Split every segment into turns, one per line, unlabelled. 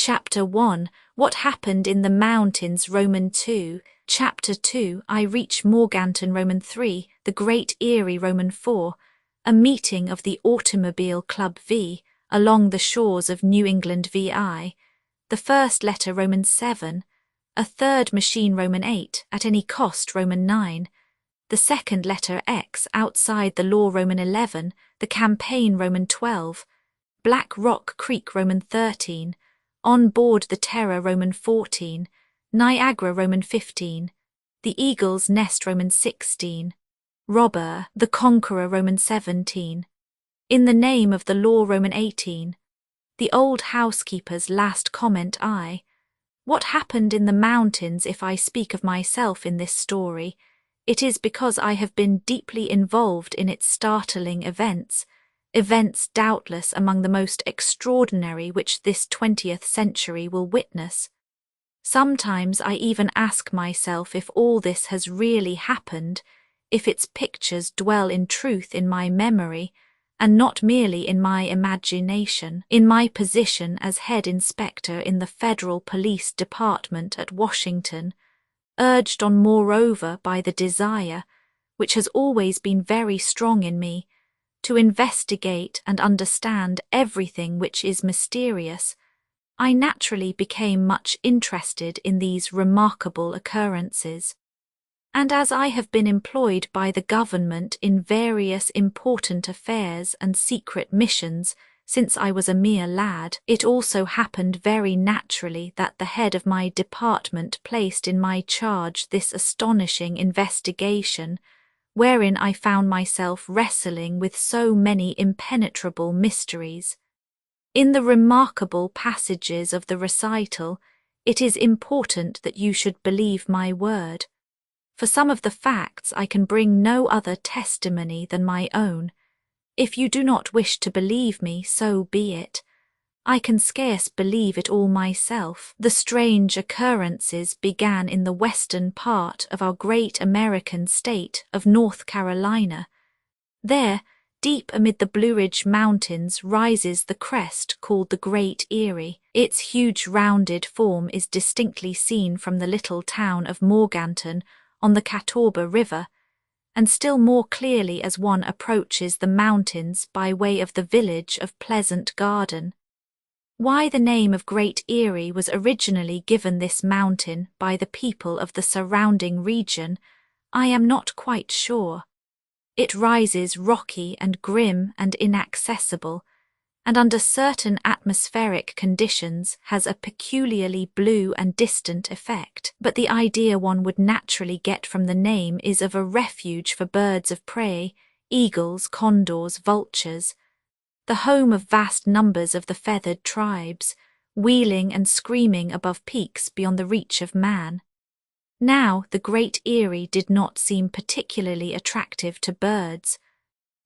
Chapter 1, What Happened in the Mountains, Roman 2. Chapter 2, I Reach Morganton, Roman 3. The Great Eyrie, Roman 4. A Meeting of the Automobile Club V. Along the Shores of New England VI. The First Letter, Roman 7. A Third Machine, Roman 8. At Any Cost, Roman 9. The Second Letter X, Outside the Law, Roman 11. The Campaign, Roman 12. Black Rock Creek, Roman 13. On Board the Terror, Roman 14. Niagara, Roman 15. The Eagle's Nest, Roman 16. Robber, the Conqueror, Roman 17. In the Name of the Law, Roman 18. The Old Housekeeper's Last Comment I. What happened in the mountains? If I speak of myself in this story, it is because I have been deeply involved in its startling events doubtless among the most extraordinary which this 20th century will witness. Sometimes I even ask myself if all this has really happened, if its pictures dwell in truth in my memory, and not merely in my imagination. In my position as head inspector in the Federal Police Department at Washington, urged on moreover by the desire, which has always been very strong in me, to investigate and understand everything which is mysterious, I naturally became much interested in these remarkable occurrences. And as I have been employed by the government in various important affairs and secret missions since I was a mere lad, it also happened very naturally that the head of my department placed in my charge this astonishing investigation, wherein I found myself wrestling with so many impenetrable mysteries. In the remarkable passages of the recital, it is important that you should believe my word. For some of the facts I can bring no other testimony than my own. If you do not wish to believe me, so be it. I can scarce believe it all myself. The strange occurrences began in the western part of our great American state of North Carolina. There, deep amid the Blue Ridge Mountains, rises the crest called the Great Eyrie. Its huge rounded form is distinctly seen from the little town of Morganton on the Catawba River, and still more clearly as one approaches the mountains by way of the village of Pleasant Garden. Why the name of Great Eyrie was originally given this mountain by the people of the surrounding region, I am not quite sure. It rises rocky and grim and inaccessible, and under certain atmospheric conditions has a peculiarly blue and distant effect. But the idea one would naturally get from the name is of a refuge for birds of prey, eagles, condors, vultures, the home of vast numbers of the feathered tribes, wheeling and screaming above peaks beyond the reach of man. Now the Great Eyrie did not seem particularly attractive to birds.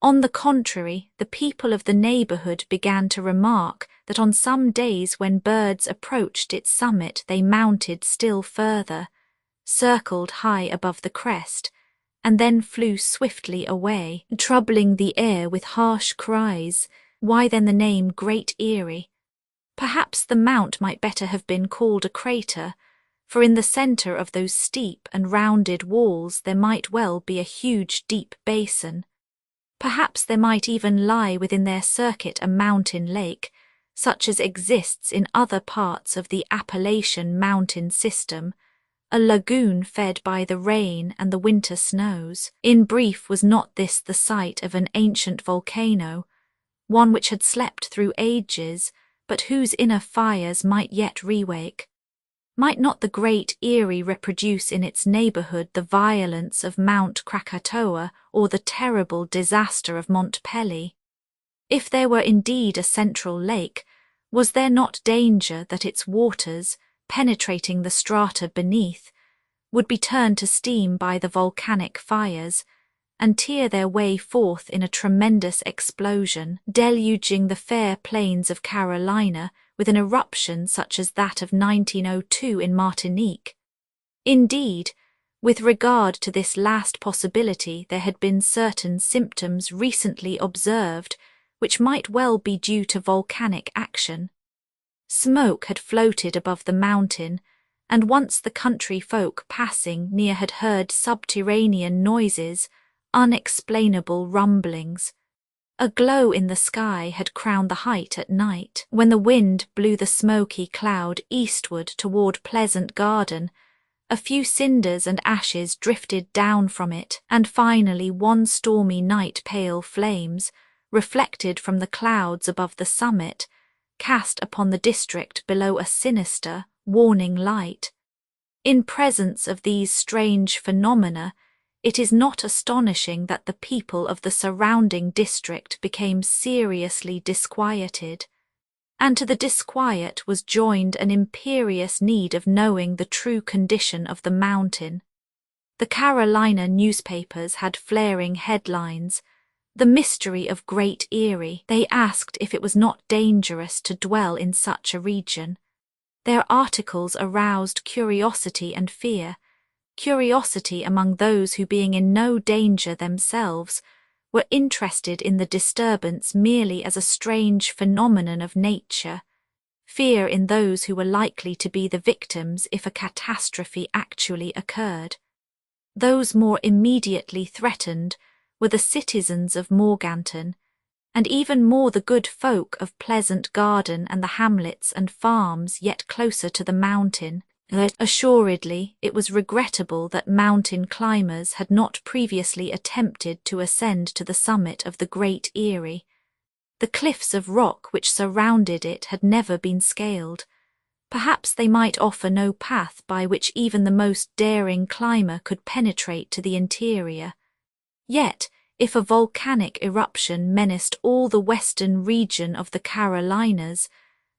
On the contrary, the people of the neighborhood began to remark that on some days when birds approached its summit they mounted still further, circled high above the crest, and then flew swiftly away, troubling the air with harsh cries. Why then the name Great Eyrie? Perhaps the mount might better have been called a crater, for in the center of those steep and rounded walls there might well be a huge deep basin. Perhaps there might even lie within their circuit a mountain lake, such as exists in other parts of the Appalachian mountain system, a lagoon fed by the rain and the winter snows. In brief, was not this the site of an ancient volcano, one which had slept through ages, but whose inner fires might yet rewake? Might not the Great Eyrie reproduce in its neighborhood the violence of Mount Krakatoa or the terrible disaster of Mont Pelée? If there were indeed a central lake, was there not danger that its waters, penetrating the strata beneath, would be turned to steam by the volcanic fires, and tear their way forth in a tremendous explosion, deluging the fair plains of Carolina with an eruption such as that of 1902 in Martinique? Indeed, with regard to this last possibility there had been certain symptoms recently observed which might well be due to volcanic action. Smoke had floated above the mountain, and once the country folk passing near had heard subterranean noises, unexplainable rumblings. A glow in the sky had crowned the height at night, when the wind blew the smoky cloud eastward toward Pleasant Garden. A few cinders and ashes drifted down from it, and finally one stormy night pale flames, reflected from the clouds above the summit, cast upon the district below a sinister, warning light. In presence of these strange phenomena, it is not astonishing that the people of the surrounding district became seriously disquieted, and to the disquiet was joined an imperious need of knowing the true condition of the mountain. The Carolina newspapers had flaring headlines, "The Mystery of Great Erie." They asked if it was not dangerous to dwell in such a region. Their articles aroused curiosity and fear, curiosity among those who, being in no danger themselves, were interested in the disturbance merely as a strange phenomenon of nature, fear in those who were likely to be the victims if a catastrophe actually occurred. Those more immediately threatened were the citizens of Morganton, and even more the good folk of Pleasant Garden and the hamlets and farms yet closer to the mountain. Assuredly, it was regrettable that mountain climbers had not previously attempted to ascend to the summit of the Great Erie. The cliffs of rock which surrounded it had never been scaled. Perhaps they might offer no path by which even the most daring climber could penetrate to the interior. Yet, if a volcanic eruption menaced all the western region of the Carolinas,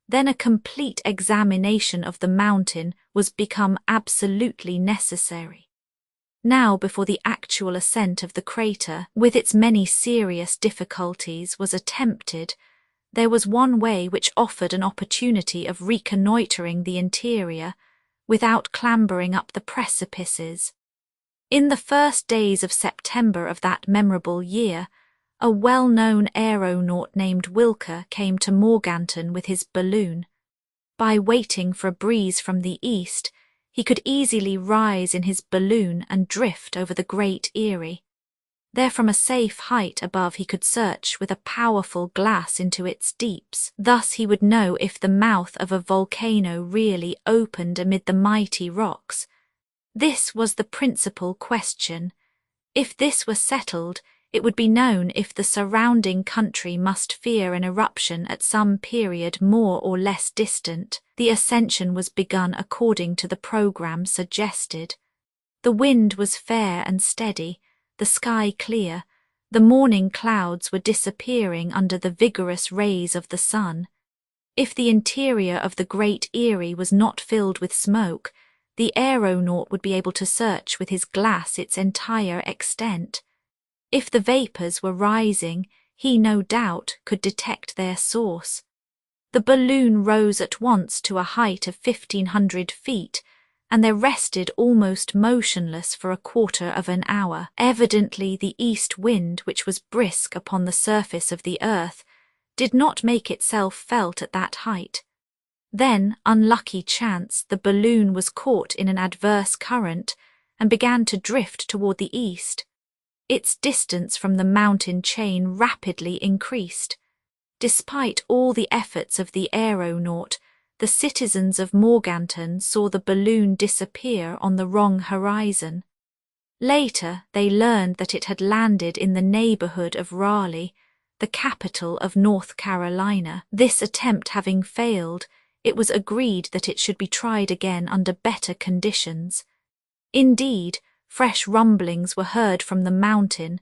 then a complete examination of the mountain was become absolutely necessary. Now, before the actual ascent of the crater, with its many serious difficulties, was attempted, there was one way which offered an opportunity of reconnoitring the interior without clambering up the precipices. In the first days of September of that memorable year, a well-known aeronaut named Wilker came to Morganton with his balloon. By waiting for a breeze from the east, he could easily rise in his balloon and drift over the Great Erie. There from a safe height above he could search with a powerful glass into its deeps. Thus he would know if the mouth of a volcano really opened amid the mighty rocks. This was the principal question. If this were settled, it would be known if the surrounding country must fear an eruption at some period more or less distant. The ascension was begun according to the program suggested. The wind was fair and steady, the sky clear, the morning clouds were disappearing under the vigorous rays of the sun. If the interior of the Great Erie was not filled with smoke, the aeronaut would be able to search with his glass its entire extent. If the vapours were rising, he no doubt could detect their source. The balloon rose at once to a height of 1,500 feet, and there rested almost motionless for a quarter of an hour. Evidently the east wind, which was brisk upon the surface of the earth, did not make itself felt at that height. Then, unlucky chance, the balloon was caught in an adverse current and began to drift toward the east. Its distance from the mountain chain rapidly increased. Despite all the efforts of the aeronaut, the citizens of Morganton saw the balloon disappear on the wrong horizon. Later, they learned that it had landed in the neighborhood of Raleigh, the capital of North Carolina. This attempt having failed, it was agreed that it should be tried again under better conditions. Indeed, fresh rumblings were heard from the mountain,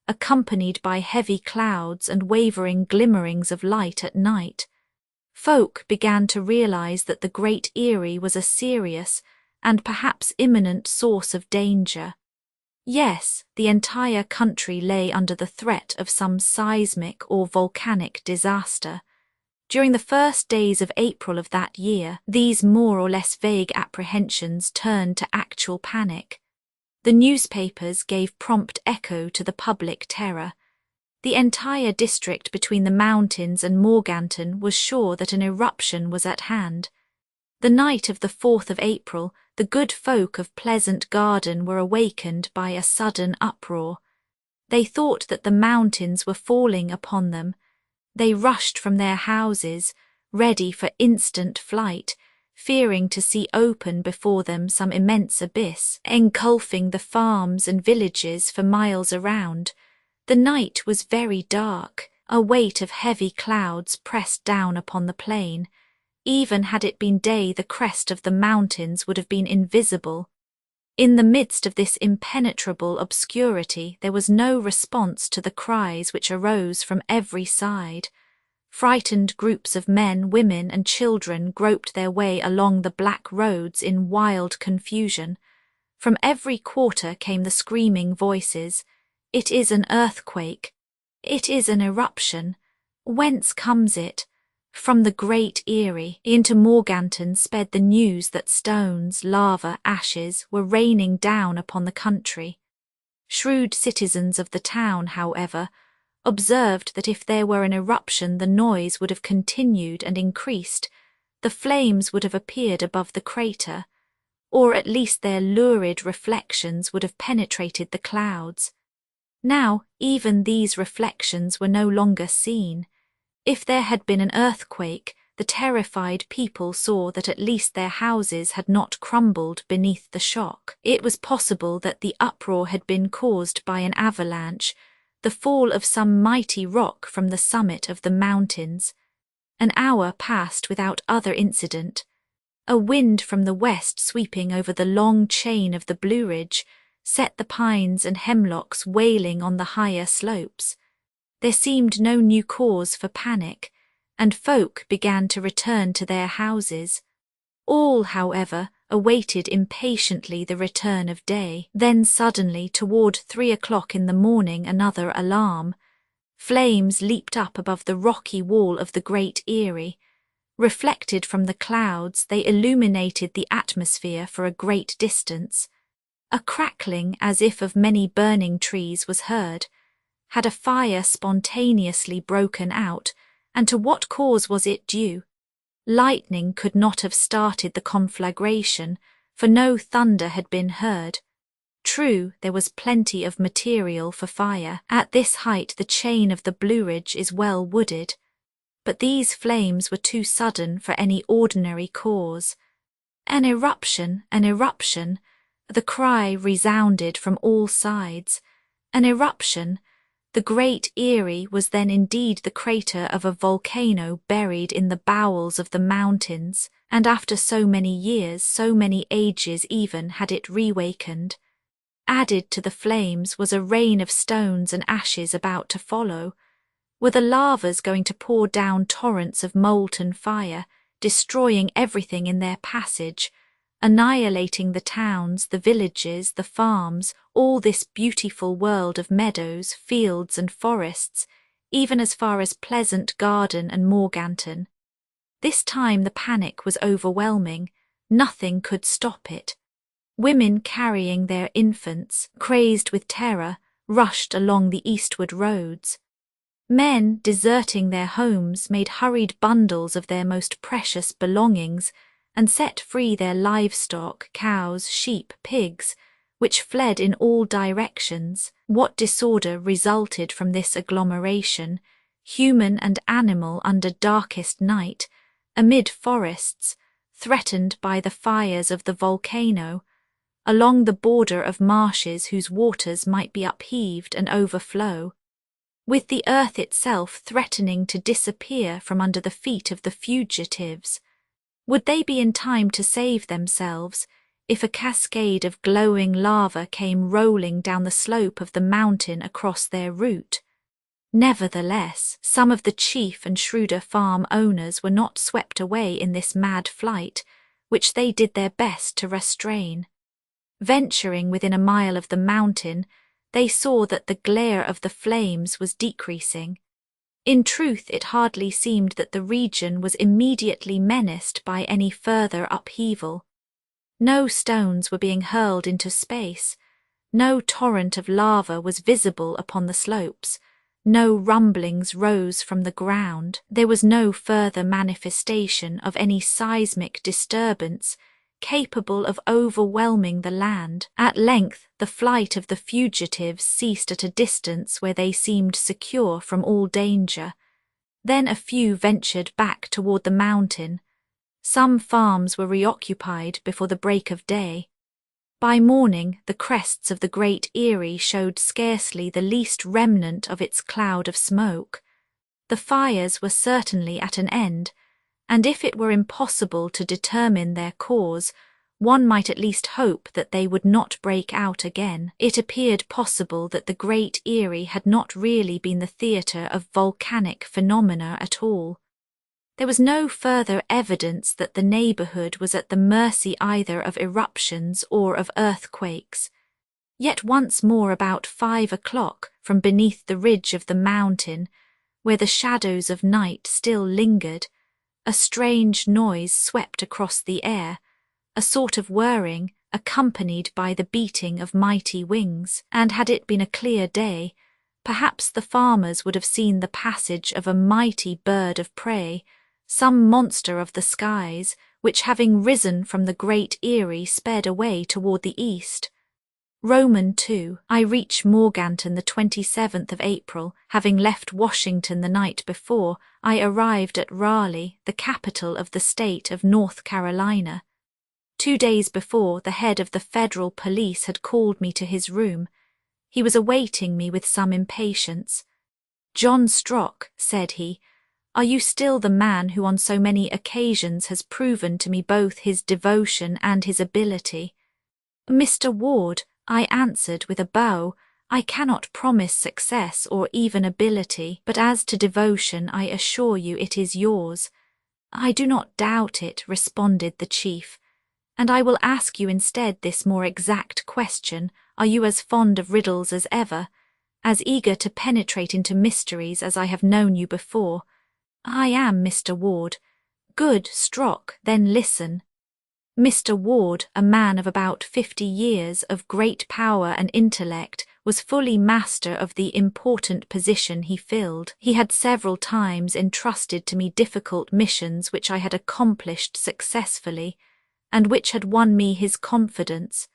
accompanied by heavy clouds and wavering glimmerings of light at night. Folk began to realize that the Great Erie was a serious and perhaps imminent source of danger. Yes, the entire country lay under the threat of some seismic or volcanic disaster. During the first days of April of that year, these more or less vague apprehensions turned to actual panic. The newspapers gave prompt echo to the public terror. The entire district between the mountains and Morganton was sure that an eruption was at hand. The night of the 4th of April, the good folk of Pleasant Garden were awakened by a sudden uproar. They thought that the mountains were falling upon them. They rushed from their houses, ready for instant flight, fearing to see open before them some immense abyss, engulfing the farms and villages for miles around. The night was very dark. A weight of heavy clouds pressed down upon the plain. Even had it been day, the crest of the mountains would have been invisible. In the midst of this impenetrable obscurity, there was no response to the cries which arose from every side. Frightened groups of men, women, and children groped their way along the black roads in wild confusion. From every quarter came the screaming voices. "It is an earthquake. It is an eruption. Whence comes it?" From the Great Erie into Morganton sped the news that stones, lava, ashes were raining down upon the country. Shrewd citizens of the town, however, observed that if there were an eruption the noise would have continued and increased. The flames would have appeared above the crater, or at least their lurid reflections would have penetrated the clouds. Now, even these reflections were no longer seen. If there had been an earthquake, the terrified people saw that at least their houses had not crumbled beneath the shock. It was possible that the uproar had been caused by an avalanche, the fall of some mighty rock from the summit of the mountains. An hour passed without other incident. A wind from the west sweeping over the long chain of the Blue Ridge set the pines and hemlocks wailing on the higher slopes. There seemed no new cause for panic, and folk began to return to their houses. All, however, awaited impatiently the return of day. Then suddenly, toward 3 o'clock in the morning, another alarm. Flames leaped up above the rocky wall of the Great Erie. Reflected from the clouds, they illuminated the atmosphere for a great distance. A crackling as if of many burning trees was heard. Had a fire spontaneously broken out, and to what cause was it due? Lightning could not have started the conflagration, for no thunder had been heard. True, there was plenty of material for fire. At this height the chain of the Blue Ridge is well wooded. But these flames were too sudden for any ordinary cause. An eruption, an eruption! The cry resounded from all sides. An eruption! The Great Erie was then indeed the crater of a volcano buried in the bowels of the mountains, and after so many years, so many ages even, had it reawakened. Added to the flames was a rain of stones and ashes about to follow. Were the lavas going to pour down torrents of molten fire, destroying everything in their passage, annihilating the towns, the villages, the farms, all this beautiful world of meadows, fields and forests, even as far as Pleasant Garden and Morganton? This time the panic was overwhelming. Nothing could stop it. Women carrying their infants, crazed with terror, rushed along the eastward roads. Men, deserting their homes, made hurried bundles of their most precious belongings and set free their livestock, cows, sheep, pigs, which fled in all directions. What disorder resulted from this agglomeration, human and animal, under darkest night, amid forests, threatened by the fires of the volcano, along the border of marshes whose waters might be upheaved and overflow, with the earth itself threatening to disappear from under the feet of the fugitives. Would they be in time to save themselves if a cascade of glowing lava came rolling down the slope of the mountain across their route? Nevertheless, some of the chief and shrewder farm owners were not swept away in this mad flight, which they did their best to restrain. Venturing within a mile of the mountain, they saw that the glare of the flames was decreasing. In truth, it hardly seemed that the region was immediately menaced by any further upheaval. No stones were being hurled into space. No torrent of lava was visible upon the slopes. No rumblings rose from the ground. There was no further manifestation of any seismic disturbance capable of overwhelming the land. At length, the flight of the fugitives ceased at a distance where they seemed secure from all danger. Then a few ventured back toward the mountain. Some farms were reoccupied before the break of day. By morning, the crests of the Great Eyrie showed scarcely the least remnant of its cloud of smoke. The fires were certainly at an end, and if it were impossible to determine their cause, one might at least hope that they would not break out again. It appeared possible that the Great Eyrie had not really been the theatre of volcanic phenomena at all. There was no further evidence that the neighbourhood was at the mercy either of eruptions or of earthquakes. Yet once more about 5 o'clock, from beneath the ridge of the mountain, where the shadows of night still lingered, a strange noise swept across the air, a sort of whirring, accompanied by the beating of mighty wings, and had it been a clear day, perhaps the farmers would have seen the passage of a mighty bird of prey, some monster of the skies, which having risen from the Great Eyrie sped away toward the east. Roman 2. I reached Morganton the 27th of April. Having left Washington the night before, I arrived at Raleigh, the capital of the state of North Carolina. 2 days before, the head of the federal police had called me to his room. He was awaiting me with some impatience. "John Strock," said he, "are you still the man who on so many occasions has proven to me both his devotion and his ability?" "Mr. Ward," I answered with a bow, "I cannot promise success or even ability, but as to devotion I assure you it is yours." "I do not doubt it," responded the chief, "and I will ask you instead this more exact question. Are you as fond of riddles as ever, as eager to penetrate into mysteries as I have known you before?" "I am, Mr. Ward." "Good, Strock, then listen." Mr. Ward, a man of about 50 years, of great power and intellect, was fully master of the important position he filled. He had several times entrusted to me difficult missions which I had accomplished successfully, and which had won me his confidence.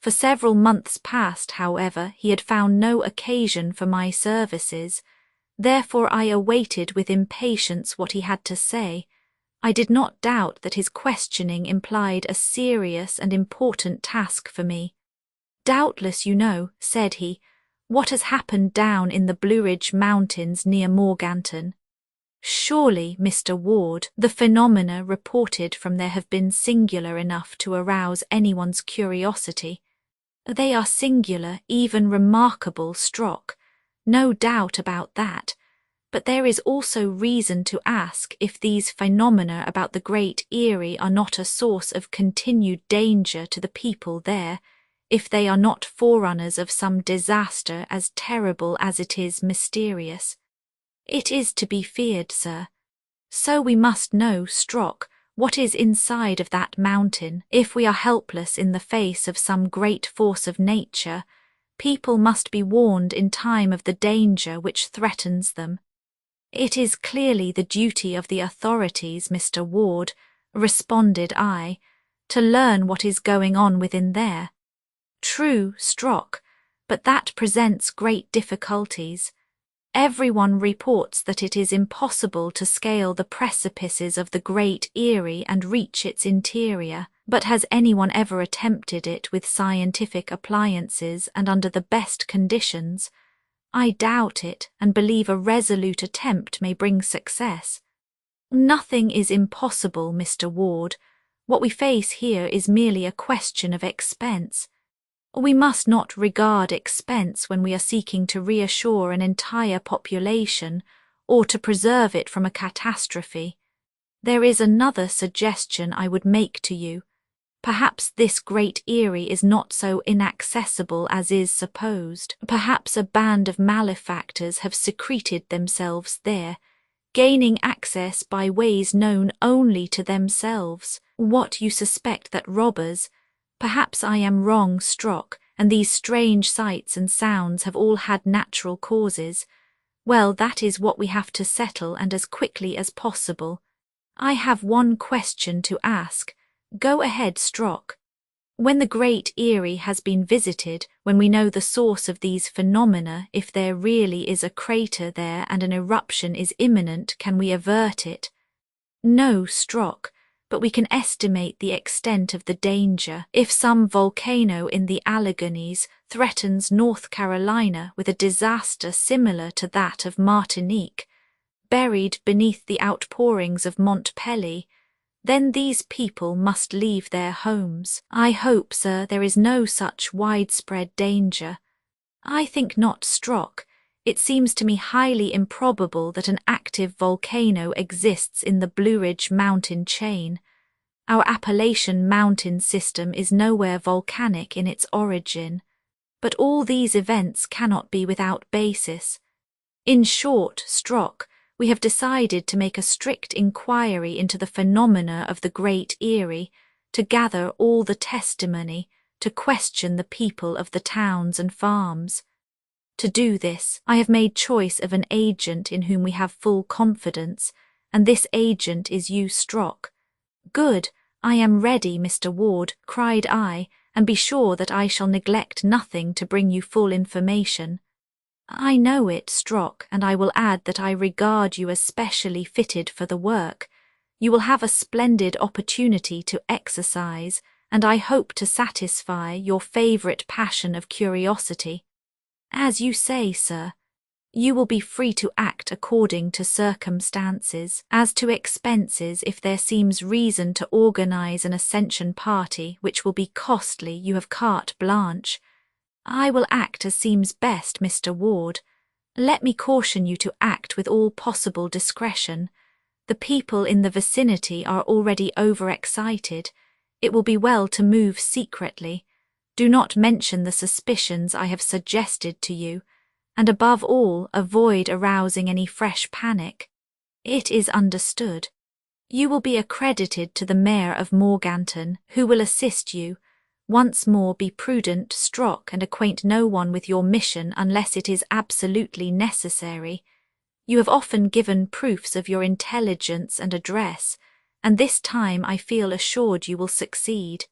For several months past, however, he had found no occasion for my services. Therefore I awaited with impatience what he had to say. I did not doubt that his questioning implied a serious and important task for me. "Doubtless you know," said he, "what has happened down in the Blue Ridge Mountains near Morganton." "Surely, Mr. Ward, the phenomena reported from there have been singular enough to arouse anyone's curiosity." "They are singular, even remarkable, Strock. No doubt about that. But there is also reason to ask if these phenomena about the Great Eyrie are not a source of continued danger to the people there, if they are not forerunners of some disaster as terrible as it is mysterious." "It is to be feared, sir. So we must know, Strock, what is inside of that mountain. If we are helpless in the face of some great force of nature, people must be warned in time of the danger which threatens them." "It is clearly the duty of the authorities, Mr. Ward," responded I, "to learn what is going on within there." "True, Strock, but that presents great difficulties. Everyone reports that it is impossible to scale the precipices of the Great Eyrie and reach its interior. But has anyone ever attempted it with scientific appliances and under the best conditions? I doubt it, and believe a resolute attempt may bring success." "Nothing is impossible, Mr. Ward. What we face here is merely a question of expense. We must not regard expense when we are seeking to reassure an entire population or to preserve it from a catastrophe. There is another suggestion I would make to you. Perhaps this Great Eyrie is not so inaccessible as is supposed. Perhaps a band of malefactors have secreted themselves there, gaining access by ways known only to themselves. What you suspect that robbers— perhaps I am wrong, Strock, and these strange sights and sounds have all had natural causes. Well, that is what we have to settle, and as quickly as possible. I have one question to ask. Go ahead, Strock. When the Great Eyrie has been visited, when we know the source of these phenomena, if there really is a crater there and an eruption is imminent, can we avert it? No, Strock, but we can estimate the extent of the danger. If some volcano in the Alleghenies threatens North Carolina with a disaster similar to that of Martinique, buried beneath the outpourings of Montpellier, then these people must leave their homes. I hope, sir, there is no such widespread danger. I think not, Strock. It seems to me highly improbable that an active volcano exists in the Blue Ridge mountain chain. Our Appalachian mountain system is nowhere volcanic in its origin. But all these events cannot be without basis. In short, Strock, we have decided to make a strict inquiry into the phenomena of the Great Eyrie, to gather all the testimony, to question the people of the towns and farms. To do this, I have made choice of an agent in whom we have full confidence, and this agent is you, Strock. Good, I am ready, Mr. Ward, cried I, and be sure that I shall neglect nothing to bring you full information. I know it, Strock, and I will add that I regard you as specially fitted for the work. You will have a splendid opportunity to exercise, and I hope to satisfy your favourite passion of curiosity. As you say, sir, you will be free to act according to circumstances. As to expenses, if there seems reason to organise an ascension party which will be costly, you have carte blanche. I will act as seems best, Mr. Ward. Let me caution you to act with all possible discretion. The people in the vicinity are already overexcited. It will be well to move secretly. Do not mention the suspicions I have suggested to you, and above all, avoid arousing any fresh panic. It is understood. You will be accredited to the Mayor of Morganton, who will assist you. Once more, be prudent, Strock, and acquaint no one with your mission unless it is absolutely necessary. You have often given proofs of your intelligence and address, and this time I feel assured you will succeed.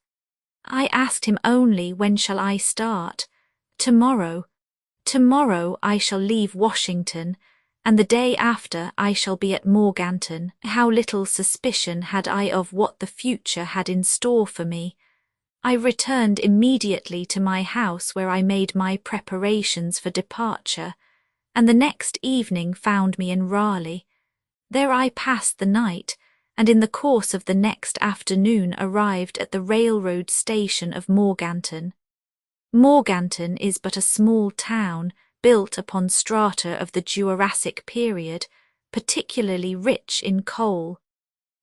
I asked him only, when shall I start? Tomorrow. Tomorrow I shall leave Washington, and the day after I shall be at Morganton. How little suspicion had I of what the future had in store for me! I returned immediately to my house, where I made my preparations for departure, and the next evening found me in Raleigh. There I passed the night, and in the course of the next afternoon arrived at the railroad station of Morganton. Morganton is but a small town, built upon strata of the Jurassic period, particularly rich in coal.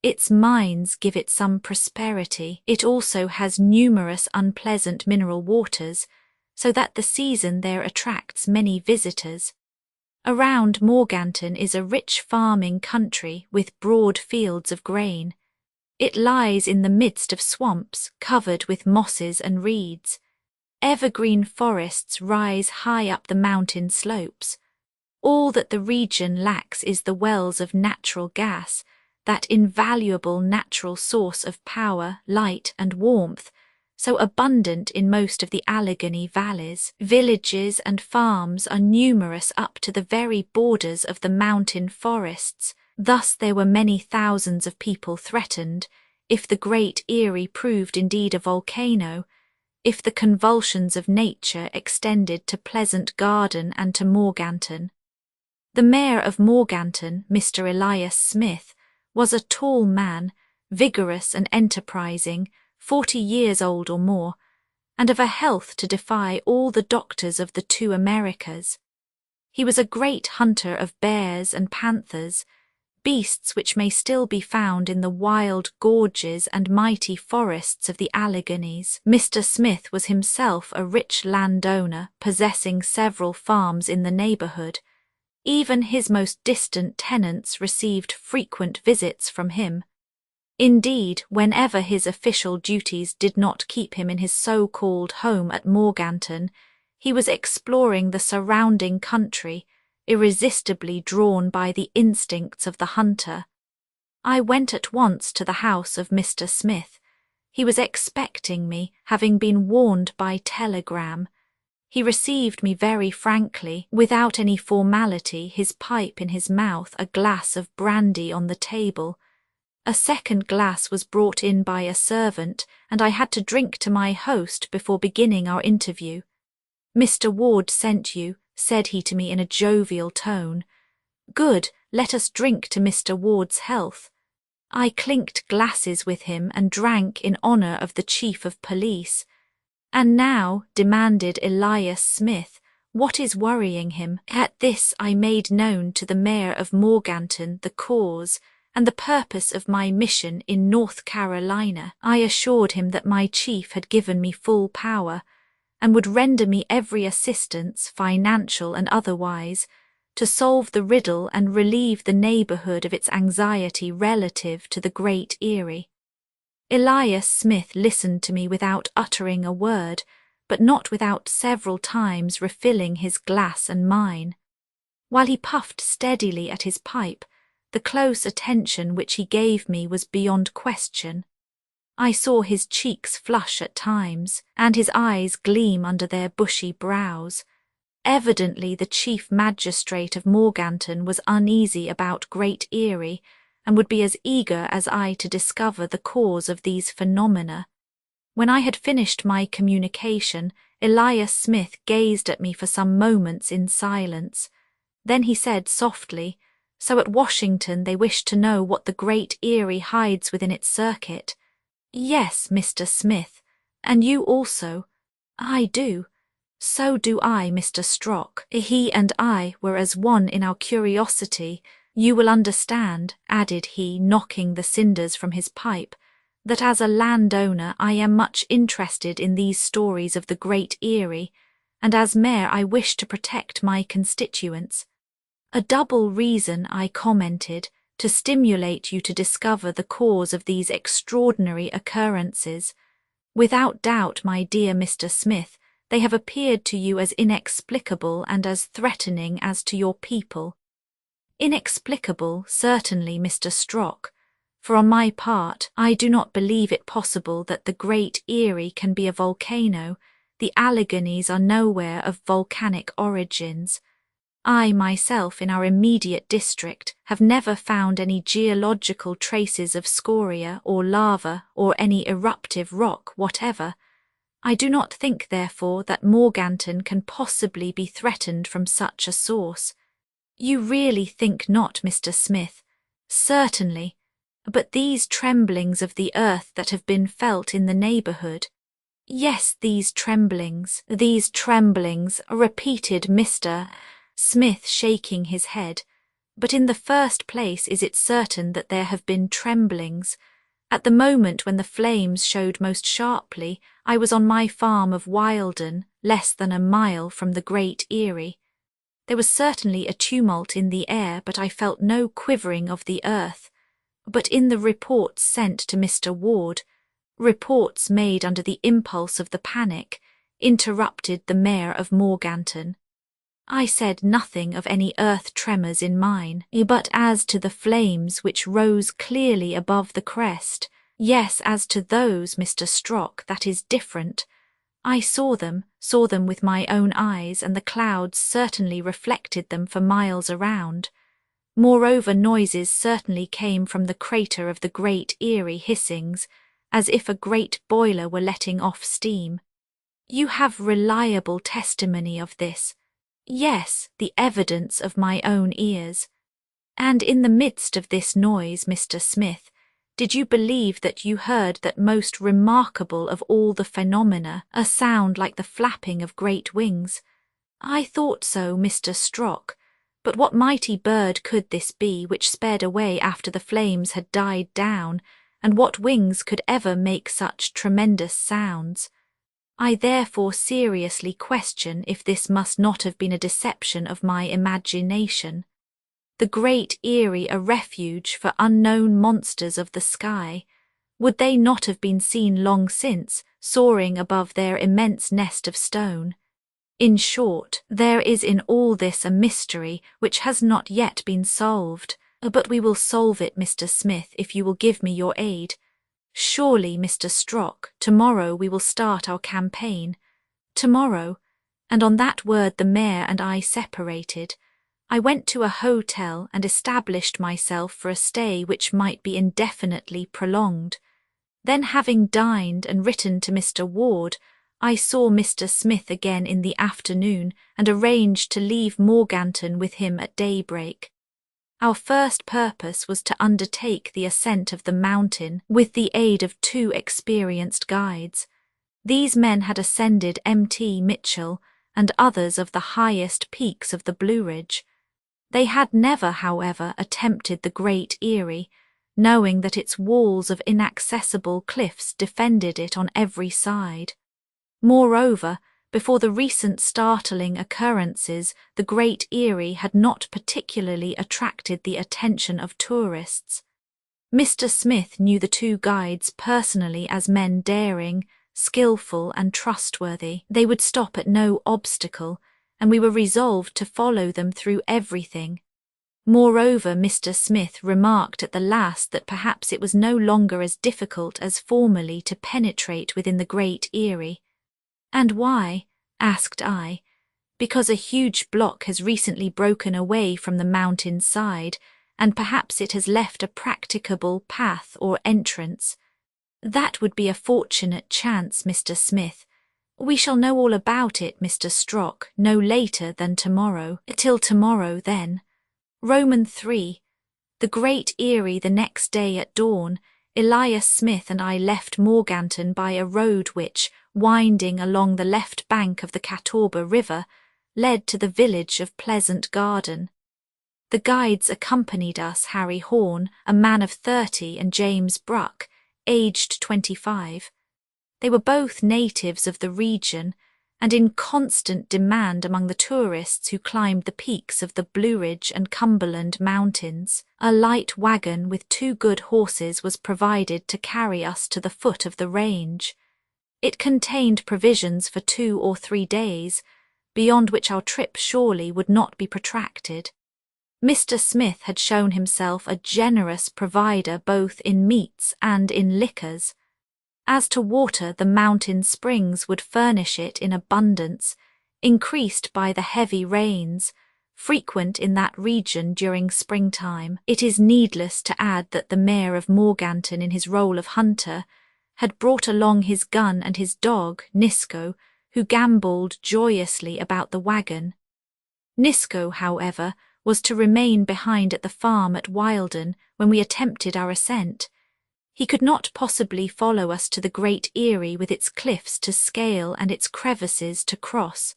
Its mines give it some prosperity. It also has numerous unpleasant mineral waters, so that the season there attracts many visitors. Around Morganton is a rich farming country with broad fields of grain. It lies in the midst of swamps covered with mosses and reeds. Evergreen forests rise high up the mountain slopes. All that the region lacks is the wells of natural gas, that invaluable natural source of power, light, and warmth, so abundant in most of the Allegheny valleys. Villages and farms are numerous up to the very borders of the mountain forests. Thus there were many thousands of people threatened, if the Great Eyrie proved indeed a volcano, if the convulsions of nature extended to Pleasant Garden and to Morganton. The Mayor of Morganton, Mr. Elias Smith, was a tall man, vigorous and enterprising, 40 years old or more, and of a health to defy all the doctors of the two Americas. He was a great hunter of bears and panthers, beasts which may still be found in the wild gorges and mighty forests of the Alleghenies. Mr. Smith was himself a rich landowner, possessing several farms in the neighbourhood. Even his most distant tenants received frequent visits from him. Indeed, whenever his official duties did not keep him in his so-called home at Morganton, he was exploring the surrounding country, irresistibly drawn by the instincts of the hunter. I went at once to the house of Mr. Smith. He was expecting me, having been warned by telegram. He received me very frankly, without any formality, his pipe in his mouth, a glass of brandy on the table. A second glass was brought in by a servant, and I had to drink to my host before beginning our interview. "Mr. Ward sent you," said he to me in a jovial tone. "Good, let us drink to Mr. Ward's health." I clinked glasses with him and drank in honour of the Chief of Police. "And now," demanded Elias Smith, "what is worrying him?" At this I made known to the Mayor of Morganton the cause and the purpose of my mission in North Carolina. I assured him that my chief had given me full power, and would render me every assistance, financial and otherwise, to solve the riddle and relieve the neighbourhood of its anxiety relative to the Great Eyrie. Elias Smith listened to me without uttering a word, but not without several times refilling his glass and mine. While he puffed steadily at his pipe, the close attention which he gave me was beyond question. I saw his cheeks flush at times, and his eyes gleam under their bushy brows. Evidently the Chief Magistrate of Morganton was uneasy about Great Eyrie, and would be as eager as I to discover the cause of these phenomena. When I had finished my communication, Elias Smith gazed at me for some moments in silence. Then he said softly, "So at Washington they wish to know what the Great Eyrie hides within its circuit." "Yes, Mr. Smith. And you also." "I do." "So do I, Mr. Strock." He and I were as one in our curiosity. "You will understand," added he, knocking the cinders from his pipe, "that as a landowner I am much interested in these stories of the Great Eyrie, and as mayor I wish to protect my constituents." "A double reason," I commented, "to stimulate you to discover the cause of these extraordinary occurrences. Without doubt, my dear Mr. Smith, they have appeared to you as inexplicable and as threatening as to your people." "Inexplicable, certainly, Mr. Strock, for on my part I do not believe it possible that the Great Eyrie can be a volcano. The Alleghanies are nowhere of volcanic origins. I myself, in our immediate district, have never found any geological traces of scoria or lava or any eruptive rock whatever. I do not think, therefore, that Morganton can possibly be threatened from such a source." "You really think not, Mr. Smith?" "Certainly. But these tremblings of the earth that have been felt in the neighbourhood—" "Yes, these tremblings," repeated Mr. Smith, shaking his head. "But in the first place is it certain that there have been tremblings. At the moment when the flames showed most sharply, I was on my farm of Wilden, less than a mile from the Great Eyrie. There was certainly a tumult in the air, but I felt no quivering of the earth. But in the reports sent to Mr. Ward, reports made under the impulse of the panic, interrupted the Mayor of Morganton. I said nothing of any earth tremors in mine, but as to the flames which rose clearly above the crest, yes, as to those, Mr. Strock, that is different. I saw them with my own eyes, and the clouds certainly reflected them for miles around. Moreover, noises certainly came from the crater of the Great Eyrie, hissings, as if a great boiler were letting off steam. You have reliable testimony of this. Yes, the evidence of my own ears. And in the midst of this noise, Mr. Smith, did you believe that you heard that most remarkable of all the phenomena, a sound like the flapping of great wings? I thought so, Mr. Strock, but what mighty bird could this be which sped away after the flames had died down, and what wings could ever make such tremendous sounds? I therefore seriously question if this must not have been a deception of my imagination. The Great Eyrie a refuge for unknown monsters of the sky, would they not have been seen long since, soaring above their immense nest of stone? In short, there is in all this a mystery which has not yet been solved, but we will solve it, Mr. Smith, if you will give me your aid. Surely, Mr. Strock, tomorrow we will start our campaign. Tomorrow, and on that word the mayor and I separated. I went to a hotel and established myself for a stay which might be indefinitely prolonged. Then, having dined and written to Mr. Ward, I saw Mr. Smith again in the afternoon and arranged to leave Morganton with him at daybreak. Our first purpose was to undertake the ascent of the mountain with the aid of 2 experienced guides. These men had ascended Mt. Mitchell and others of the highest peaks of the Blue Ridge. They had never, however, attempted the Great Eyrie, knowing that its walls of inaccessible cliffs defended it on every side. Moreover, before the recent startling occurrences, the Great Eyrie had not particularly attracted the attention of tourists. Mr. Smith knew the 2 guides personally as men daring, skillful and trustworthy. They would stop at no obstacle, and we were resolved to follow them through everything. Moreover, Mr. Smith remarked at the last that perhaps it was no longer as difficult as formerly to penetrate within the Great Eyrie. "And why?" asked I. "Because a huge block has recently broken away from the mountain's side, and perhaps it has left a practicable path or entrance. That would be a fortunate chance, Mr. Smith. We shall know all about it, Mr. Strock, no later than tomorrow. Till tomorrow, then. Roman 3. The Great Eyrie the next day at dawn. Elias Smith and I left Morganton by a road which, winding along the left bank of the Catawba River, led to the village of Pleasant Garden. The guides accompanied us, Harry Horn, a man of 30, and James Bruck, aged 25. They were both natives of the region and in constant demand among the tourists who climbed the peaks of the Blue Ridge and Cumberland Mountains. A light wagon with 2 good horses was provided to carry us to the foot of the range. It contained provisions for 2 or 3 days, beyond which our trip surely would not be protracted. Mr. Smith had shown himself a generous provider both in meats and in liquors. As to water, the mountain springs would furnish it in abundance, increased by the heavy rains, frequent in that region during springtime. It is needless to add that the mayor of Morganton, in his role of hunter, had brought along his gun and his dog, Nisco, who gambolled joyously about the wagon. Nisco, however, was to remain behind at the farm at Wilden when we attempted our ascent. He could not possibly follow us to the Great Eyrie with its cliffs to scale and its crevices to cross.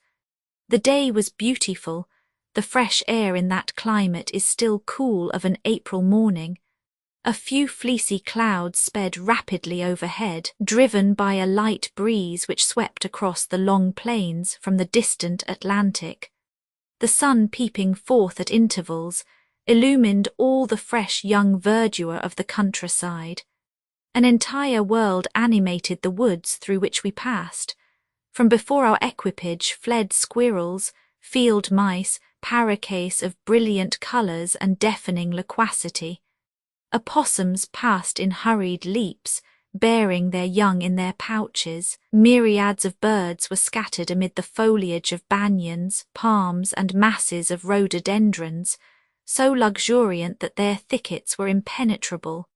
The day was beautiful. The fresh air in that climate is still cool of an April morning. A few fleecy clouds sped rapidly overhead, driven by a light breeze which swept across the long plains from the distant Atlantic. The sun, peeping forth at intervals, illumined all the fresh young verdure of the countryside. An entire world animated the woods through which we passed. From before our equipage fled squirrels, field mice, paroquets of brilliant colours and deafening loquacity. Opossums passed in hurried leaps, bearing their young in their pouches. Myriads of birds were scattered amid the foliage of banyans, palms, and masses of rhododendrons, so luxuriant that their thickets were impenetrable.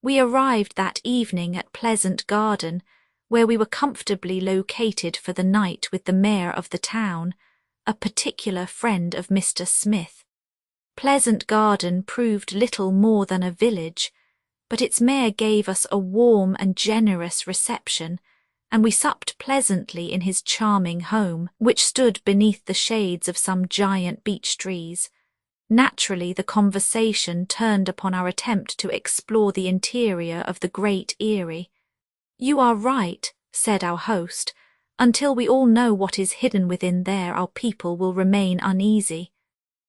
We arrived that evening at Pleasant Garden, where we were comfortably located for the night with the mayor of the town, a particular friend of Mr. Smith. Pleasant Garden proved little more than a village, but its mayor gave us a warm and generous reception, and we supped pleasantly in his charming home, which stood beneath the shades of some giant beech trees. Naturally, the conversation turned upon our attempt to explore the interior of the Great Eyrie. "You are right," said our host. "Until we all know what is hidden within there, our people will remain uneasy."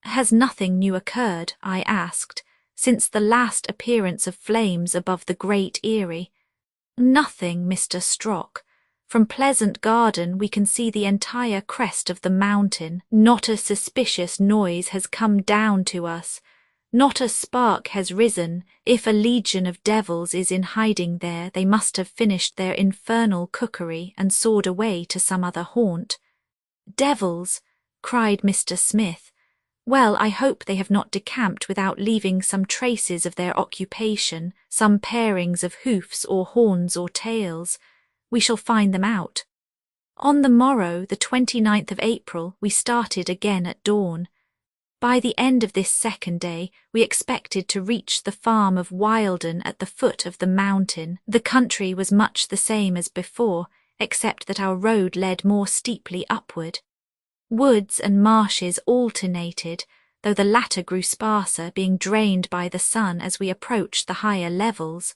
"Has nothing new occurred," I asked, "since the last appearance of flames above the Great Eyrie?" "Nothing, Mr. Strock. From Pleasant Garden we can see the entire crest of the mountain. Not a suspicious noise has come down to us. Not a spark has risen. If a legion of devils is in hiding there, they must have finished their infernal cookery and soared away to some other haunt. Devils, cried Mr. Smith. Well, I hope they have not decamped without leaving some traces of their occupation, some parings of hoofs or horns or tails. We shall find them out. On the morrow, the 29th of April, we started again at dawn. By the end of this second day, we expected to reach the farm of Wilden at the foot of the mountain. The country was much the same as before, except that our road led more steeply upward. Woods and marshes alternated, though the latter grew sparser, being drained by the sun as we approached the higher levels.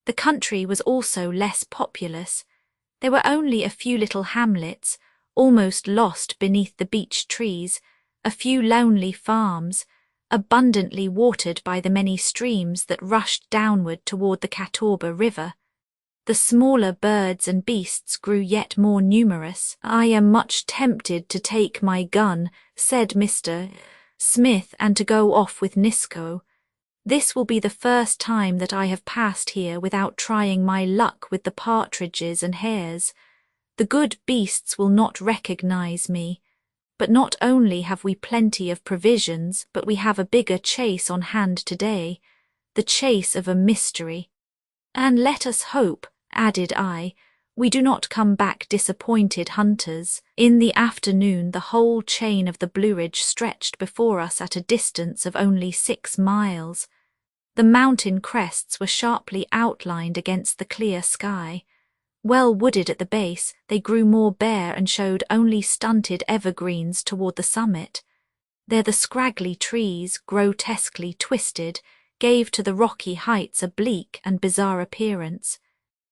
The country was also less populous. There were only a few little hamlets, almost lost beneath the beech trees, a few lonely farms, abundantly watered by the many streams that rushed downward toward the Catawba River. The smaller birds and beasts grew yet more numerous. I am much tempted to take my gun, said Mr. Smith, and to go off with Nisco. This will be the first time that I have passed here without trying my luck with the partridges and hares. The good beasts will not recognize me. But not only have we plenty of provisions, but we have a bigger chase on hand today, the chase of a mystery. And let us hope, added I, we do not come back disappointed hunters. In the afternoon the whole chain of the Blue Ridge stretched before us at a distance of only 6 miles. The mountain crests were sharply outlined against the clear sky. Well wooded at the base, they grew more bare and showed only stunted evergreens toward the summit. There the scraggly trees, grotesquely twisted, gave to the rocky heights a bleak and bizarre appearance.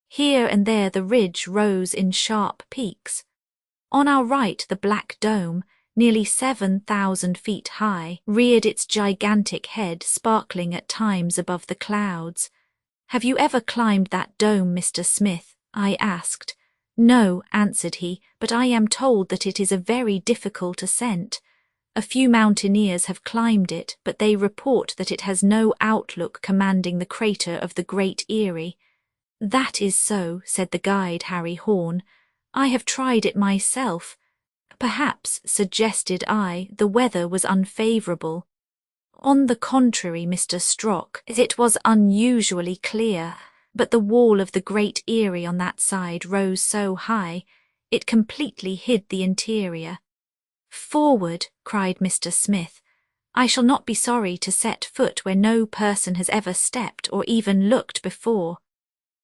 Here and there the ridge rose in sharp peaks. On our right the Black Dome, nearly 7,000 feet high, reared its gigantic head, sparkling at times above the clouds. "Have you ever climbed that dome, Mr. Smith?" I asked. "No," answered he, "but I am told that it is a very difficult ascent. A few mountaineers have climbed it, but they report that it has no outlook commanding the crater of the Great Erie." "That is so," said the guide, Harry Horn. "I have tried it myself." "Perhaps," suggested I, "the weather was unfavourable." "On the contrary, Mr. Strock, it was unusually clear, but the wall of the Great Erie on that side rose so high, it completely hid the interior." "Forward," cried Mr. Smith. "I shall not be sorry to set foot where no person has ever stepped or even looked before."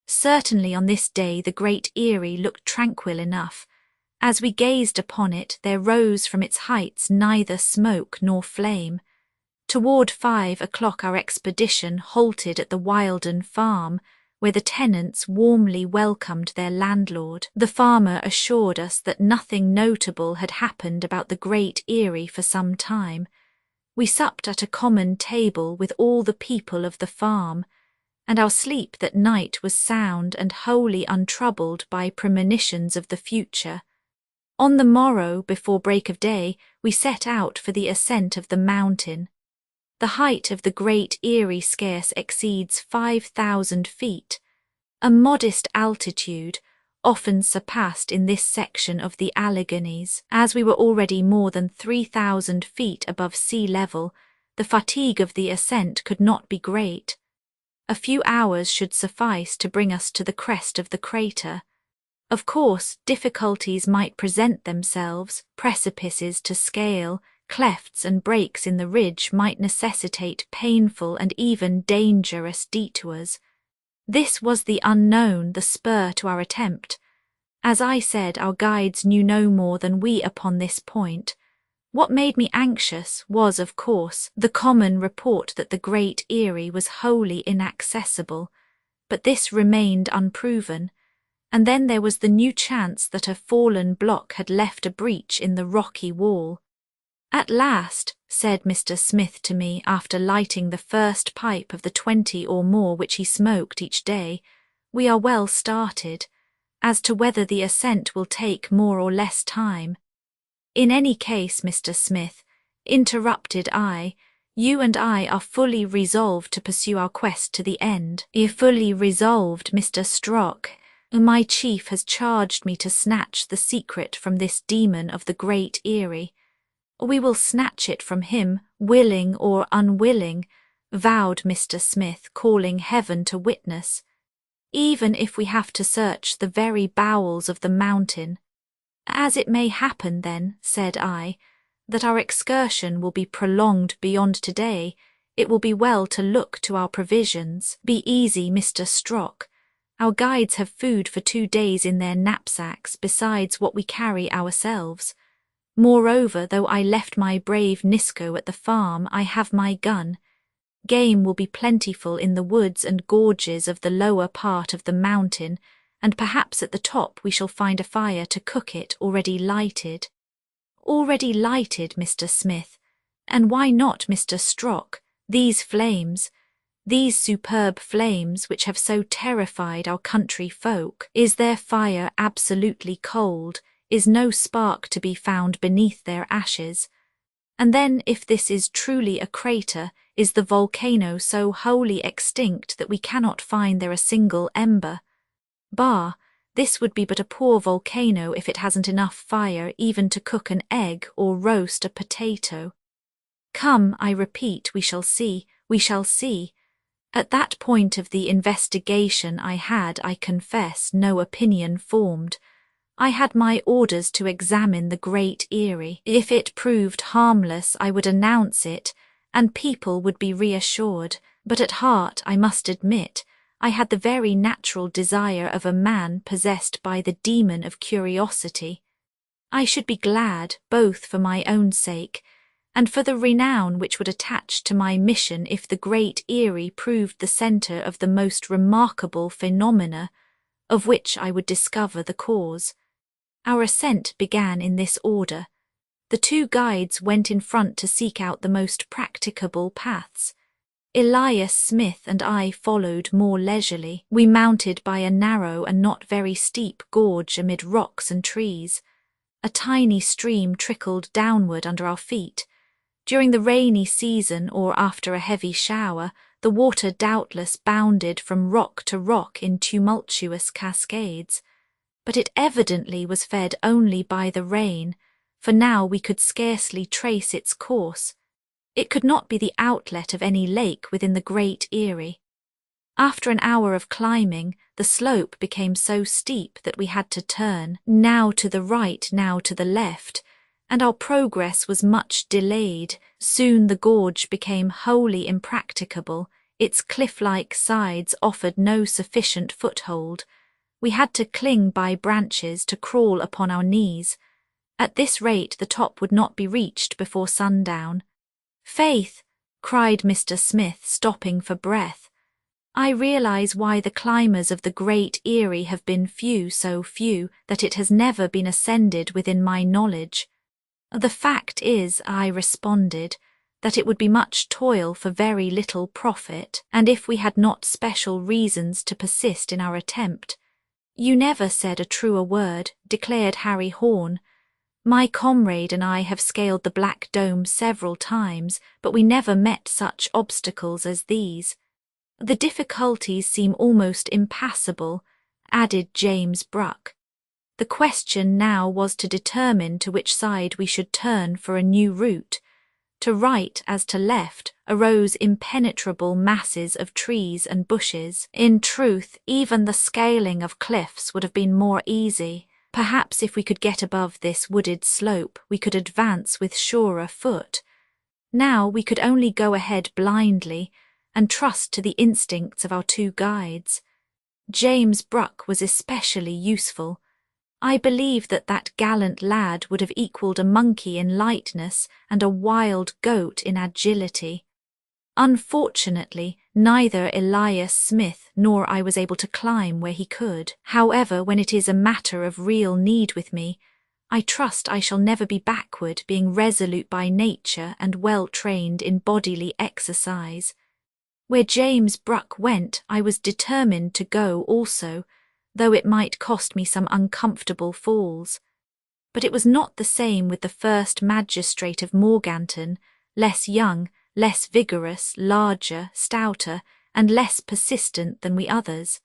Certainly on this day the Great Erie looked tranquil enough. As we gazed upon it, there rose from its heights neither smoke nor flame. Toward 5 o'clock our expedition halted at the Wilden farm, where the tenants warmly welcomed their landlord. The farmer assured us that nothing notable had happened about the Great Erie for some time. We supped at a common table with all the people of the farm, and our sleep that night was sound and wholly untroubled by premonitions of the future. On the morrow, before break of day, we set out for the ascent of the mountain. The height of the Great Erie scarce exceeds 5,000 feet, a modest altitude, often surpassed in this section of the Alleghanies. As we were already more than 3,000 feet above sea level, the fatigue of the ascent could not be great. A few hours should suffice to bring us to the crest of the crater. Of course, difficulties might present themselves, precipices to scale, clefts and breaks in the ridge might necessitate painful and even dangerous detours. This was the unknown, the spur to our attempt. As I said, our guides knew no more than we upon this point. What made me anxious was, of course, the common report that the Great Erie was wholly inaccessible, but this remained unproven. And then there was the new chance that a fallen block had left a breach in the rocky wall. "At last," said Mr. Smith to me after lighting the first pipe of the 20 or more which he smoked each day, "we are well started. as to whether the ascent will take more or less time. In any case, Mr. Smith, interrupted I, you and I are fully resolved to pursue our quest to the end. Fully resolved, Mr. Strock. My chief has charged me to snatch the secret from this demon of the Great Eyrie. We will snatch it from him, willing or unwilling, vowed Mr. Smith, calling heaven to witness, even if we have to search the very bowels of the mountain. As it may happen then, said I, that our excursion will be prolonged beyond today, it will be well to look to our provisions. Be easy, Mr. Strock. Our guides have food for 2 days in their knapsacks besides what we carry ourselves. Moreover, though I left my brave Nisco at the farm, I have my gun. Game will be plentiful in the woods and gorges of the lower part of the mountain, and perhaps at the top we shall find a fire to cook it already lighted. Already lighted, Mr. Smith, and why not, Mr. Strock? These flames, these superb flames which have so terrified our country folk, is their fire absolutely cold? Is no spark to be found beneath their ashes? And then, if this is truly a crater, is the volcano so wholly extinct that we cannot find there a single ember? Bah! This would be but a poor volcano if it hasn't enough fire even to cook an egg or roast a potato. Come, I repeat, we shall see, we shall see. At that point of the investigation I had, I confess, no opinion formed. I had my orders to examine the Great Eyrie. If it proved harmless, I would announce it, and people would be reassured, but at heart, I must admit, I had the very natural desire of a man possessed by the demon of curiosity. I should be glad, both for my own sake, and for the renown which would attach to my mission if the Great Eyrie proved the centre of the most remarkable phenomena, of which I would discover the cause. Our ascent began in this order. The 2 guides went in front to seek out the most practicable paths. Elias Smith and I followed more leisurely. We mounted by a narrow and not very steep gorge amid rocks and trees. A tiny stream trickled downward under our feet. During the rainy season or after a heavy shower, the water doubtless bounded from rock to rock in tumultuous cascades. But it evidently was fed only by the rain, for now we could scarcely trace its course. It could not be the outlet of any lake within the Great Eyrie. After an hour of climbing, the slope became so steep that we had to turn, now to the right, now to the left, and our progress was much delayed. Soon the gorge became wholly impracticable. Its cliff-like sides offered no sufficient foothold. We had to cling by branches to crawl upon our knees. At this rate the top would not be reached before sundown. Faith, cried Mr. Smith, stopping for breath, I realize why the climbers of the Great Eyrie have been few, so few, that it has never been ascended within my knowledge. The fact is, I responded, that it would be much toil for very little profit, and if we had not special reasons to persist in our attempt. You never said a truer word, declared Harry Horn. My comrade and I have scaled the Black Dome several times, but we never met such obstacles as these. The difficulties seem almost impassable, added James Bruck. The question now was to determine to which side we should turn for a new route. To right as to left arose impenetrable masses of trees and bushes. In truth, even the scaling of cliffs would have been more easy. Perhaps if we could get above this wooded slope, we could advance with surer foot. Now we could only go ahead blindly and trust to the instincts of our 2 guides. James Bruck was especially useful. I believe that that gallant lad would have equalled a monkey in lightness and a wild goat in agility. Unfortunately, neither Elias Smith nor I was able to climb where he could. However, when it is a matter of real need with me, I trust I shall never be backward, being resolute by nature and well trained in bodily exercise. Where James Bruck went, I was determined to go also, though it might cost me some uncomfortable falls. But it was not the same with the first magistrate of Morganton, less young, less vigorous, larger, stouter, and less persistent than we others.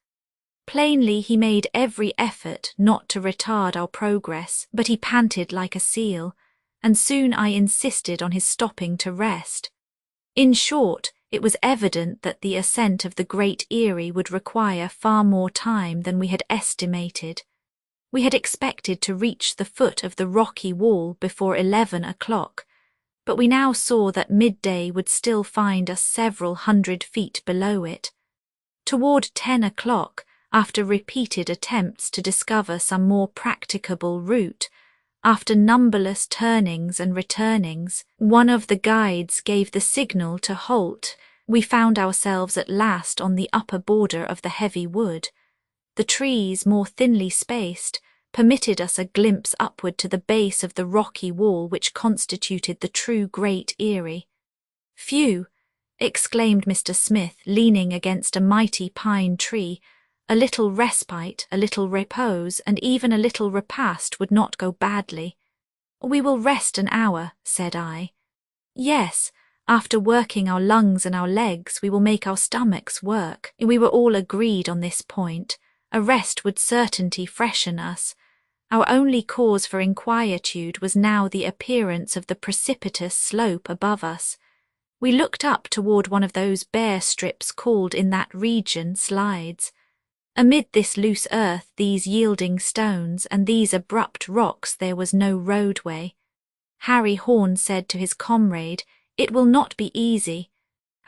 Plainly he made every effort not to retard our progress, but he panted like a seal, and soon I insisted on his stopping to rest. In short, it was evident that the ascent of the Great Eyrie would require far more time than we had estimated. We had expected to reach the foot of the rocky wall before 11 o'clock, but we now saw that midday would still find us several hundred feet below it. Toward 10 o'clock, after repeated attempts to discover some more practicable route, after numberless turnings and returnings, one of the guides gave the signal to halt. We found ourselves at last on the upper border of the heavy wood. The trees, more thinly spaced, permitted us a glimpse upward to the base of the rocky wall which constituted the true Great Eyrie. "Phew!" exclaimed Mr. Smith, leaning against a mighty pine tree. "A little respite, a little repose, and even a little repast would not go badly." "We will rest an hour," said I. "Yes, after working our lungs and our legs, we will make our stomachs work." We were all agreed on this point. A rest would certainly freshen us. Our only cause for inquietude was now the appearance of the precipitous slope above us. We looked up toward one of those bare strips called in that region slides. Amid this loose earth, these yielding stones, and these abrupt rocks there was no roadway. Harry Horn said to his comrade, "It will not be easy."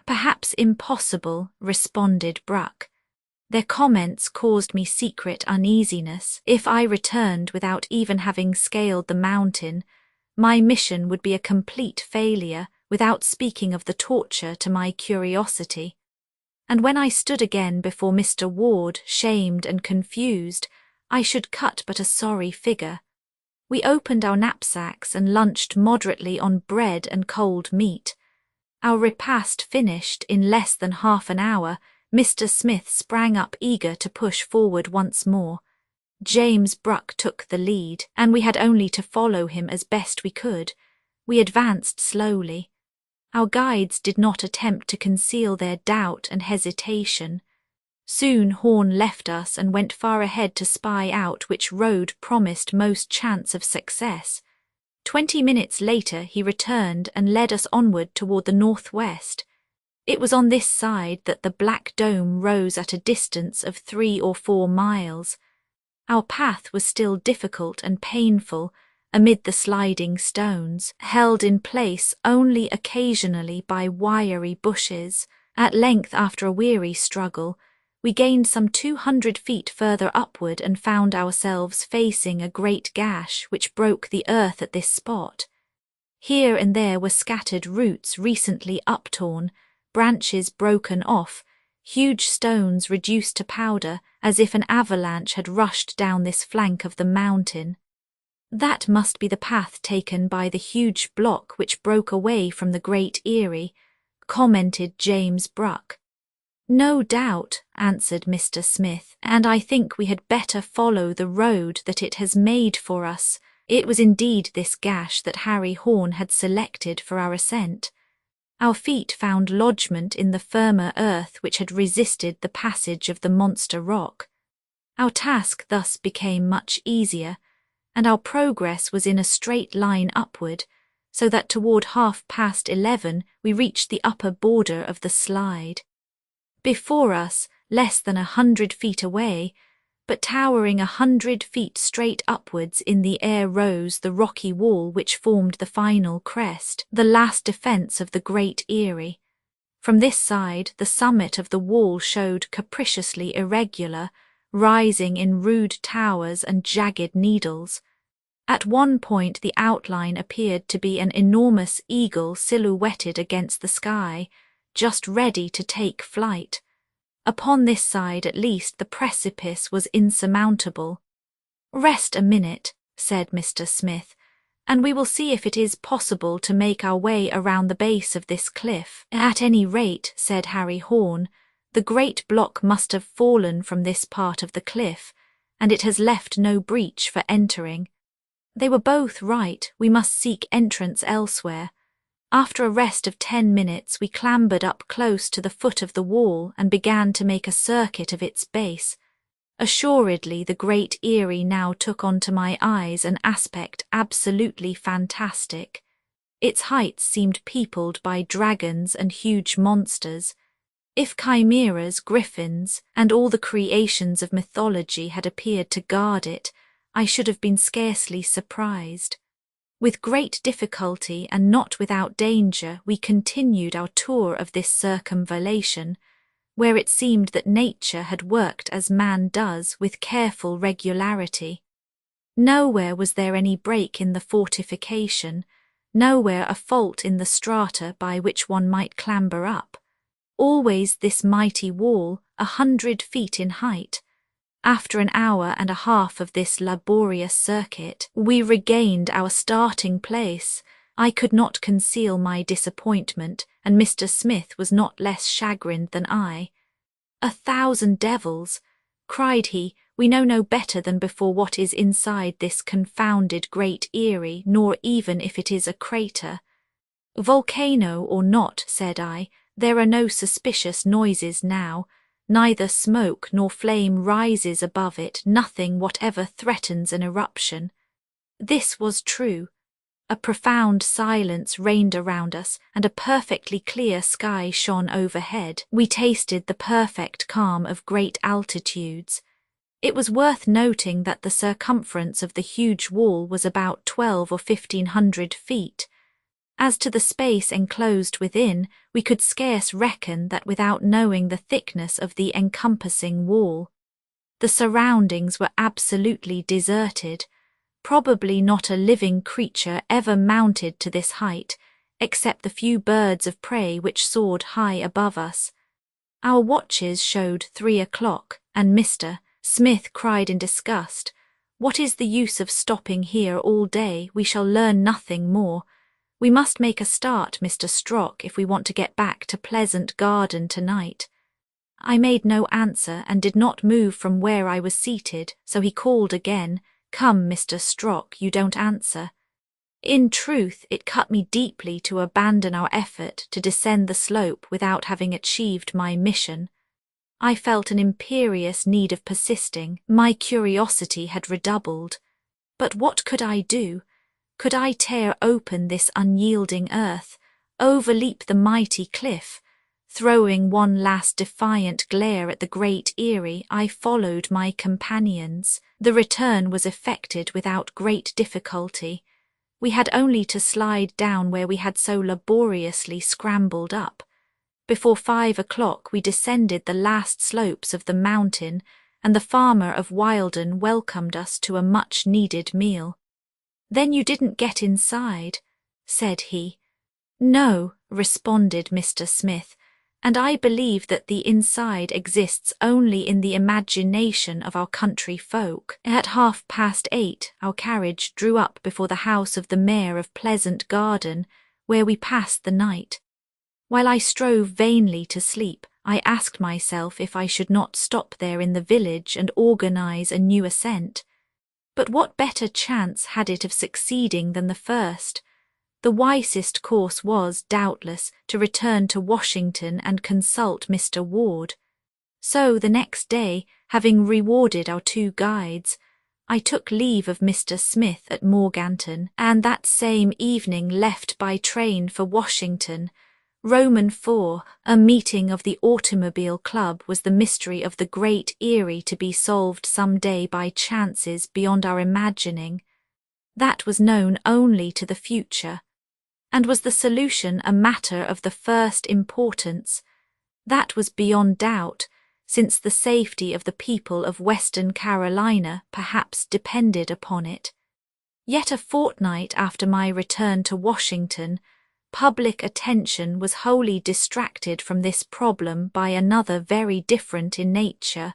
"Perhaps impossible," responded Bruck. Their comments caused me secret uneasiness. If I returned without even having scaled the mountain, my mission would be a complete failure, without speaking of the torture to my curiosity. And when I stood again before Mr. Ward, shamed and confused, I should cut but a sorry figure. We opened our knapsacks and lunched moderately on bread and cold meat. Our repast finished in less than half an hour, Mr. Smith sprang up eager to push forward once more. James Bruck took the lead, and we had only to follow him as best we could. We advanced slowly. Our guides did not attempt to conceal their doubt and hesitation. Soon Horn left us and went far ahead to spy out which road promised most chance of success. 20 minutes later he returned and led us onward toward the northwest. It was on this side that the Black Dome rose at a distance of 3 or 4 miles. Our path was still difficult and painful, amid the sliding stones, held in place only occasionally by wiry bushes. At length, after a weary struggle, we gained some 200 feet further upward and found ourselves facing a great gash which broke the earth at this spot. Here and there were scattered roots recently uptorn, branches broken off, huge stones reduced to powder as if an avalanche had rushed down this flank of the mountain. "That must be the path taken by the huge block which broke away from the Great Eyrie," commented James Bruck. "No doubt," answered Mr. Smith, "and I think we had better follow the road that it has made for us." It was indeed this gash that Harry Horn had selected for our ascent. Our feet found lodgment in the firmer earth which had resisted the passage of the monster rock. Our task thus became much easier, and our progress was in a straight line upward, so that toward 11:30 we reached the upper border of the slide. Before us, less than 100 feet away, but towering 100 feet straight upwards in the air, rose the rocky wall which formed the final crest, the last defence of the Great Eyrie. From this side, the summit of the wall showed capriciously irregular, rising in rude towers and jagged needles. At one point the outline appeared to be an enormous eagle silhouetted against the sky, just ready to take flight. Upon this side at least the precipice was insurmountable. "Rest a minute," said Mr. Smith, "and we will see if it is possible to make our way around the base of this cliff." "At any rate," said Harry Horn, "the great block must have fallen from this part of the cliff, and it has left no breach for entering. They were both right, we must seek entrance elsewhere. After a rest of 10 minutes, we clambered up close to the foot of the wall and began to make a circuit of its base. Assuredly, the Great Eyrie now took onto my eyes an aspect absolutely fantastic. Its heights seemed peopled by dragons and huge monsters. If chimeras, griffins, and all the creations of mythology had appeared to guard it, I should have been scarcely surprised. With great difficulty and not without danger, we continued our tour of this circumvallation, where it seemed that nature had worked as man does, with careful regularity. Nowhere was there any break in the fortification, nowhere a fault in the strata by which one might clamber up. Always this mighty wall, 100 feet in height. After an hour and a half of this laborious circuit, we regained our starting place. I could not conceal my disappointment, and Mr. Smith was not less chagrined than I. "1,000 devils!" cried he, "we know no better than before what is inside this confounded Great Eyrie, nor even if it is a crater." "Volcano or not," said I, "there are no suspicious noises now. Neither smoke nor flame rises above it, nothing whatever threatens an eruption." This was true. A profound silence reigned around us, and a perfectly clear sky shone overhead. We tasted the perfect calm of great altitudes. It was worth noting that the circumference of the huge wall was about 12 or 1500 feet. As to the space enclosed within, we could scarce reckon that without knowing the thickness of the encompassing wall. The surroundings were absolutely deserted. Probably not a living creature ever mounted to this height, except the few birds of prey which soared high above us. Our watches showed 3 o'clock, and Mr. Smith cried in disgust, "What is the use of stopping here all day? We shall learn nothing more. We must make a start, Mr. Strock, if we want to get back to Pleasant Garden tonight." I made no answer and did not move from where I was seated, so he called again, "Come, Mr. Strock, you don't answer." In truth, it cut me deeply to abandon our effort to descend the slope without having achieved my mission. I felt an imperious need of persisting. My curiosity had redoubled. But what could I do? Could I tear open this unyielding earth, overleap the mighty cliff? Throwing one last defiant glare at the Great Eyrie, I followed my companions. The return was effected without great difficulty. We had only to slide down where we had so laboriously scrambled up. Before 5 o'clock we descended the last slopes of the mountain, and the farmer of Wilden welcomed us to a much-needed meal. "Then you didn't get inside?" said he. "No," responded Mr. Smith, "and I believe that the inside exists only in the imagination of our country folk." At 8:30 our carriage drew up before the house of the mayor of Pleasant Garden, where we passed the night. While I strove vainly to sleep, I asked myself if I should not stop there in the village and organize a new ascent. But what better chance had it of succeeding than the first? The wisest course was, doubtless, to return to Washington and consult Mr. Ward. So the next day, having rewarded our 2 guides, I took leave of Mr. Smith at Morganton, and that same evening left by train for Washington. IV. A meeting of the Automobile Club was the mystery of the Great Eyrie to be solved some day by chances beyond our imagining. That was known only to the future. And was the solution a matter of the first importance? That was beyond doubt, since the safety of the people of Western Carolina perhaps depended upon it. Yet a fortnight after my return to Washington, public attention was wholly distracted from this problem by another very different in nature,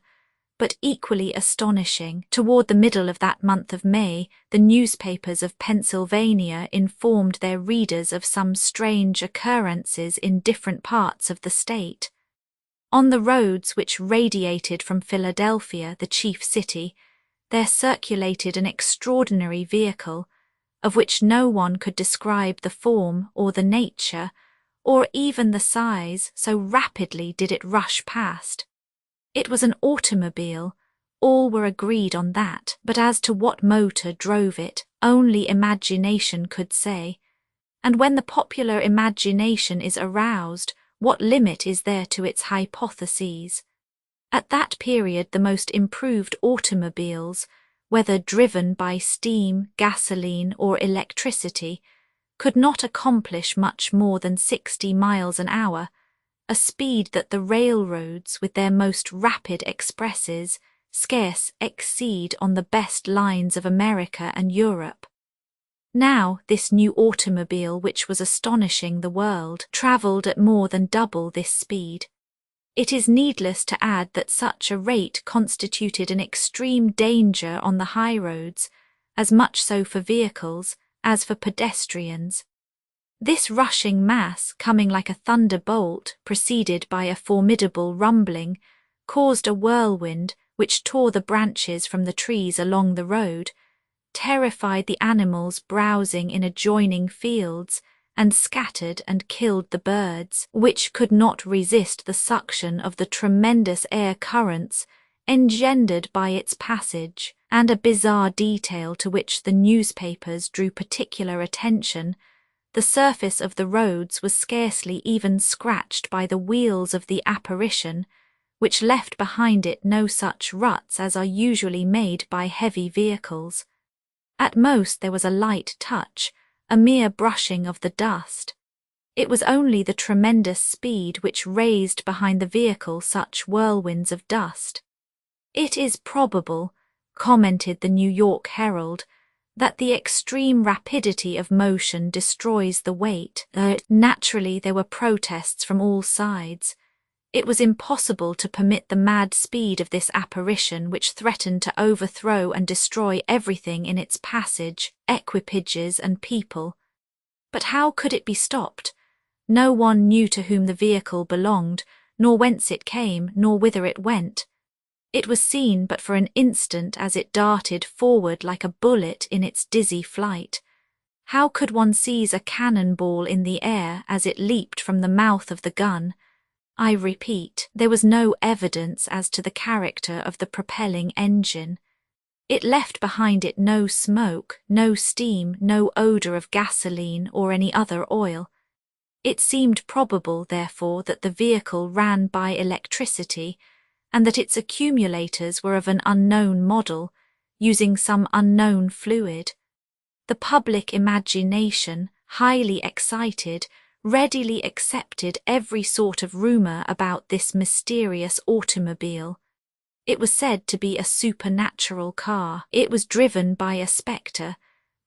but equally astonishing. Toward the middle of that month of May, the newspapers of Pennsylvania informed their readers of some strange occurrences in different parts of the state. On the roads which radiated from Philadelphia, the chief city, there circulated an extraordinary vehicle, of which no one could describe the form or the nature, or even the size, so rapidly did it rush past. It was an automobile, all were agreed on that, but as to what motor drove it, only imagination could say. And when the popular imagination is aroused, what limit is there to its hypotheses? At that period the most improved automobiles, whether driven by steam, gasoline, or electricity, could not accomplish much more than 60 miles an hour, a speed that the railroads, with their most rapid expresses, scarce exceed on the best lines of America and Europe. Now this new automobile, which was astonishing the world, travelled at more than double this speed. It is needless to add that such a rate constituted an extreme danger on the highroads, as much so for vehicles as for pedestrians. This rushing mass, coming like a thunderbolt, preceded by a formidable rumbling, caused a whirlwind which tore the branches from the trees along the road, terrified the animals browsing in adjoining fields, and scattered and killed the birds, which could not resist the suction of the tremendous air currents engendered by its passage. And a bizarre detail to which the newspapers drew particular attention: the surface of the roads was scarcely even scratched by the wheels of the apparition, which left behind it no such ruts as are usually made by heavy vehicles. At most there was a light touch, a mere brushing of the dust. It was only the tremendous speed which raised behind the vehicle such whirlwinds of dust. It is probable, commented the New York Herald, that the extreme rapidity of motion destroys the weight. Naturally there were protests from all sides. It was impossible to permit the mad speed of this apparition, which threatened to overthrow and destroy everything in its passage, equipages and people. But how could it be stopped? No one knew to whom the vehicle belonged, nor whence it came, nor whither it went. It was seen but for an instant as it darted forward like a bullet in its dizzy flight. How could one seize a cannon-ball in the air as it leaped from the mouth of the gun? I repeat, there was no evidence as to the character of the propelling engine. It left behind it no smoke, no steam, no odour of gasoline or any other oil. It seemed probable, therefore, that the vehicle ran by electricity, and that its accumulators were of an unknown model, using some unknown fluid. The public imagination, highly excited, readily accepted every sort of rumour about this mysterious automobile. It was said to be a supernatural car. It was driven by a spectre,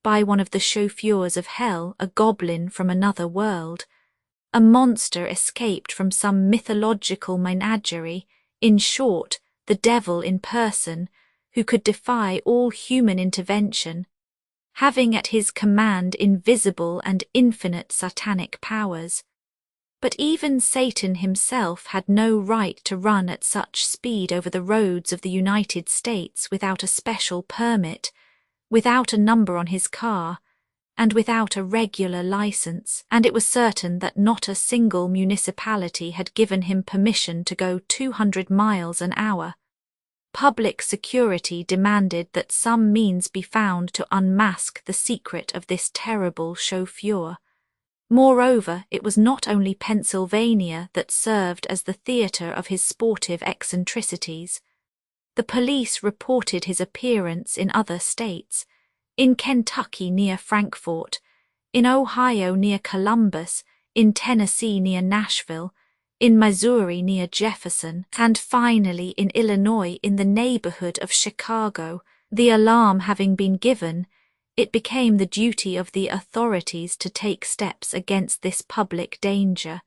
by one of the chauffeurs of hell, a goblin from another world. A monster escaped from some mythological menagerie, in short, the devil in person, who could defy all human intervention, having at his command invisible and infinite satanic powers. But even Satan himself had no right to run at such speed over the roads of the United States without a special permit, without a number on his car, and without a regular license, and it was certain that not a single municipality had given him permission to go 200 miles an hour. Public security demanded that some means be found to unmask the secret of this terrible chauffeur. Moreover, it was not only Pennsylvania that served as the theatre of his sportive eccentricities. The police reported his appearance in other states, in Kentucky near Frankfort, in Ohio near Columbus, in Tennessee near Nashville, in Missouri near Jefferson, and finally in Illinois in the neighborhood of Chicago. The alarm having been given, it became the duty of the authorities to take steps against this public danger.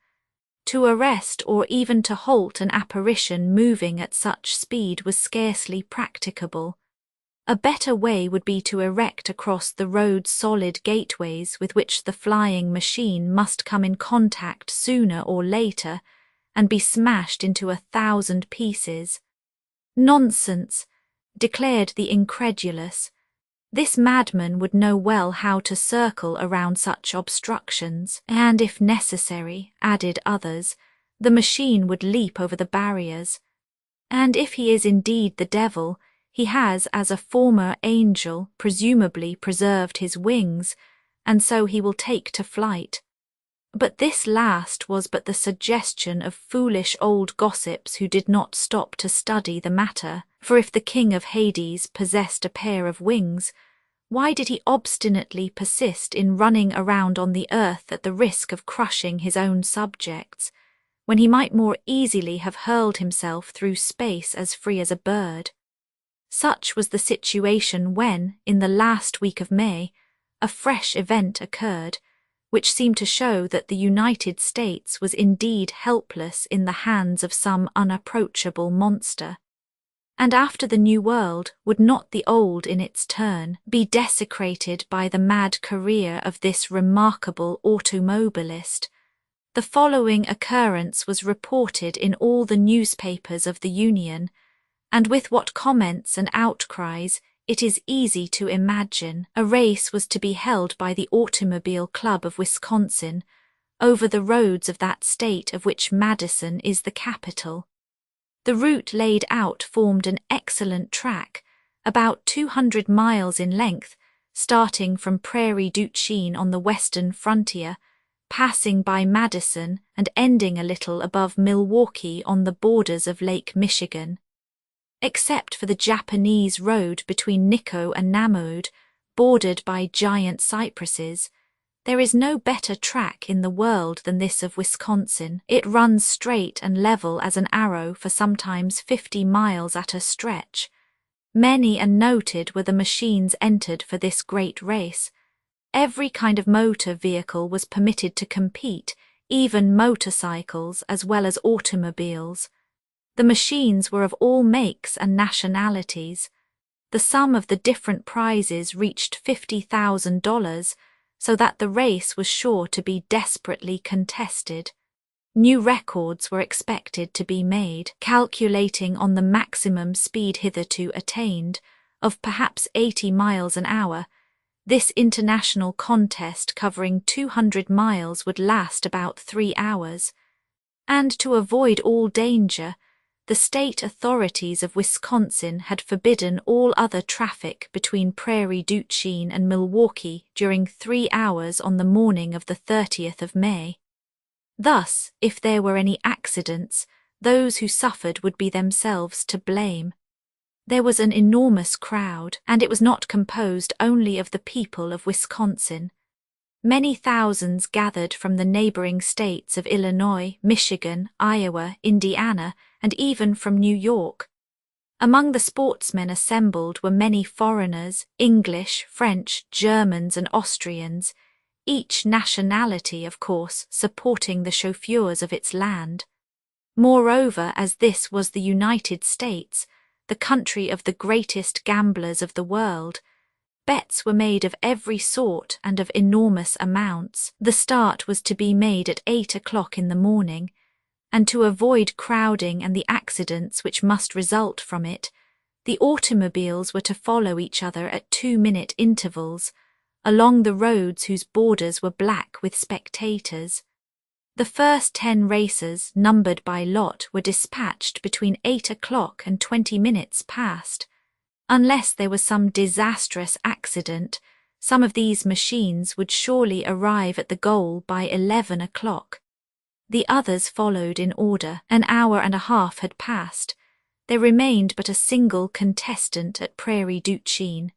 To arrest or even to halt an apparition moving at such speed was scarcely practicable. A better way would be to erect across the road solid gateways with which the flying machine must come in contact sooner or later, and be smashed into 1,000 pieces. Nonsense! declared the incredulous. This madman would know well how to circle around such obstructions, and if necessary, added others, the machine would leap over the barriers. And if he is indeed the devil, he has, as a former angel, presumably preserved his wings, and so he will take to flight. But this last was but the suggestion of foolish old gossips who did not stop to study the matter, for if the king of Hades possessed a pair of wings, why did he obstinately persist in running around on the earth at the risk of crushing his own subjects, when he might more easily have hurled himself through space as free as a bird? Such was the situation when, in the last week of May, a fresh event occurred, which seemed to show that the United States was indeed helpless in the hands of some unapproachable monster. And after the New World, would not the Old in its turn be desecrated by the mad career of this remarkable automobilist? The following occurrence was reported in all the newspapers of the Union, and with what comments and outcries it is easy to imagine. A race was to be held by the Automobile Club of Wisconsin over the roads of that state of which Madison is the capital. The route laid out formed an excellent track, about 200 miles in length, starting from Prairie du Chien on the western frontier, passing by Madison and ending a little above Milwaukee on the borders of Lake Michigan. Except for the Japanese road between Nikko and Namod, bordered by giant cypresses, there is no better track in the world than this of Wisconsin. It runs straight and level as an arrow for sometimes 50 miles at a stretch. Many and noted were the machines entered for this great race. Every kind of motor vehicle was permitted to compete, even motorcycles as well as automobiles. The machines were of all makes and nationalities. The sum of the different prizes reached $50,000, so that the race was sure to be desperately contested. New records were expected to be made, calculating on the maximum speed hitherto attained, of perhaps 80 miles an hour. This international contest covering 200 miles would last about 3 hours. And to avoid all danger, the state authorities of Wisconsin had forbidden all other traffic between Prairie du Chien and Milwaukee during 3 hours on the morning of the 30th of May. Thus, if there were any accidents, those who suffered would be themselves to blame. There was an enormous crowd, and it was not composed only of the people of Wisconsin. Many thousands gathered from the neighboring states of Illinois, Michigan, Iowa, Indiana, and even from New York. Among the sportsmen assembled were many foreigners, English, French, Germans, and Austrians, each nationality, of course, supporting the chauffeurs of its land. Moreover, as this was the United States, the country of the greatest gamblers of the world, bets were made of every sort and of enormous amounts. The start was to be made at 8 o'clock in the morning, and to avoid crowding and the accidents which must result from it, the automobiles were to follow each other at 2-minute intervals, along the roads whose borders were black with spectators. The first 10 racers, numbered by lot, were dispatched between 8 o'clock and 20 minutes past. Unless there was some disastrous accident, some of these machines would surely arrive at the goal by 11 o'clock. The others followed in order. An hour and a half had passed. There remained but a single contestant at Prairie du Chien.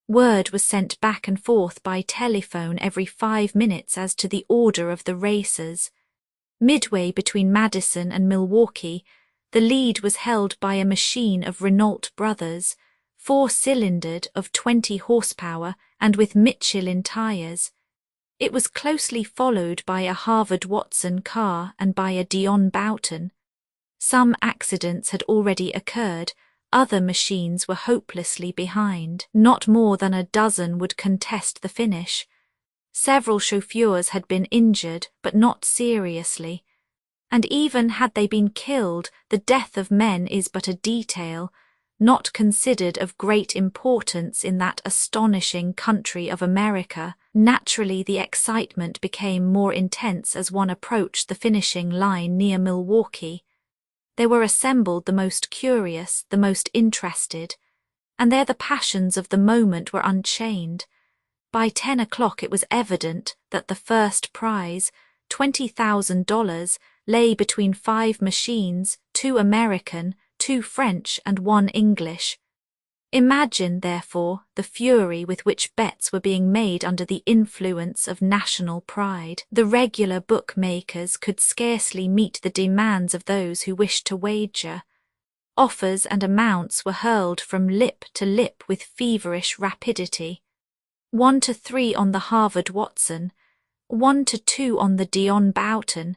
Word was sent back and forth by telephone every 5 minutes as to the order of the racers. Midway between Madison and Milwaukee, the lead was held by a machine of Renault Brothers, 4-cylindered, of 20 horsepower and with Michelin tires. It was closely followed by a Harvard-Watson car and by a Dion Boughton. Some accidents had already occurred. Other machines were hopelessly behind. Not more than a dozen would contest the finish. Several chauffeurs had been injured, but not seriously. And even had they been killed, the death of men is but a detail. not considered of great importance in that astonishing country of America. Naturally, the excitement became more intense as one approached the finishing line near Milwaukee. There were assembled the most curious, the most interested, and there the passions of the moment were unchained. By 10 o'clock it was evident that the first prize, $20,000, lay between 5 machines, 2 American, 2 French and 1 English. Imagine, therefore, the fury with which bets were being made under the influence of national pride. The regular bookmakers could scarcely meet the demands of those who wished to wager. Offers and amounts were hurled from lip to lip with feverish rapidity. 1 to 3 on the Harvard Watson, 1 to 2 on the Dion Boughton,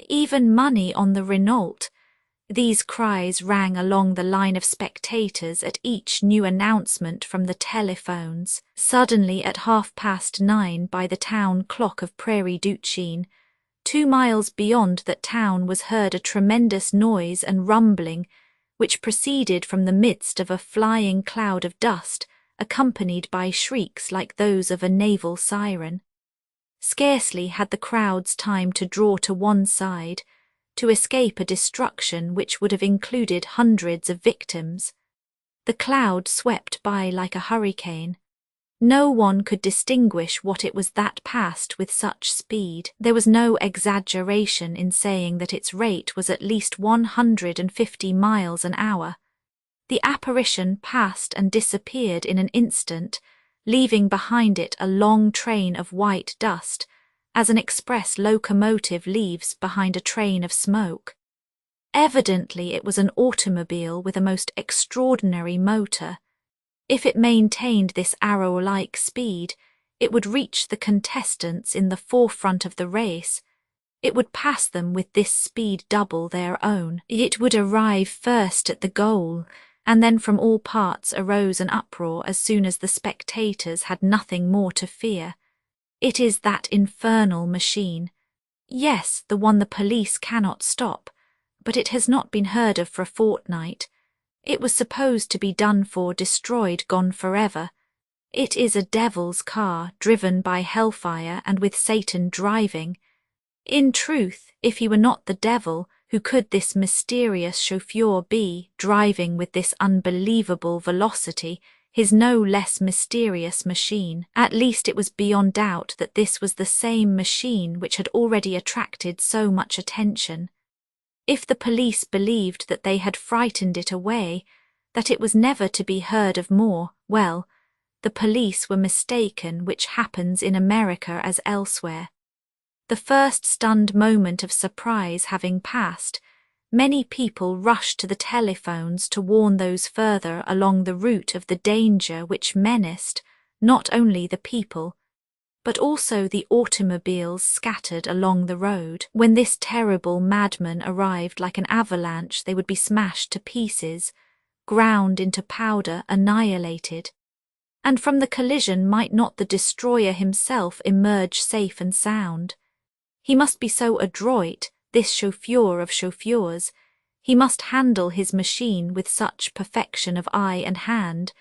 even money on the Renault. These cries rang along the line of spectators at each new announcement from the telephones. Suddenly, at 9:30 by the town clock of Prairie du Chien, 2 miles beyond that town was heard a tremendous noise and rumbling, which proceeded from the midst of a flying cloud of dust, accompanied by shrieks like those of a naval siren. Scarcely had the crowds time to draw to one side, to escape a destruction which would have included hundreds of victims. The cloud swept by like a hurricane. No one could distinguish what it was that passed with such speed. There was no exaggeration in saying that its rate was at least 150 miles an hour. The apparition passed and disappeared in an instant, leaving behind it a long train of white dust, as an express locomotive leaves behind a train of smoke. Evidently it was an automobile with a most extraordinary motor. If it maintained this arrow-like speed, it would reach the contestants in the forefront of the race. It would pass them with this speed double their own. It would arrive first at the goal, and then from all parts arose an uproar as soon as the spectators had nothing more to fear. It is that infernal machine. Yes, the one the police cannot stop, but it has not been heard of for a fortnight. It was supposed to be done for, destroyed, gone forever. It is a devil's car, driven by hellfire and with Satan driving. In truth, if he were not the devil, who could this mysterious chauffeur be, driving with this unbelievable velocity, his no less mysterious machine? At least it was beyond doubt that this was the same machine which had already attracted so much attention. If the police believed that they had frightened it away, that it was never to be heard of more, well, the police were mistaken, which happens in America as elsewhere. The first stunned moment of surprise having passed, many people rushed to the telephones to warn those further along the route of the danger which menaced not only the people, but also the automobiles scattered along the road. When this terrible madman arrived like an avalanche, they would be smashed to pieces, ground into powder, annihilated. And from the collision might not the destroyer himself emerge safe and sound? He must be so adroit, this chauffeur of chauffeurs. He must handle his machine with such perfection of eye and hand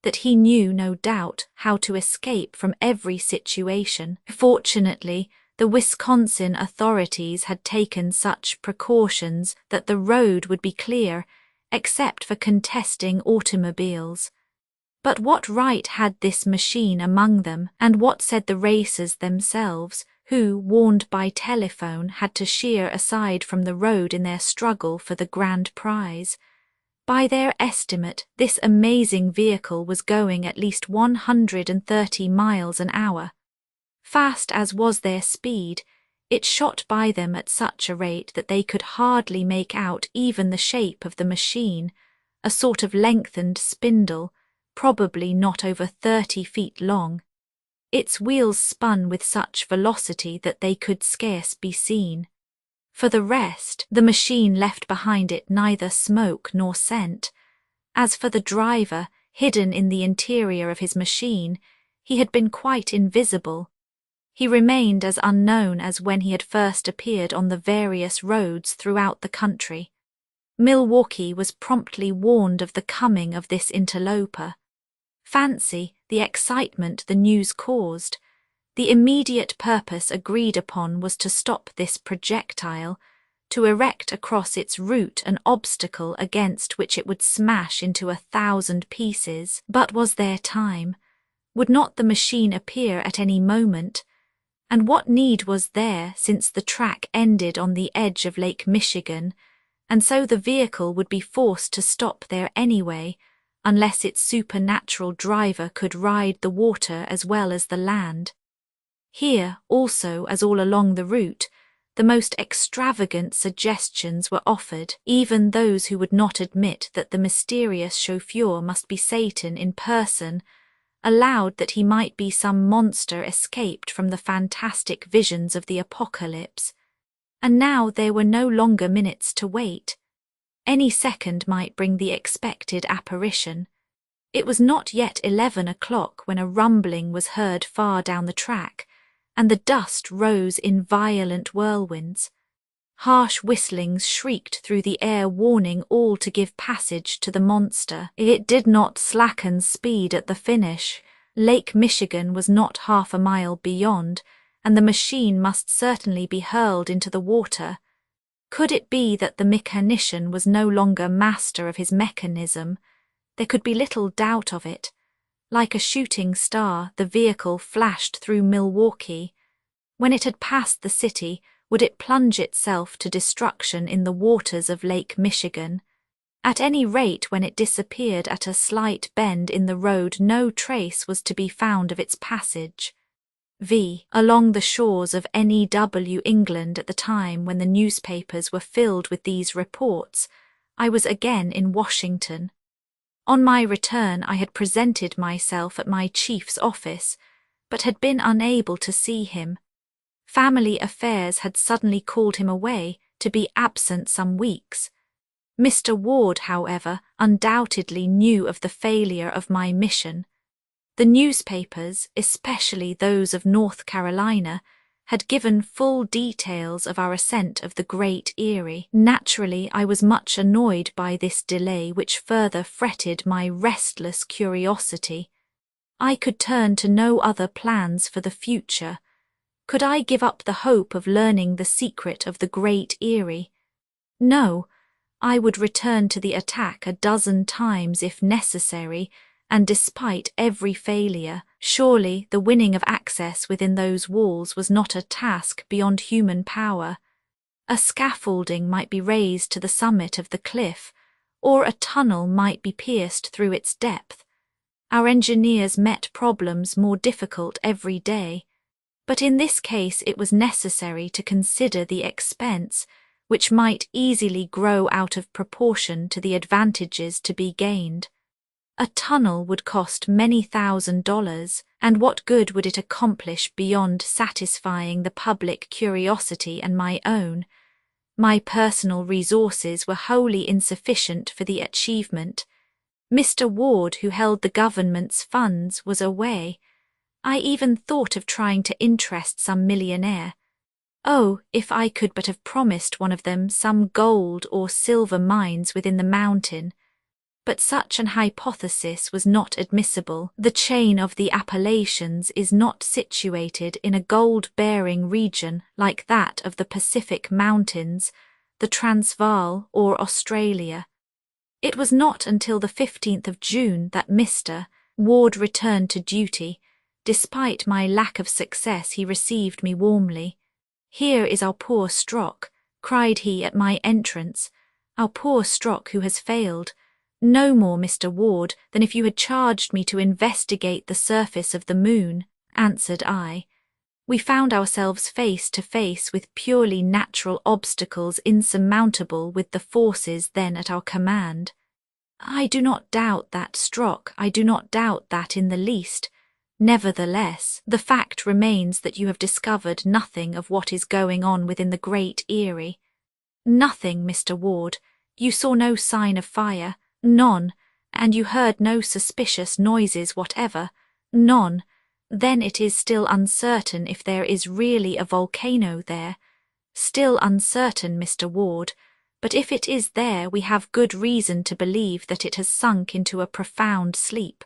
that he knew, no doubt, how to escape from every situation. Fortunately, the Wisconsin authorities had taken such precautions that the road would be clear, except for contesting automobiles. But what right had this machine among them, and what said the racers themselves, who, warned by telephone, had to sheer aside from the road in their struggle for the grand prize? By their estimate, this amazing vehicle was going at least 130 miles an hour. Fast as was their speed, it shot by them at such a rate that they could hardly make out even the shape of the machine, a sort of lengthened spindle, probably not over 30 feet long. Its wheels spun with such velocity that they could scarce be seen. For the rest, the machine left behind it neither smoke nor scent. As for the driver, hidden in the interior of his machine, he had been quite invisible. He remained as unknown as when he had first appeared on the various roads throughout the country. Milwaukee was promptly warned of the coming of this interloper. Fancy the excitement the news caused. The immediate purpose agreed upon was to stop this projectile, to erect across its route an obstacle against which it would smash into 1,000 pieces. But was there time? Would not the machine appear at any moment? And what need was there, since the track ended on the edge of Lake Michigan, and so the vehicle would be forced to stop there anyway, unless its supernatural driver could ride the water as well as the land. Here, also, as all along the route, the most extravagant suggestions were offered, even those who would not admit that the mysterious chauffeur must be Satan in person, allowed that he might be some monster escaped from the fantastic visions of the apocalypse. And now there were no longer minutes to wait. Any second might bring the expected apparition. It was not yet 11 o'clock when a rumbling was heard far down the track, and the dust rose in violent whirlwinds. Harsh whistlings shrieked through the air, warning all to give passage to the monster. It did not slacken speed at the finish. Lake Michigan was not half a mile beyond, and the machine must certainly be hurled into the water. Could it be that the mechanician was no longer master of his mechanism? There could be little doubt of it. Like a shooting star, the vehicle flashed through Milwaukee. When it had passed the city, would it plunge itself to destruction in the waters of Lake Michigan? At any rate, when it disappeared at a slight bend in the road, no trace was to be found of its passage. Along the shores of New England at the time when the newspapers were filled with these reports, I was again in Washington. On my return, I had presented myself at my chief's office, but had been unable to see him. Family affairs had suddenly called him away to be absent some weeks. Mr. Ward, however, undoubtedly knew of the failure of my mission. The newspapers, especially those of North Carolina, had given full details of our ascent of the Great Erie. Naturally, I was much annoyed by this delay, which further fretted my restless curiosity. I could turn to no other plans for the future. Could I give up the hope of learning the secret of the Great Erie? No, I would return to the attack a dozen times if necessary, and despite every failure, surely the winning of access within those walls was not a task beyond human power. A scaffolding might be raised to the summit of the cliff, or a tunnel might be pierced through its depth. Our engineers met problems more difficult every day, but in this case it was necessary to consider the expense, which might easily grow out of proportion to the advantages to be gained. A tunnel would cost many $1,000s, and what good would it accomplish beyond satisfying the public curiosity and my own? My personal resources were wholly insufficient for the achievement. Mr. Ward, who held the government's funds, was away. I even thought of trying to interest some millionaire. Oh, if I could but have promised one of them some gold or silver mines within the mountain! But such an hypothesis was not admissible. The chain of the Appalachians is not situated in a gold-bearing region like that of the Pacific Mountains, the Transvaal, or Australia. It was not until the 15th of June that Mr. Ward returned to duty. Despite my lack of success, he received me warmly. "Here is our poor Strock," cried he at my entrance. "Our poor Strock who has failed. No more, Mr. Ward, than if you had charged me to investigate the surface of the moon," answered I. We found ourselves face to face with purely natural obstacles insurmountable with the forces then at our command. I do not doubt that, Strock, I do not doubt that in the least. Nevertheless, the fact remains that you have discovered nothing of what is going on within the Great Erie. Nothing, Mr. Ward. You saw no sign of fire. None. And you heard no suspicious noises whatever. None. Then it is still uncertain if there is really a volcano there. Still uncertain, Mr. Ward. but if it is there, we have good reason to believe that it has sunk into a profound sleep.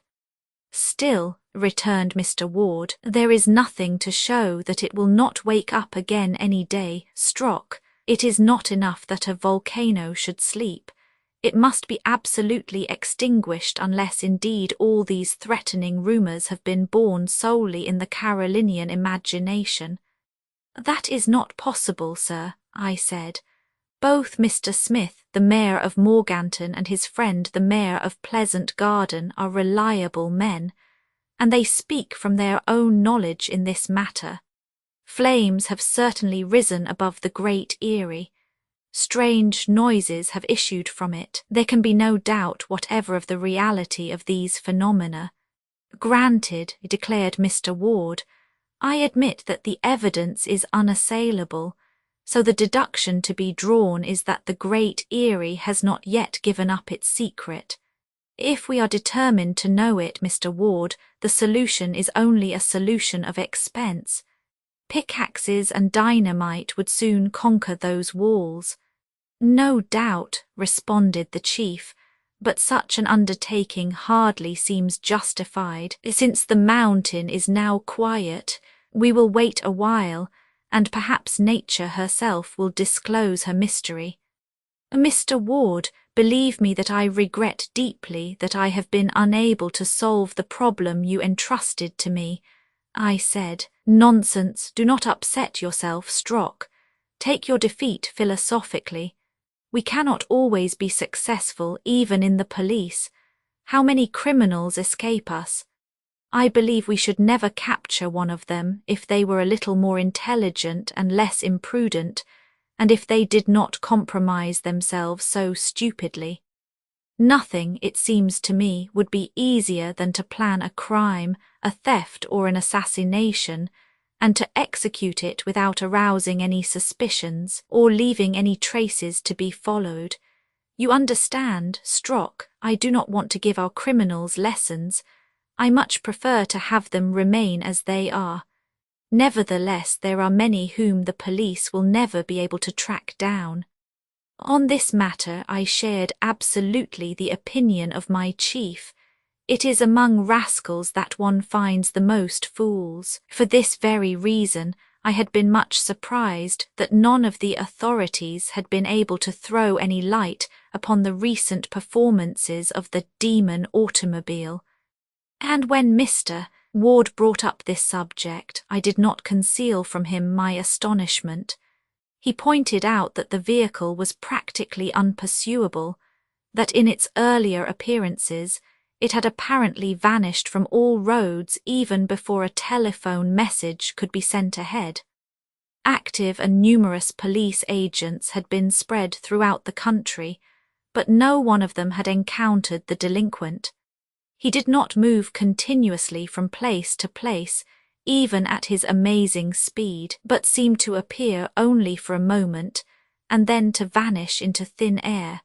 Still, returned Mr. Ward, there is nothing to show that it will not wake up again any day. Strock, it is not enough that a volcano should sleep. It must be absolutely extinguished unless indeed all these threatening rumours have been born solely in the Carolinian imagination. That is not possible, sir, I said. Both Mr. Smith, the mayor of Morganton, and his friend, the mayor of Pleasant Garden, are reliable men, and they speak from their own knowledge in this matter. Flames have certainly risen above the Great Eyrie. Strange noises have issued from it. There can be no doubt whatever of the reality of these phenomena. Granted, declared Mr. Ward, I admit that the evidence is unassailable, so the deduction to be drawn is that the Great Eyrie has not yet given up its secret. If we are determined to know it, Mr. Ward, the solution is only a solution of expense. Pickaxes and dynamite would soon conquer those walls. No doubt, responded the chief, but such an undertaking hardly seems justified. Since the mountain is now quiet, we will wait a while, and perhaps nature herself will disclose her mystery. Mr. Ward, believe me that I regret deeply that I have been unable to solve the problem you entrusted to me. I said, Nonsense, do not upset yourself, Strock. Take your defeat philosophically. We cannot always be successful even in the police. How many criminals escape us? I believe we should never capture one of them if they were a little more intelligent and less imprudent, and if they did not compromise themselves so stupidly. Nothing, it seems to me, would be easier than to plan a crime, a theft or an assassination, and to execute it without arousing any suspicions or leaving any traces to be followed. You understand, Strock, I do not want to give our criminals lessons. I much prefer to have them remain as they are. Nevertheless, there are many whom the police will never be able to track down. On this matter I shared absolutely the opinion of my chief. It is among rascals that one finds the most fools. For this very reason, I had been much surprised that none of the authorities had been able to throw any light upon the recent performances of the demon automobile. And when Mr. Ward brought up this subject, I did not conceal from him my astonishment. He pointed out that the vehicle was practically unpursuable, that in its earlier appearances it had apparently vanished from all roads even before a telephone message could be sent ahead. Active and numerous police agents had been spread throughout the country, but no one of them had encountered the delinquent. He did not move continuously from place to place, even at his amazing speed, but seemed to appear only for a moment, and then to vanish into thin air.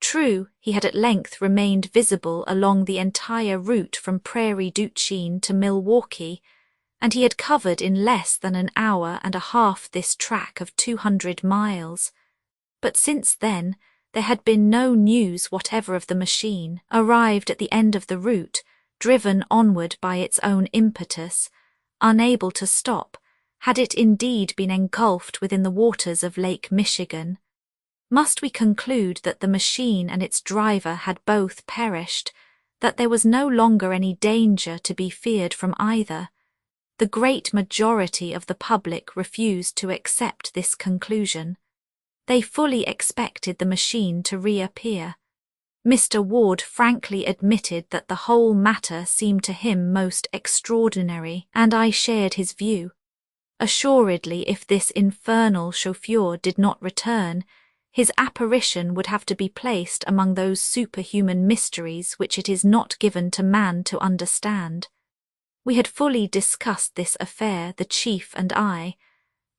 True, he had at length remained visible along the entire route from Prairie du Chien to Milwaukee, and he had covered in less than an hour and a half this track of 200 miles. But since then, there had been no news whatever of the machine, arrived at the end of the route, driven onward by its own impetus, unable to stop, had it indeed been engulfed within the waters of Lake Michigan. Must we conclude that the machine and its driver had both perished, that there was no longer any danger to be feared from either? The great majority of the public refused to accept this conclusion. They fully expected the machine to reappear. Mr. Ward frankly admitted that the whole matter seemed to him most extraordinary, and I shared his view. Assuredly, if this infernal chauffeur did not return, his apparition would have to be placed among those superhuman mysteries which it is not given to man to understand. We had fully discussed this affair, the chief and I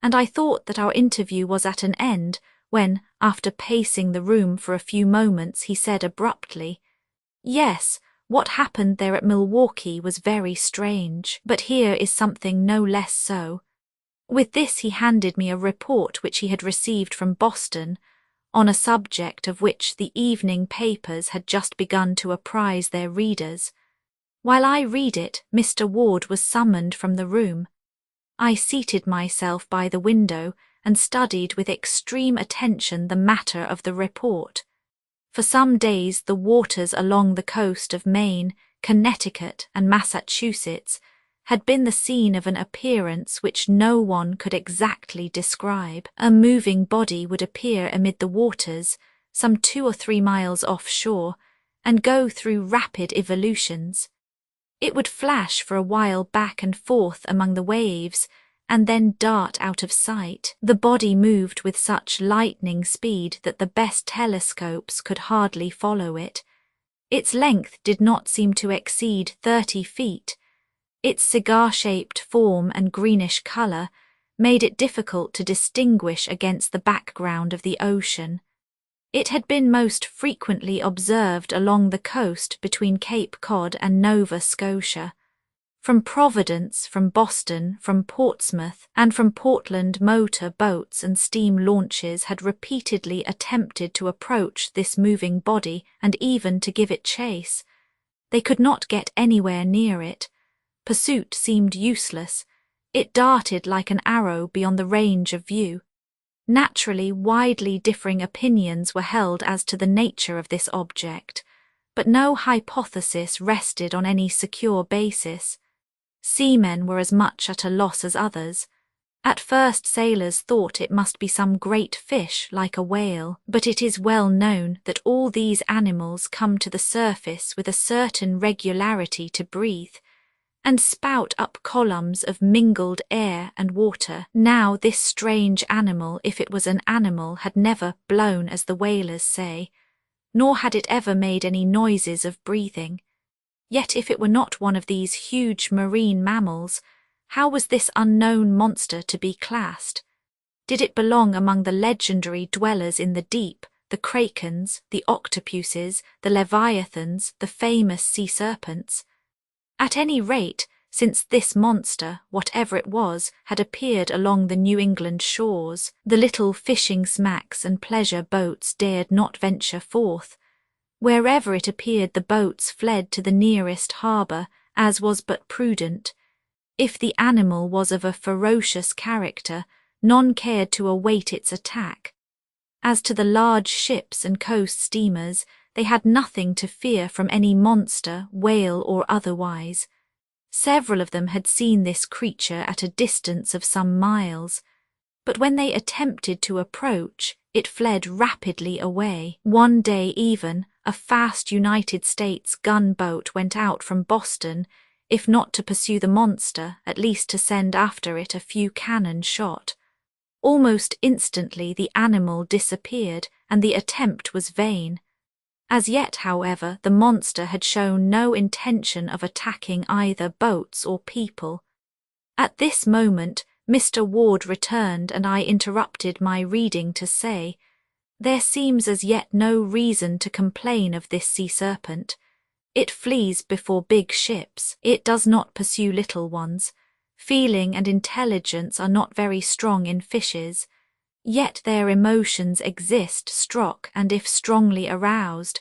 thought that our interview was at an end when, after pacing the room for a few moments, he said abruptly, "Yes, what happened there at Milwaukee was very strange, but here is something no less so." With this he handed me a report which he had received from Boston, on a subject of which the evening papers had just begun to apprise their readers. While I read it, Mr. Ward was summoned from the room. I seated myself by the window and studied with extreme attention the matter of the report. For some days the waters along the coast of Maine, Connecticut, and Massachusetts had been the scene of an appearance which no one could exactly describe. A moving body would appear amid the waters, some 2 or 3 miles offshore, and go through rapid evolutions. It would flash for a while back and forth among the waves, and then dart out of sight. The body moved with such lightning speed that the best telescopes could hardly follow it. Its length did not seem to exceed 30 feet. Its cigar-shaped form and greenish colour made it difficult to distinguish against the background of the ocean. It had been most frequently observed along the coast between Cape Cod and Nova Scotia. From Providence, from Boston, from Portsmouth, and from Portland motor boats and steam launches had repeatedly attempted to approach this moving body and even to give it chase. They could not get anywhere near it. Pursuit seemed useless. It darted like an arrow beyond the range of view. Naturally, widely differing opinions were held as to the nature of this object, but no hypothesis rested on any secure basis. Seamen were as much at a loss as others. At first sailors thought it must be some great fish like a whale, but it is well known that all these animals come to the surface with a certain regularity to breathe, and spout up columns of mingled air and water. Now this strange animal, if it was an animal, had never blown as the whalers say, nor had it ever made any noises of breathing. Yet if it were not one of these huge marine mammals, how was this unknown monster to be classed? Did it belong among the legendary dwellers in the deep, the krakens, the octopuses, the leviathans, the famous sea serpents? At any rate, since this monster, whatever it was, had appeared along the New England shores, the little fishing smacks and pleasure boats dared not venture forth. Wherever it appeared, the boats fled to the nearest harbour, as was but prudent. If the animal was of a ferocious character, none cared to await its attack. As to the large ships and coast steamers, they had nothing to fear from any monster, whale or otherwise. Several of them had seen this creature at a distance of some miles, but when they attempted to approach, it fled rapidly away. One day even, a fast United States gunboat went out from Boston, if not to pursue the monster, at least to send after it a few cannon shot. Almost instantly the animal disappeared, and the attempt was vain. As yet, however, the monster had shown no intention of attacking either boats or people. At this moment, Mr. Ward returned, and I interrupted my reading to say, "There seems as yet no reason to complain of this sea serpent. It flees before big ships. It does not pursue little ones. Feeling and intelligence are not very strong in fishes. Yet their emotions exist, struck and if strongly aroused.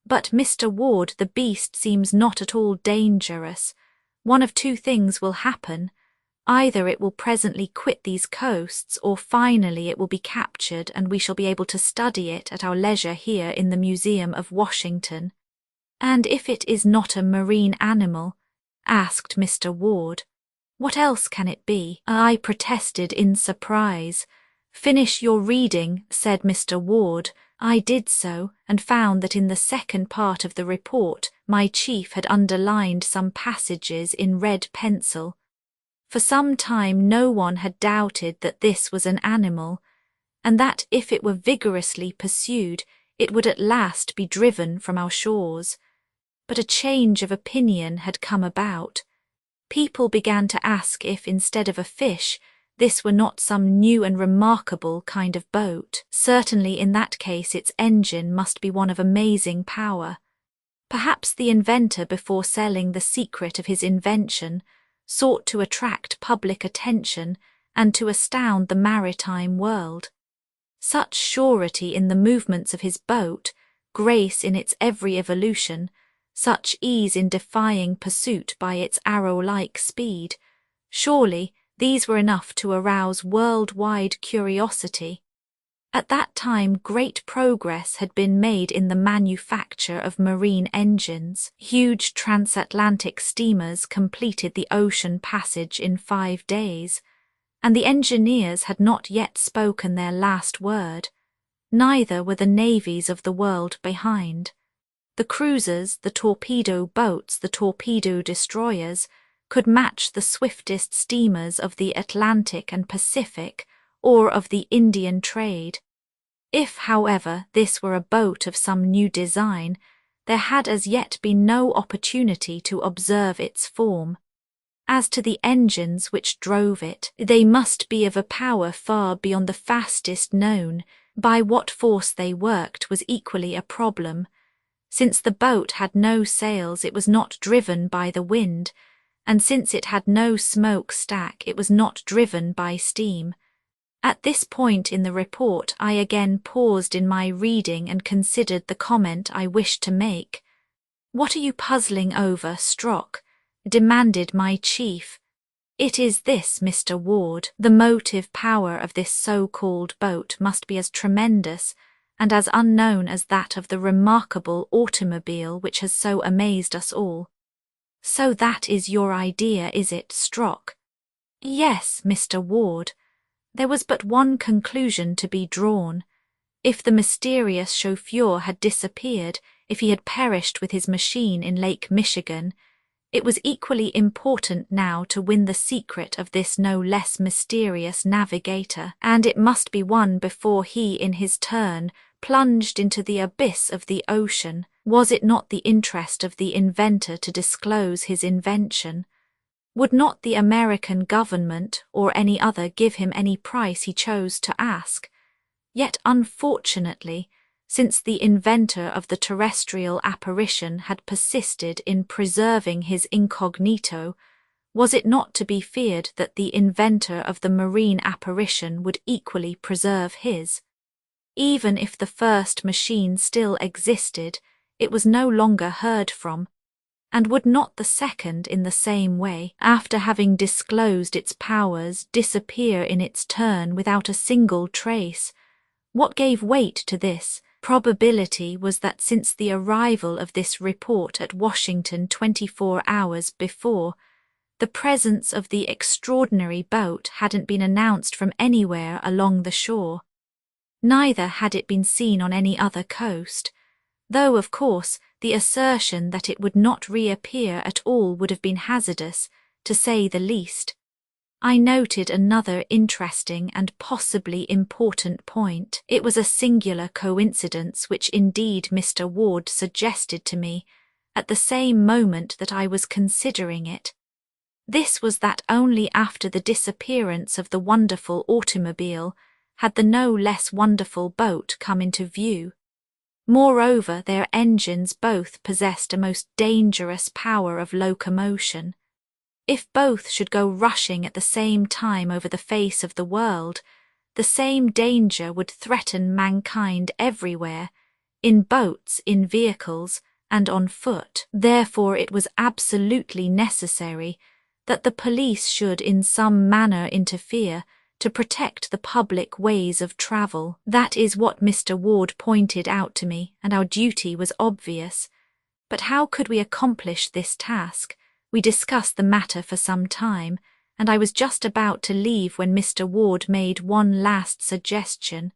But, Mr. Ward, the beast seems not at all dangerous. One of two things will happen. Either it will presently quit these coasts, or finally it will be captured and we shall be able to study it at our leisure here in the Museum of Washington." "And if it is not a marine animal," asked Mr. Ward, "what else can it be?" I protested in surprise. "Finish your reading," said Mr. Ward. I did so, and found that in the second part of the report my chief had underlined some passages in red pencil. For some time no one had doubted that this was an animal, and that if it were vigorously pursued, it would at last be driven from our shores. But a change of opinion had come about. People began to ask if, instead of a fish, this were not some new and remarkable kind of boat. Certainly in that case its engine must be one of amazing power. Perhaps the inventor, before selling the secret of his invention, sought to attract public attention and to astound the maritime world. Such surety in the movements of his boat, grace in its every evolution, such ease in defying pursuit by its arrow-like speed. Surely these were enough to arouse world-wide curiosity. At that time great progress had been made in the manufacture of marine engines. Huge transatlantic steamers completed the ocean passage in 5 days, and the engineers had not yet spoken their last word. Neither were the navies of the world behind. The cruisers, the torpedo boats, the torpedo destroyers could match the swiftest steamers of the Atlantic and Pacific or of the Indian trade. If, however, this were a boat of some new design, there had as yet been no opportunity to observe its form. As to the engines which drove it, they must be of a power far beyond the fastest known. By what force they worked was equally a problem. Since the boat had no sails, it was not driven by the wind, and since it had no smoke stack, it was not driven by steam. At this point in the report, I again paused in my reading and considered the comment I wished to make. "What are you puzzling over, Strock?" demanded my chief. "It is this, Mr. Ward. The motive power of this so-called boat must be as tremendous and as unknown as that of the remarkable automobile which has so amazed us all." "So that is your idea, is it, Strock?" "Yes, Mr. Ward." There was but one conclusion to be drawn. If the mysterious chauffeur had disappeared, if he had perished with his machine in Lake Michigan, it was equally important now to win the secret of this no less mysterious navigator, and it must be won before he, in his turn, plunged into the abyss of the ocean. Was it not the interest of the inventor to disclose his invention? Would not the American government or any other give him any price he chose to ask? Yet unfortunately, since the inventor of the terrestrial apparition had persisted in preserving his incognito, was it not to be feared that the inventor of the marine apparition would equally preserve his? Even if the first machine still existed, it was no longer heard from, and would not the second in the same way, after having disclosed its powers, disappear in its turn without a single trace? What gave weight to this probability was that since the arrival of this report at Washington 24 hours before, the presence of the extraordinary boat hadn't been announced from anywhere along the shore. Neither had it been seen on any other coast, though, of course, the assertion that it would not reappear at all would have been hazardous, to say the least. I noted another interesting and possibly important point. It was a singular coincidence which indeed Mr. Ward suggested to me at the same moment that I was considering it. This was that only after the disappearance of the wonderful automobile had the no less wonderful boat come into view. Moreover, their engines both possessed a most dangerous power of locomotion. If both should go rushing at the same time over the face of the world, the same danger would threaten mankind everywhere, in boats, in vehicles, and on foot. Therefore it was absolutely necessary that the police should in some manner interfere to protect the public ways of travel. That is what Mr. Ward pointed out to me, and our duty was obvious. But how could we accomplish this task? We discussed the matter for some time, and I was just about to leave when Mr. Ward made one last suggestion.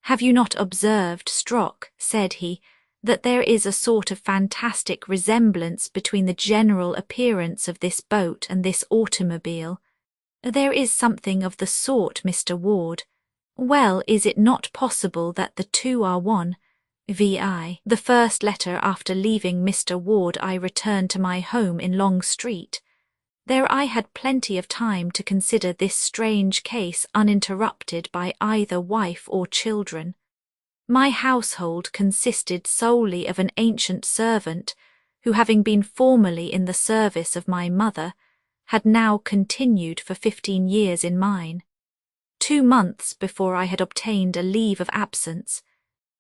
"Have you not observed, Strock," said he, "that there is a sort of fantastic resemblance between the general appearance of this boat and this automobile?" "There is something of the sort, Mr. Ward." "Well, is it not possible that the two are one?" VI. The first letter after leaving Mr. Ward I returned to my home in Long Street. There I had plenty of time to consider this strange case uninterrupted by either wife or children. My household consisted solely of an ancient servant who, having been formerly in the service of my mother, had now continued for 15 years in mine. 2 months before I had obtained a leave of absence.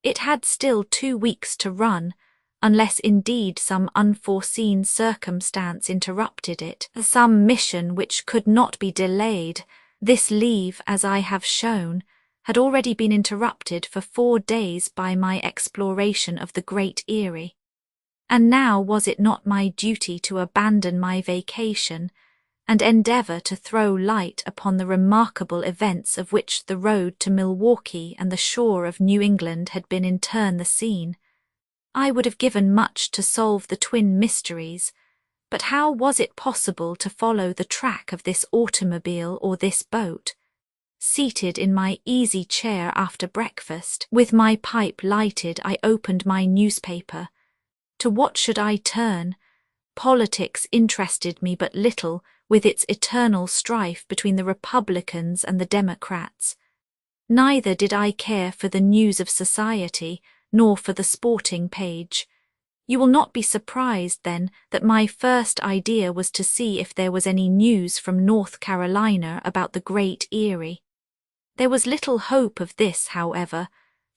It had still 2 weeks to run, unless indeed some unforeseen circumstance interrupted it, some mission which could not be delayed. This leave, as I have shown, had already been interrupted for 4 days by my exploration of the Great Eyrie. And now was it not my duty to abandon my vacation and endeavour to throw light upon the remarkable events of which the road to Milwaukee and the shore of New England had been in turn the scene? I would have given much to solve the twin mysteries, but how was it possible to follow the track of this automobile or this boat? Seated in my easy chair after breakfast, with my pipe lighted, I opened my newspaper. To what should I turn? Politics interested me but little, with its eternal strife between the Republicans and the Democrats. Neither did I care for the news of society, nor for the sporting page. You will not be surprised, then, that my first idea was to see if there was any news from North Carolina about the Great Eyrie. There was little hope of this, however,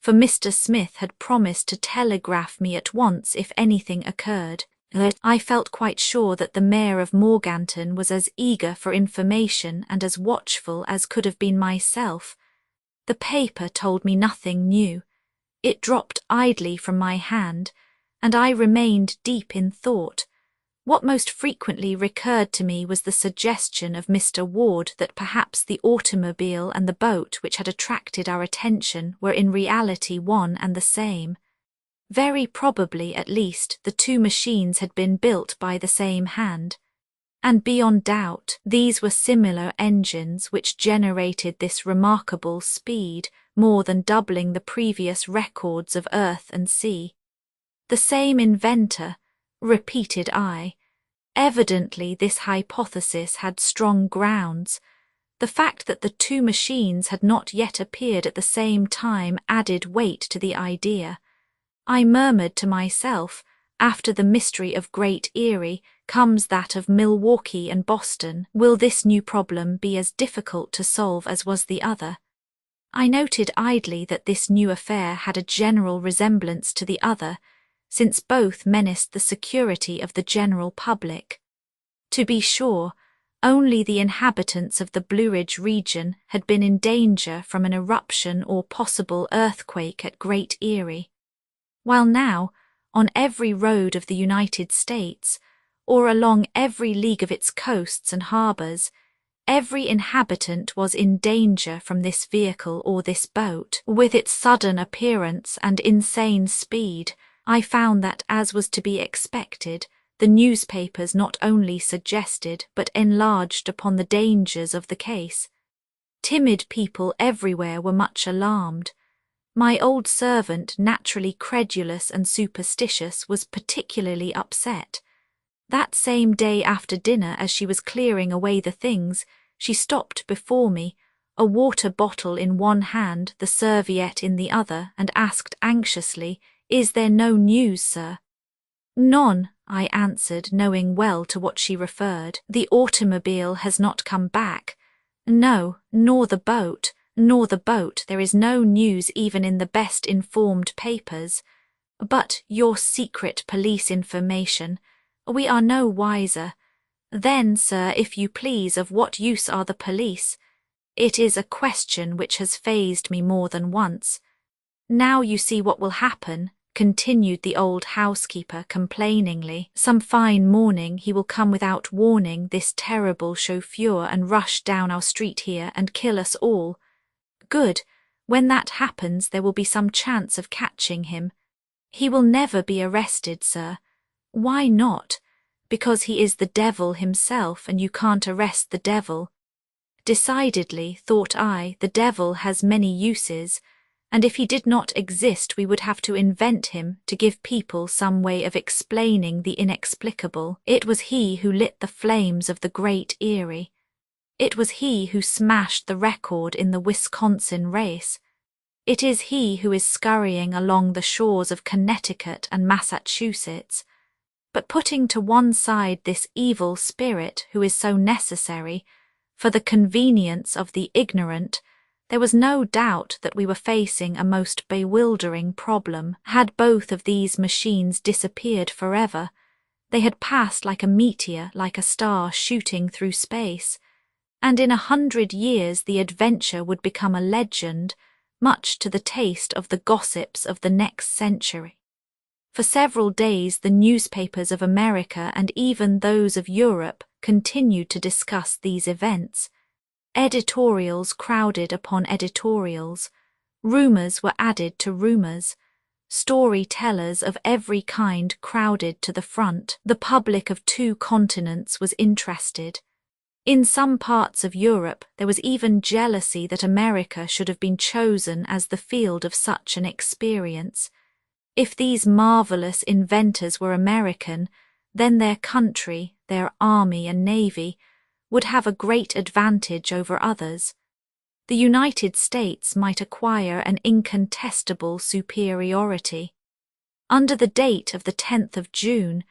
for Mr. Smith had promised to telegraph me at once if anything occurred. I felt quite sure that the mayor of Morganton was as eager for information and as watchful as could have been myself. The paper told me nothing new. It dropped idly from my hand, and I remained deep in thought. What most frequently recurred to me was the suggestion of Mr. Ward that perhaps the automobile and the boat which had attracted our attention were in reality one and the same. Very probably, at least, the 2 machines had been built by the same hand, and beyond doubt these were similar engines which generated this remarkable speed, more than doubling the previous records of earth and sea. The same inventor, repeated I. Evidently this hypothesis had strong grounds. The fact that the 2 machines had not yet appeared at the same time added weight to the idea. I murmured to myself, after the mystery of Great Eyrie comes that of Milwaukee and Boston. Will this new problem be as difficult to solve as was the other? I noted idly that this new affair had a general resemblance to the other, since both menaced the security of the general public. To be sure, only the inhabitants of the Blue Ridge region had been in danger from an eruption or possible earthquake at Great Eyrie, while now, on every road of the United States, or along every league of its coasts and harbours, every inhabitant was in danger from this vehicle or this boat. With its sudden appearance and insane speed, I found that, as was to be expected, the newspapers not only suggested but enlarged upon the dangers of the case. Timid people everywhere were much alarmed. My old servant, naturally credulous and superstitious, was particularly upset. That same day after dinner, as she was clearing away the things, she stopped before me, a water bottle in one hand, the serviette in the other, and asked anxiously, "Is there no news, sir?" "None," I answered, knowing well to what she referred. "The automobile has not come back. No, nor the boat. There is no news even in the best informed papers. But your secret police information, we are no wiser. Then, sir, if you please, of what use are the police? It is a question which has fazed me more than once. Now you see what will happen," continued the old housekeeper complainingly. "Some fine morning he will come without warning, this terrible chauffeur, and rush down our street here and kill us all. Good. When that happens there will be some chance of catching him. He will never be arrested, sir. Why not? Because he is the devil himself, and you can't arrest the devil. Decidedly, thought I, the devil has many uses, and if he did not exist we would have to invent him to give people some way of explaining the inexplicable. It was he who lit the flames of the Great Eyrie. It was he who smashed the record in the Wisconsin race. It is he who is scurrying along the shores of Connecticut and Massachusetts. But putting to one side this evil spirit who is so necessary, for the convenience of the ignorant, There was no doubt that we were facing a most bewildering problem. Had both of these machines disappeared forever, they had passed like a meteor, like a star shooting through space, and in 100 years the adventure would become a legend, much to the taste of the gossips of the next century. For several days the newspapers of America and even those of Europe continued to discuss these events. Editorials crowded upon editorials, rumours were added to rumours, storytellers of every kind crowded to the front. The public of 2 continents was interested. In some parts of Europe there was even jealousy that America should have been chosen as the field of such an experience. If these marvellous inventors were American, then their country, their army and navy, would have a great advantage over others. The United States might acquire an incontestable superiority. Under the date of the 10th of June,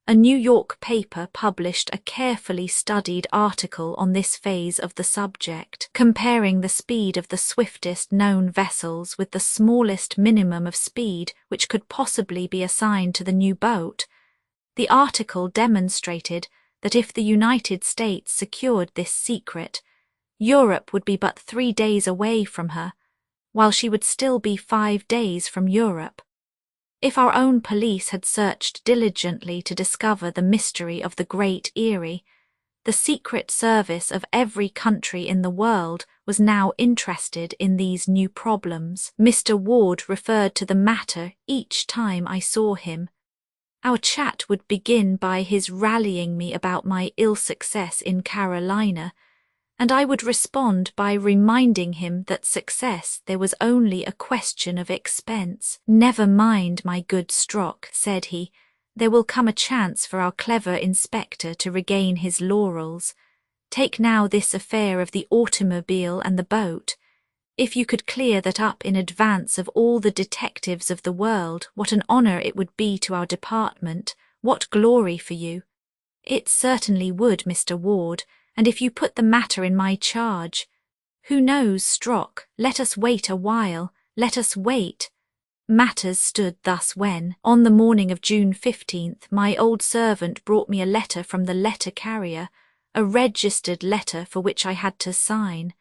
a New York paper published a carefully studied article on this phase of the subject, comparing the speed of the swiftest known vessels with the smallest minimum of speed which could possibly be assigned to the new boat. The article demonstrated that if the United States secured this secret, Europe would be but 3 days away from her, while she would still be 5 days from Europe. If our own police had searched diligently to discover the mystery of the Great Eyrie, the Secret Service of every country in the world was now interested in these new problems. Mr. Ward referred to the matter each time I saw him. Our chat would begin by his rallying me about my ill success in Carolina, and I would respond by reminding him that success there was only a question of expense. "Never mind, my good Strock," said he, "there will come a chance for our clever inspector to regain his laurels. Take now this affair of the automobile and the boat. If you could clear that up in advance of all the detectives of the world, what an honour it would be to our department, what glory for you." "It certainly would, Mr. Ward, and if you put the matter in my charge—" "Who knows, Strock, let us wait a while, let us wait." Matters stood thus when, on the morning of June 15th, my old servant brought me a letter from the letter carrier, a registered letter for which I had to sign.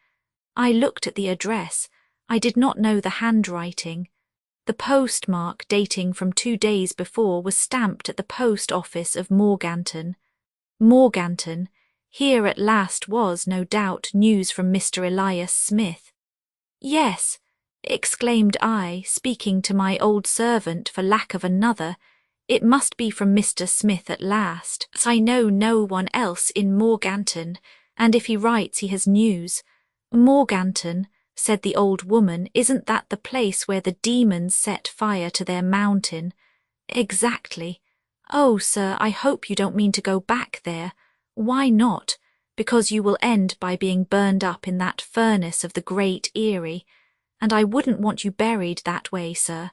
I looked at the address. I did not know the handwriting. The postmark, dating from 2 days before, was stamped at the post office of Morganton. Morganton. Here at last was, no doubt, news from Mr. Elias Smith. "Yes," exclaimed I, speaking to my old servant for lack of another, "it must be from Mr. Smith at last, as I know no one else in Morganton, and if he writes he has news." "Morganton," said the old woman, "isn't that the place where the demons set fire to their mountain?" "Exactly." "Oh, sir, I hope you don't mean to go back there." "Why not?" "Because you will end by being burned up in that furnace of the Great Eyrie, and I wouldn't want you buried that way, sir.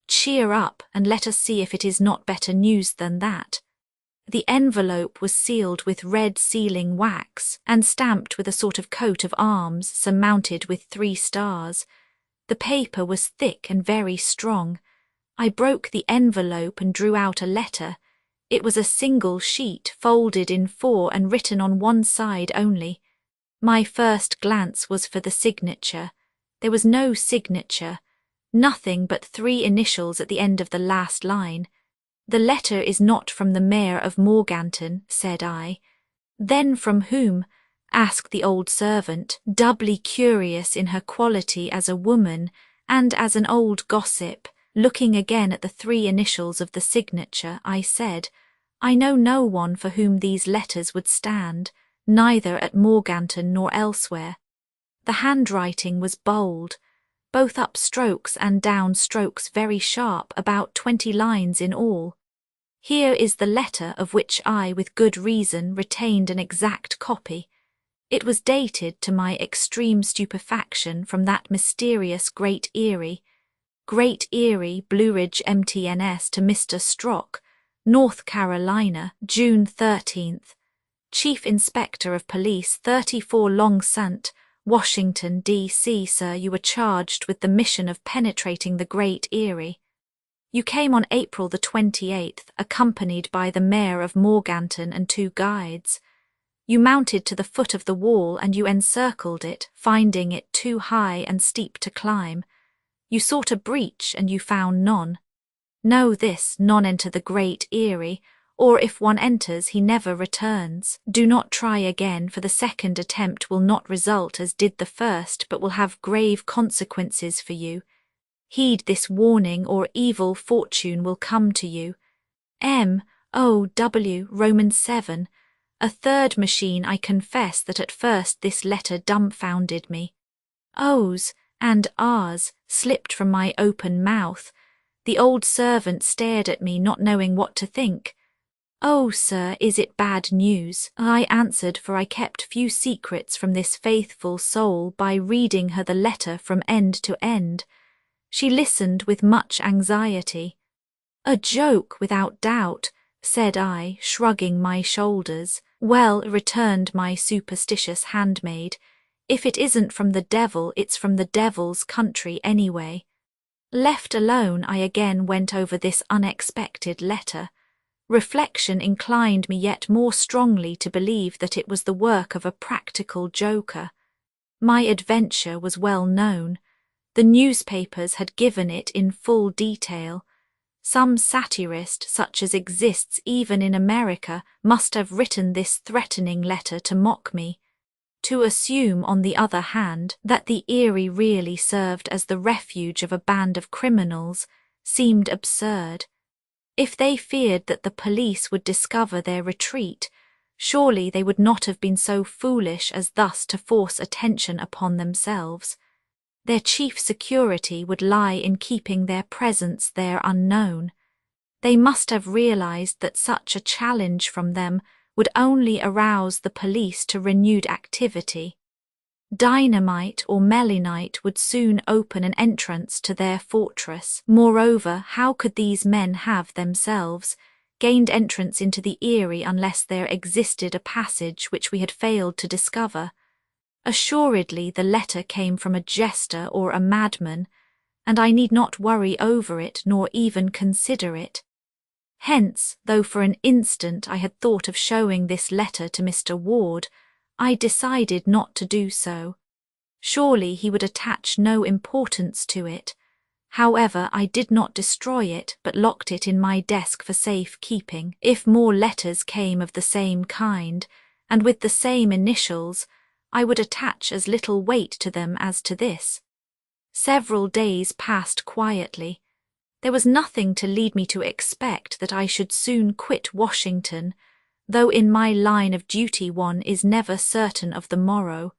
Cheer up, and let us see if it is not better news than that." The envelope was sealed with red sealing wax, and stamped with a sort of coat of arms surmounted with 3 stars. The paper was thick and very strong. I broke the envelope and drew out a letter. It was a single sheet, folded in 4 and written on one side only. My first glance was for the signature. There was no signature, nothing but 3 initials at the end of the last line. "The letter is not from the mayor of Morganton," said I. "Then from whom?" asked the old servant, doubly curious in her quality as a woman and as an old gossip. Looking again at the 3 initials of the signature, I said, "I know no one for whom these letters would stand, neither at Morganton nor elsewhere." The handwriting was bold, both up strokes and down strokes very sharp, about 20 lines in all. Here is the letter of which I, with good reason, retained an exact copy. It was dated, to my extreme stupefaction, from that mysterious Great Eyrie. Great Eyrie, Blue Ridge MTNS, to Mr. Strock, North Carolina, June 13th. Chief Inspector of Police, 34 Long Sant, Washington, D.C., sir. You were charged with the mission of penetrating the Great Erie. You came on April the 28th, accompanied by the mayor of Morganton and 2 guides. You mounted to the foot of the wall and you encircled it, finding it too high and steep to climb. You sought a breach and you found none. Know this, none enter the Great Erie, or if one enters, he never returns. Do not try again, for the second attempt will not result as did the first, but will have grave consequences for you. Heed this warning, or evil fortune will come to you. M.O.W. Romans 7. A third machine. I confess that at first this letter dumbfounded me. O's and R's slipped from my open mouth. The old servant stared at me, not knowing what to think. "Oh, sir, is it bad news?" I answered, for I kept few secrets from this faithful soul by reading her the letter from end to end. She listened with much anxiety. "A joke, without doubt," said I, shrugging my shoulders. "Well," returned my superstitious handmaid, "if it isn't from the devil, it's from the devil's country anyway." Left alone, I again went over this unexpected letter. Reflection inclined me yet more strongly to believe that it was the work of a practical joker. My adventure was well known. The newspapers had given it in full detail. Some satirist, such as exists even in America, must have written this threatening letter to mock me. To assume, on the other hand, that the Erie really served as the refuge of a band of criminals seemed absurd. If they feared that the police would discover their retreat, surely they would not have been so foolish as thus to force attention upon themselves. Their chief security would lie in keeping their presence there unknown. They must have realized that such a challenge from them would only arouse the police to renewed activity. Dynamite or melinite would soon open an entrance to their fortress. Moreover, how could these men have themselves gained entrance into the Erie unless there existed a passage which we had failed to discover? Assuredly the letter came from a jester or a madman, and I need not worry over it nor even consider it. Hence, though for an instant I had thought of showing this letter to Mr. Ward, I decided not to do so. Surely he would attach no importance to it. However, I did not destroy it, but locked it in my desk for safe keeping. If more letters came of the same kind, and with the same initials, I would attach as little weight to them as to this. Several days passed quietly. There was nothing to lead me to expect that I should soon quit Washington, though in my line of duty one is never certain of the morrow.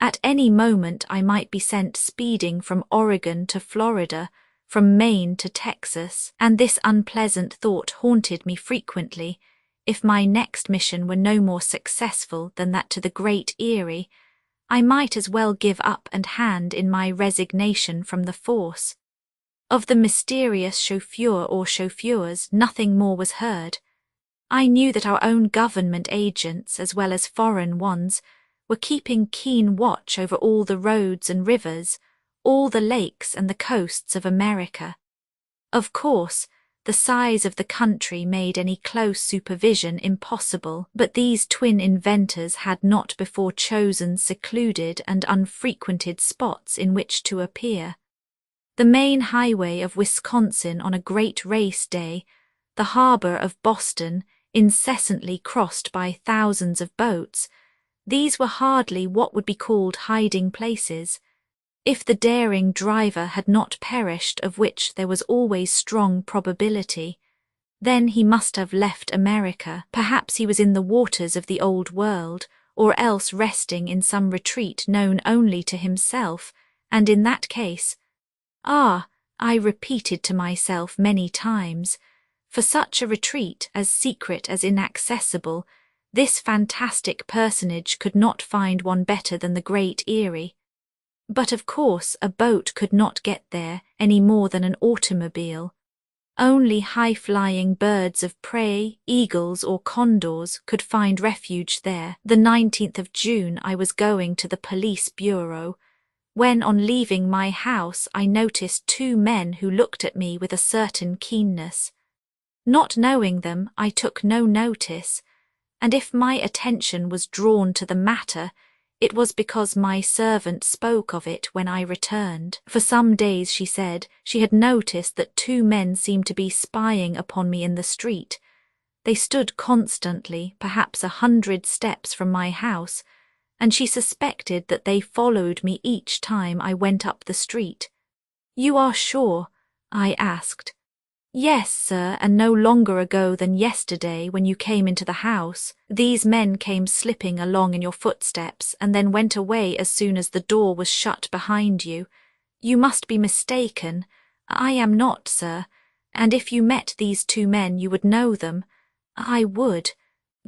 At any moment I might be sent speeding from Oregon to Florida, from Maine to Texas, and this unpleasant thought haunted me frequently. If my next mission were no more successful than that to the Great Erie, I might as well give up and hand in my resignation from the force. Of the mysterious chauffeur or chauffeurs nothing more was heard. I knew that our own government agents, as well as foreign ones, were keeping keen watch over all the roads and rivers, all the lakes and the coasts of America. Of course, the size of the country made any close supervision impossible, but these twin inventors had not before chosen secluded and unfrequented spots in which to appear. The main highway of Wisconsin on a great race day, the harbor of Boston, incessantly crossed by thousands of boats, these were hardly what would be called hiding places. If the daring driver had not perished, of which there was always strong probability, then he must have left America. Perhaps he was in the waters of the Old World, or else resting in some retreat known only to himself, and in that case, I repeated to myself many times, for such a retreat, as secret as inaccessible, this fantastic personage could not find one better than the Great Erie. But of course a boat could not get there any more than an automobile. Only high-flying birds of prey, eagles or condors, could find refuge there. The 19th of June I was going to the police bureau, when on leaving my house I noticed two men who looked at me with a certain keenness. Not knowing them, I took no notice, and if my attention was drawn to the matter, it was because my servant spoke of it when I returned. For some days, she said, she had noticed that two men seemed to be spying upon me in the street. They stood constantly, perhaps 100 steps from my house, and she suspected that they followed me each time I went up the street. "You are sure?" I asked. "Yes, sir, and no longer ago than yesterday when you came into the house. These men came slipping along in your footsteps and then went away as soon as the door was shut behind you. You must be mistaken. I am not, sir, and if you met these two men you would know them." "I would."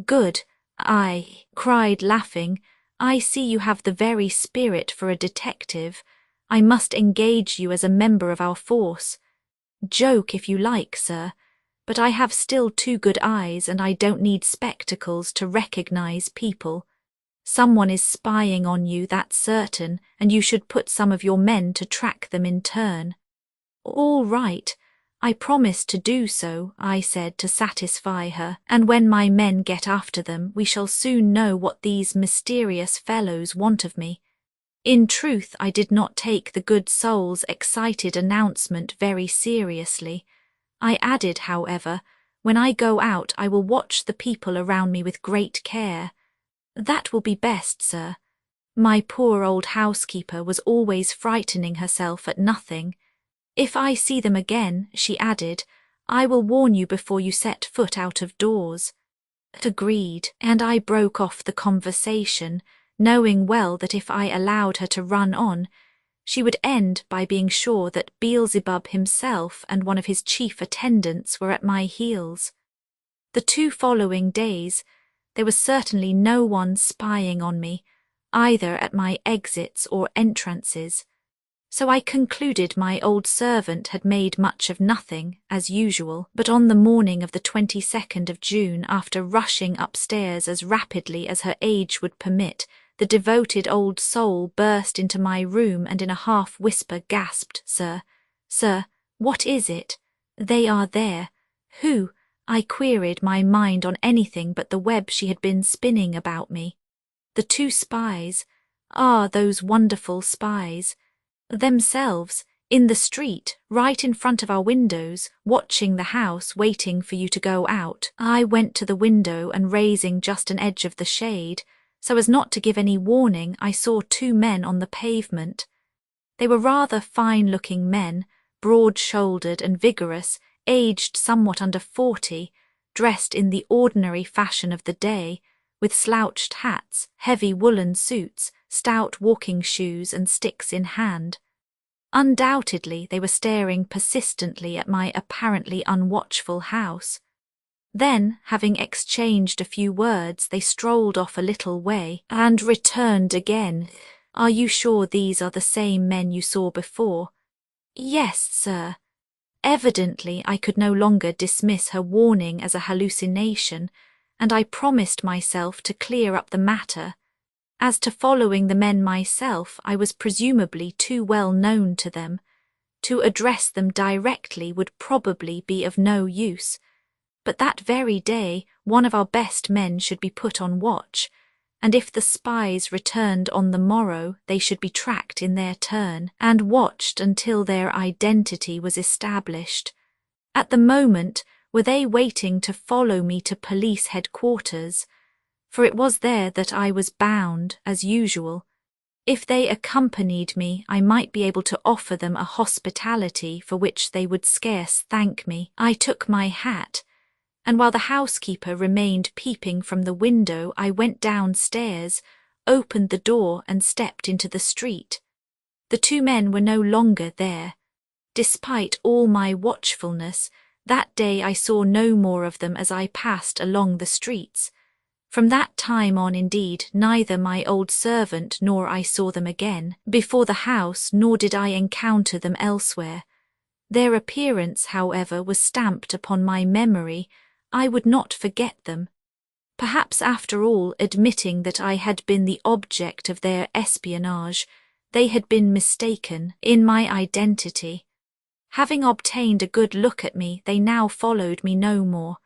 "Good," I cried, laughing. "I see you have the very spirit for a detective. I must engage you as a member of our force. Joke if you like, sir, but I have still 2 good eyes and I don't need spectacles to recognize people. Someone is spying on you, that's certain, and you should put some of your men to track them in turn." "All right, I promise to do so," I said to satisfy her, "and when my men get after them we shall soon know what these mysterious fellows want of me." In truth, I did not take the good soul's excited announcement very seriously. I added, however, "When I go out I will watch the people around me with great care." "That will be best, sir." My poor old housekeeper was always frightening herself at nothing. "If I see them again," she added, "I will warn you before you set foot out of doors." Agreed, and I broke off the conversation, knowing well that if I allowed her to run on, she would end by being sure that Beelzebub himself and one of his chief attendants were at my heels. The 2 following days, there was certainly no one spying on me, either at my exits or entrances, so I concluded my old servant had made much of nothing, as usual. But on the morning of the 22nd of June, after rushing upstairs as rapidly as her age would permit, the devoted old soul burst into my room and in a half-whisper gasped, "Sir, what is it?" "They are there." "Who?" I queried, my mind on anything but the web she had been spinning about me. "The 2 spies. Ah, those wonderful spies. Themselves, in the street, right in front of our windows, watching the house, waiting for you to go out." I went to the window and raising just an edge of the shade, so as not to give any warning, I saw 2 men on the pavement. They were rather fine-looking men, broad-shouldered and vigorous, aged somewhat under 40, dressed in the ordinary fashion of the day, with slouched hats, heavy woolen suits, stout walking shoes and sticks in hand. Undoubtedly they were staring persistently at my apparently unwatchful house. Then, having exchanged a few words, they strolled off a little way and returned again. "Are you sure these are the same men you saw before?" "Yes, sir." Evidently I could no longer dismiss her warning as a hallucination, and I promised myself to clear up the matter. As to following the men myself, I was presumably too well known to them. To address them directly would probably be of no use. But that very day one of our best men should be put on watch, and if the spies returned on the morrow, they should be tracked in their turn, and watched until their identity was established. At the moment, were they waiting to follow me to police headquarters? For it was there that I was bound, as usual. If they accompanied me, I might be able to offer them a hospitality for which they would scarce thank me. I took my hat, and while the housekeeper remained peeping from the window, I went downstairs, opened the door and stepped into the street. The 2 men were no longer there. Despite all my watchfulness, that day I saw no more of them as I passed along the streets. From that time on, indeed, neither my old servant nor I saw them again before the house, nor did I encounter them elsewhere. Their appearance, however, was stamped upon my memory. I would not forget them. Perhaps after all, admitting that I had been the object of their espionage, they had been mistaken in my identity. Having obtained a good look at me, they now followed me no more.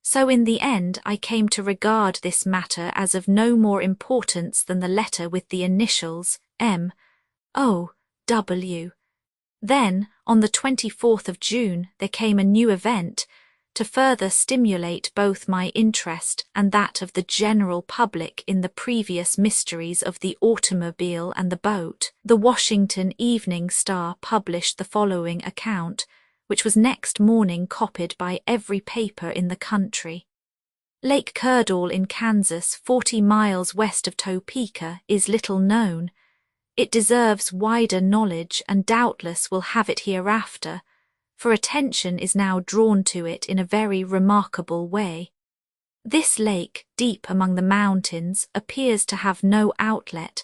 So in the end I came to regard this matter as of no more importance than the letter with the initials M. O. W. Then, on the 24th of June, there came a new event to further stimulate both my interest and that of the general public in the previous mysteries of the automobile and the boat. The Washington Evening Star published the following account, which was next morning copied by every paper in the country. Lake Kerdall in Kansas, 40 miles west of Topeka, is little known. It deserves wider knowledge and doubtless will have it hereafter, for attention is now drawn to it in a very remarkable way. This lake, deep among the mountains, appears to have no outlet.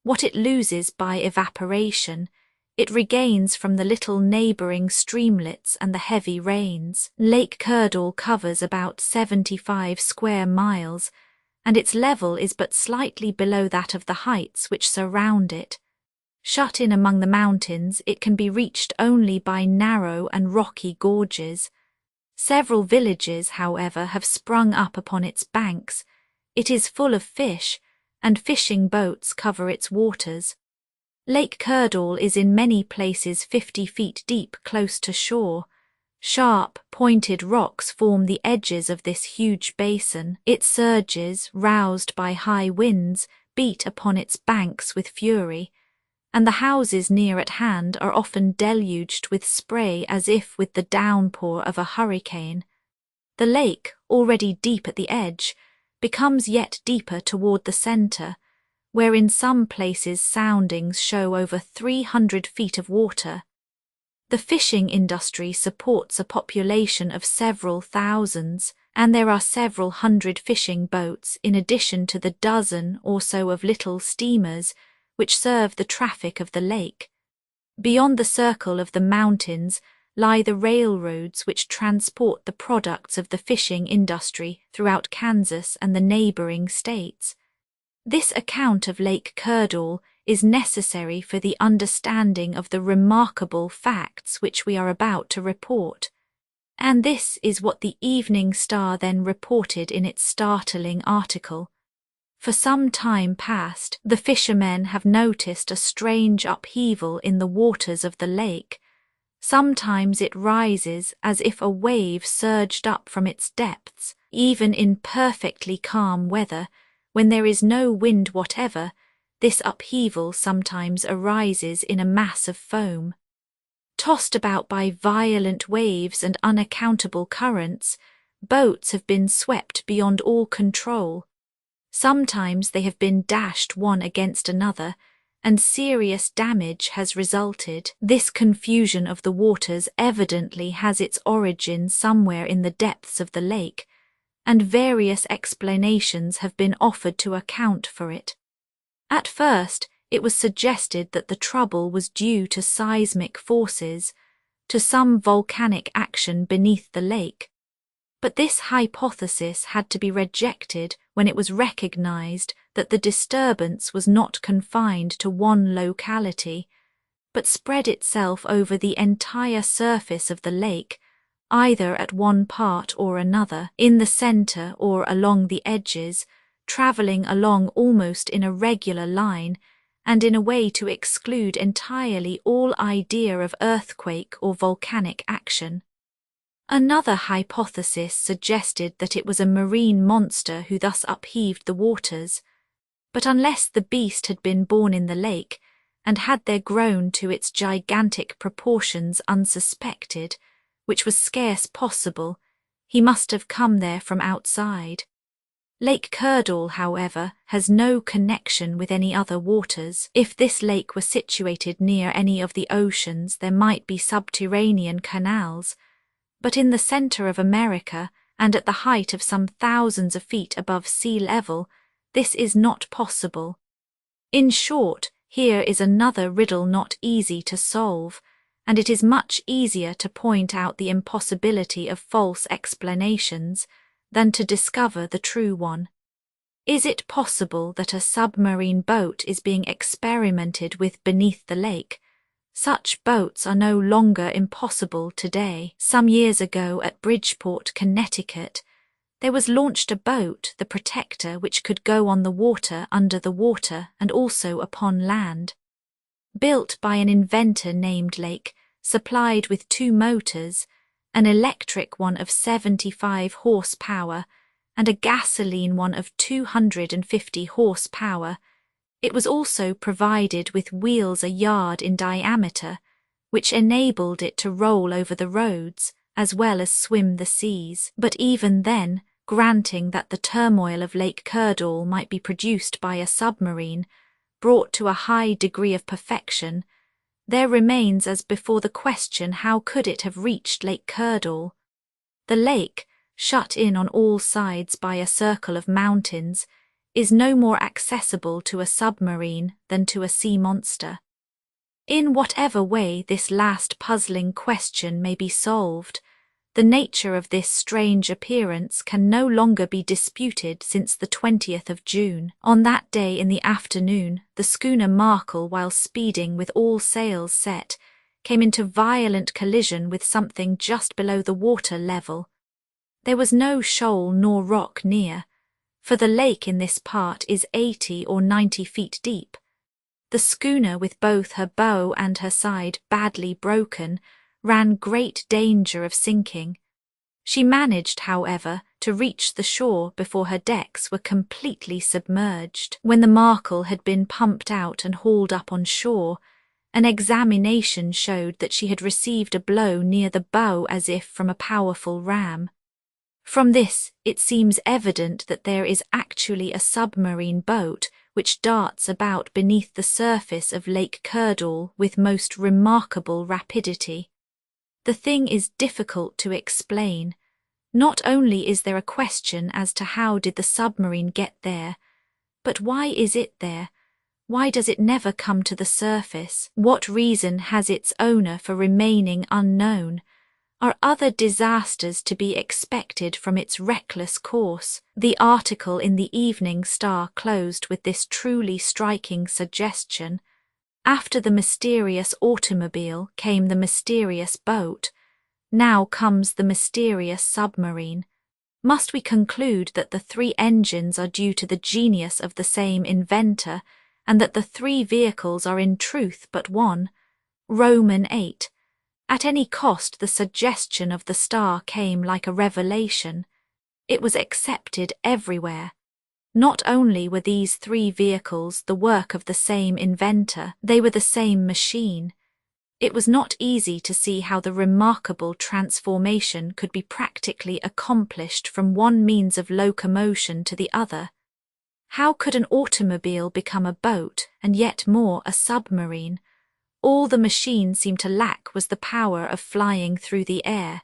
What it loses by evaporation, it regains from the little neighbouring streamlets and the heavy rains. Lake Kerdall covers about 75 square miles, and its level is but slightly below that of the heights which surround it. Shut in among the mountains, it can be reached only by narrow and rocky gorges. Several villages, however, have sprung up upon its banks. It is full of fish, and fishing boats cover its waters. Lake Kerdall is in many places 50 feet deep close to shore. Sharp, pointed rocks form the edges of this huge basin. Its surges, roused by high winds, beat upon its banks with fury, and the houses near at hand are often deluged with spray as if with the downpour of a hurricane. The lake, already deep at the edge, becomes yet deeper toward the centre, where in some places soundings show over 300 feet of water. The fishing industry supports a population of several thousands, and there are several hundred fishing boats in addition to the dozen or so of little steamers which serve the traffic of the lake. Beyond the circle of the mountains lie the railroads which transport the products of the fishing industry throughout Kansas and the neighbouring states. This account of Lake Kerdall is necessary for the understanding of the remarkable facts which we are about to report, and this is what the Evening Star then reported in its startling article. For some time past, the fishermen have noticed a strange upheaval in the waters of the lake. Sometimes it rises as if a wave surged up from its depths, even in perfectly calm weather. When there is no wind whatever, this upheaval sometimes arises in a mass of foam. Tossed about by violent waves and unaccountable currents, boats have been swept beyond all control. Sometimes they have been dashed one against another, and serious damage has resulted. This confusion of the waters evidently has its origin somewhere in the depths of the lake, and various explanations have been offered to account for it. At first, it was suggested that the trouble was due to seismic forces, to some volcanic action beneath the lake. But this hypothesis had to be rejected when it was recognized that the disturbance was not confined to one locality, but spread itself over the entire surface of the lake, either at one part or another, in the centre or along the edges, travelling along almost in a regular line, and in a way to exclude entirely all idea of earthquake or volcanic action. Another hypothesis suggested that it was a marine monster who thus upheaved the waters, but unless the beast had been born in the lake, and had there grown to its gigantic proportions unsuspected, which was scarce possible, he must have come there from outside. Lake Kerdall, however, has no connection with any other waters. If this lake were situated near any of the oceans, there might be subterranean canals, but in the centre of America, and at the height of some thousands of feet above sea level, this is not possible. In short, here is another riddle not easy to solve, and it is much easier to point out the impossibility of false explanations than to discover the true one. Is it possible that a submarine boat is being experimented with beneath the lake? Such boats are no longer impossible today. Some years ago at Bridgeport, Connecticut, there was launched a boat, the Protector, which could go on the water, under the water, and also upon land. Built by an inventor named Lake, supplied with 2 motors, an electric one of 75 horsepower and a gasoline one of 250 horsepower, it was also provided with wheels a yard in diameter, which enabled it to roll over the roads as well as swim the seas. But even then, granting that the turmoil of Lake Kerdal might be produced by a submarine, brought to a high degree of perfection, there remains as before the question, how could it have reached Lake Kerdal? The lake, shut in on all sides by a circle of mountains, is no more accessible to a submarine than to a sea monster. In whatever way this last puzzling question may be solved, the nature of this strange appearance can no longer be disputed since the 20th of June. On that day in the afternoon, the schooner Markel, while speeding with all sails set, came into violent collision with something just below the water level. There was no shoal nor rock near, for the lake in this part is 80 or 90 feet deep. The schooner, with both her bow and her side badly broken, ran great danger of sinking. She managed, however, to reach the shore before her decks were completely submerged. When the Markel had been pumped out and hauled up on shore, an examination showed that she had received a blow near the bow as if from a powerful ram. From this, it seems evident that there is actually a submarine boat which darts about beneath the surface of Lake Kerdal with most remarkable rapidity. The thing is difficult to explain. Not only is there a question as to how did the submarine get there, but why is it there? Why does it never come to the surface? What reason has its owner for remaining unknown? Are other disasters to be expected from its reckless course? The article in the Evening Star closed with this truly striking suggestion. After the mysterious automobile came the mysterious boat. Now comes the mysterious submarine. Must we conclude that the 3 engines are due to the genius of the same inventor, and that the 3 vehicles are in truth but one? Roman 8. At any cost, the suggestion of the Star came like a revelation. It was accepted everywhere. Not only were these 3 vehicles the work of the same inventor, they were the same machine. It was not easy to see how the remarkable transformation could be practically accomplished from one means of locomotion to the other. How could an automobile become a boat, and yet more a submarine? All the machine seemed to lack was the power of flying through the air.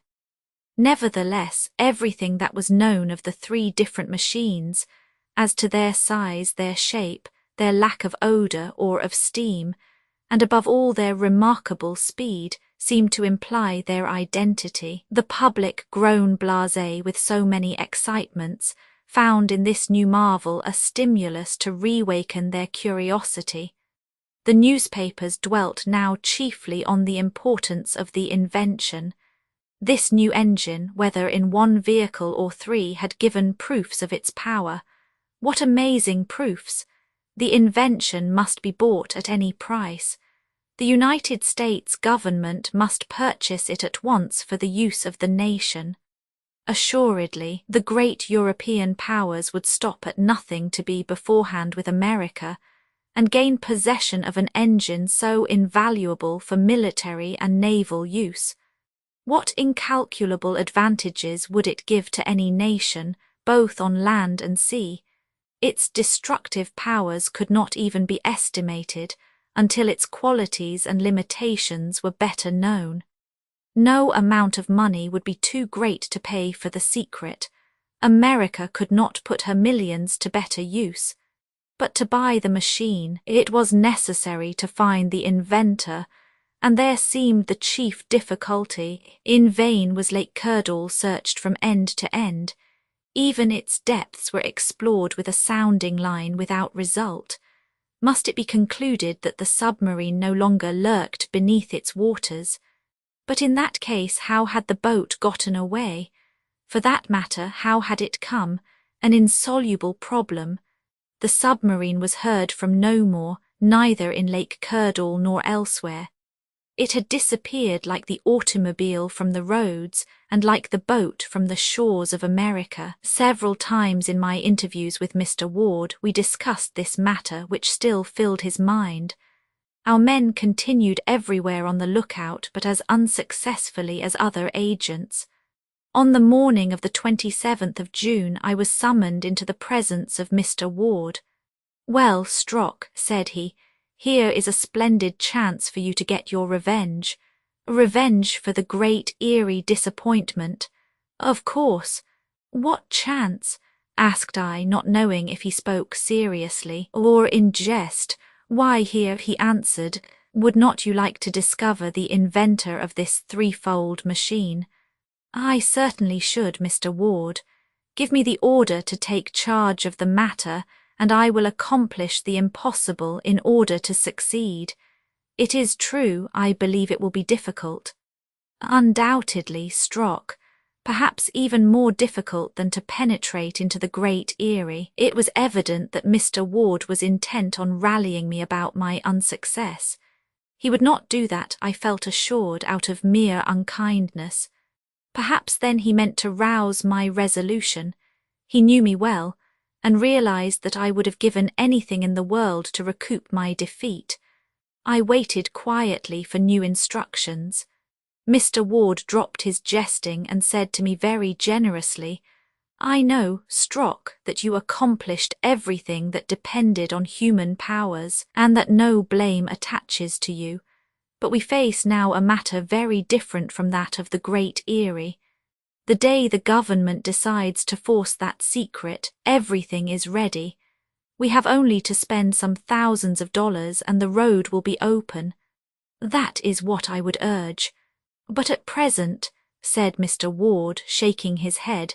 Nevertheless, everything that was known of the 3 different machines, as to their size, their shape, their lack of odour or of steam, and above all their remarkable speed, seemed to imply their identity. The public, grown blasé with so many excitements, found in this new marvel a stimulus to reawaken their curiosity. The newspapers dwelt now chiefly on the importance of the invention. This new engine, whether in one vehicle or 3, had given proofs of its power. What amazing proofs! The invention must be bought at any price. The United States government must purchase it at once for the use of the nation. Assuredly, the great European powers would stop at nothing to be beforehand with America, and gain possession of an engine so invaluable for military and naval use. What incalculable advantages would it give to any nation, both on land and sea? Its destructive powers could not even be estimated until its qualities and limitations were better known. No amount of money would be too great to pay for the secret. America could not put her millions to better use. But to buy the machine, it was necessary to find the inventor, and there seemed the chief difficulty. In vain was Lake Curdall searched from end to end. Even its depths were explored with a sounding line without result. Must it be concluded that the submarine no longer lurked beneath its waters? But in that case, how had the boat gotten away? For that matter, how had it come? An insoluble problem. The submarine was heard from no more, neither in Lake Curdall nor elsewhere. It had disappeared like the automobile from the roads and like the boat from the shores of America. Several times in my interviews with Mr. Ward we discussed this matter, which still filled his mind. Our men continued everywhere on the lookout, but as unsuccessfully as other agents. On the morning of the 27th of June I was summoned into the presence of Mr. Ward. "Well, Strock," said he, "here is a splendid chance for you to get your revenge. Revenge for the great eerie disappointment." "Of course. What chance?" asked I, not knowing if he spoke seriously or in jest. "Why, here," he answered, "would not you like to discover the inventor of this threefold machine?" "I certainly should, Mr. Ward. Give me the order to take charge of the matter, and I will accomplish the impossible in order to succeed. It is true, I believe it will be difficult." "Undoubtedly, Strock. Perhaps even more difficult than to penetrate into the Great Eyrie." It was evident that Mr. Ward was intent on rallying me about my unsuccess. He would not do that, I felt assured, out of mere unkindness. Perhaps then he meant to rouse my resolution. He knew me well, and realized that I would have given anything in the world to recoup my defeat. I waited quietly for new instructions. Mr. Ward dropped his jesting and said to me very generously, "I know, Strock, that you accomplished everything that depended on human powers, and that no blame attaches to you. But we face now a matter very different from that of the Great Eyrie. The day the government decides to force that secret, everything is ready. We have only to spend some thousands of dollars and the road will be open. That is what I would urge. But at present," said Mr. Ward, shaking his head,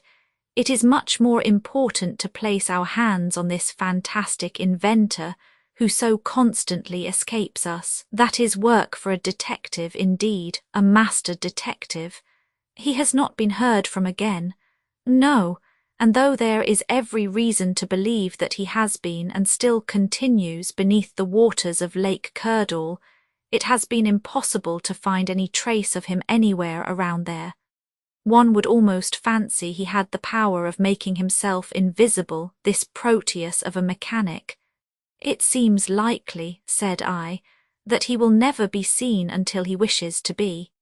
"it is much more important to place our hands on this fantastic inventor who so constantly escapes us. That is work for a detective indeed, a master detective. He has not been heard from again." "No, and though there is every reason to believe that he has been and still continues beneath the waters of Lake Curdall, it has been impossible to find any trace of him anywhere around there. One would almost fancy he had the power of making himself invisible, this Proteus of a mechanic." "It seems likely," said I, "that he will never be seen until he wishes to be."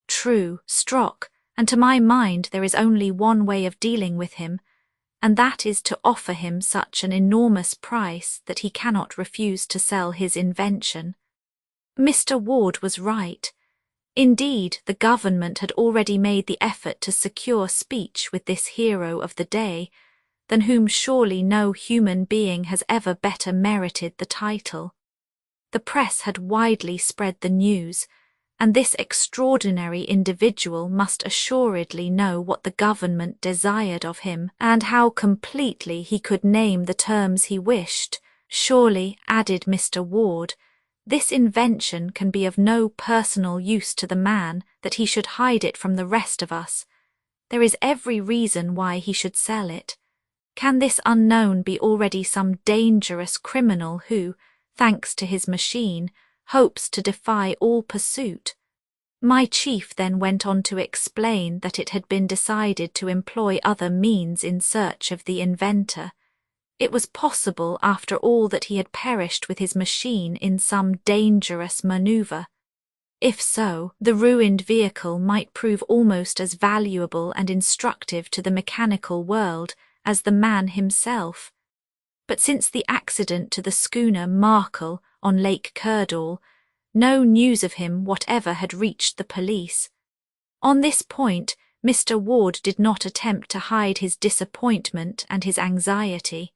"True, Strock, and to my mind there is only one way of dealing with him, and that is to offer him such an enormous price that he cannot refuse to sell his invention." Mr. Ward was right. Indeed, the government had already made the effort to secure speech with this hero of the day, than whom surely no human being has ever better merited the title. The press had widely spread the news, and this extraordinary individual must assuredly know what the government desired of him, and how completely he could name the terms he wished. "Surely," added Mr. Ward, "this invention can be of no personal use to the man that he should hide it from the rest of us. There is every reason why he should sell it. Can this unknown be already some dangerous criminal who, thanks to his machine, hopes to defy all pursuit?" My chief then went on to explain that it had been decided to employ other means in search of the inventor. It was possible, after all, that he had perished with his machine in some dangerous maneuver. If so, the ruined vehicle might prove almost as valuable and instructive to the mechanical world as the man himself. But since the accident to the schooner Markel on Lake Curdall, no news of him whatever had reached the police. On this point, Mr. Ward did not attempt to hide his disappointment and his anxiety.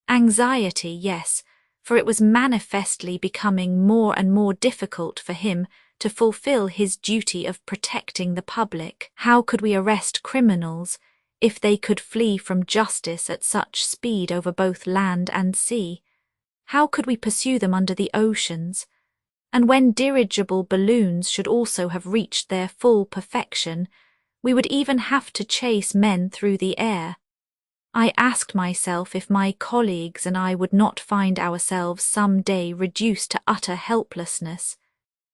Anxiety, yes, for it was manifestly becoming more and more difficult for him to fulfill his duty of protecting the public. How could we arrest criminals if they could flee from justice at such speed over both land and sea? How could we pursue them under the oceans? And when dirigible balloons should also have reached their full perfection, we would even have to chase men through the air. I asked myself if my colleagues and I would not find ourselves some day reduced to utter helplessness,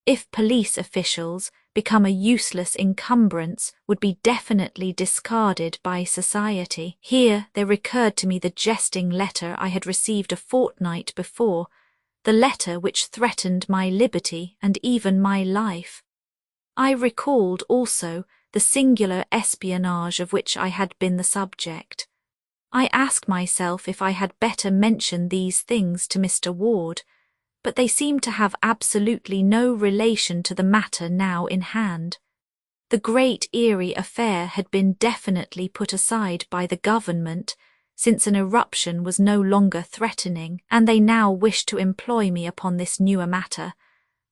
if police officials, become a useless encumbrance, would be definitely discarded by society. Here there recurred to me the jesting letter I had received a fortnight before, the letter which threatened my liberty and even my life. I recalled also the singular espionage of which I had been the subject. I asked myself if I had better mention these things to Mr. Ward, but they seemed to have absolutely no relation to the matter now in hand. The Great Eyrie affair had been definitely put aside by the government, since an eruption was no longer threatening, and they now wished to employ me upon this newer matter.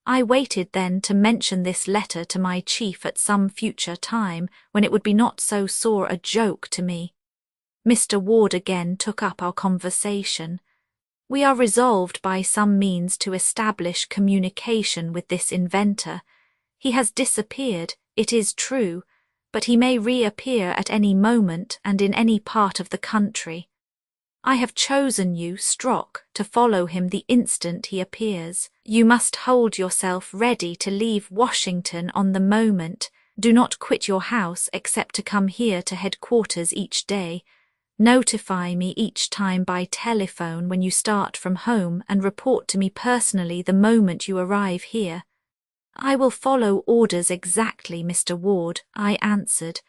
I waited then to mention this letter to my chief at some future time, when it would be not so sore a joke to me. Mr. Ward again took up our conversation. We are resolved by some means to establish communication with this inventor. He has disappeared, it is true, but he may reappear at any moment and in any part of the country. I have chosen you, Strock, to follow him the instant he appears. You must hold yourself ready to leave Washington on the moment. Do not quit your house except to come here to headquarters each day. Notify me each time by telephone when you start from home and report to me personally the moment you arrive here. I will follow orders exactly, Mr. Ward, I answered,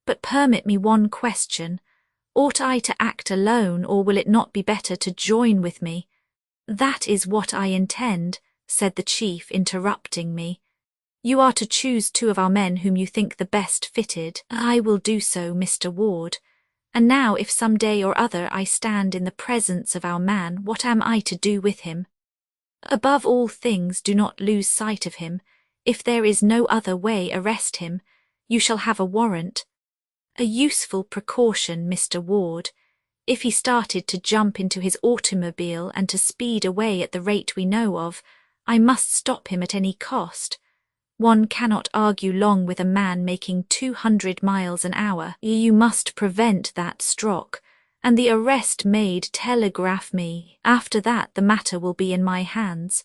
but permit me one question. Ought I to act alone, or will it not be better to join with me? That is what I intend, said the chief, interrupting me. You are to choose 2 of our men whom you think the best fitted. I will do so, Mr. Ward. And now if some day or other I stand in the presence of our man, what am I to do with him? Above all things do not lose sight of him. If there is no other way, arrest him. You shall have a warrant. A useful precaution, Mr. Ward. If he started to jump into his automobile and to speed away at the rate we know of, I must stop him at any cost. One cannot argue long with a man making 200 miles an hour. You must prevent that, Strock, and the arrest made, telegraph me. After that the matter will be in my hands.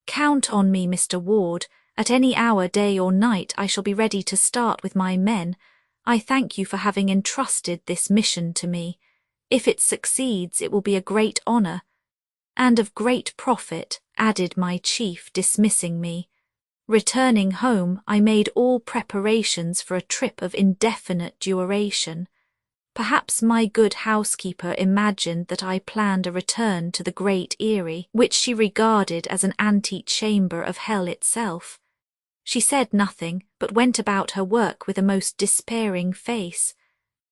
Count on me, Mr. Ward. At any hour, day or night, I shall be ready to start with my men. I thank you for having entrusted this mission to me. If it succeeds, it will be a great honour, and of great profit, added my chief, dismissing me. Returning home, I made all preparations for a trip of indefinite duration. Perhaps my good housekeeper imagined that I planned a return to the Great Eyrie, which she regarded as an antechamber of hell itself. She said nothing, but went about her work with a most despairing face.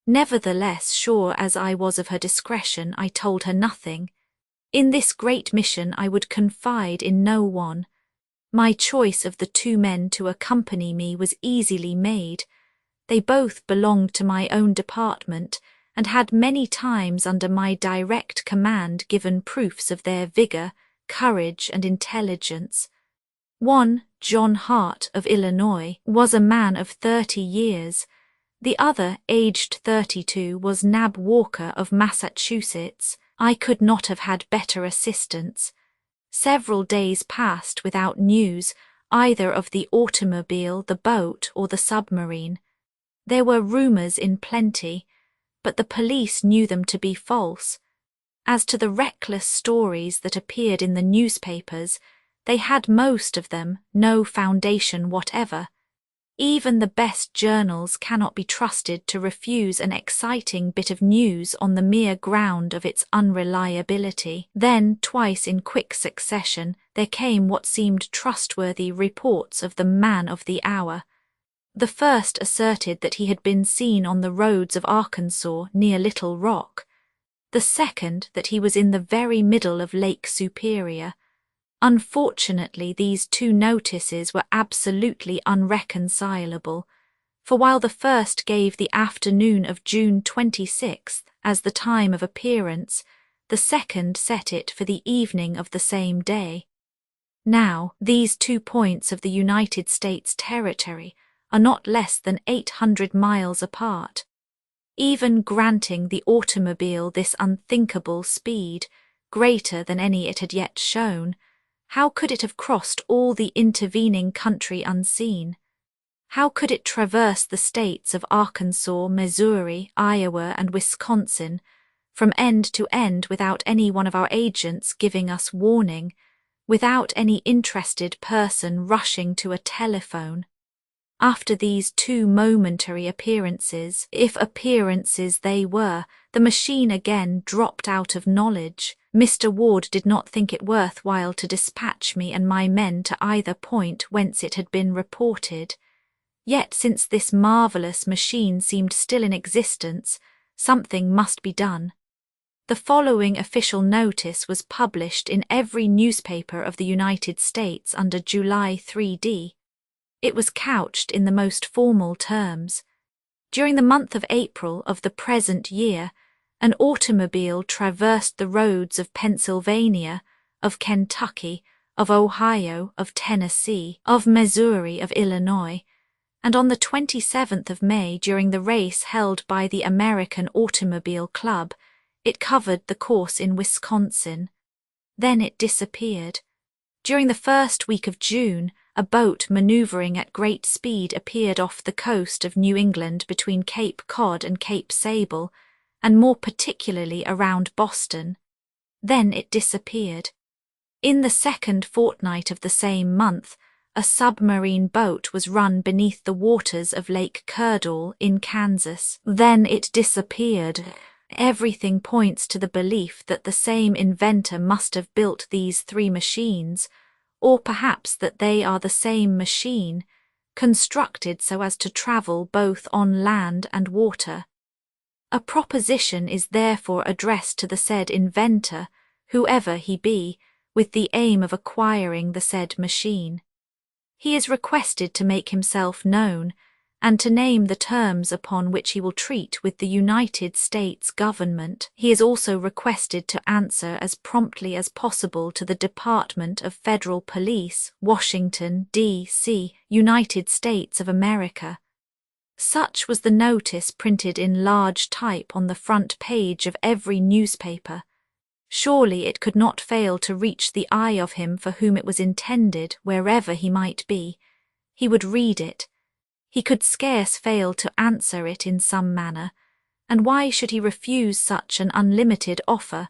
Nevertheless, sure as I was of her discretion, I told her nothing. In this great mission I would confide in no one. My choice of the 2 men to accompany me was easily made. They both belonged to my own department, and had many times under my direct command given proofs of their vigour, courage, and intelligence. One, John Hart of Illinois, was a man of 30 years. The other, aged 32, was Nab Walker of Massachusetts. I could not have had better assistance. Several days passed without news, either of the automobile, the boat, or the submarine. There were rumours in plenty, but the police knew them to be false. As to the reckless stories that appeared in the newspapers, they had most of them no foundation whatever. Even the best journals cannot be trusted to refuse an exciting bit of news on the mere ground of its unreliability. Then, twice in quick succession, there came what seemed trustworthy reports of the man of the hour. The first asserted that he had been seen on the roads of Arkansas near Little Rock. The second that he was in the very middle of Lake Superior. Unfortunately, these two notices were absolutely unreconcilable, for while the first gave the afternoon of June 26th as the time of appearance, the second set it for the evening of the same day. Now, these 2 points of the United States territory are not less than 800 miles apart. Even granting the automobile this unthinkable speed, greater than any it had yet shown, how could it have crossed all the intervening country unseen? How could it traverse the states of Arkansas, Missouri, Iowa, and Wisconsin, from end to end without any one of our agents giving us warning, without any interested person rushing to a telephone? After these 2 momentary appearances, if appearances they were, the machine again dropped out of knowledge. Mr. Ward did not think it worth while to dispatch me and my men to either point whence it had been reported. Yet since this marvellous machine seemed still in existence, something must be done. The following official notice was published in every newspaper of the United States under July 3d. It was couched in the most formal terms. During the month of April of the present year, an automobile traversed the roads of Pennsylvania, of Kentucky, of Ohio, of Tennessee, of Missouri, of Illinois, and on the 27th of May, during the race held by the American Automobile Club, it covered the course in Wisconsin. Then it disappeared. During the first week of June, a boat maneuvering at great speed appeared off the coast of New England between Cape Cod and Cape Sable, and more particularly around Boston. Then it disappeared. In the second fortnight of the same month, a submarine boat was run beneath the waters of Lake Curdall in Kansas. Then it disappeared. Everything points to the belief that the same inventor must have built these 3 machines, or perhaps that they are the same machine, constructed so as to travel both on land and water. A proposition is therefore addressed to the said inventor, whoever he be, with the aim of acquiring the said machine. He is requested to make himself known, and to name the terms upon which he will treat with the United States government. He is also requested to answer as promptly as possible to the Department of Federal Police, Washington, D.C., United States of America. Such was the notice printed in large type on the front page of every newspaper. Surely it could not fail to reach the eye of him for whom it was intended, wherever he might be. He would read it. He could scarce fail to answer it in some manner, and why should he refuse such an unlimited offer?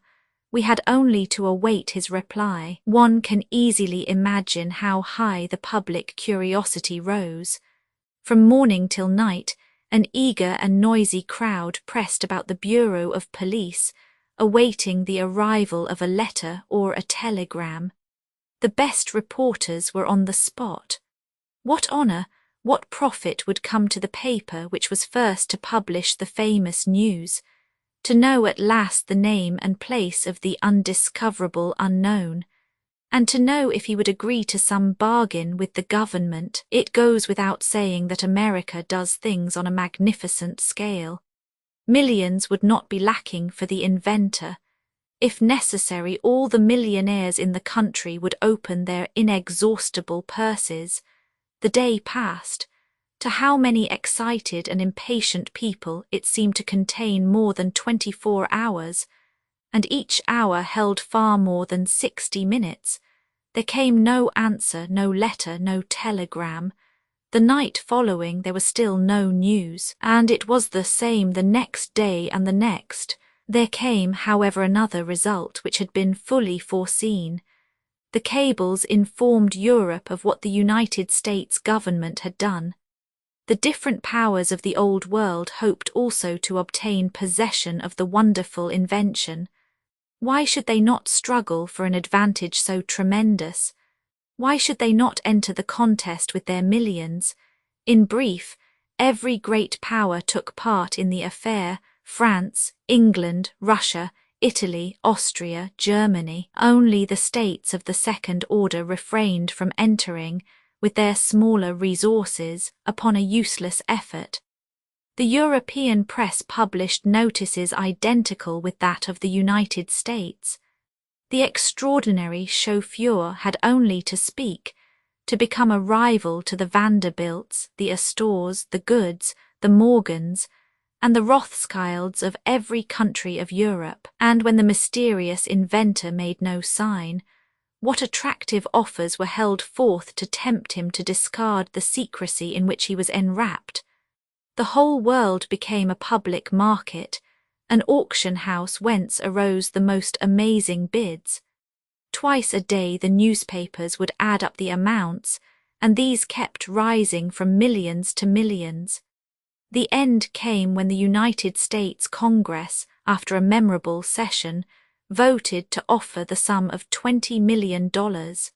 We had only to await his reply. One can easily imagine how high the public curiosity rose. From morning till night, an eager and noisy crowd pressed about the Bureau of Police, awaiting the arrival of a letter or a telegram. The best reporters were on the spot. What honour, what profit would come to the paper which was first to publish the famous news, to know at last the name and place of the undiscoverable unknown, and to know if he would agree to some bargain with the government? It goes without saying that America does things on a magnificent scale. Millions would not be lacking for the inventor. If necessary, all the millionaires in the country would open their inexhaustible purses. The day passed. To how many excited and impatient people it seemed to contain more than 24 hours, and each hour held far more than 60 minutes. There came no answer, no letter, no telegram. The night following there was still no news, and it was the same the next day and the next. There came, however, another result which had been fully foreseen. The cables informed Europe of what the United States government had done. The different powers of the old world hoped also to obtain possession of the wonderful invention. Why should they not struggle for an advantage so tremendous? Why should they not enter the contest with their millions? In brief, every great power took part in the affair: France, England, Russia, Italy, Austria, Germany. Only the states of the second order refrained from entering, with their smaller resources, upon a useless effort. The European press published notices identical with that of the United States. The extraordinary chauffeur had only to speak, to become a rival to the Vanderbilts, the Astors, the Goods, the Morgans, and the Rothschilds of every country of Europe. And when the mysterious inventor made no sign, what attractive offers were held forth to tempt him to discard the secrecy in which he was enwrapped. The whole world became a public market, an auction house whence arose the most amazing bids. Twice a day the newspapers would add up the amounts, and these kept rising from millions to millions. The end came when the United States Congress, after a memorable session, voted to offer the sum of $20 million,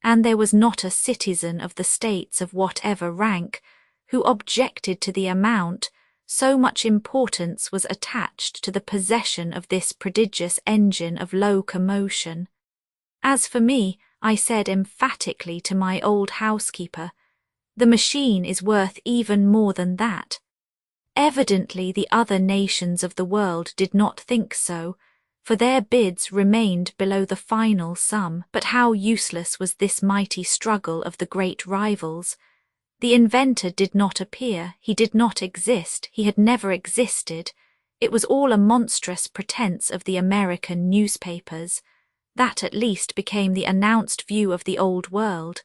and there was not a citizen of the states of whatever rank who objected to the amount. So much importance was attached to the possession of this prodigious engine of locomotion. As for me, I said emphatically to my old housekeeper, the machine is worth even more than that. Evidently the other nations of the world did not think so, for their bids remained below the final sum. But how useless was this mighty struggle of the great rivals! The inventor did not appear, he did not exist, he had never existed. It was all a monstrous pretense of the American newspapers. That at least became the announced view of the old world.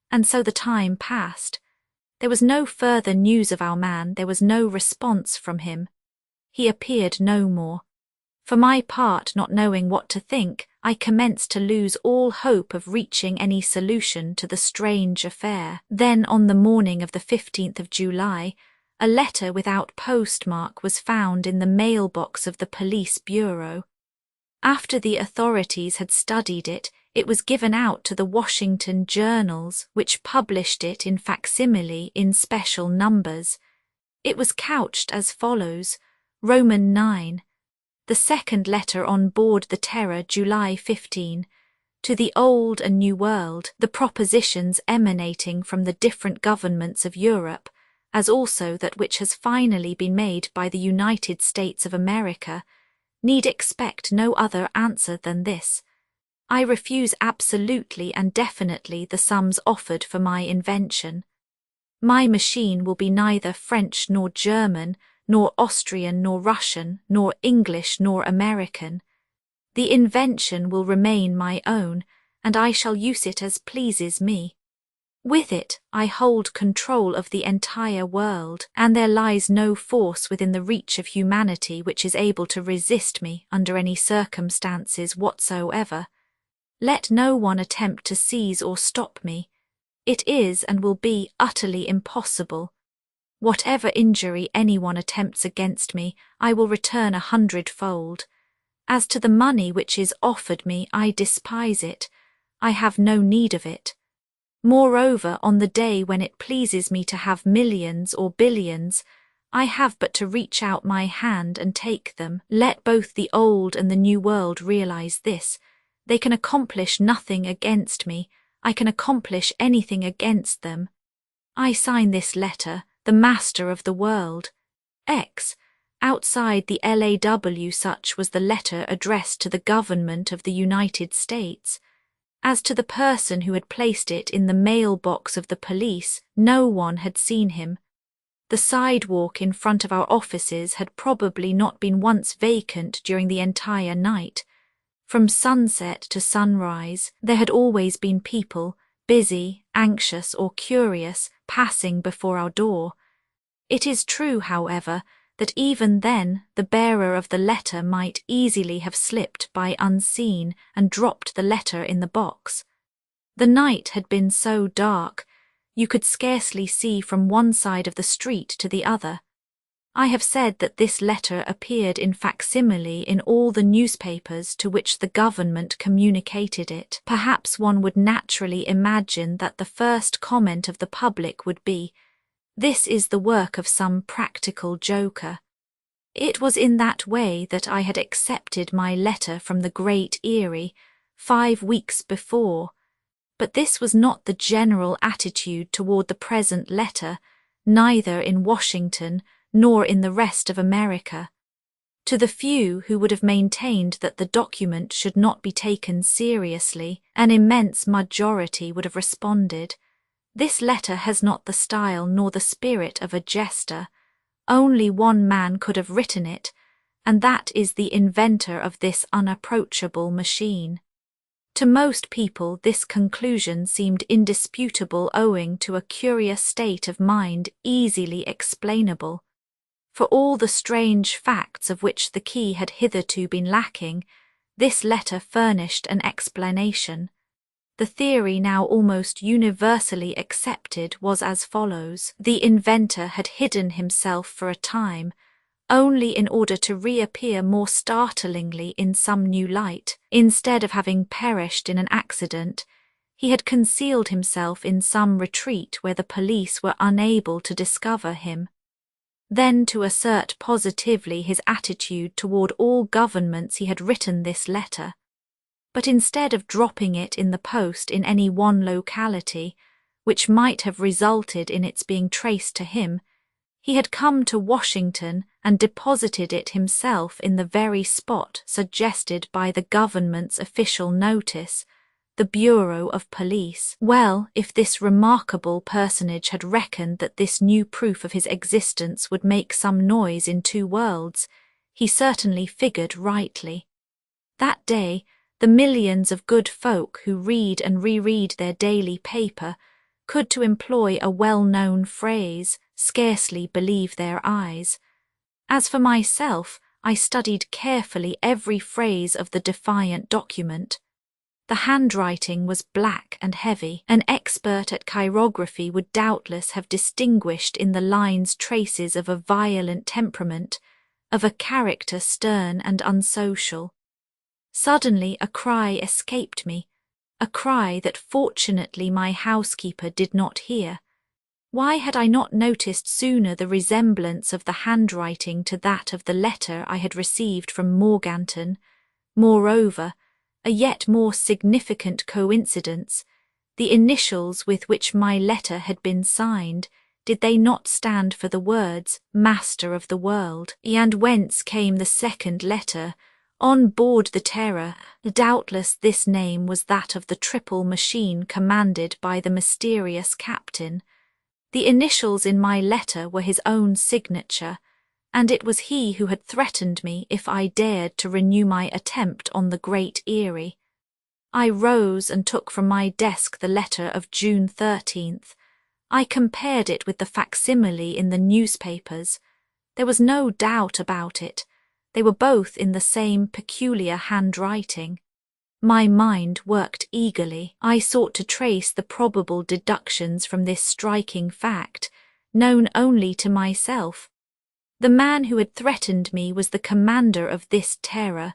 And so the time passed. There was no further news of our man, there was no response from him. He appeared no more. For my part, not knowing what to think, I commenced to lose all hope of reaching any solution to the strange affair. Then, on the morning of the 15th of July, a letter without postmark was found in the mailbox of the police bureau. After the authorities had studied it, it was given out to the Washington journals, which published it in facsimile in special numbers. It was couched as follows: Roman 9. The second letter on board the Terror, July 15. To the Old and New World, the propositions emanating from the different governments of Europe, as also that which has finally been made by the United States of America, need expect no other answer than this: I refuse absolutely and definitely the sums offered for my invention. My machine will be neither French nor German, nor Austrian nor Russian, nor English nor American. The invention will remain my own, and I shall use it as pleases me. With it I hold control of the entire world, and there lies no force within the reach of humanity which is able to resist me under any circumstances whatsoever. Let no one attempt to seize or stop me. It is and will be utterly impossible. Whatever injury anyone attempts against me, I will return 100-fold. As to the money which is offered me, I despise it. I have no need of it. Moreover, on the day when it pleases me to have millions or billions, I have but to reach out my hand and take them. Let both the old and the new world realize this. They can accomplish nothing against me. I can accomplish anything against them. I sign this letter, the master of the world. X. Outside the LAW, such was the letter addressed to the government of the United States. As to the person who had placed it in the mailbox of the police, no one had seen him. The sidewalk in front of our offices had probably not been once vacant during the entire night. From sunset to sunrise, there had always been people, busy, anxious, or curious, passing before our door. It is true, however, that even then the bearer of the letter might easily have slipped by unseen and dropped the letter in the box. The night had been so dark, you could scarcely see from one side of the street to the other. I have said that this letter appeared in facsimile in all the newspapers to which the government communicated it. Perhaps one would naturally imagine that the first comment of the public would be, "This is the work of some practical joker." It was in that way that I had accepted my letter from the Great Eyrie 5 weeks before, but this was not the general attitude toward the present letter, neither in Washington nor in the rest of America. To the few who would have maintained that the document should not be taken seriously, an immense majority would have responded, "This letter has not the style nor the spirit of a jester. Only one man could have written it, and that is the inventor of this unapproachable machine." To most people this conclusion seemed indisputable owing to a curious state of mind easily explainable. For all the strange facts of which the key had hitherto been lacking, this letter furnished an explanation. The theory now almost universally accepted was as follows. The inventor had hidden himself for a time, only in order to reappear more startlingly in some new light. Instead of having perished in an accident, he had concealed himself in some retreat where the police were unable to discover him. Then, to assert positively his attitude toward all governments, he had written this letter. But instead of dropping it in the post in any one locality, which might have resulted in its being traced to him, he had come to Washington and deposited it himself in the very spot suggested by the government's official notice, the Bureau of Police. Well, if this remarkable personage had reckoned that this new proof of his existence would make some noise in 2 worlds, he certainly figured rightly. That day, the millions of good folk who read and reread their daily paper could, to employ a well-known phrase, scarcely believe their eyes. As for myself, I studied carefully every phrase of the defiant document. The handwriting was black and heavy. An expert at chirography would doubtless have distinguished in the lines traces of a violent temperament, of a character stern and unsocial. Suddenly a cry escaped me, a cry that fortunately my housekeeper did not hear. Why had I not noticed sooner the resemblance of the handwriting to that of the letter I had received from Morganton? Moreover, a yet more significant coincidence, the initials with which my letter had been signed, did they not stand for the words, "Master of the World"? And whence came the second letter? On board the Terror, doubtless this name was that of the triple machine commanded by the mysterious captain. The initials in my letter were his own signature, and it was he who had threatened me if I dared to renew my attempt on the Great Eyrie. I rose and took from my desk the letter of June 13th. I compared it with the facsimile in the newspapers. There was no doubt about it. They were both in the same peculiar handwriting. My mind worked eagerly. I sought to trace the probable deductions from this striking fact, known only to myself. The man who had threatened me was the commander of this terror.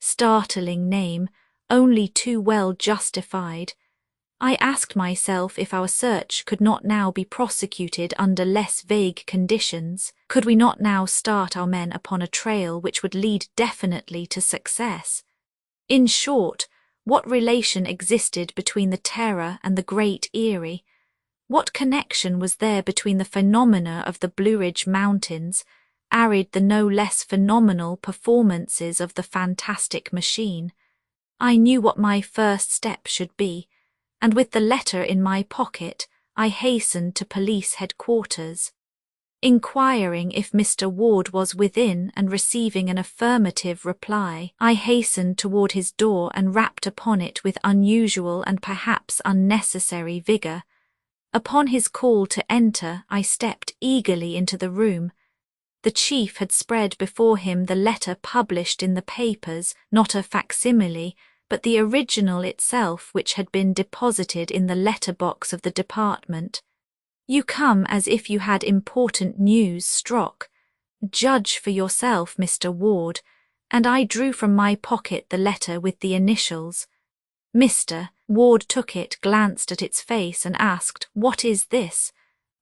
Startling name, only too well justified. I asked myself if our search could not now be prosecuted under less vague conditions. Could we not now start our men upon a trail which would lead definitely to success? In short, what relation existed between the Terror and the Great Eyrie? What connection was there between the phenomena of the Blue Ridge Mountains, arid the no less phenomenal performances of the fantastic machine? I knew what my first step should be, and with the letter in my pocket, I hastened to police headquarters. Inquiring if Mr. Ward was within and receiving an affirmative reply, I hastened toward his door and rapped upon it with unusual and perhaps unnecessary vigour. Upon his call to enter, I stepped eagerly into the room. The chief had spread before him the letter published in the papers, not a facsimile, but the original itself, which had been deposited in the letter-box of the department. "You come as if you had important news, Strock. Judge for yourself, Mr. Ward," and I drew from my pocket the letter with the initials. Mr. Ward took it, glanced at its face, and asked, "What is this?"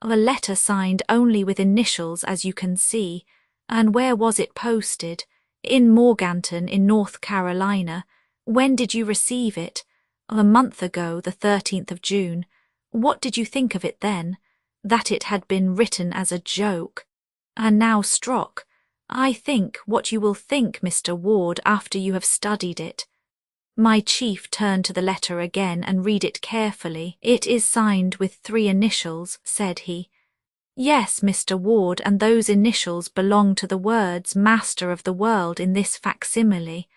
"A letter signed only with initials, as you can see. And where was it posted? In Morganton, in North Carolina. When did you receive it? A month ago, the 13th of June. What did you think of it then? That it had been written as a joke. And now Strock, I think what you will think, Mr. Ward, after you have studied it. My chief turned to the letter again and read it carefully. It is signed with 3 initials, said he. Yes, Mr. Ward, and those initials belong to the words Master of the World in this facsimile.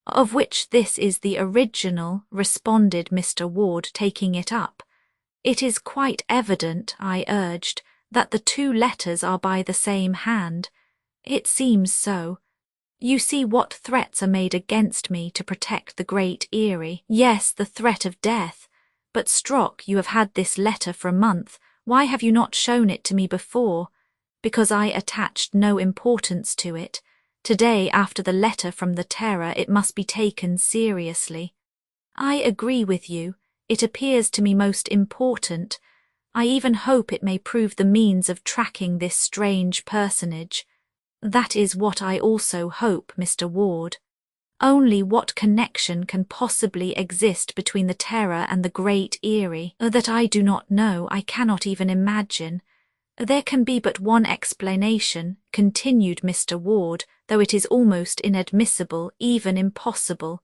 Of which this is the original, responded Mr. Ward, taking it up. It is quite evident, I urged, that the 2 letters are by the same hand. It seems so. You see what threats are made against me to protect the Great Eyrie. Yes, the threat of death. But Strock, you have had this letter for a month. Why have you not shown it to me before? Because I attached no importance to it. Today, after the letter from the Terror, it must be taken seriously. I agree with you. It appears to me most important. I even hope it may prove the means of tracking this strange personage. That is what I also hope, Mr. Ward. Only what connection can possibly exist between the Terror and the Great Eyrie? That I do not know, I cannot even imagine. There can be but one explanation, continued Mr. Ward, though it is almost inadmissible, even impossible,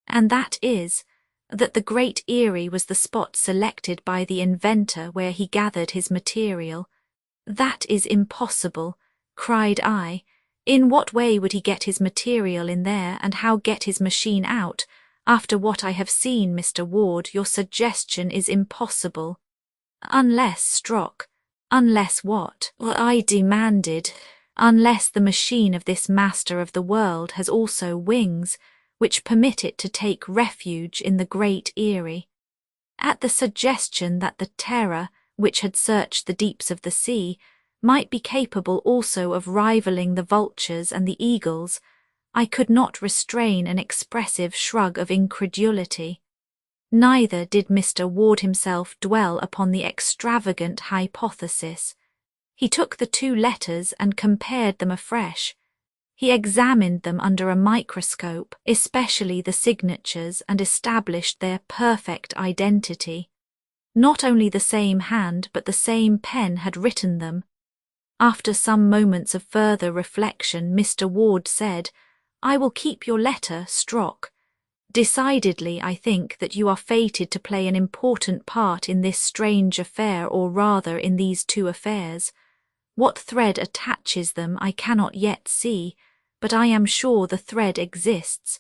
and that is, that the Great Eyrie was the spot selected by the inventor where he gathered his material. That is impossible, cried I. In what way would he get his material in there, and how get his machine out? After what I have seen, Mr. Ward, your suggestion is impossible. Unless, Strock, unless what? Well, I demanded. Unless the machine of this Master of the World has also wings, which permit it to take refuge in the Great Eyrie. At the suggestion that the Terror, which had searched the deeps of the sea, might be capable also of rivaling the vultures and the eagles, I could not restrain an expressive shrug of incredulity. Neither did Mr. Ward himself dwell upon the extravagant hypothesis. He took the 2 letters and compared them afresh. He examined them under a microscope, especially the signatures, and established their perfect identity. Not only the same hand, but the same pen had written them. After some moments of further reflection, Mr. Ward said, I will keep your letter, Strock. Decidedly, I think that you are fated to play an important part in this strange affair, or rather in these 2 affairs. What thread attaches them I cannot yet see, but I am sure the thread exists.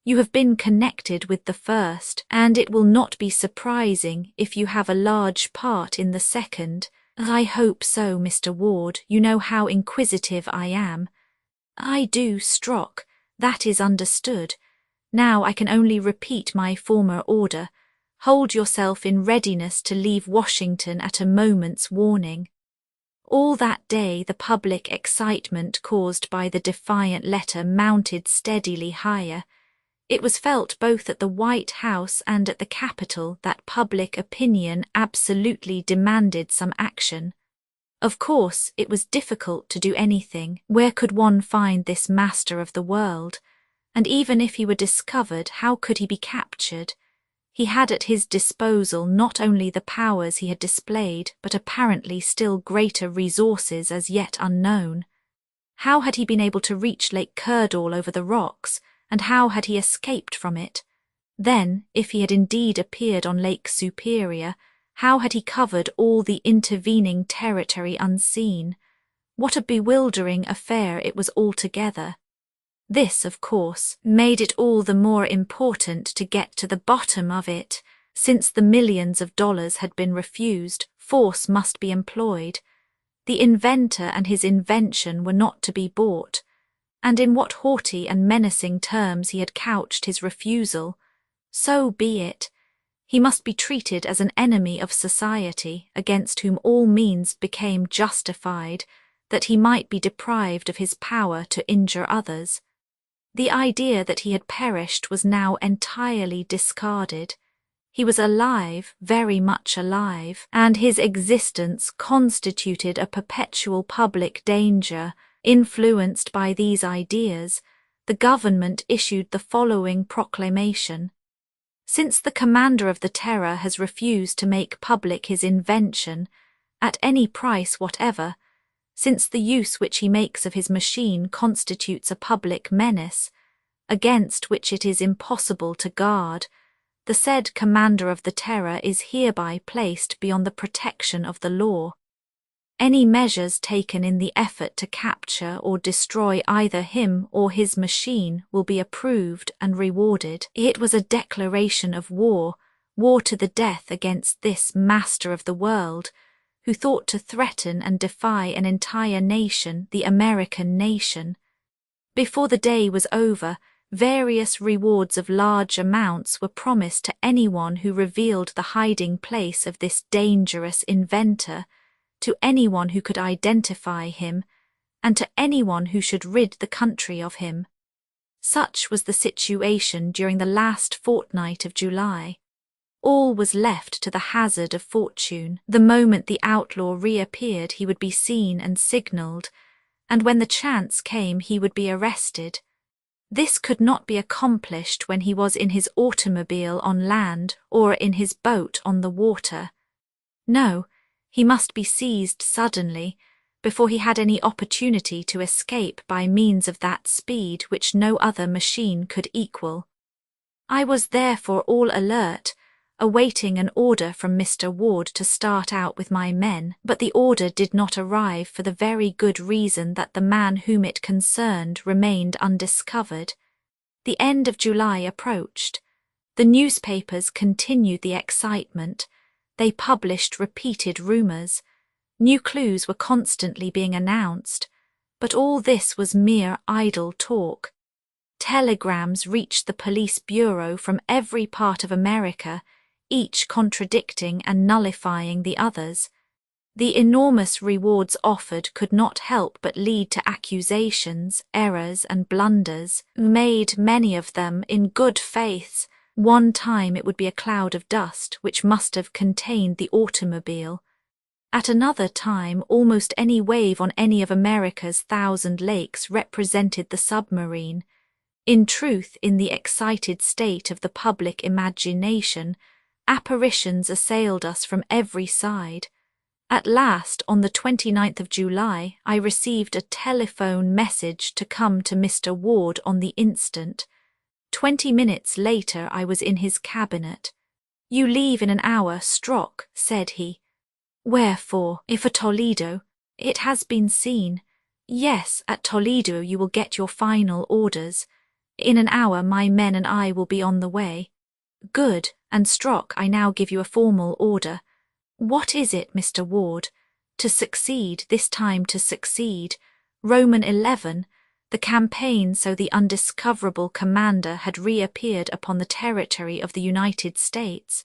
You have been connected with the first, and it will not be surprising if you have a large part in the second. I hope so, Mr. Ward. You know how inquisitive I am. I do, Strock. That is understood. Now I can only repeat my former order. Hold yourself in readiness to leave Washington at a moment's warning. All that day the public excitement caused by the defiant letter mounted steadily higher. It was felt both at the White House and at the Capitol that public opinion absolutely demanded some action. Of course, it was difficult to do anything. Where could one find this Master of the World? And even if he were discovered, how could he be captured? He had at his disposal not only the powers he had displayed, but apparently still greater resources as yet unknown. How had he been able to reach Lake Curdall over the rocks, and how had he escaped from it? Then, if he had indeed appeared on Lake Superior, how had he covered all the intervening territory unseen? What a bewildering affair it was altogether. This, of course, made it all the more important to get to the bottom of it. Since the millions of dollars had been refused, force must be employed. The inventor and his invention were not to be bought. And in what haughty and menacing terms he had couched his refusal. So be it. He must be treated as an enemy of society, against whom all means became justified, that he might be deprived of his power to injure others. The idea that he had perished was now entirely discarded. He was alive, very much alive, and his existence constituted a perpetual public danger, Influenced by these ideas, the government issued the following proclamation. Since the commander of the Terror has refused to make public his invention, at any price whatever, since the use which he makes of his machine constitutes a public menace, against which it is impossible to guard, the said commander of the Terror is hereby placed beyond the protection of the law. Any measures taken in the effort to capture or destroy either him or his machine will be approved and rewarded. It was a declaration of war, war to the death against this master of the world, who thought to threaten and defy an entire nation, the American nation. Before the day was over, various rewards of large amounts were promised to anyone who revealed the hiding place of this dangerous inventor, to anyone who could identify him, and to anyone who should rid the country of him. Such was the situation during the last fortnight of July. All was left to the hazard of fortune. The moment the outlaw reappeared, he would be seen and signalled, and when the chance came, he would be arrested. This could not be accomplished when he was in his automobile on land or in his boat on the water. No, he must be seized suddenly, before he had any opportunity to escape by means of that speed which no other machine could equal. I was therefore all alert, awaiting an order from Mr. Ward to start out with my men, but the order did not arrive for the very good reason that the man whom it concerned remained undiscovered. The end of July approached. The newspapers continued the excitement. They published repeated rumours. New clues were constantly being announced, but all this was mere idle talk. Telegrams reached the police bureau from every part of America, each contradicting and nullifying the others. The enormous rewards offered could not help but lead to accusations, errors, and blunders, made many of them in good faith. One time it would be a cloud of dust which must have contained the automobile. At another time, almost any wave on any of America's 1,000 lakes represented the submarine. In truth, in the excited state of the public imagination, apparitions assailed us from every side. At last, on the 29th of July, I received a telephone message to come to Mr. Ward on the instant. 20 minutes later I was in his cabinet. "You leave in an hour, Strock," said he. "Wherefore, if for Toledo, it has been seen. Yes, at Toledo you will get your final orders. In an hour my men and I will be on the way." "Good, and Strock, I now give you a formal order." "What is it, Mr. Ward?" "To succeed, this time to succeed. Roman 11, the campaign, so the undiscoverable commander had reappeared upon the territory of the United States.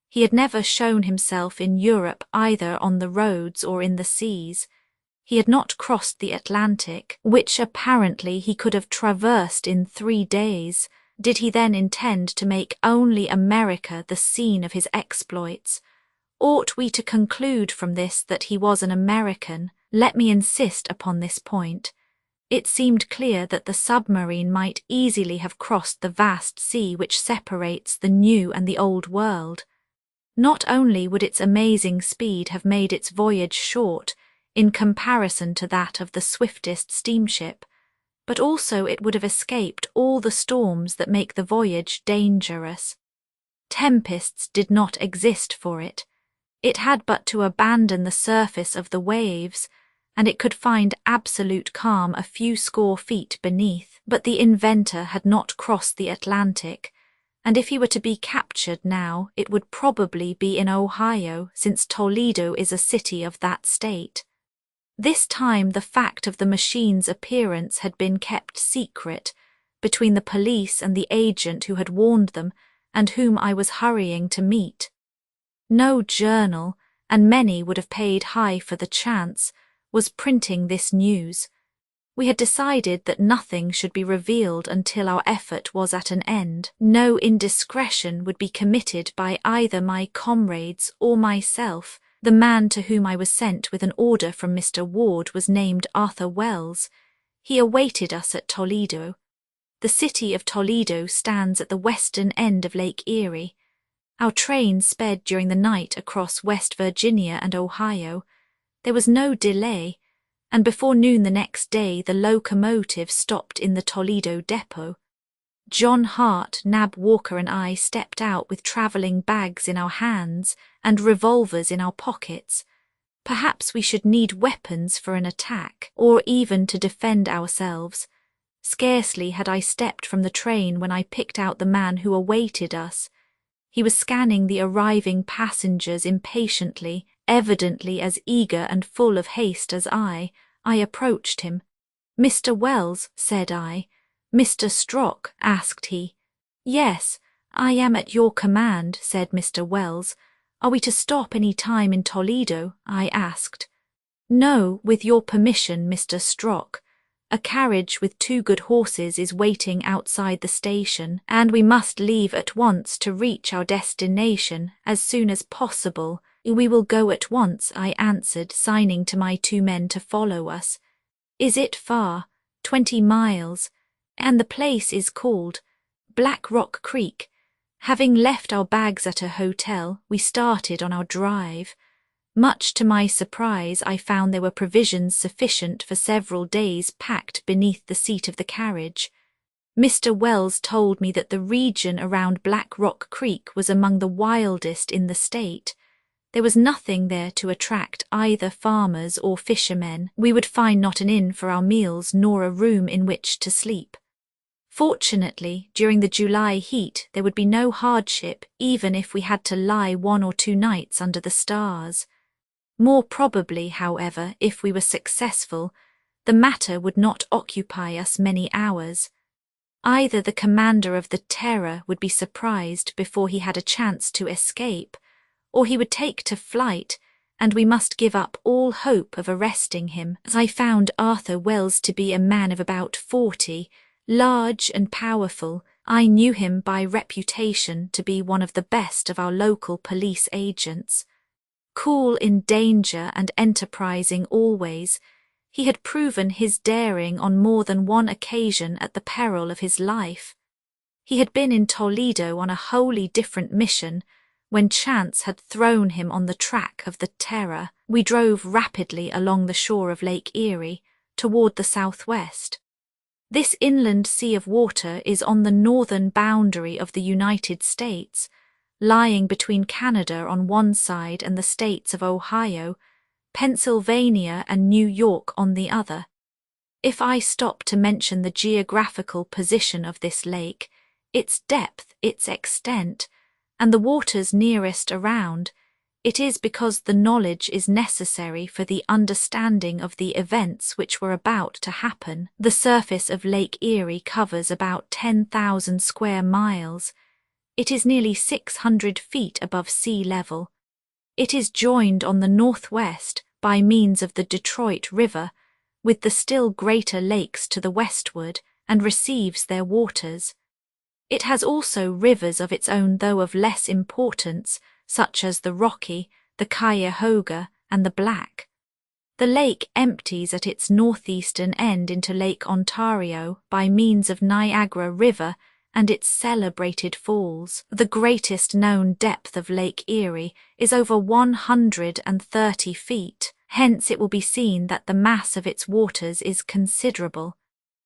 He had never shown himself in Europe either on the roads or in the seas. He had not crossed the Atlantic, which apparently he could have traversed in 3 days. Did he then intend to make only America the scene of his exploits? Ought we to conclude from this that he was an American? Let me insist upon this point. It seemed clear that the submarine might easily have crossed the vast sea which separates the New and the Old World. Not only would its amazing speed have made its voyage short, in comparison to that of the swiftest steamship, but also it would have escaped all the storms that make the voyage dangerous. Tempests did not exist for it. It had but to abandon the surface of the waves, and it could find absolute calm a few score feet beneath. But the inventor had not crossed the Atlantic, and if he were to be captured now, it would probably be in Ohio, since Toledo is a city of that state. This time the fact of the machine's appearance had been kept secret between the police and the agent who had warned them and whom I was hurrying to meet. No journal, and many would have paid high for the chance, was printing this news. We had decided that nothing should be revealed until our effort was at an end. No indiscretion would be committed by either my comrades or myself, The man to whom I was sent with an order from Mr. Ward was named Arthur Wells. He awaited us at Toledo. The city of Toledo stands at the western end of Lake Erie. Our train sped during the night across West Virginia and Ohio. There was no delay, and before noon the next day the locomotive stopped in the Toledo depot. John Hart, Nab Walker and I stepped out with travelling bags in our hands and revolvers in our pockets. Perhaps we should need weapons for an attack, or even to defend ourselves. Scarcely had I stepped from the train when I picked out the man who awaited us. He was scanning the arriving passengers impatiently, evidently as eager and full of haste as I. I approached him. "Mr. Wells," said I. "Mr. Strock?" asked he. "Yes, I am at your command," said Mr. Wells. "Are we to stop any time in Toledo?" I asked. "No, with your permission, Mr. Strock. A carriage with 2 good horses is waiting outside the station, and we must leave at once to reach our destination as soon as possible." "We will go at once," I answered, signing to my 2 men to follow us. "Is it far?" 20 miles. "And the place is called Black Rock Creek." Having left our bags at a hotel, we started on our drive. Much to my surprise, I found there were provisions sufficient for several days packed beneath the seat of the carriage. Mr. Wells told me that the region around Black Rock Creek was among the wildest in the state. There was nothing there to attract either farmers or fishermen. We would find not an inn for our meals nor a room in which to sleep. Fortunately, during the July heat there would be no hardship even if we had to lie 1 or 2 nights under the stars. More probably, however, if we were successful, the matter would not occupy us many hours. Either the commander of the Terror would be surprised before he had a chance to escape, or he would take to flight, and we must give up all hope of arresting him. As I found Arthur Wells to be a man of about 40, large and powerful, I knew him by reputation to be one of the best of our local police agents. Cool in danger and enterprising always, he had proven his daring on more than one occasion at the peril of his life. He had been in Toledo on a wholly different mission when chance had thrown him on the track of the Terror. We drove rapidly along the shore of Lake Erie toward the southwest. This inland sea of water is on the northern boundary of the United States, lying between Canada on one side and the states of Ohio, Pennsylvania and New York on the other. If I stop to mention the geographical position of this lake, its depth, its extent, and the waters nearest around, it is because the knowledge is necessary for the understanding of the events which were about to happen. The surface of Lake Erie covers about 10,000 square miles. It is nearly 600 feet above sea level. It is joined on the northwest by means of the Detroit River, with the still greater lakes to the westward, and receives their waters. It has also rivers of its own, though of less importance, such as the Rocky, the Cuyahoga, and the Black. The lake empties at its northeastern end into Lake Ontario by means of Niagara River and its celebrated falls. The greatest known depth of Lake Erie is over 130 feet, hence it will be seen that the mass of its waters is considerable.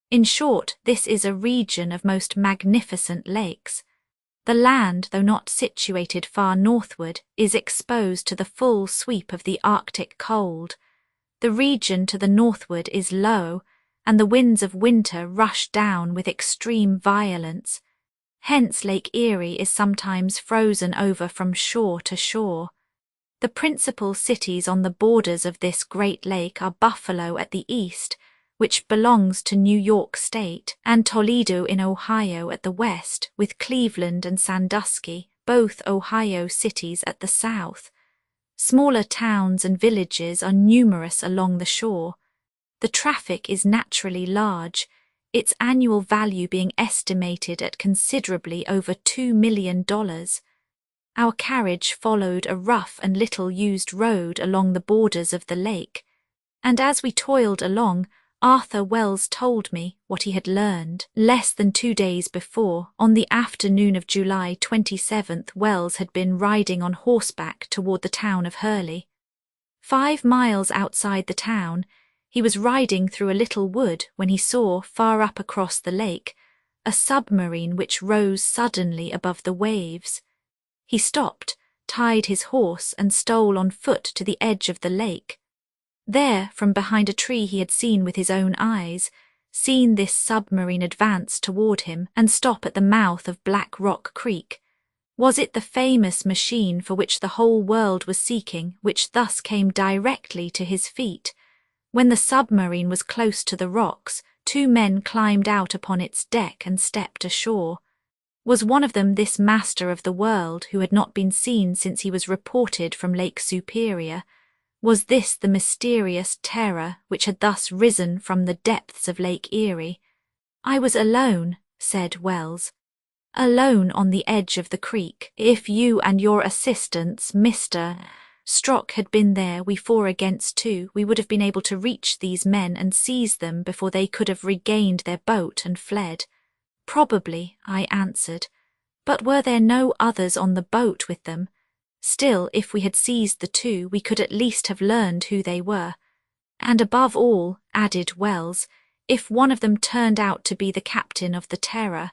In short, this is a region of most magnificent lakes. The land, though not situated far northward, is exposed to the full sweep of the Arctic cold. The region to the northward is low, and the winds of winter rush down with extreme violence. Hence Lake Erie is sometimes frozen over from shore to shore. The principal cities on the borders of this great lake are Buffalo at the east, which belongs to New York State, and Toledo in Ohio at the west, with Cleveland and Sandusky, both Ohio cities, at the south. Smaller towns and villages are numerous along the shore. The traffic is naturally large, its annual value being estimated at considerably over $2 million. Our carriage followed a rough and little-used road along the borders of the lake, and as we toiled along, Arthur Wells told me what he had learned. Less than 2 days before, on the afternoon of July 27th, Wells had been riding on horseback toward the town of Hurley. 5 miles outside the town, he was riding through a little wood when he saw, far up across the lake, a submarine which rose suddenly above the waves. He stopped, tied his horse, and stole on foot to the edge of the lake. There, from behind a tree he had seen with his own eyes, seen this submarine advance toward him and stop at the mouth of Black Rock Creek. Was it the famous machine for which the whole world was seeking which thus came directly to his feet? When the submarine was close to the rocks, 2 men climbed out upon its deck and stepped ashore. Was one of them this master of the world who had not been seen since he was reported from Lake Superior? Was this the mysterious terror which had thus risen from the depths of Lake Erie? I was alone, said Wells. Alone on the edge of the creek. If you and your assistants, Mr. Strock, had been there, we 4 against 2, we would have been able to reach these men and seize them before they could have regained their boat and fled. Probably, I answered. But were there no others on the boat with them? Still, if we had seized the 2, we could at least have learned who they were. And above all, added Wells, if one of them turned out to be the captain of the Terror.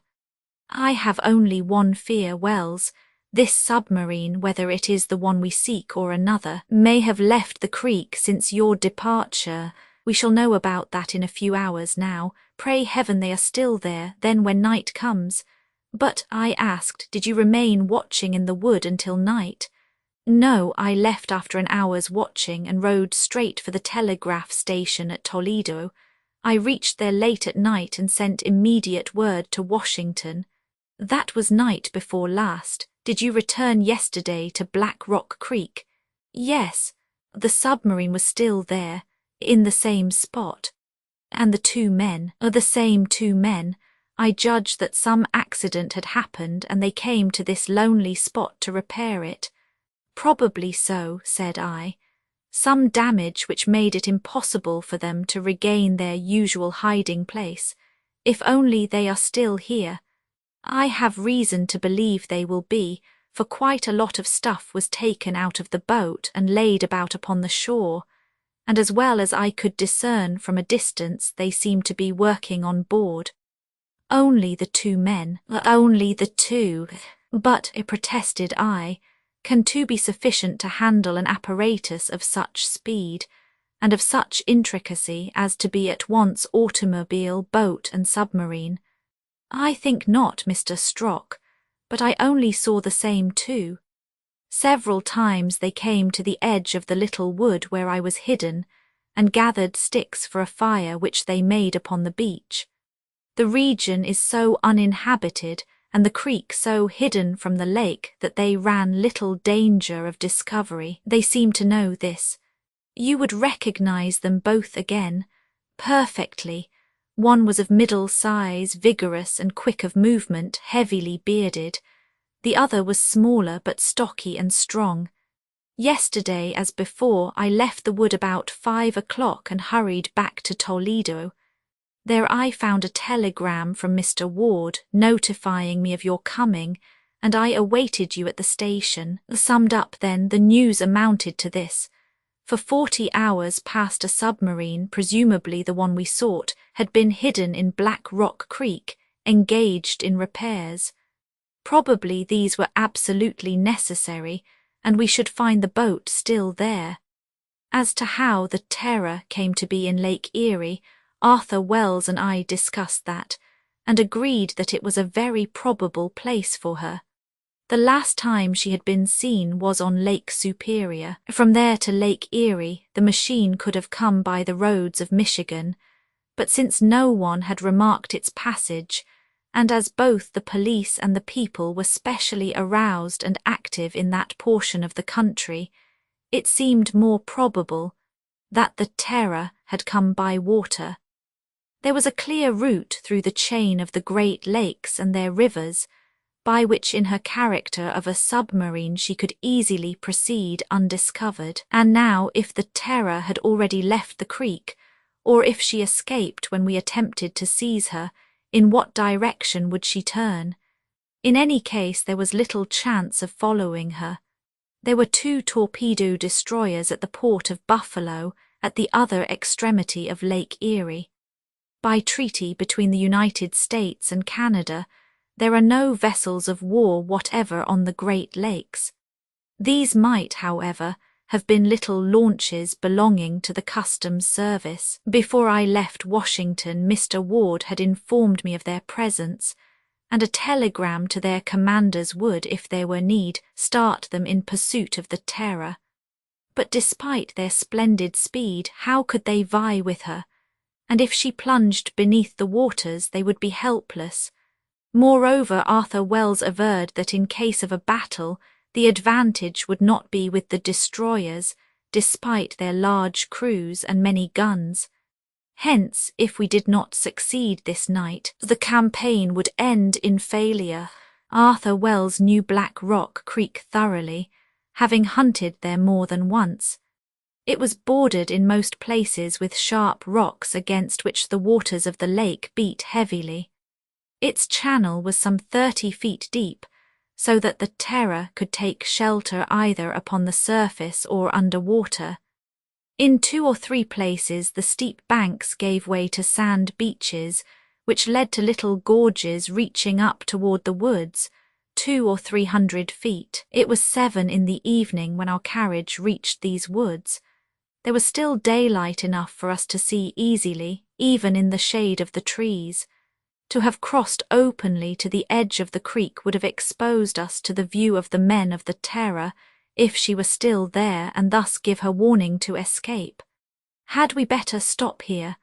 I have only one fear, Wells. This submarine, whether it is the one we seek or another, may have left the creek since your departure. We shall know about that in a few hours now. Pray heaven they are still there, then when night comes. But, I asked, did you remain watching in the wood until night? No, I left after an hour's watching and rode straight for the telegraph station at Toledo. I reached there late at night and sent immediate word to Washington. That was night before last. Did you return yesterday to Black Rock Creek? Yes. The submarine was still there, in the same spot. And the 2 men, the same 2 men. I judged that some accident had happened and they came to this lonely spot to repair it. Probably so, said I. Some damage which made it impossible for them to regain their usual hiding place. If only they are still here. I have reason to believe they will be, for quite a lot of stuff was taken out of the boat and laid about upon the shore, and as well as I could discern from a distance they seemed to be working on board. Only the 2 men, only the 2. But, protested I, can 2 be sufficient to handle an apparatus of such speed, and of such intricacy as to be at once automobile, boat, and submarine? I think not, Mr. Strock, but I only saw the same 2. Several times they came to the edge of the little wood where I was hidden, and gathered sticks for a fire which they made upon the beach. The region is so uninhabited, and the creek so hidden from the lake that they ran little danger of discovery. They seem to know this. You would recognize them both again, perfectly. One was of middle size, vigorous and quick of movement, heavily bearded. The other was smaller but stocky and strong. Yesterday, as before, I left the wood about 5 o'clock and hurried back to Toledo. There I found a telegram from Mr. Ward notifying me of your coming, and I awaited you at the station. Summed up then, the news amounted to this. For 40 hours past a submarine, presumably the one we sought, had been hidden in Black Rock Creek, engaged in repairs. Probably these were absolutely necessary, and we should find the boat still there. As to how the Terror came to be in Lake Erie, Arthur Wells and I discussed that, and agreed that it was a very probable place for her. The last time she had been seen was on Lake Superior. From there to Lake Erie, the machine could have come by the roads of Michigan, but since no one had remarked its passage, and as both the police and the people were specially aroused and active in that portion of the country, it seemed more probable that the Terror had come by water. There was a clear route through the chain of the Great Lakes and their rivers, by which in her character of a submarine she could easily proceed undiscovered. And now, if the terror had already left the creek, or if she escaped when we attempted to seize her, in what direction would she turn? In any case, there was little chance of following her. There were 2 torpedo destroyers at the port of Buffalo, at the other extremity of Lake Erie. By treaty between the United States and Canada, there are no vessels of war whatever on the Great Lakes. These might, however, have been little launches belonging to the Customs Service. Before I left Washington, Mr. Ward had informed me of their presence, and a telegram to their commanders would, if there were need, start them in pursuit of the terror. But despite their splendid speed, how could they vie with her? And if she plunged beneath the waters, they would be helpless. Moreover, Arthur Wells averred that in case of a battle, the advantage would not be with the destroyers, despite their large crews and many guns. Hence, if we did not succeed this night, the campaign would end in failure. Arthur Wells knew Black Rock Creek thoroughly, having hunted there more than once. It was bordered in most places with sharp rocks against which the waters of the lake beat heavily. Its channel was some 30 feet deep, so that the terror could take shelter either upon the surface or under water. In 2 or 3 places the steep banks gave way to sand beaches, which led to little gorges reaching up toward the woods, 200 or 300 feet. It was 7 in the evening when our carriage reached these woods. There was still daylight enough for us to see easily, even in the shade of the trees. To have crossed openly to the edge of the creek would have exposed us to the view of the men of the terror, if she were still there, and thus give her warning to escape. Had we better stop here?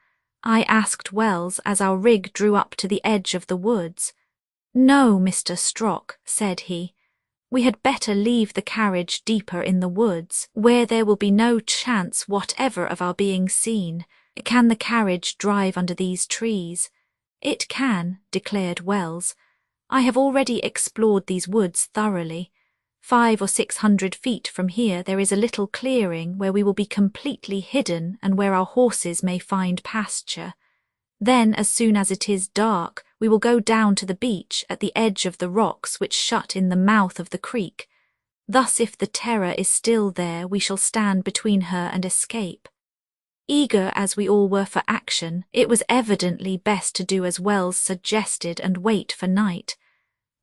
I asked Wells as our rig drew up to the edge of the woods. No, Mr. Strock, said he. We had better leave the carriage deeper in the woods, where there will be no chance whatever of our being seen. Can the carriage drive under these trees? It can, declared Wells. I have already explored these woods thoroughly. 500 or 600 feet from here there is a little clearing where we will be completely hidden and where our horses may find pasture. Then, as soon as it is dark, we will go down to the beach at the edge of the rocks which shut in the mouth of the creek. Thus, if the terror is still there, we shall stand between her and escape. Eager as we all were for action, it was evidently best to do as Wells suggested and wait for night.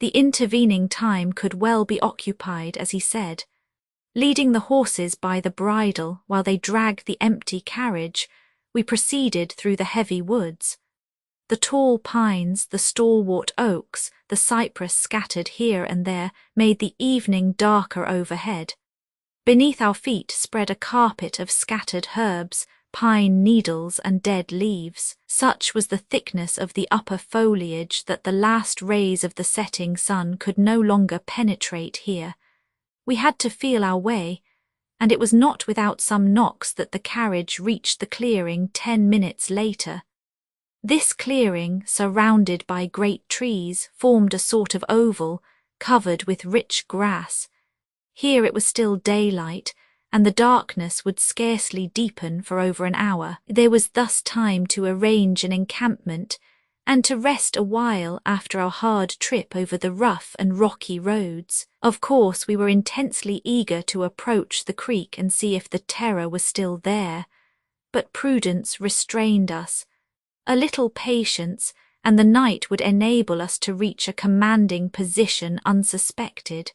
The intervening time could well be occupied, as he said. Leading the horses by the bridle while they dragged the empty carriage, we proceeded through the heavy woods. The tall pines, the stalwart oaks, the cypress scattered here and there made the evening darker overhead. Beneath our feet spread a carpet of scattered herbs, pine needles and dead leaves. Such was the thickness of the upper foliage that the last rays of the setting sun could no longer penetrate here. We had to feel our way, and it was not without some knocks that the carriage reached the clearing 10 minutes later. This clearing, surrounded by great trees, formed a sort of oval, covered with rich grass. Here it was still daylight, and the darkness would scarcely deepen for over an hour. There was thus time to arrange an encampment, and to rest a while after our hard trip over the rough and rocky roads. Of course, we were intensely eager to approach the creek and see if the terror was still there, but prudence restrained us. A little patience, and the night would enable us to reach a commanding position unsuspected.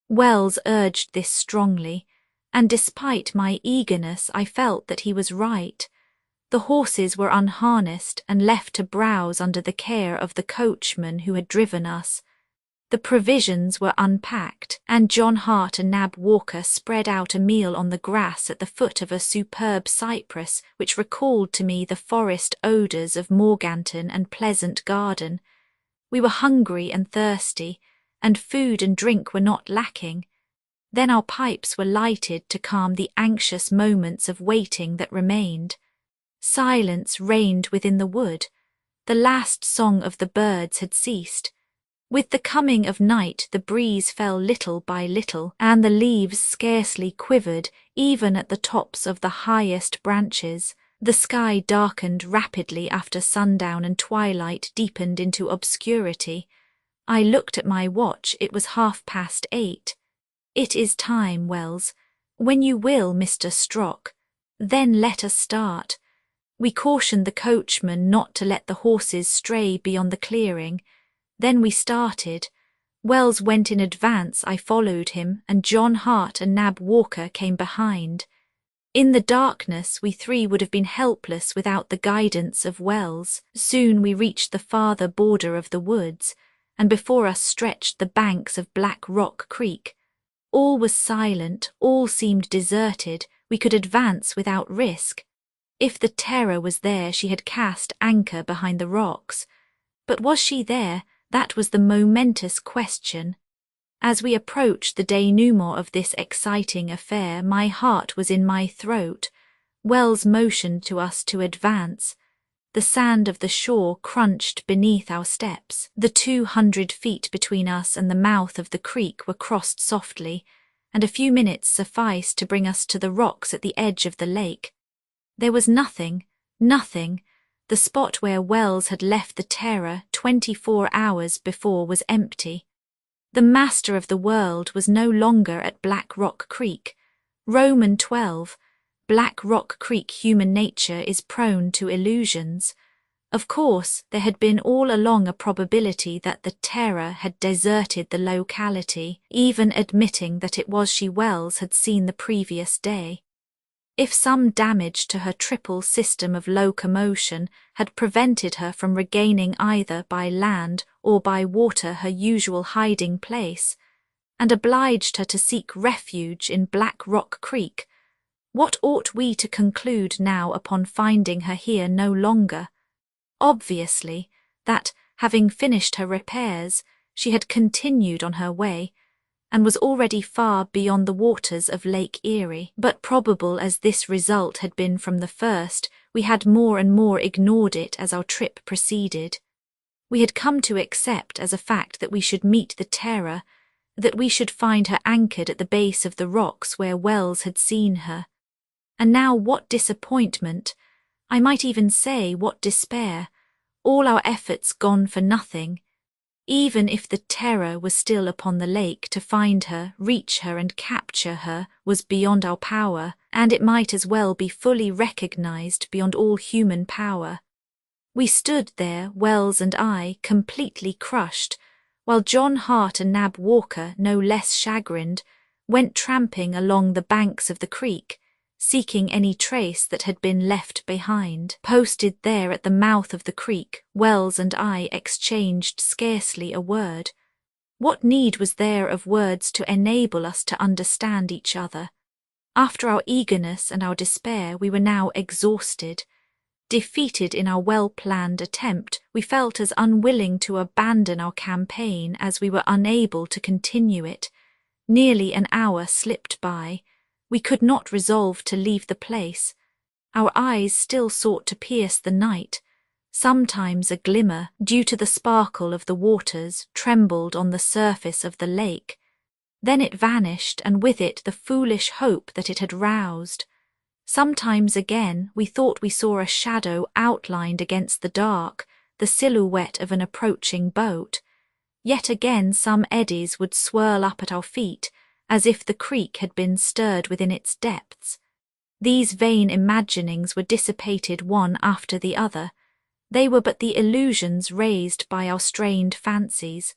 Wells urged this strongly, and despite my eagerness, I felt that he was right. The horses were unharnessed and left to browse under the care of the coachman who had driven us. The provisions were unpacked, and John Hart and Nab Walker spread out a meal on the grass at the foot of a superb cypress which recalled to me the forest odours of Morganton and Pleasant Garden. We were hungry and thirsty, and food and drink were not lacking. Then our pipes were lighted to calm the anxious moments of waiting that remained. Silence reigned within the wood. The last song of the birds had ceased. With the coming of night the breeze fell little by little, and the leaves scarcely quivered even at the tops of the highest branches. The sky darkened rapidly after sundown and twilight deepened into obscurity. I looked at my watch. It was 8:30. "It is time, Wells. When you will, Mr. Strock. Then let us start." We cautioned the coachman not to let the horses stray beyond the clearing. Then we started. Wells went in advance, I followed him, and John Hart and Nab Walker came behind. In the darkness, we three would have been helpless without the guidance of Wells. Soon we reached the farther border of the woods, and before us stretched the banks of Black Rock Creek. All was silent, all seemed deserted. We could advance without risk. If the terror was there, she had cast anchor behind the rocks. But was she there? That was the momentous question. As we approached the denouement of this exciting affair, my heart was in my throat. Wells motioned to us to advance. The sand of the shore crunched beneath our steps. The 200 feet between us and the mouth of the creek were crossed softly, and a few minutes sufficed to bring us to the rocks at the edge of the lake. There was nothing. The spot where Wells had left the Terror 24 hours before was empty. The master of the world was no longer at Black Rock Creek. Roman 12. Black Rock Creek. Human nature is prone to illusions. Of course, there had been all along a probability that the Terror had deserted the locality, even admitting that it was she Wells had seen the previous day. If some damage to her triple system of locomotion had prevented her from regaining either by land or by water her usual hiding place, and obliged her to seek refuge in Black Rock Creek, what ought we to conclude now upon finding her here no longer? Obviously, that, having finished her repairs, she had continued on her way, and was already far beyond the waters of Lake Erie. But probable as this result had been from the first, we had more and more ignored it as our trip proceeded. We had come to accept as a fact that we should meet the Terror, that we should find her anchored at the base of the rocks where Wells had seen her. And now what disappointment, I might even say what despair, all our efforts gone for nothing. Even if the Terror was still upon the lake, to find her, reach her and capture her was beyond our power, and it might as well be fully recognized beyond all human power. We stood there, Wells and I, completely crushed, while John Hart and Nab Walker, no less chagrined, went tramping along the banks of the creek, seeking any trace that had been left behind. Posted there at the mouth of the creek, Wells and I exchanged scarcely a word. What need was there of words to enable us to understand each other? After our eagerness and our despair, we were now exhausted. Defeated in our well-planned attempt, we felt as unwilling to abandon our campaign as we were unable to continue it. Nearly an hour slipped by. We could not resolve to leave the place. Our eyes still sought to pierce the night. Sometimes a glimmer, due to the sparkle of the waters, trembled on the surface of the lake. Then it vanished, and with it the foolish hope that it had roused. Sometimes again we thought we saw a shadow outlined against the dark, the silhouette of an approaching boat. Yet again some eddies would swirl up at our feet, as if the creek had been stirred within its depths. These vain imaginings were dissipated one after the other. They were but the illusions raised by our strained fancies.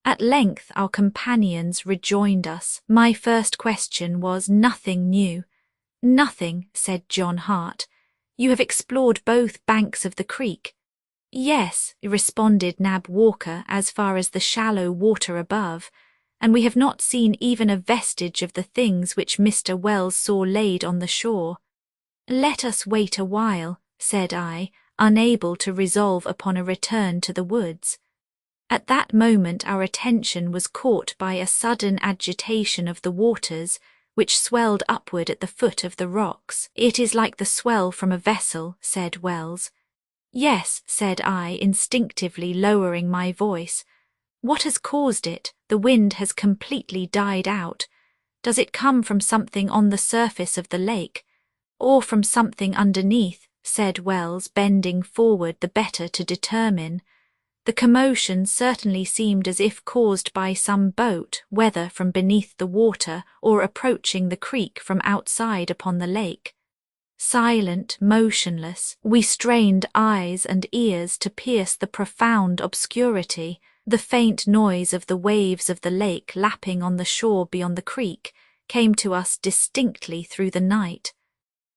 At length our companions rejoined us. My first question was nothing new. "Nothing," said John Hart. "You have explored both banks of the creek." "Yes," responded Nab Walker, "as far as the shallow water above, and we have not seen even a vestige of the things which Mr. Wells saw laid on the shore." "Let us wait a while," said I, unable to resolve upon a return to the woods. At that moment our attention was caught by a sudden agitation of the waters, which swelled upward at the foot of the rocks. "It is like the swell from a vessel," said Wells. "Yes," said I, instinctively lowering my voice. What has caused it? The wind has completely died out. Does it come from something on the surface of the lake, or from something underneath? Said Wells, bending forward the better to determine. The commotion certainly seemed as if caused by some boat, whether from beneath the water or approaching the creek from outside upon the lake. Silent, motionless, we strained eyes and ears to pierce the profound obscurity. The faint noise of the waves of the lake lapping on the shore beyond the creek came to us distinctly through the night.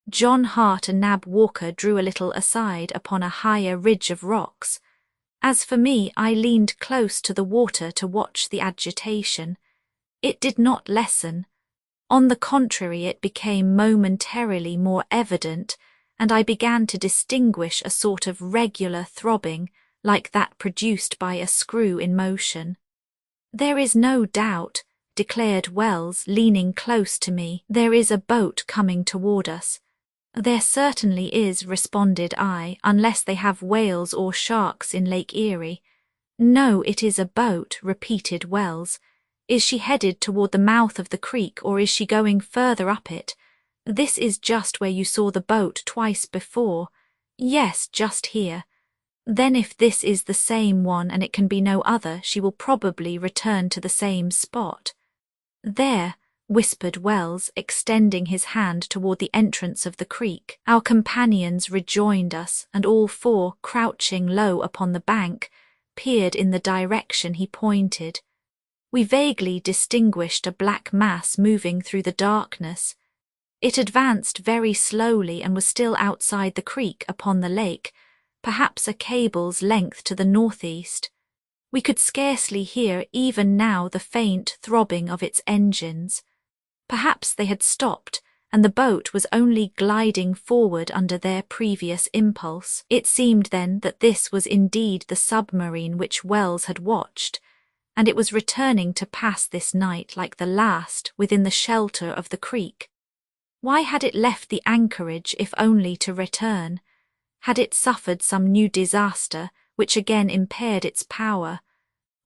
John Hart and Nab Walker drew a little aside upon a higher ridge of rocks. As for me, I leaned close to the water to watch the agitation. It did not lessen. On the contrary, it became momentarily more evident, and I began to distinguish a sort of regular throbbing, like that produced by a screw in motion. "There is no doubt," declared Wells, leaning close to me. "There is a boat coming toward us." "There certainly is," responded I, "unless they have whales or sharks in Lake Erie." "No, it is a boat," repeated Wells. "Is she headed toward the mouth of the creek, or is she going further up it?" "This is just where you saw the boat twice before." "Yes, just here." "Then if this is the same one and it can be no other, she will probably return to the same spot." "There," whispered Wells, extending his hand toward the entrance of the creek. Our companions rejoined us, and all four, crouching low upon the bank, peered in the direction he pointed. We vaguely distinguished a black mass moving through the darkness. It advanced very slowly and was still outside the creek upon the lake, perhaps a cable's length to the northeast. We could scarcely hear even now the faint throbbing of its engines. Perhaps they had stopped, and the boat was only gliding forward under their previous impulse. It seemed then that this was indeed the submarine which Wells had watched, and it was returning to pass this night like the last within the shelter of the creek. Why had it left the anchorage if only to return? Had it suffered some new disaster which again impaired its power?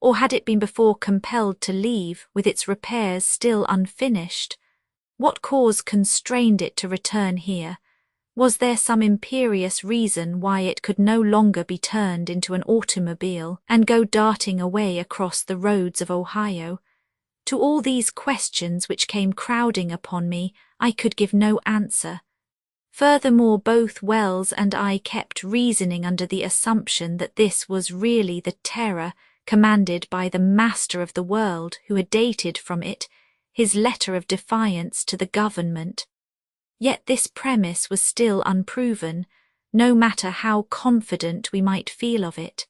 Or had it been before compelled to leave, with its repairs still unfinished? What cause constrained it to return here? Was there some imperious reason why it could no longer be turned into an automobile and go darting away across the roads of Ohio? To all these questions which came crowding upon me, I could give no answer. Furthermore, both Wells and I kept reasoning under the assumption that this was really the terror commanded by the master of the world, who had dated from it his letter of defiance to the government. Yet this premise was still unproven, no matter how confident we might feel of it.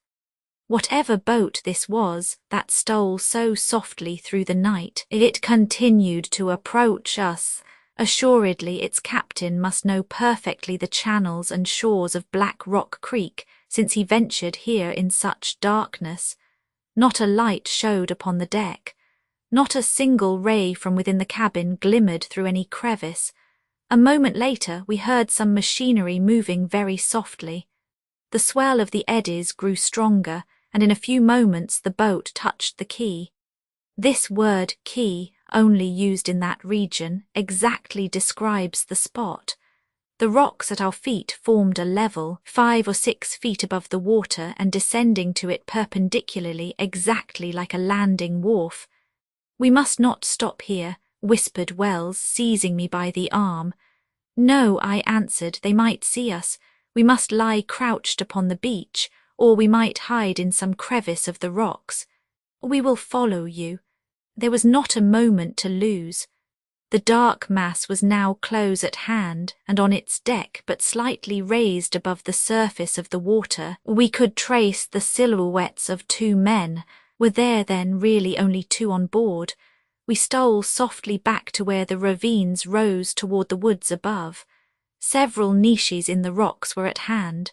Whatever boat this was that stole so softly through the night, if it continued to approach us, assuredly its captain must know perfectly the channels and shores of Black Rock Creek, since he ventured here in such darkness. Not a light showed upon the deck. Not a single ray from within the cabin glimmered through any crevice. A moment later we heard some machinery moving very softly. The swell of the eddies grew stronger, and in a few moments the boat touched the quay. This word quay, only used in that region, exactly describes the spot. The rocks at our feet formed a level, 5 or 6 feet above the water and descending to it perpendicularly, exactly like a landing wharf. "We must not stop here," whispered Wells, seizing me by the arm. "No," I answered, "they might see us. We must lie crouched upon the beach, or we might hide in some crevice of the rocks. We will follow you." There was not a moment to lose. The dark mass was now close at hand, and on its deck, but slightly raised above the surface of the water, we could trace the silhouettes of 2 men. Were there then really only 2 on board? We stole softly back to where the ravines rose toward the woods above. Several niches in the rocks were at hand.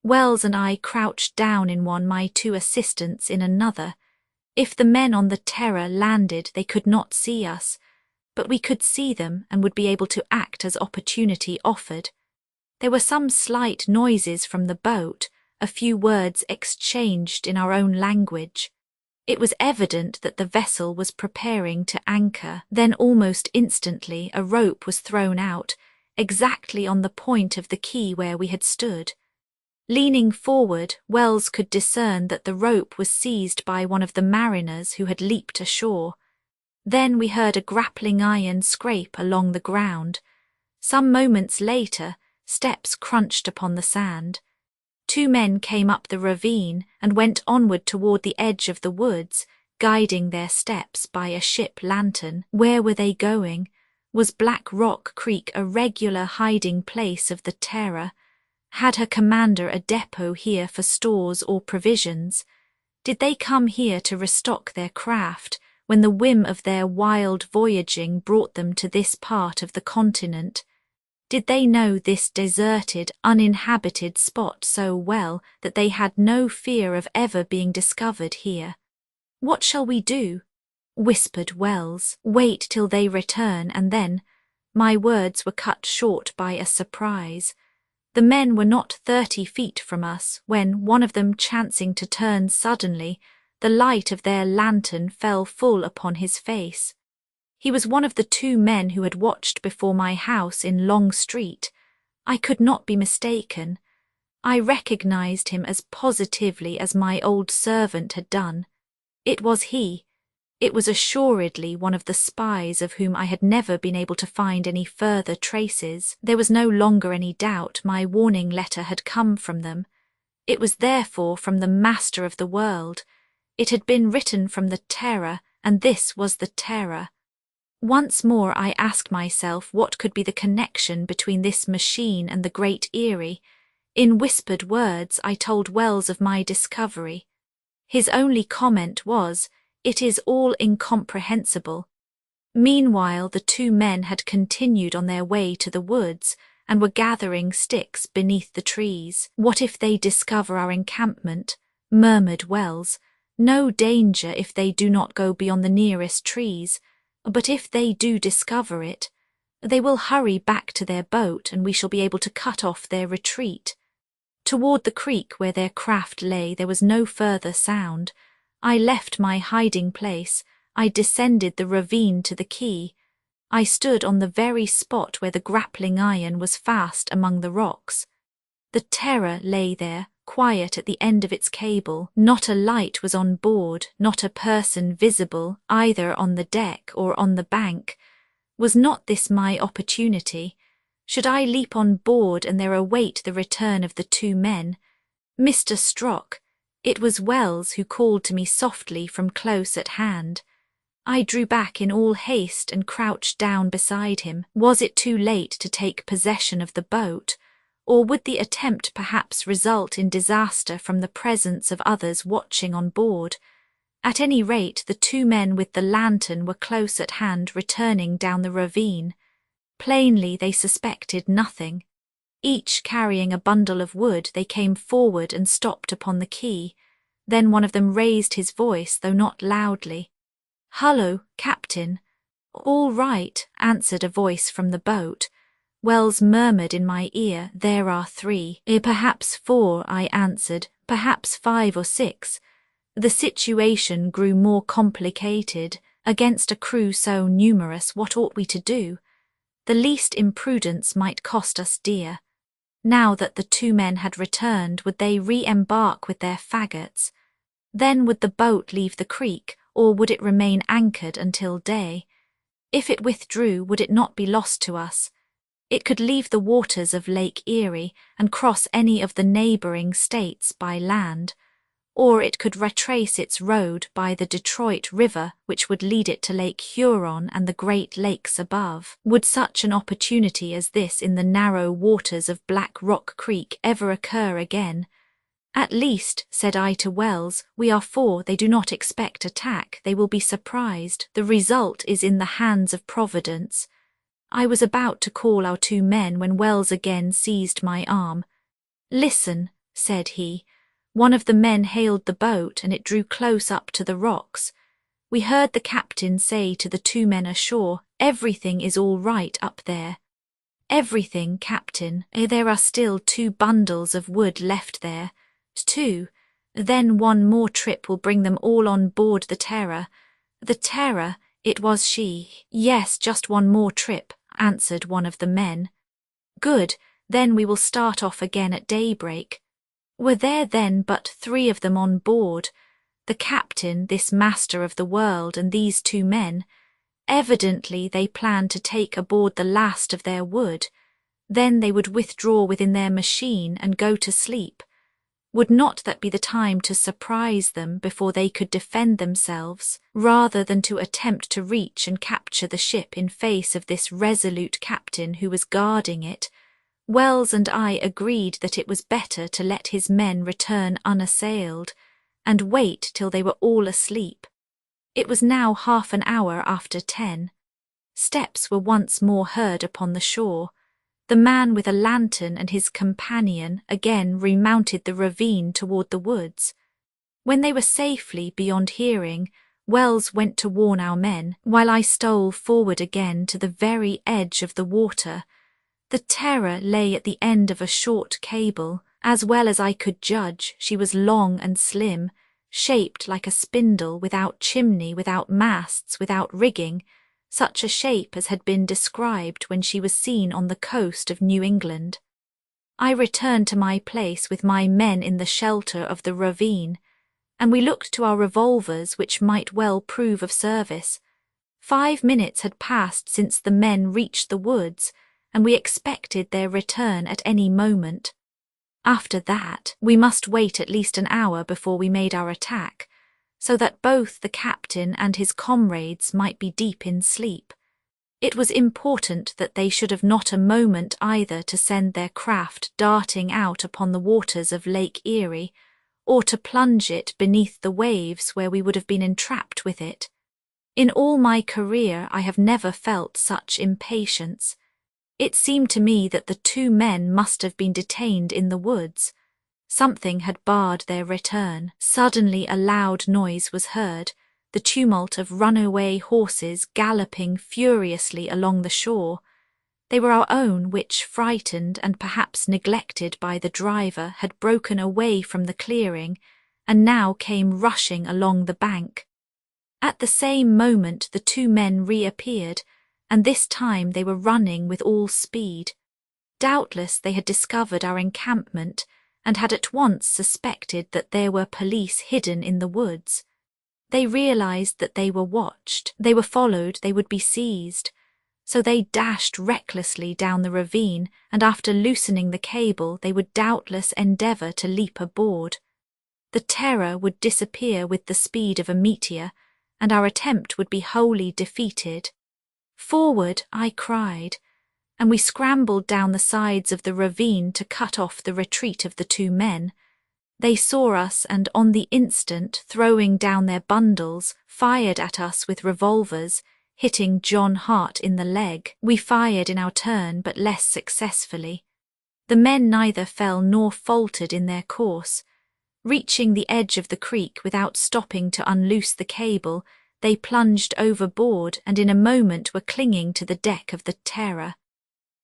Wells and I crouched down in one, my 2 assistants in another. If the men on the Terror landed, they could not see us, but we could see them and would be able to act as opportunity offered. There were some slight noises from the boat, a few words exchanged in our own language. It was evident that the vessel was preparing to anchor. Then almost instantly a rope was thrown out, exactly on the point of the quay where we had stood. Leaning forward, Wells could discern that the rope was seized by one of the mariners who had leaped ashore. Then we heard a grappling iron scrape along the ground. Some moments later, steps crunched upon the sand. 2 men came up the ravine and went onward toward the edge of the woods, guiding their steps by a ship lantern. Where were they going? Was Black Rock Creek a regular hiding place of the Terror? Had her commander a depot here for stores or provisions? Did they come here to restock their craft when the whim of their wild voyaging brought them to this part of the continent? Did they know this deserted, uninhabited spot so well that they had no fear of ever being discovered here? "What shall we do?" whispered Wells. "Wait till they return and then—" My words were cut short by a surprise. The men were not 30 feet from us when, one of them chancing to turn suddenly, the light of their lantern fell full upon his face. He was one of the 2 men who had watched before my house in Long Street. I could not be mistaken. I recognized him as positively as my old servant had done. It was he. It was assuredly one of the spies of whom I had never been able to find any further traces. There was no longer any doubt my warning letter had come from them. It was therefore from the Master of the World. It had been written from the Terror, and this was the Terror. Once more I asked myself what could be the connection between this machine and the Great Eyrie. In whispered words I told Wells of my discovery. His only comment was, "It is all incomprehensible." Meanwhile the 2 men had continued on their way to the woods and were gathering sticks beneath the trees. "What if they discover our encampment?" murmured Wells. "No danger if they do not go beyond the nearest trees, but if they do discover it, they will hurry back to their boat and we shall be able to cut off their retreat." Toward the creek where their craft lay there was no further sound. I left my hiding place. I descended the ravine to the quay. I stood on the very spot where the grappling iron was fast among the rocks. The Terror lay there, quiet at the end of its cable. Not a light was on board, not a person visible, either on the deck or on the bank. Was not this my opportunity? Should I leap on board and there await the return of the 2 men? "Mr. Strock," it was Wells who called to me softly from close at hand. I drew back in all haste and crouched down beside him. Was it too late to take possession of the boat? Or would the attempt perhaps result in disaster from the presence of others watching on board? At any rate, the 2 men with the lantern were close at hand returning down the ravine. Plainly they suspected nothing. Each carrying a bundle of wood, they came forward and stopped upon the quay. Then one of them raised his voice, though not loudly. "Hullo, Captain." "All right," answered a voice from the boat. Wells murmured in my ear, "There are 3. Perhaps 4, I answered, "perhaps 5 or 6. The situation grew more complicated. Against a crew so numerous, what ought we to do? The least imprudence might cost us dear. Now that the 2 men had returned, would they re-embark with their faggots? Then would the boat leave the creek, or would it remain anchored until day? If it withdrew, would it not be lost to us? It could leave the waters of Lake Erie and cross any of the neighboring states by land, or it could retrace its road by the Detroit River, which would lead it to Lake Huron and the Great Lakes above. Would such an opportunity as this in the narrow waters of Black Rock Creek ever occur again? "At least," said I to Wells, "we are 4. They do not expect attack. They will be surprised. The result is in the hands of Providence." I was about to call our 2 men when Wells again seized my arm. "Listen," said he. One of the men hailed the boat and it drew close up to the rocks. We heard the captain say to the 2 men ashore, "Everything is all right up there." "Everything, Captain. There are still 2 bundles of wood left there." 2. Then one more trip will bring them all on board the Terror. The Terror, it was she. Yes, just one more trip, answered one of the men. Good, then we will start off again at daybreak. Were there then but 3 of them on board? The captain, this master of the world, and these 2 men. Evidently they planned to take aboard the last of their wood. Then they would withdraw within their machine and go to sleep. Would not that be the time to surprise them before they could defend themselves, rather than to attempt to reach and capture the ship in face of this resolute captain who was guarding it? Wells and I agreed that it was better to let his men return unassailed, and wait till they were all asleep. It was now half an hour after 10. Steps were once more heard upon the shore. The man with a lantern and his companion again remounted the ravine toward the woods. When they were safely beyond hearing, Wells went to warn our men, while I stole forward again to the very edge of the water. The Terror lay at the end of a short cable. As well as I could judge, she was long and slim, shaped like a spindle, without chimney, without masts, without rigging, such a shape as had been described when she was seen on the coast of New England. I returned to my place with my men in the shelter of the ravine, and we looked to our revolvers, which might well prove of service. 5 minutes had passed since the men reached the woods, and we expected their return at any moment. After that, we must wait at least an hour before we made our attack, so that both the captain and his comrades might be deep in sleep. It was important that they should have not a moment either to send their craft darting out upon the waters of Lake Erie, or to plunge it beneath the waves where we would have been entrapped with it. In all my career I have never felt such impatience. It seemed to me that the 2 men must have been detained in the woods. Something had barred their return. Suddenly a loud noise was heard, the tumult of runaway horses galloping furiously along the shore. They were our own, which, frightened and perhaps neglected by the driver, had broken away from the clearing, and now came rushing along the bank. At the same moment the 2 men reappeared, and this time they were running with all speed. Doubtless they had discovered our encampment, and had at once suspected that there were police hidden in the woods. They realized that they were watched, they were followed, they would be seized. So they dashed recklessly down the ravine, and after loosening the cable they would doubtless endeavour to leap aboard. The Terror would disappear with the speed of a meteor, and our attempt would be wholly defeated. "Forward!" I cried, and we scrambled down the sides of the ravine to cut off the retreat of the 2 men. They saw us and on the instant, throwing down their bundles, fired at us with revolvers, hitting John Hart in the leg. We fired in our turn, but less successfully. The men neither fell nor faltered in their course. Reaching the edge of the creek without stopping to unloose the cable, they plunged overboard and in a moment were clinging to the deck of the Terror.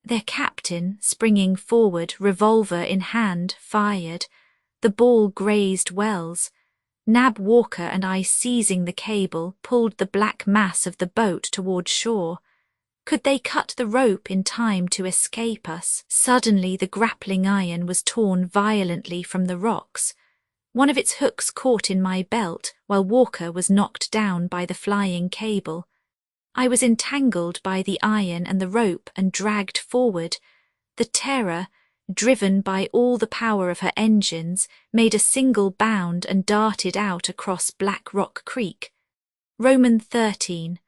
Their captain, springing forward, revolver in hand, fired. The ball grazed Wells. Nab Walker and I, seizing the cable, pulled the black mass of the boat toward shore. Could they cut the rope in time to escape us? Suddenly the grappling iron was torn violently from the rocks. One of its hooks caught in my belt, while Walker was knocked down by the flying cable. I was entangled by the iron and the rope and dragged forward. The Terror, driven by all the power of her engines, made a single bound and darted out across Black Rock Creek. Roman 13.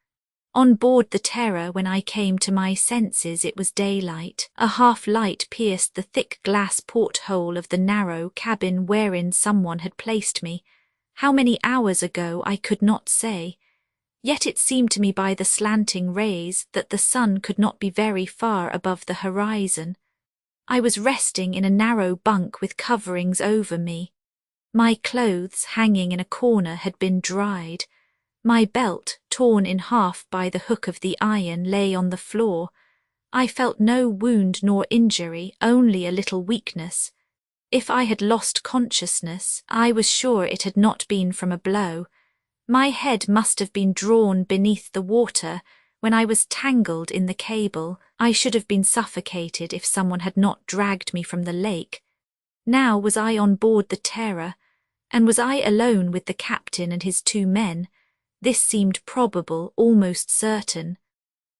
On board the Terror, when I came to my senses, it was daylight. A half-light pierced the thick glass porthole of the narrow cabin wherein someone had placed me. How many hours ago I could not say. Yet it seemed to me by the slanting rays that the sun could not be very far above the horizon. I was resting in a narrow bunk with coverings over me. My clothes, hanging in a corner, had been dried. My belt, torn in half by the hook of the iron, lay on the floor. I felt no wound nor injury, only a little weakness. If I had lost consciousness, I was sure it had not been from a blow. My head must have been drawn beneath the water when I was tangled in the cable. I should have been suffocated if someone had not dragged me from the lake. Now was I on board the Terror, and was I alone with the captain and his 2 men? This seemed probable, almost certain.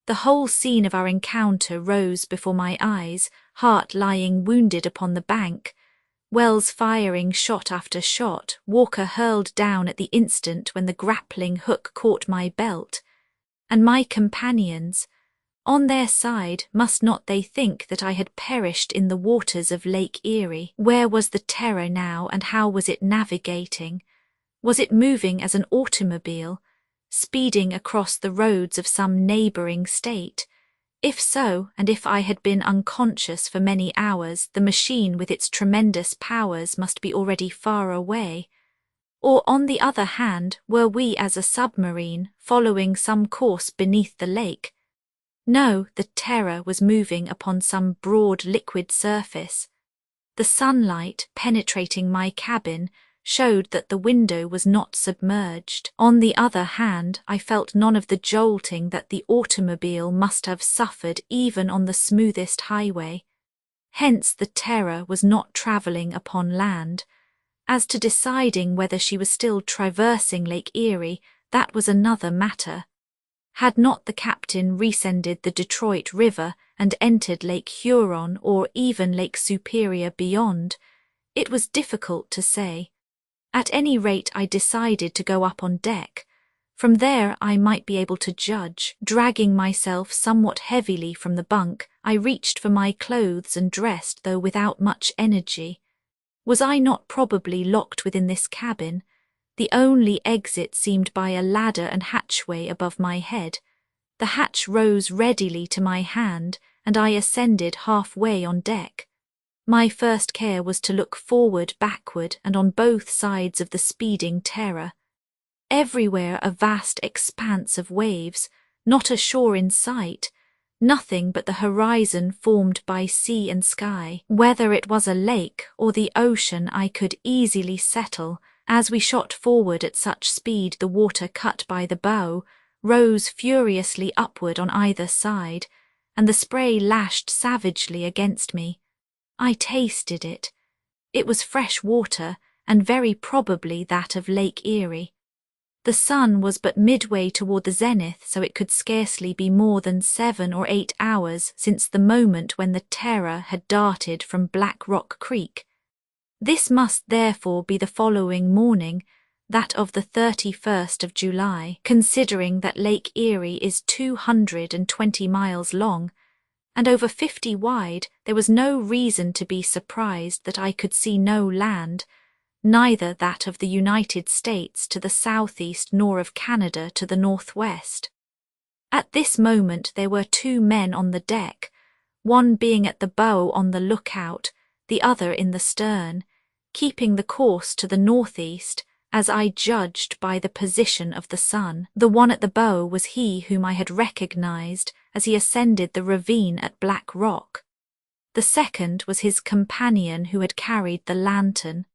The whole scene of our encounter rose before my eyes, Hart lying wounded upon the bank, Wells firing shot after shot, Walker hurled down at the instant when the grappling hook caught my belt, and my companions, on their side, must not they think that I had perished in the waters of Lake Erie? Where was the Terror now, and how was it navigating? Was it moving as an automobile, speeding across the roads of some neighbouring state? If so, and if I had been unconscious for many hours, the machine with its tremendous powers must be already far away. Or, on the other hand, were we as a submarine, following some course beneath the lake? No, the Terror was moving upon some broad liquid surface. The sunlight, penetrating my cabin, showed that the window was not submerged. On the other hand, I felt none of the jolting that the automobile must have suffered even on the smoothest highway. Hence the Terror was not travelling upon land. As to deciding whether she was still traversing Lake Erie, that was another matter. Had not the captain rescended the Detroit River and entered Lake Huron or even Lake Superior beyond, it was difficult to say. At any rate, I decided to go up on deck. From there I might be able to judge. Dragging myself somewhat heavily from the bunk, I reached for my clothes and dressed, though without much energy. Was I not probably locked within this cabin? The only exit seemed by a ladder and hatchway above my head. The hatch rose readily to my hand, and I ascended halfway on deck. My first care was to look forward, backward, and on both sides of the speeding Terror. Everywhere a vast expanse of waves, not a shore in sight, nothing but the horizon formed by sea and sky. Whether it was a lake or the ocean I could easily settle. As we shot forward at such speed, the water cut by the bow rose furiously upward on either side, and the spray lashed savagely against me. I tasted it. It was fresh water, and very probably that of Lake Erie. The sun was but midway toward the zenith, so it could scarcely be more than 7 or 8 hours since the moment when the Terror had darted from Black Rock Creek. This must therefore be the following morning, that of the 31st of July, considering that Lake Erie is 220 miles long, and over 50 wide. There was no reason to be surprised that I could see no land, neither that of the United States to the southeast nor of Canada to the northwest. At this moment there were 2 men on the deck, one being at the bow on the lookout, the other in the stern, keeping the course to the northeast, as I judged by the position of the sun. The one at the bow was he whom I had recognized as he ascended the ravine at Black Rock. The second was his companion who had carried the lantern.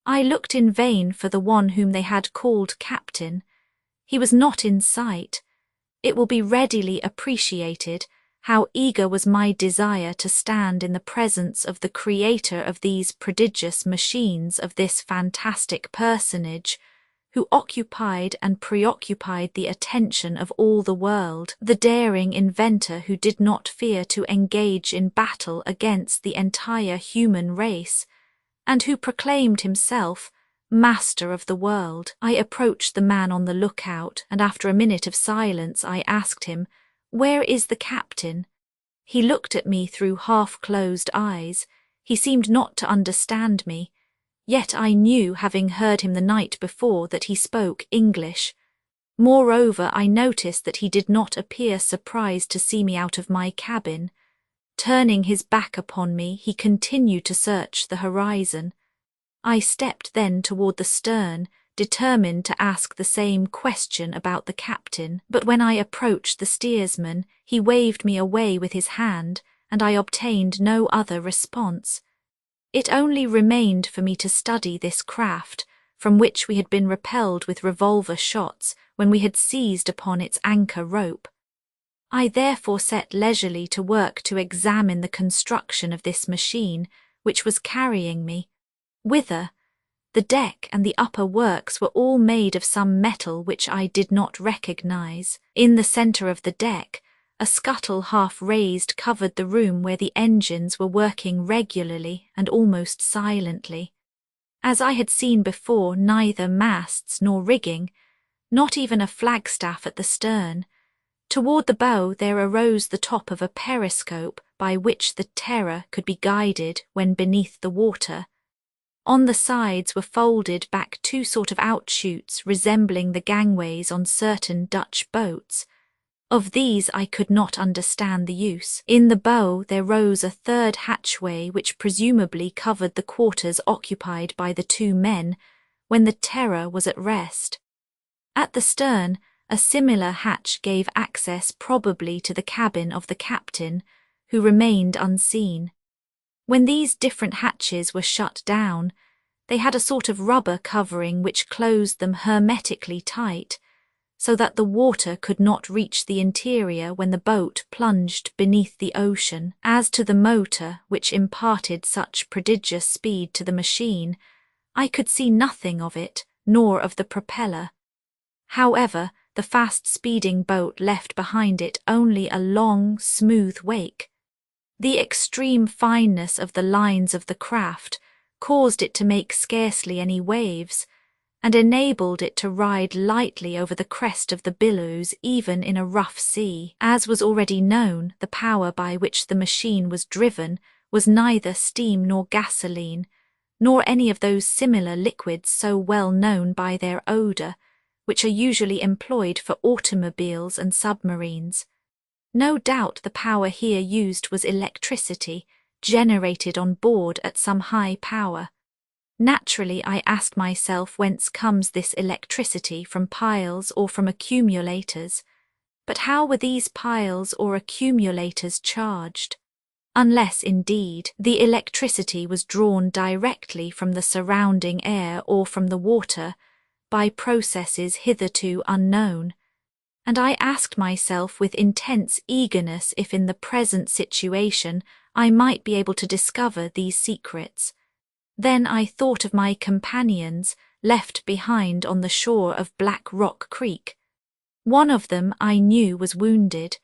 I looked in vain for the one whom they had called Captain. He was not in sight. It will be readily appreciated how eager was my desire to stand in the presence of the creator of these prodigious machines, of this fantastic personage, who occupied and preoccupied the attention of all the world, the daring inventor who did not fear to engage in battle against the entire human race, and who proclaimed himself master of the world. I approached the man on the lookout, and after a minute of silence I asked him, "Where is the captain?" He looked at me through half-closed eyes. He seemed not to understand me, yet I knew, having heard him the night before, that he spoke English. Moreover, I noticed that he did not appear surprised to see me out of my cabin. Turning his back upon me, he continued to search the horizon. I stepped then toward the stern, determined to ask the same question about the captain, but when I approached the steersman, he waved me away with his hand, and I obtained no other response. It only remained for me to study this craft, from which we had been repelled with revolver shots when we had seized upon its anchor rope. I therefore set leisurely to work to examine the construction of this machine, which was carrying me. Whither? The deck and the upper works were all made of some metal which I did not recognize. In the center of the deck, a scuttle half raised covered the room where the engines were working regularly and almost silently. As I had seen before, neither masts nor rigging, not even a flagstaff at the stern. Toward the bow there arose the top of a periscope by which the Terror could be guided when beneath the water. On the sides were folded back two sort of outshoots resembling the gangways on certain Dutch boats. Of these I could not understand the use. In the bow there rose a third hatchway which presumably covered the quarters occupied by the two men when the Terror was at rest. At the stern, a similar hatch gave access probably to the cabin of the captain, who remained unseen. When these different hatches were shut down, they had a sort of rubber covering which closed them hermetically tight, so that the water could not reach the interior when the boat plunged beneath the ocean. As to the motor, which imparted such prodigious speed to the machine, I could see nothing of it, nor of the propeller. However, the fast-speeding boat left behind it only a long, smooth wake. The extreme fineness of the lines of the craft caused it to make scarcely any waves, and enabled it to ride lightly over the crest of the billows even in a rough sea. As was already known, the power by which the machine was driven was neither steam nor gasoline, nor any of those similar liquids so well known by their odour, which are usually employed for automobiles and submarines. No doubt the power here used was electricity, generated on board at some high power. Naturally, I asked myself whence comes this electricity, from piles or from accumulators. But how were these piles or accumulators charged? Unless, indeed, the electricity was drawn directly from the surrounding air or from the water, by processes hitherto unknown, and I asked myself with intense eagerness if in the present situation I might be able to discover these secrets. Then I thought of my companions left behind on the shore of Black Rock Creek. One of them I knew was wounded.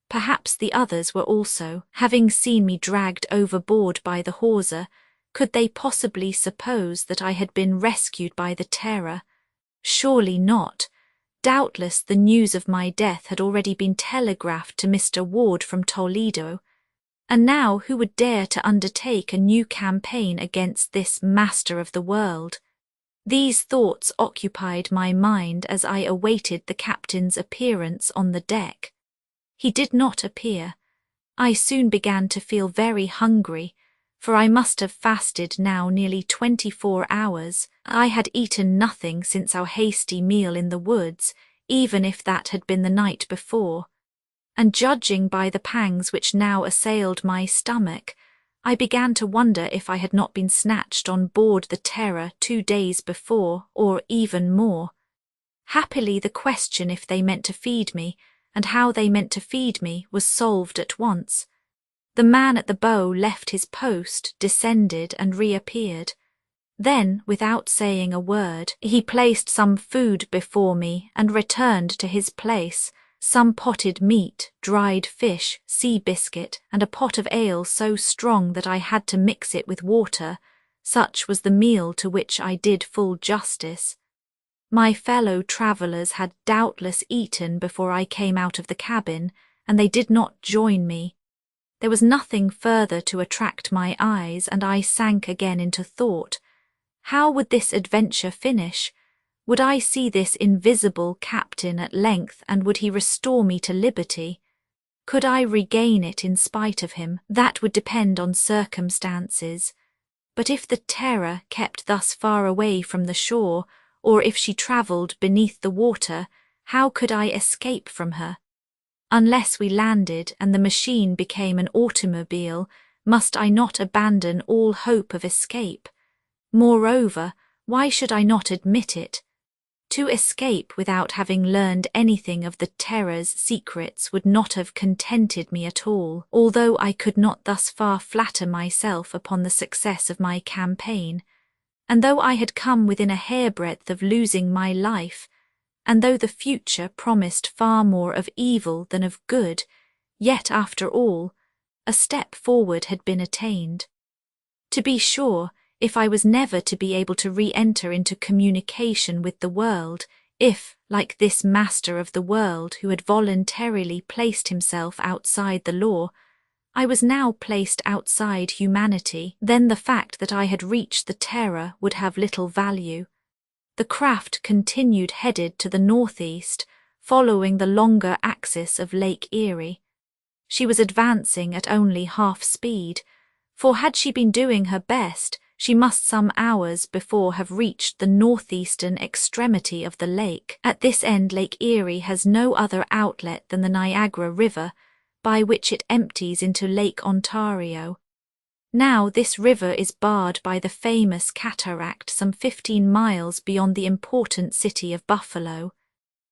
Perhaps the others were also. Having seen me dragged overboard by the hawser, could they possibly suppose that I had been rescued by the Terror? Surely not. Doubtless the news of my death had already been telegraphed to Mr. Ward from Toledo, and now who would dare to undertake a new campaign against this master of the world? These thoughts occupied my mind as I awaited the captain's appearance on the deck. He did not appear. I soon began to feel very hungry, for I must have fasted now nearly 24 hours. I had eaten nothing since our hasty meal in the woods, even if that had been the night before. And judging by the pangs which now assailed my stomach, I began to wonder if I had not been snatched on board the Terror 2 days before, or even more. Happily the question if they meant to feed me, and how they meant to feed me, was solved at once. The man at the bow left his post, descended, and reappeared. Then, without saying a word, he placed some food before me and returned to his place, some potted meat, dried fish, sea biscuit, and a pot of ale so strong that I had to mix it with water. Such was the meal to which I did full justice. My fellow travellers had doubtless eaten before I came out of the cabin, and they did not join me. There was nothing further to attract my eyes, and I sank again into thought. How would this adventure finish? Would I see this invisible captain at length, and would he restore me to liberty? Could I regain it in spite of him? That would depend on circumstances. But if the Terror kept thus far away from the shore, or if she travelled beneath the water, how could I escape from her? Unless we landed and the machine became an automobile, must I not abandon all hope of escape? Moreover, why should I not admit it? To escape without having learned anything of the terror's secrets would not have contented me at all, although I could not thus far flatter myself upon the success of my campaign, and though I had come within a hairbreadth of losing my life, and though the future promised far more of evil than of good, yet after all, a step forward had been attained. To be sure, if I was never to be able to re-enter into communication with the world, if, like this master of the world who had voluntarily placed himself outside the law, I was now placed outside humanity, then the fact that I had reached the terror would have little value. The craft continued headed to the northeast, following the longer axis of Lake Erie. She was advancing at only half speed, for had she been doing her best, she must some hours before have reached the northeastern extremity of the lake. At this end Lake Erie has no other outlet than the Niagara River, by which it empties into Lake Ontario. Now this river is barred by the famous cataract some 15 miles beyond the important city of Buffalo.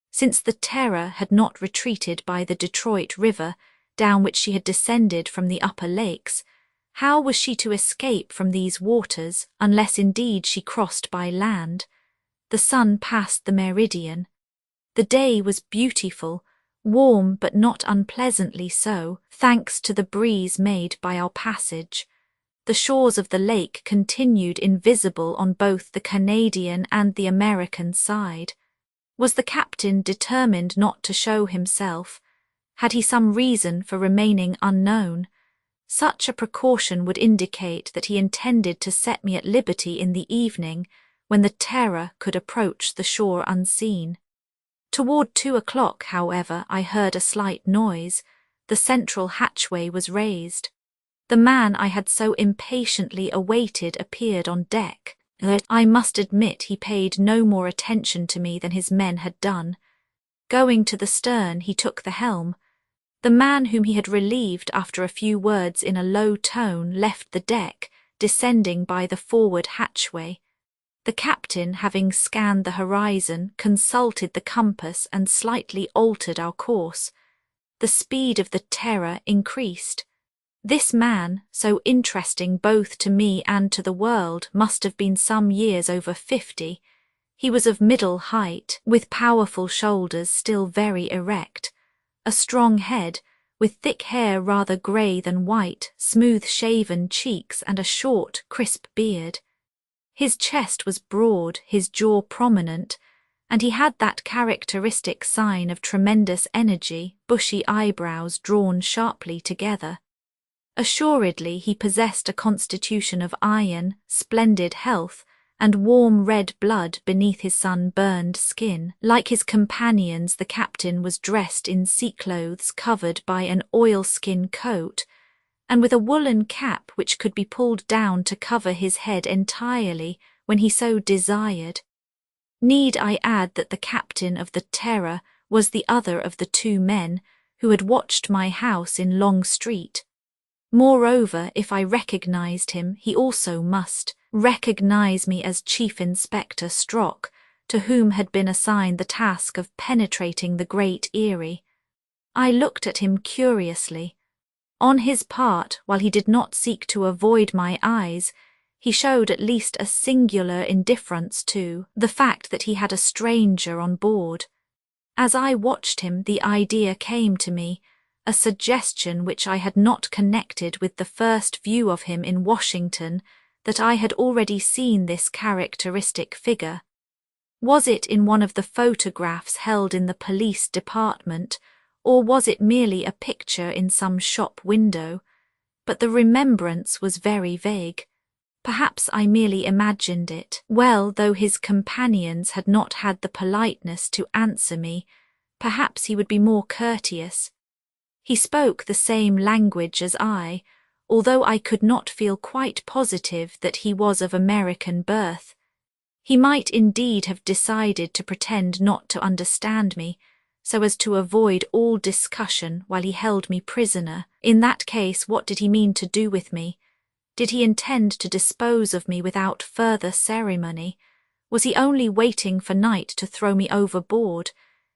Since the terror had not retreated by the Detroit River, down which she had descended from the upper lakes, how was she to escape from these waters, unless indeed she crossed by land? The sun passed the meridian. The day was beautiful, warm but not unpleasantly so, thanks to the breeze made by our passage. The shores of the lake continued invisible on both the Canadian and the American side. Was the captain determined not to show himself? Had he some reason for remaining unknown? Such a precaution would indicate that he intended to set me at liberty in the evening, when the terror could approach the shore unseen. Toward 2 o'clock, however, I heard a slight noise. The central hatchway was raised. The man I had so impatiently awaited appeared on deck. I must admit he paid no more attention to me than his men had done. Going to the stern, he took the helm. The man whom he had relieved after a few words in a low tone left the deck, descending by the forward hatchway. The captain, having scanned the horizon, consulted the compass and slightly altered our course. The speed of the terror increased. This man, so interesting both to me and to the world, must have been some years over 50. He was of middle height, with powerful shoulders still very erect, a strong head, with thick hair rather grey than white, smooth-shaven cheeks and a short, crisp beard. His chest was broad, his jaw prominent, and he had that characteristic sign of tremendous energy, bushy eyebrows drawn sharply together. Assuredly he possessed a constitution of iron, splendid health, and warm red blood beneath his sun-burned skin. Like his companions, the captain was dressed in sea-clothes covered by an oilskin coat, and with a woolen cap which could be pulled down to cover his head entirely when he so desired. Need I add that the captain of the Terror was the other of the 2 men who had watched my house in Long Street? Moreover, if I recognized him, he also must recognize me as Chief Inspector Strock, to whom had been assigned the task of penetrating the Great Erie. I looked at him curiously. On his part, while he did not seek to avoid my eyes, he showed at least a singular indifference to the fact that he had a stranger on board. As I watched him, the idea came to me, a suggestion which I had not connected with the first view of him in Washington, that I had already seen this characteristic figure. Was it in one of the photographs held in the police department, or was it merely a picture in some shop window? But the remembrance was very vague. Perhaps I merely imagined it. Well, though his companions had not had the politeness to answer me, perhaps he would be more courteous. He spoke the same language as I, although I could not feel quite positive that he was of American birth. He might indeed have decided to pretend not to understand me, so as to avoid all discussion while he held me prisoner. In that case, what did he mean to do with me? Did he intend to dispose of me without further ceremony? Was he only waiting for night to throw me overboard?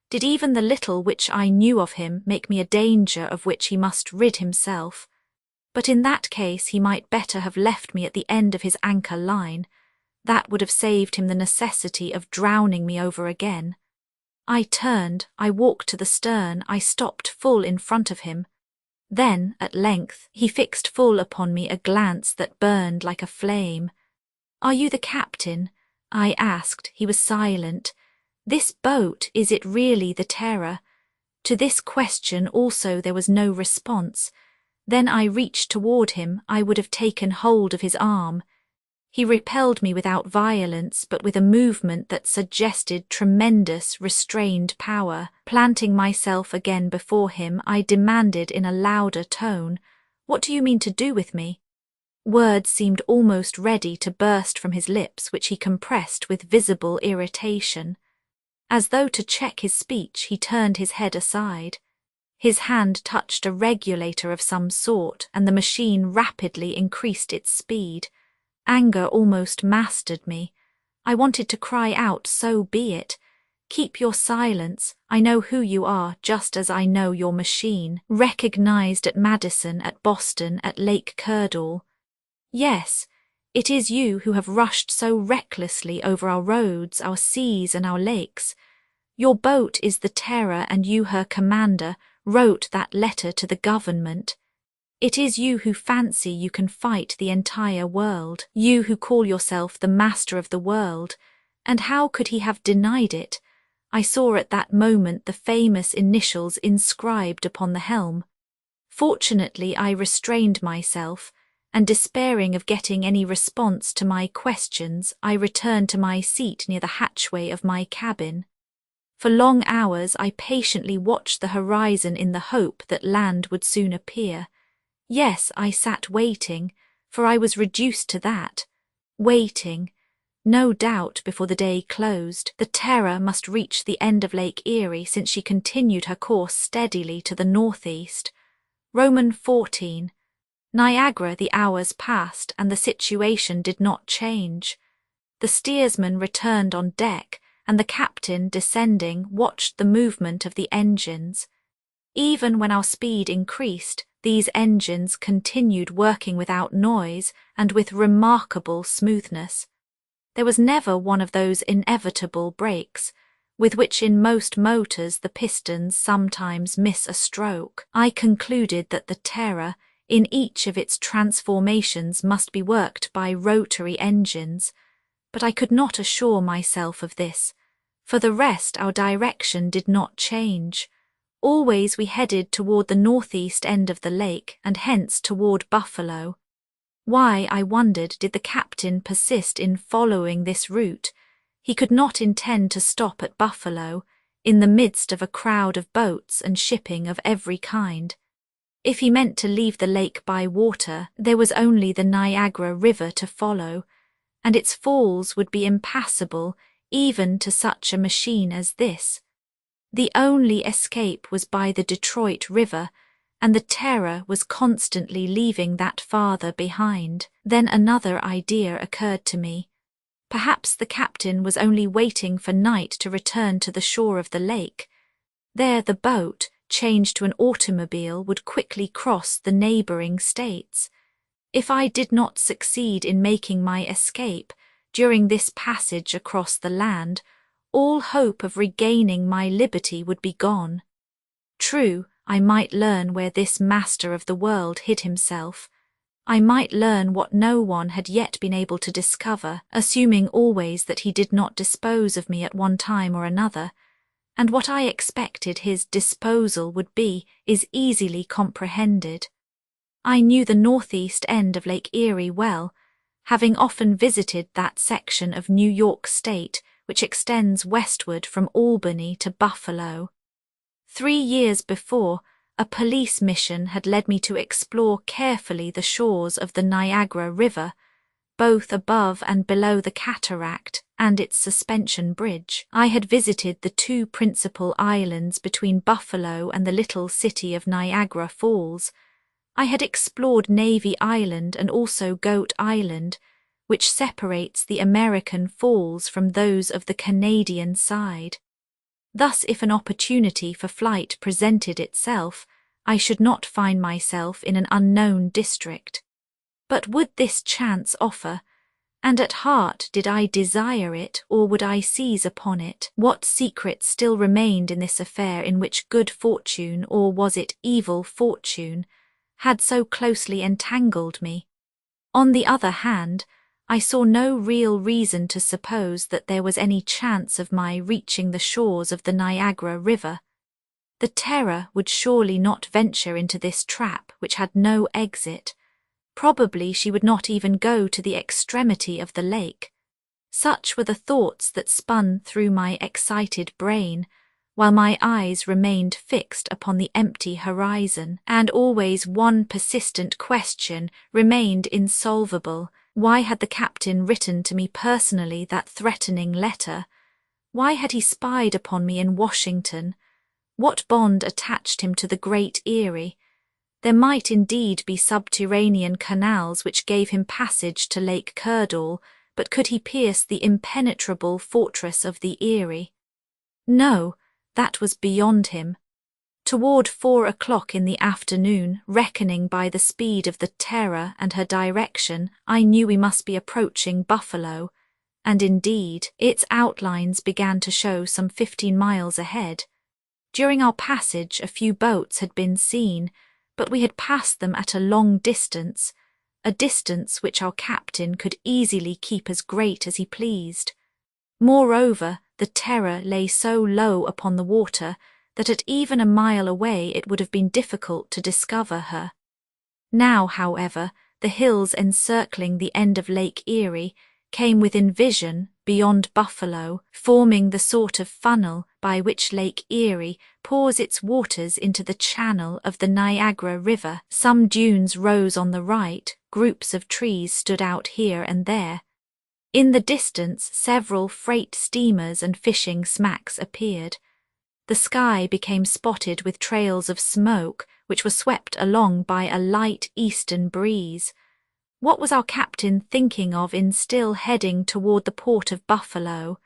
Did even the little which I knew of him make me a danger of which he must rid himself? But in that case he might better have left me at the end of his anchor line. That would have saved him the necessity of drowning me over again. I turned, I walked to the stern, I stopped full in front of him. Then, at length, he fixed full upon me a glance that burned like a flame. "Are you the captain?" I asked. He was silent. "This boat, is it really the Terror?" To this question also there was no response. Then I reached toward him. I would have taken hold of his arm. He repelled me without violence, but with a movement that suggested tremendous restrained power. Planting myself again before him, I demanded in a louder tone, "What do you mean to do with me?" Words seemed almost ready to burst from his lips, which he compressed with visible irritation. As though to check his speech, he turned his head aside. His hand touched a regulator of some sort, and the machine rapidly increased its speed. Anger almost mastered me. I wanted to cry out, "So be it. Keep your silence. I know who you are, just as I know your machine, recognized at Madison, at Boston, at Lake Curdall. Yes, it is you who have rushed so recklessly over our roads, our seas, and our lakes. Your boat is the Terror, and you, her commander, wrote that letter to the government. It is you who fancy you can fight the entire world, you who call yourself the master of the world. And how could he have denied it? I saw at that moment the famous initials inscribed upon the helm. Fortunately, I restrained myself, and despairing of getting any response to my questions, I returned to my seat near the hatchway of my cabin. For long hours I patiently watched the horizon in the hope that land would soon appear. Yes, I sat waiting, for I was reduced to that. Waiting. No doubt before the day closed, the Terror must reach the end of Lake Erie, since she continued her course steadily to the northeast. Roman 14. Niagara, the hours passed, and the situation did not change. The steersman returned on deck, and the captain, descending, watched the movement of the engines. Even when our speed increased, these engines continued working without noise and with remarkable smoothness. There was never one of those inevitable breaks, with which in most motors the pistons sometimes miss a stroke. I concluded that the Terror, in each of its transformations, must be worked by rotary engines, but I could not assure myself of this. For the rest, our direction did not change. Always we headed toward the northeast end of the lake, and hence toward Buffalo. Why, I wondered, did the captain persist in following this route? He could not intend to stop at Buffalo, in the midst of a crowd of boats and shipping of every kind. If he meant to leave the lake by water, there was only the Niagara River to follow, and its falls would be impassable even to such a machine as this. The only escape was by the Detroit River, and the Terror was constantly leaving that farther behind. Then another idea occurred to me. Perhaps the captain was only waiting for night to return to the shore of the lake. There the boat, changed to an automobile, would quickly cross the neighboring states. If I did not succeed in making my escape during this passage across the land, all hope of regaining my liberty would be gone. True, I might learn where this master of the world hid himself. I might learn what no one had yet been able to discover, assuming always that he did not dispose of me at one time or another, and what I expected his disposal would be is easily comprehended. I knew the northeast end of Lake Erie well, having often visited that section of New York State which extends westward from Albany to Buffalo. 3 years before, a police mission had led me to explore carefully the shores of the Niagara River, both above and below the cataract and its suspension bridge. I had visited the two principal islands between Buffalo and the little city of Niagara Falls. I had explored Navy Island and also Goat Island, which separates the American falls from those of the Canadian side. Thus, if an opportunity for flight presented itself, I should not find myself in an unknown district. But would this chance offer, and at heart did I desire it, or would I seize upon it? What secret still remained in this affair in which good fortune, or was it evil fortune, had so closely entangled me? On the other hand, I saw no real reason to suppose that there was any chance of my reaching the shores of the Niagara River. The Terror would surely not venture into this trap which had no exit. Probably she would not even go to the extremity of the lake. Such were the thoughts that spun through my excited brain, while my eyes remained fixed upon the empty horizon, and always one persistent question remained insolvable. Why had the captain written to me personally that threatening letter? Why had he spied upon me in Washington? What bond attached him to the Great Erie? There might indeed be subterranean canals which gave him passage to Lake Curdall, but could he pierce the impenetrable fortress of the Erie? No, that was beyond him. Toward 4 o'clock in the afternoon, reckoning by the speed of the Terror and her direction, I knew we must be approaching Buffalo, and indeed, its outlines began to show some 15 miles ahead. During our passage, a few boats had been seen, but we had passed them at a long distance, a distance which our captain could easily keep as great as he pleased. Moreover, the Terror lay so low upon the water that at even a mile away it would have been difficult to discover her. Now, however, the hills encircling the end of Lake Erie came within vision beyond Buffalo, forming the sort of funnel by which Lake Erie pours its waters into the channel of the Niagara River. Some dunes rose on the right, groups of trees stood out here and there. In the distance, several freight steamers and fishing smacks appeared. The sky became spotted with trails of smoke, which were swept along by a light eastern breeze. What was our captain thinking of in still heading toward the port of Buffalo?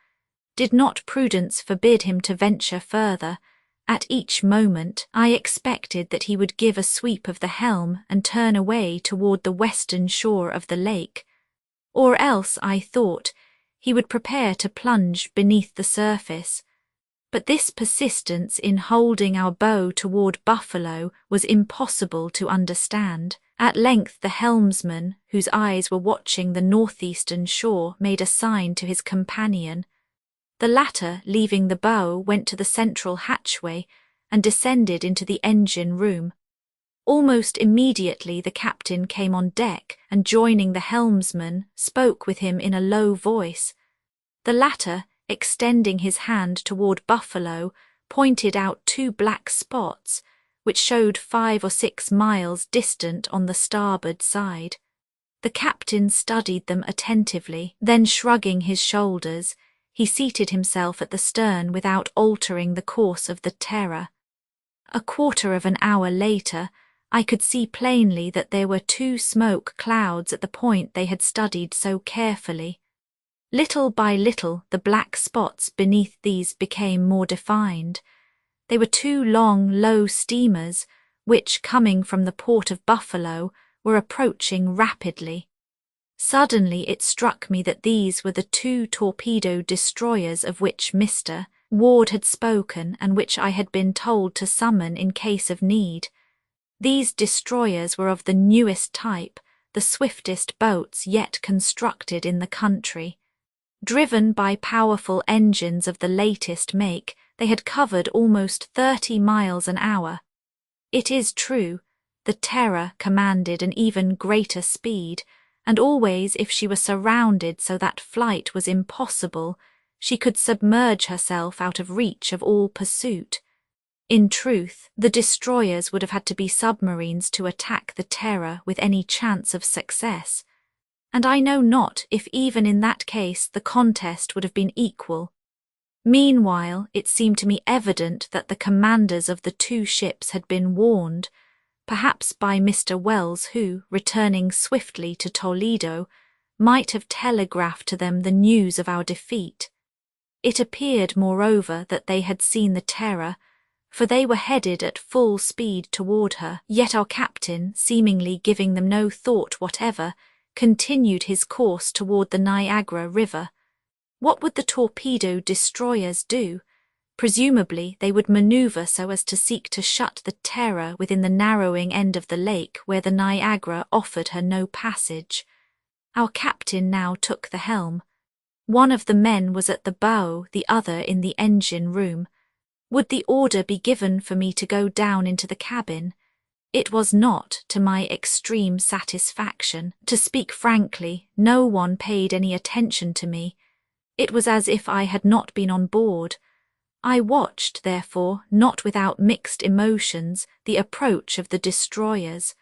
Did not prudence forbid him to venture further? At each moment I expected that he would give a sweep of the helm and turn away toward the western shore of the lake. Or else, I thought, he would prepare to plunge beneath the surface. But this persistence in holding our bow toward Buffalo was impossible to understand. At length the helmsman, whose eyes were watching the northeastern shore, made a sign to his companion. The latter, leaving the bow, went to the central hatchway and descended into the engine room. Almost immediately the captain came on deck and, joining the helmsman, spoke with him in a low voice. The latter, extending his hand toward Buffalo, pointed out 2 black spots, which showed 5 or 6 miles distant on the starboard side. The captain studied them attentively, then shrugging his shoulders, he seated himself at the stern without altering the course of the Terror. A quarter of an hour later, I could see plainly that there were 2 smoke clouds at the point they had studied so carefully. Little by little, the black spots beneath these became more defined. They were 2 long, low steamers, which, coming from the port of Buffalo, were approaching rapidly. Suddenly it struck me that these were the 2 torpedo destroyers of which Mr. Ward had spoken and which I had been told to summon in case of need. These destroyers were of the newest type, the swiftest boats yet constructed in the country. Driven by powerful engines of the latest make, they had covered almost 30 miles an hour. It is true, the Terror commanded an even greater speed, and always if she were surrounded so that flight was impossible, she could submerge herself out of reach of all pursuit. In truth, the destroyers would have had to be submarines to attack the Terror with any chance of success. and I know not if even in that case the contest would have been equal. Meanwhile, it seemed to me evident that the commanders of the two ships had been warned, perhaps by Mr. Wells, who, returning swiftly to Toledo, might have telegraphed to them the news of our defeat. It appeared, moreover, that they had seen the Terror, for they were headed at full speed toward her, yet our captain, seemingly giving them no thought whatever, continued his course toward the Niagara River. What would the torpedo destroyers do? Presumably they would maneuver so as to seek to shut the Terror within the narrowing end of the lake where the Niagara offered her no passage. Our captain now took the helm. One of the men was at the bow, the other in the engine room. Would the order be given for me to go down into the cabin? It was not, to my extreme satisfaction. To speak frankly, no one paid any attention to me. It was as if I had not been on board. I watched, therefore, not without mixed emotions, the approach of the destroyers.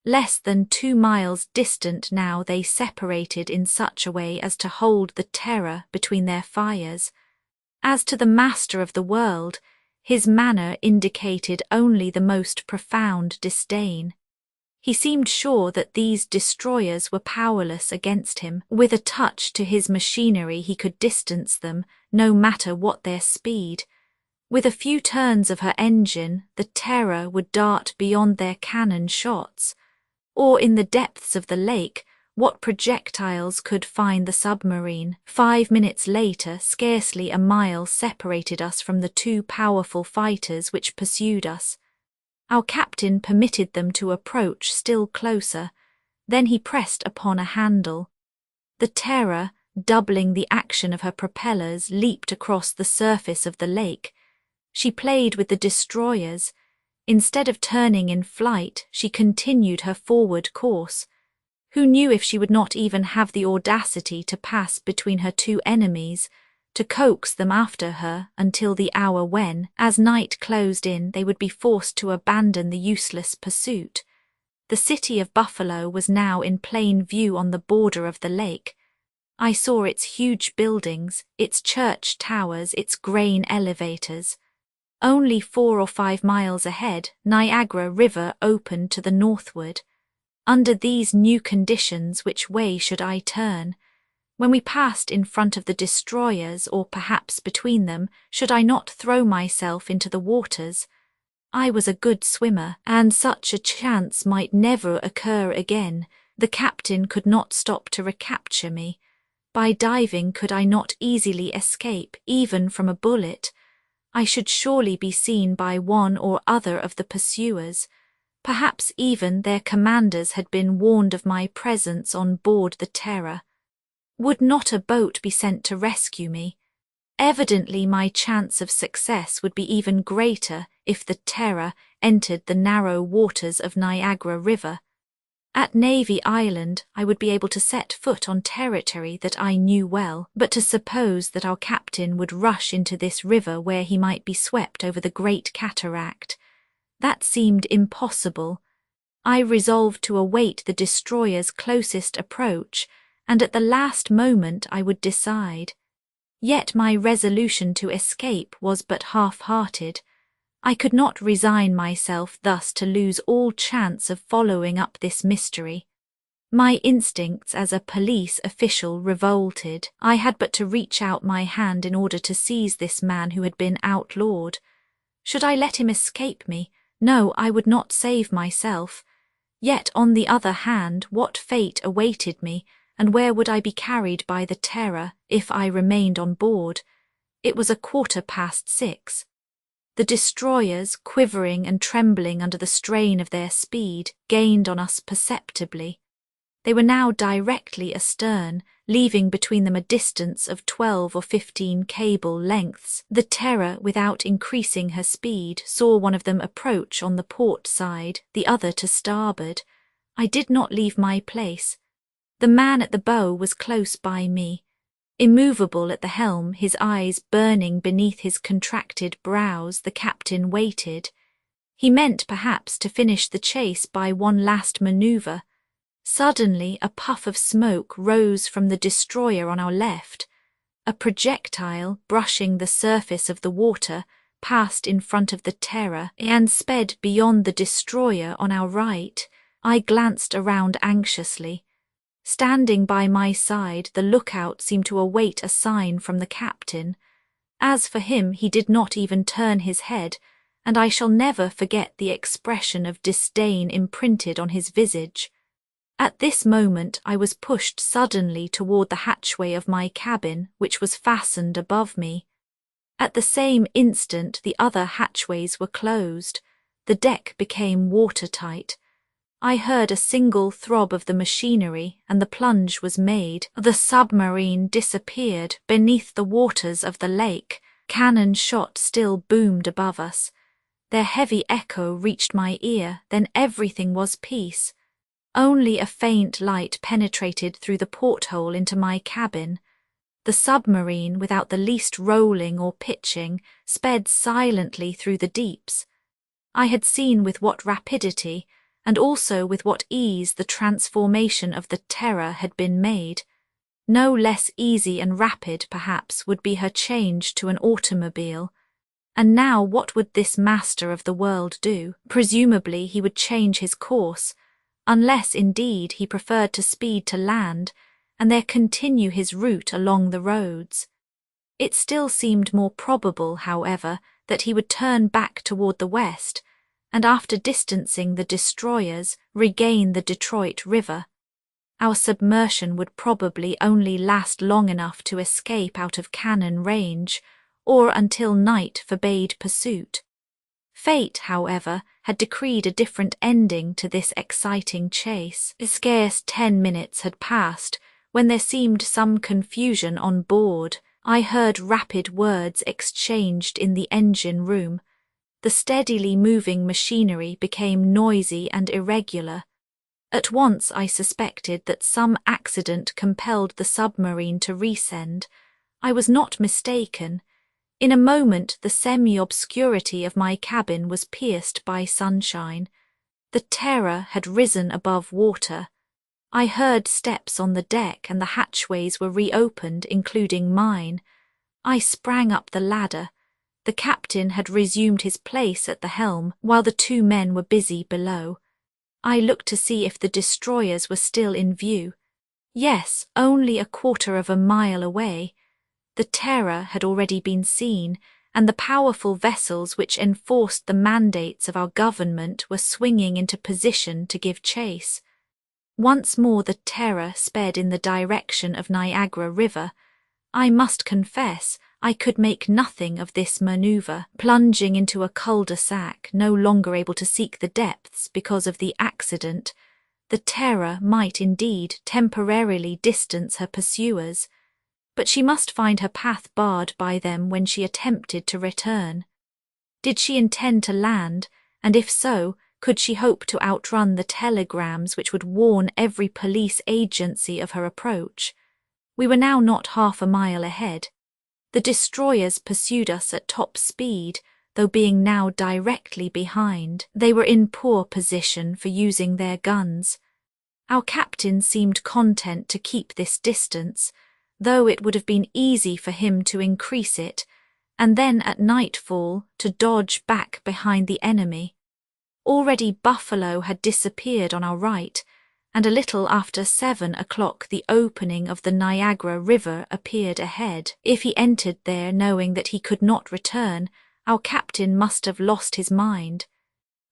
Less than 2 miles distant now they separated in such a way as to hold the Terror between their fires. As to the master of the world, his manner indicated only the most profound disdain. He seemed sure that these destroyers were powerless against him. With a touch to his machinery he could distance them, no matter what their speed. With a few turns of her engine, the Terror would dart beyond their cannon shots. Or in the depths of the lake, what projectiles could find the submarine? 5 minutes later, scarcely a mile separated us from the two powerful fighters which pursued us. Our captain permitted them to approach still closer. Then he pressed upon a handle. The Terror, doubling the action of her propellers, leaped across the surface of the lake. She played with the destroyers. Instead of turning in flight, she continued her forward course. Who knew if she would not even have the audacity to pass between her two enemies, to coax them after her until the hour when, as night closed in, they would be forced to abandon the useless pursuit. The city of Buffalo was now in plain view on the border of the lake. I saw its huge buildings, its church towers, its grain elevators. Only 4 or 5 miles ahead, Niagara River opened to the northward. Under these new conditions, which way should I turn? When we passed in front of the destroyers, or perhaps between them, should I not throw myself into the waters? I was a good swimmer, and such a chance might never occur again. The captain could not stop to recapture me. By diving could I not easily escape, even from a bullet? I should surely be seen by one or other of the pursuers. Perhaps even their commanders had been warned of my presence on board the Terror. Would not a boat be sent to rescue me? Evidently my chance of success would be even greater if the Terror entered the narrow waters of Niagara River. At Navy Island I would be able to set foot on territory that I knew well, but to suppose that our captain would rush into this river where he might be swept over the great cataract, that seemed impossible. I resolved to await the destroyer's closest approach, and at the last moment I would decide. Yet my resolution to escape was but half-hearted. I could not resign myself thus to lose all chance of following up this mystery. My instincts as a police official revolted. I had but to reach out my hand in order to seize this man who had been outlawed. Should I let him escape me? No, I would not save myself. Yet, on the other hand, what fate awaited me, and where would I be carried by the Terror if I remained on board? It was 6:15. The destroyers, quivering and trembling under the strain of their speed, gained on us perceptibly. They were now directly astern, leaving between them a distance of 12 or 15 cable lengths. The Terror, without increasing her speed, saw one of them approach on the port side, the other to starboard. I did not leave my place. The man at the bow was close by me. Immovable at the helm, his eyes burning beneath his contracted brows, the captain waited. He meant perhaps to finish the chase by one last manoeuvre. Suddenly, a puff of smoke rose from the destroyer on our left. A projectile, brushing the surface of the water, passed in front of the Terror and sped beyond the destroyer on our right. I glanced around anxiously. Standing by my side, the lookout seemed to await a sign from the captain. As for him, he did not even turn his head, and I shall never forget the expression of disdain imprinted on his visage. At this moment I was pushed suddenly toward the hatchway of my cabin, which was fastened above me. At the same instant the other hatchways were closed. The deck became watertight. I heard a single throb of the machinery, and the plunge was made. The submarine disappeared beneath the waters of the lake. Cannon shot still boomed above us. Their heavy echo reached my ear, then everything was peace. Only a faint light penetrated through the porthole into my cabin. The submarine, without the least rolling or pitching, sped silently through the deeps. I had seen with what rapidity, and also with what ease, the transformation of the Terror had been made. No less easy and rapid, perhaps, would be her change to an automobile. And now what would this master of the world do? Presumably he would change his course, unless indeed he preferred to speed to land, and there continue his route along the roads. It still seemed more probable, however, that he would turn back toward the west, and after distancing the destroyers, regain the Detroit River. Our submersion would probably only last long enough to escape out of cannon range, or until night forbade pursuit. Fate, however, had decreed a different ending to this exciting chase. Scarce 10 minutes had passed, when there seemed some confusion on board. I heard rapid words exchanged in the engine room. The steadily moving machinery became noisy and irregular. At once I suspected that some accident compelled the submarine to rescend. I was not mistaken. In a moment the semi-obscurity of my cabin was pierced by sunshine. The Terror had risen above water. I heard steps on the deck and the hatchways were reopened, including mine. I sprang up the ladder. The captain had resumed his place at the helm, while the 2 men were busy below. I looked to see if the destroyers were still in view. Yes, only a quarter of a mile away. The Terror had already been seen, and the powerful vessels which enforced the mandates of our government were swinging into position to give chase. Once more the Terror sped in the direction of Niagara River. I must confess, I could make nothing of this manoeuvre, plunging into a cul-de-sac, no longer able to seek the depths because of the accident. The Terror might indeed temporarily distance her pursuers, but she must find her path barred by them when she attempted to return. Did she intend to land, and if so, could she hope to outrun the telegrams which would warn every police agency of her approach? We were now not half a mile ahead. The destroyers pursued us at top speed, though being now directly behind, they were in poor position for using their guns. Our captain seemed content to keep this distance, though it would have been easy for him to increase it, and then at nightfall to dodge back behind the enemy. Already Buffalo had disappeared on our right, and a little after 7 o'clock the opening of the Niagara River appeared ahead. If he entered there knowing that he could not return, our captain must have lost his mind.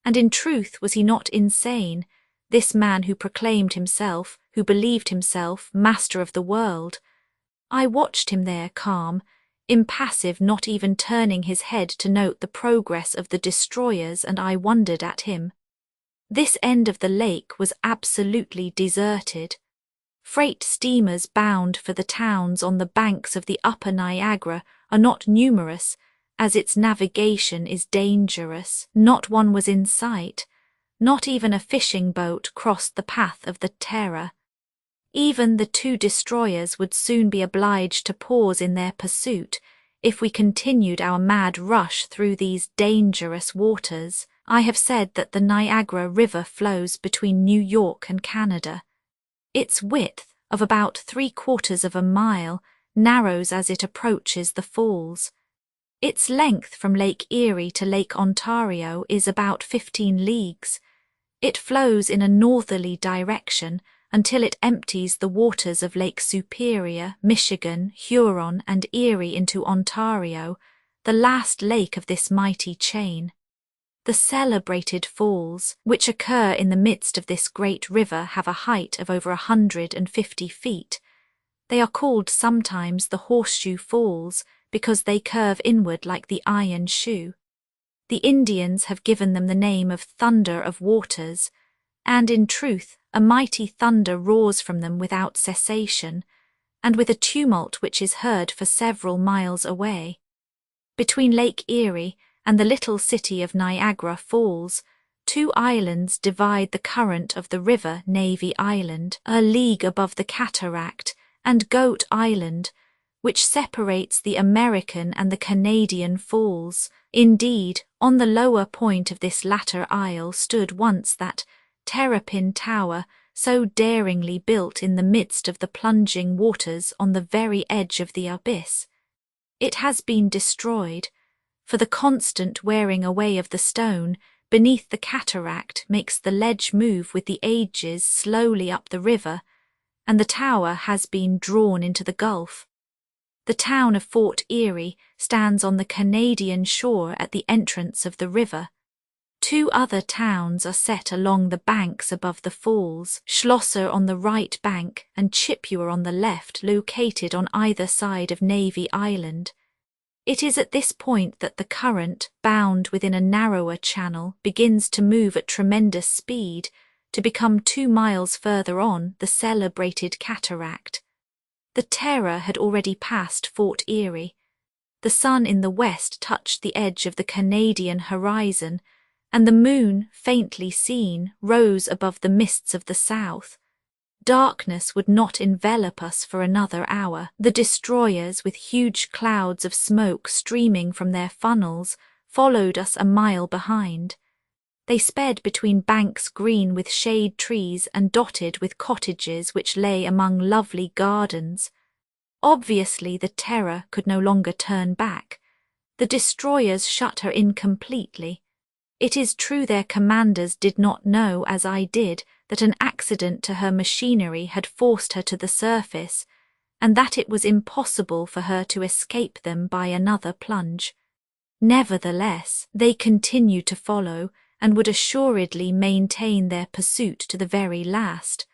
And in truth, was he not insane, this man who proclaimed himself, who believed himself, master of the world? I watched him there calm, impassive, not even turning his head to note the progress of the destroyers, and I wondered at him. This end of the lake was absolutely deserted. Freight steamers bound for the towns on the banks of the upper Niagara are not numerous, as its navigation is dangerous. Not one was in sight. Not even a fishing boat crossed the path of the Terror. Even the 2 destroyers would soon be obliged to pause in their pursuit if we continued our mad rush through these dangerous waters. I have said that the Niagara River flows between New York and Canada. Its width, of about 3/4 of a mile, narrows as it approaches the falls. Its length from Lake Erie to Lake Ontario is about 15 leagues. It flows in a northerly direction until it empties the waters of Lake Superior, Michigan, Huron, and Erie into Ontario, the last lake of this mighty chain. The celebrated falls, which occur in the midst of this great river, have a height of over 150 feet. They are called sometimes the Horseshoe Falls because they curve inward like the iron shoe. The Indians have given them the name of Thunder of Waters, and in truth a mighty thunder roars from them without cessation, and with a tumult which is heard for several miles away. Between Lake Erie and the little city of Niagara Falls, 2 islands divide the current of the river, Navy Island, a league above the cataract, and Goat Island, which separates the American and the Canadian falls. Indeed, on the lower point of this latter isle stood once that terrapin tower so daringly built in the midst of the plunging waters on the very edge of the abyss. It has been destroyed, for the constant wearing away of the stone beneath the cataract makes the ledge move with the ages slowly up the river, and the tower has been drawn into the gulf. The town of Fort Erie stands on the Canadian shore at the entrance of the river. 2 other towns are set along the banks above the falls, Schlosser on the right bank and Chippewa on the left, located on either side of Navy Island. It is at this point that the current, bound within a narrower channel, begins to move at tremendous speed, to become 2 miles further on the celebrated cataract. The terror had already passed Fort Erie. The sun in the west touched the edge of the Canadian horizon, and the moon, faintly seen, rose above the mists of the south. Darkness would not envelop us for another hour. The destroyers, with huge clouds of smoke streaming from their funnels, followed us a mile behind. They sped between banks green with shade trees and dotted with cottages which lay among lovely gardens. Obviously the terror could no longer turn back. The destroyers shut her in completely. It is true their commanders did not know, as I did, that an accident to her machinery had forced her to the surface, and that it was impossible for her to escape them by another plunge. Nevertheless, they continued to follow, and would assuredly maintain their pursuit to the very last.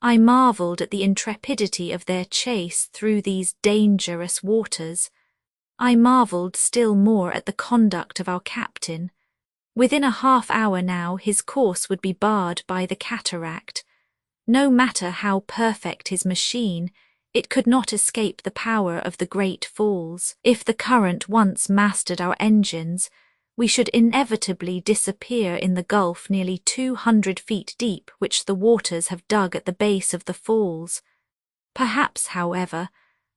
I marvelled at the intrepidity of their chase through these dangerous waters. I marvelled still more at the conduct of our captain. Within a half-hour now his course would be barred by the cataract. No matter how perfect his machine, it could not escape the power of the great falls. If the current once mastered our engines, we should inevitably disappear in the gulf nearly 200 feet deep which the waters have dug at the base of the falls. Perhaps, however,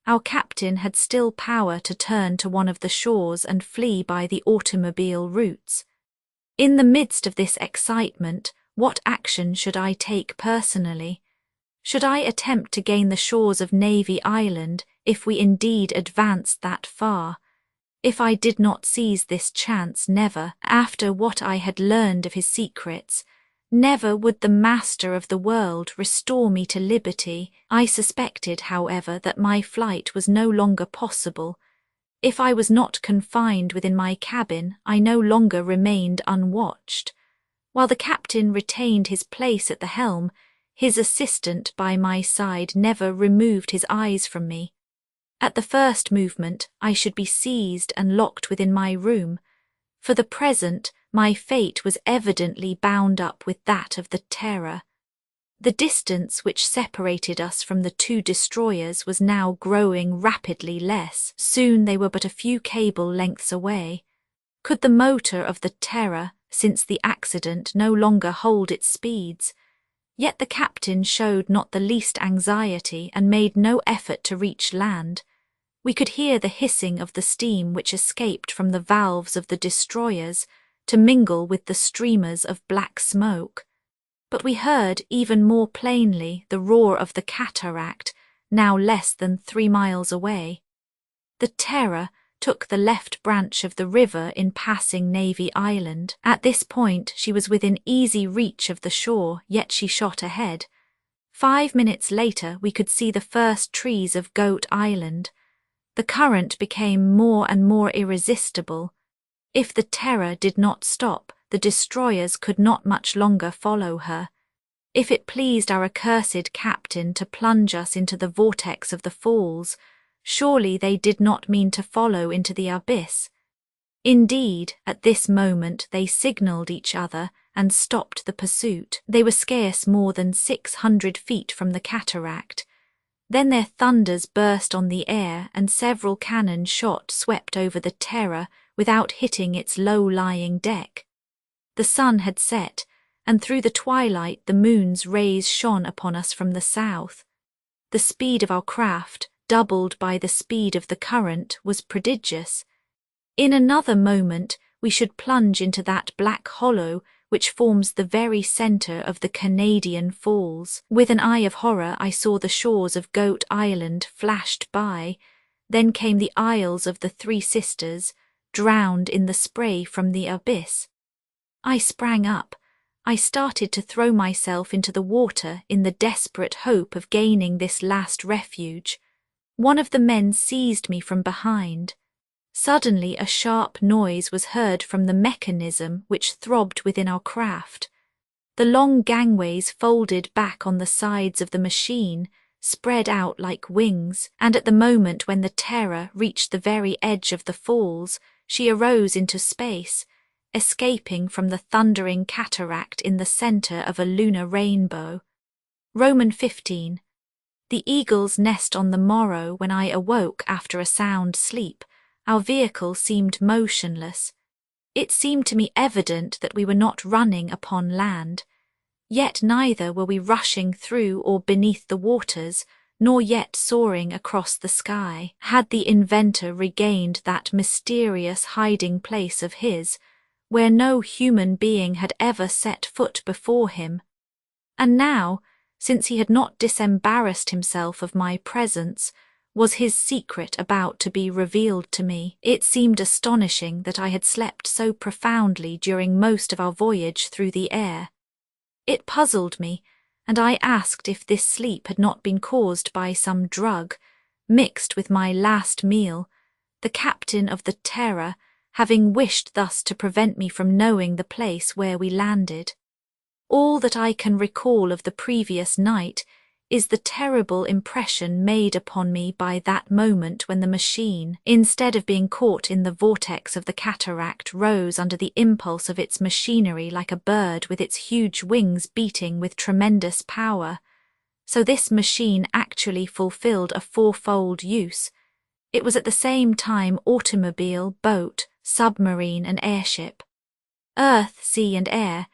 our captain had still power to turn to one of the shores and flee by the automobile routes. In the midst of this excitement, what action should I take personally? Should I attempt to gain the shores of Navy Island if we indeed advanced that far? If I did not seize this chance, never, after what I had learned of his secrets, never would the master of the world restore me to liberty. I suspected, however, that my flight was no longer possible. If I was not confined within my cabin, I no longer remained unwatched. While the captain retained his place at the helm, his assistant by my side never removed his eyes from me. At the first movement, I should be seized and locked within my room. For the present, my fate was evidently bound up with that of the terror. The distance which separated us from the 2 destroyers was now growing rapidly less. Soon they were but a few cable lengths away. Could the motor of the terror, since the accident, no longer hold its speeds? Yet the captain showed not the least anxiety and made no effort to reach land. We could hear the hissing of the steam which escaped from the valves of the destroyers to mingle with the streamers of black smoke. But we heard even more plainly the roar of the cataract, now less than 3 miles away. The Terror took the left branch of the river in passing Navy Island. At this point, she was within easy reach of the shore, yet she shot ahead. 5 minutes later, we could see the first trees of Goat Island. The current became more and more irresistible. If the Terror did not stop, the destroyers could not much longer follow her. If it pleased our accursed captain to plunge us into the vortex of the falls, surely they did not mean to follow into the abyss. Indeed, at this moment they signalled each other and stopped the pursuit. They were scarce more than 600 feet from the cataract. Then their thunders burst on the air and several cannon shot swept over the Terror without hitting its low-lying deck. The sun had set, and through the twilight the moon's rays shone upon us from the south. The speed of our craft, doubled by the speed of the current, was prodigious. In another moment we should plunge into that black hollow which forms the very centre of the Canadian Falls. With an eye of horror I saw the shores of Goat Island flashed by, then came the Isles of the Three Sisters, drowned in the spray from the abyss. I sprang up. I started to throw myself into the water in the desperate hope of gaining this last refuge. One of the men seized me from behind. Suddenly a sharp noise was heard from the mechanism which throbbed within our craft. The long gangways folded back on the sides of the machine, spread out like wings, and at the moment when the Terror reached the very edge of the falls, she arose into space, escaping from the thundering cataract in the centre of a lunar rainbow. Roman 15. The eagles nest on the morrow when I awoke after a sound sleep. Our vehicle seemed motionless. It seemed to me evident that we were not running upon land. Yet neither were we rushing through or beneath the waters, nor yet soaring across the sky. Had the inventor regained that mysterious hiding place of his, where no human being had ever set foot before him? And now, since he had not disembarrassed himself of my presence, was his secret about to be revealed to me? It seemed astonishing that I had slept so profoundly during most of our voyage through the air. It puzzled me, and I asked if this sleep had not been caused by some drug, mixed with my last meal, the captain of the Terror having wished thus to prevent me from knowing the place where we landed. All that I can recall of the previous night is the terrible impression made upon me by that moment when the machine, instead of being caught in the vortex of the cataract, rose under the impulse of its machinery like a bird with its huge wings beating with tremendous power. So this machine actually fulfilled a fourfold use. It was at the same time automobile, boat, submarine and airship. Earth, sea and air,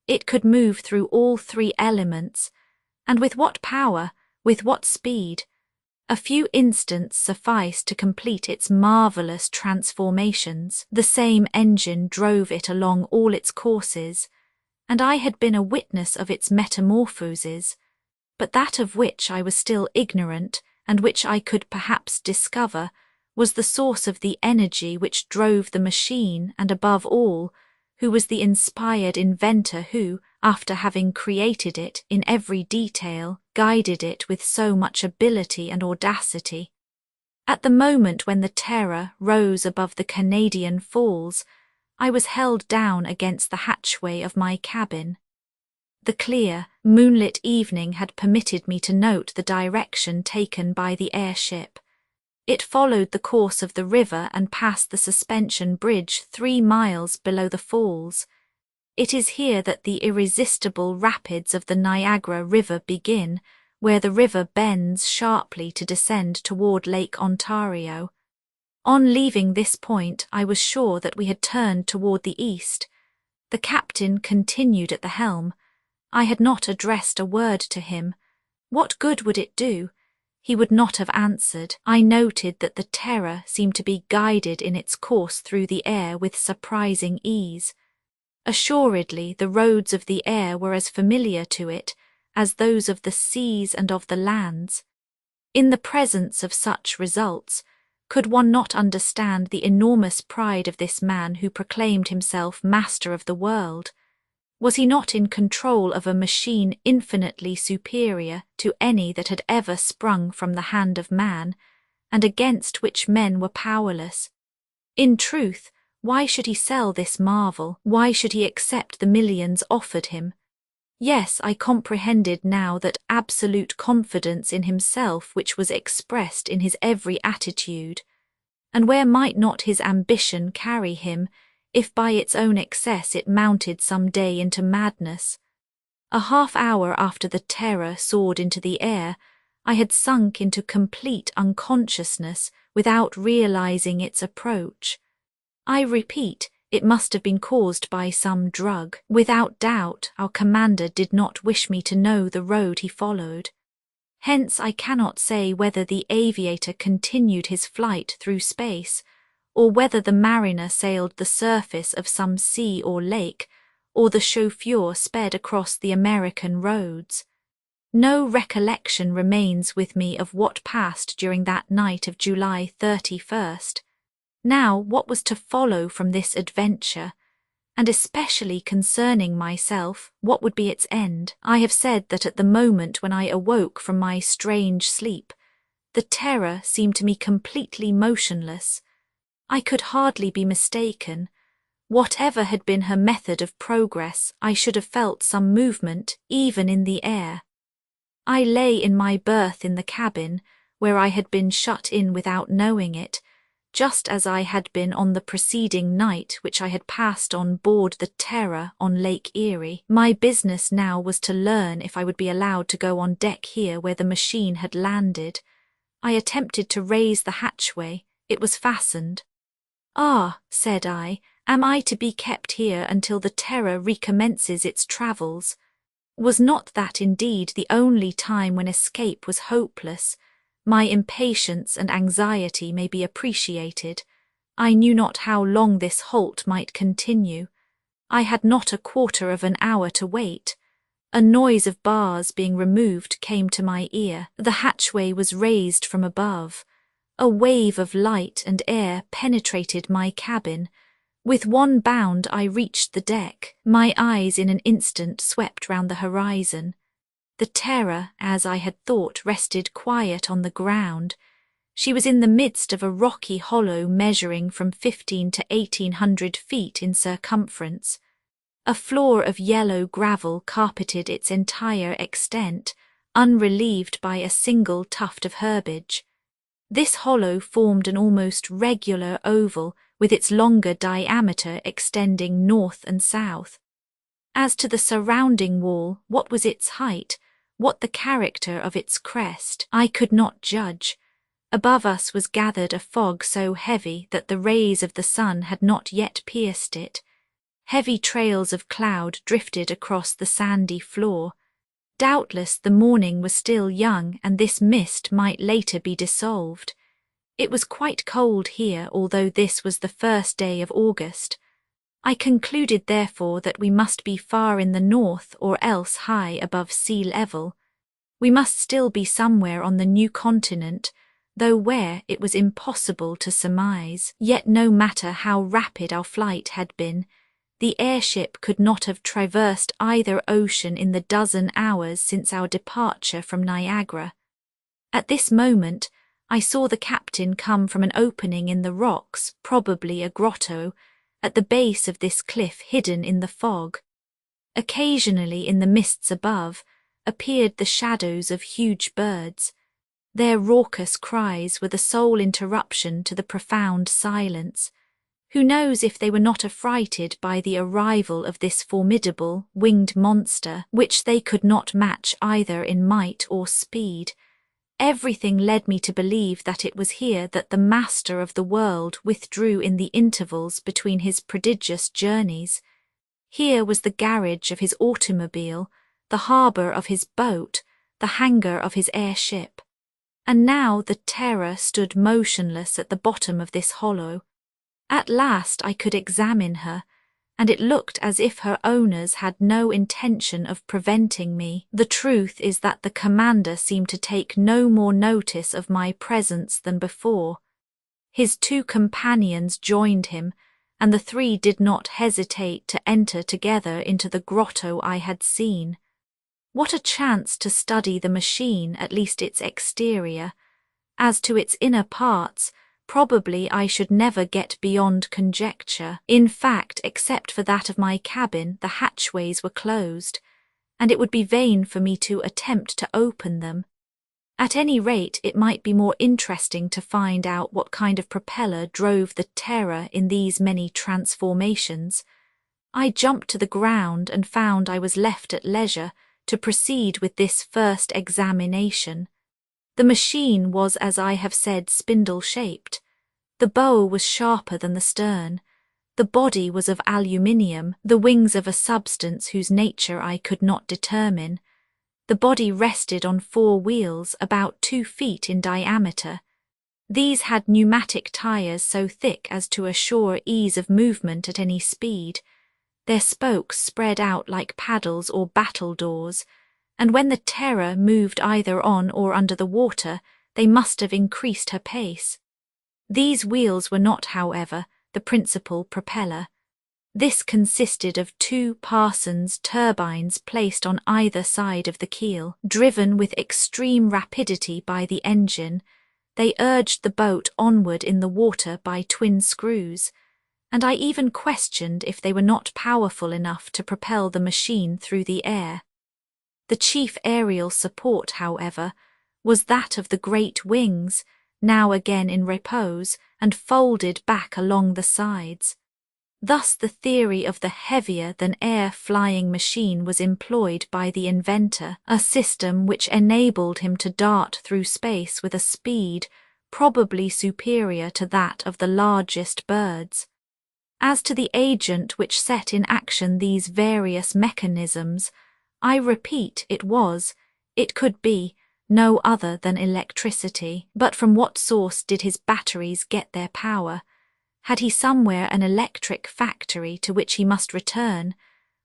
it could move through all three elements. And with what power, with what speed? A few instants sufficed to complete its marvellous transformations. The same engine drove it along all its courses, and I had been a witness of its metamorphoses, but that of which I was still ignorant, and which I could perhaps discover, was the source of the energy which drove the machine, and above all, who was the inspired inventor who, after having created it in every detail, guided it with so much ability and audacity. At the moment when the Terror rose above the Canadian Falls, I was held down against the hatchway of my cabin. The clear, moonlit evening had permitted me to note the direction taken by the airship. It followed the course of the river and passed the suspension bridge 3 miles below the falls. It is here that the irresistible rapids of the Niagara River begin, where the river bends sharply to descend toward Lake Ontario. On leaving this point, I was sure that we had turned toward the east. The captain continued at the helm. I had not addressed a word to him. What good would it do? He would not have answered. I noted that the Terror seemed to be guided in its course through the air with surprising ease. Assuredly, the roads of the air were as familiar to it as those of the seas and of the lands. In the presence of such results, could one not understand the enormous pride of this man who proclaimed himself master of the world? Was he not in control of a machine infinitely superior to any that had ever sprung from the hand of man, and against which men were powerless? In truth, why should he sell this marvel? Why should he accept the millions offered him? Yes, I comprehended now that absolute confidence in himself which was expressed in his every attitude. And where might not his ambition carry him, if by its own excess it mounted some day into madness? A half-hour after the terror soared into the air, I had sunk into complete unconsciousness without realizing its approach. I repeat, it must have been caused by some drug. Without doubt, our commander did not wish me to know the road he followed. Hence I cannot say whether the aviator continued his flight through space, or whether the mariner sailed the surface of some sea or lake, or the chauffeur sped across the American roads. No recollection remains with me of what passed during that night of July 31st. Now, what was to follow from this adventure, and especially concerning myself, what would be its end? I have said that at the moment when I awoke from my strange sleep, the terror seemed to me completely motionless. I could hardly be mistaken. Whatever had been her method of progress, I should have felt some movement, even in the air. I lay in my berth in the cabin, where I had been shut in without knowing it, just as I had been on the preceding night which I had passed on board the Terror on Lake Erie. My business now was to learn if I would be allowed to go on deck here where the machine had landed. I attempted to raise the hatchway. It was fastened. "Ah," said I, "am I to be kept here until the Terror recommences its travels?" Was not that indeed the only time when escape was hopeless? My impatience and anxiety may be appreciated. I knew not how long this halt might continue. I had not a quarter of an hour to wait. A noise of bars being removed came to my ear. The hatchway was raised from above. A wave of light and air penetrated my cabin. With one bound I reached the deck. My eyes in an instant swept round the horizon. The Terror, as I had thought, rested quiet on the ground. She was in the midst of a rocky hollow measuring from 15 to 1800 feet in circumference. A floor of yellow gravel carpeted its entire extent, unrelieved by a single tuft of herbage. This hollow formed an almost regular oval, with its longer diameter extending north and south. As to the surrounding wall, what was its height? What the character of its crest? I could not judge. Above us was gathered a fog so heavy that the rays of the sun had not yet pierced it. Heavy trails of cloud drifted across the sandy floor. Doubtless the morning was still young, and this mist might later be dissolved. It was quite cold here, although this was the first day of August. I concluded therefore that we must be far in the north or else high above sea level. We must still be somewhere on the new continent, though where it was impossible to surmise. Yet no matter how rapid our flight had been, the airship could not have traversed either ocean in the dozen hours since our departure from Niagara. At this moment, I saw the captain come from an opening in the rocks, probably a grotto, at the base of this cliff hidden in the fog. Occasionally in the mists above appeared the shadows of huge birds. Their raucous cries were the sole interruption to the profound silence. Who knows if they were not affrighted by the arrival of this formidable, winged monster, which they could not match either in might or speed? Everything led me to believe that it was here that the master of the world withdrew in the intervals between his prodigious journeys. Here was the garage of his automobile, the harbour of his boat, the hangar of his airship. And now the Terror stood motionless at the bottom of this hollow. At last I could examine her, and it looked as if her owners had no intention of preventing me. The truth is that the commander seemed to take no more notice of my presence than before. His 2 companions joined him, and the 3 did not hesitate to enter together into the grotto I had seen. What a chance to study the machine, at least its exterior. As to its inner parts, probably I should never get beyond conjecture. In fact, except for that of my cabin, the hatchways were closed, and it would be vain for me to attempt to open them. At any rate, it might be more interesting to find out what kind of propeller drove the Terror in these many transformations. I jumped to the ground and found I was left at leisure to proceed with this first examination. The machine was, as I have said, spindle-shaped. The bow was sharper than the stern. The body was of aluminium, the wings of a substance whose nature I could not determine. The body rested on 4 wheels about 2 feet in diameter. These had pneumatic tires so thick as to assure ease of movement at any speed. Their spokes spread out like paddles or battledores, and when the Terror moved either on or under the water, they must have increased her pace. These wheels were not, however, the principal propeller. This consisted of 2 Parsons turbines placed on either side of the keel. Driven with extreme rapidity by the engine, they urged the boat onward in the water by twin screws, and I even questioned if they were not powerful enough to propel the machine through the air. The chief aerial support, however, was that of the great wings, now again in repose and folded back along the sides. Thus the theory of the heavier-than-air flying machine was employed by the inventor, a system which enabled him to dart through space with a speed probably superior to that of the largest birds. As to the agent which set in action these various mechanisms, I repeat it could be, no other than electricity. But from what source did his batteries get their power? Had he somewhere an electric factory to which he must return?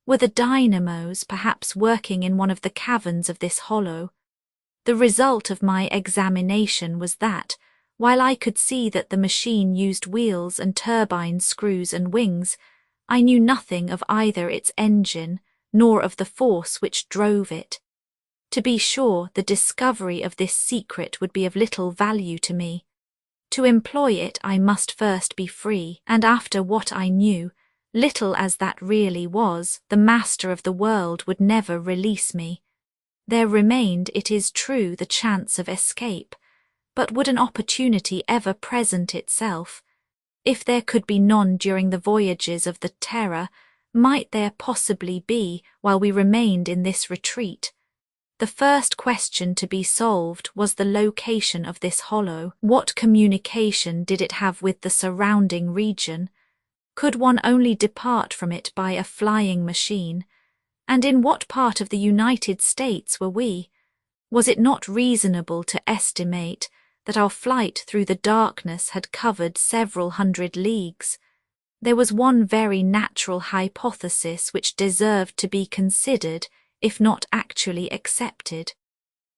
Were the dynamos perhaps working in one of the caverns of this hollow? The result of my examination was that, while I could see that the machine used wheels and turbine screws and wings, I knew nothing of either its engine nor of the force which drove it. To be sure, the discovery of this secret would be of little value to me. To employ it I must first be free, and after what I knew, little as that really was, the master of the world would never release me. There remained, it is true, the chance of escape, but would an opportunity ever present itself? If there could be none during the voyages of the Terror, might there possibly be while we remained in this retreat? The first question to be solved was the location of this hollow. What communication did it have with the surrounding region? Could one only depart from it by a flying machine? And in what part of the United States were we? Was it not reasonable to estimate that our flight through the darkness had covered several hundred leagues? There was one very natural hypothesis which deserved to be considered, if not actually accepted.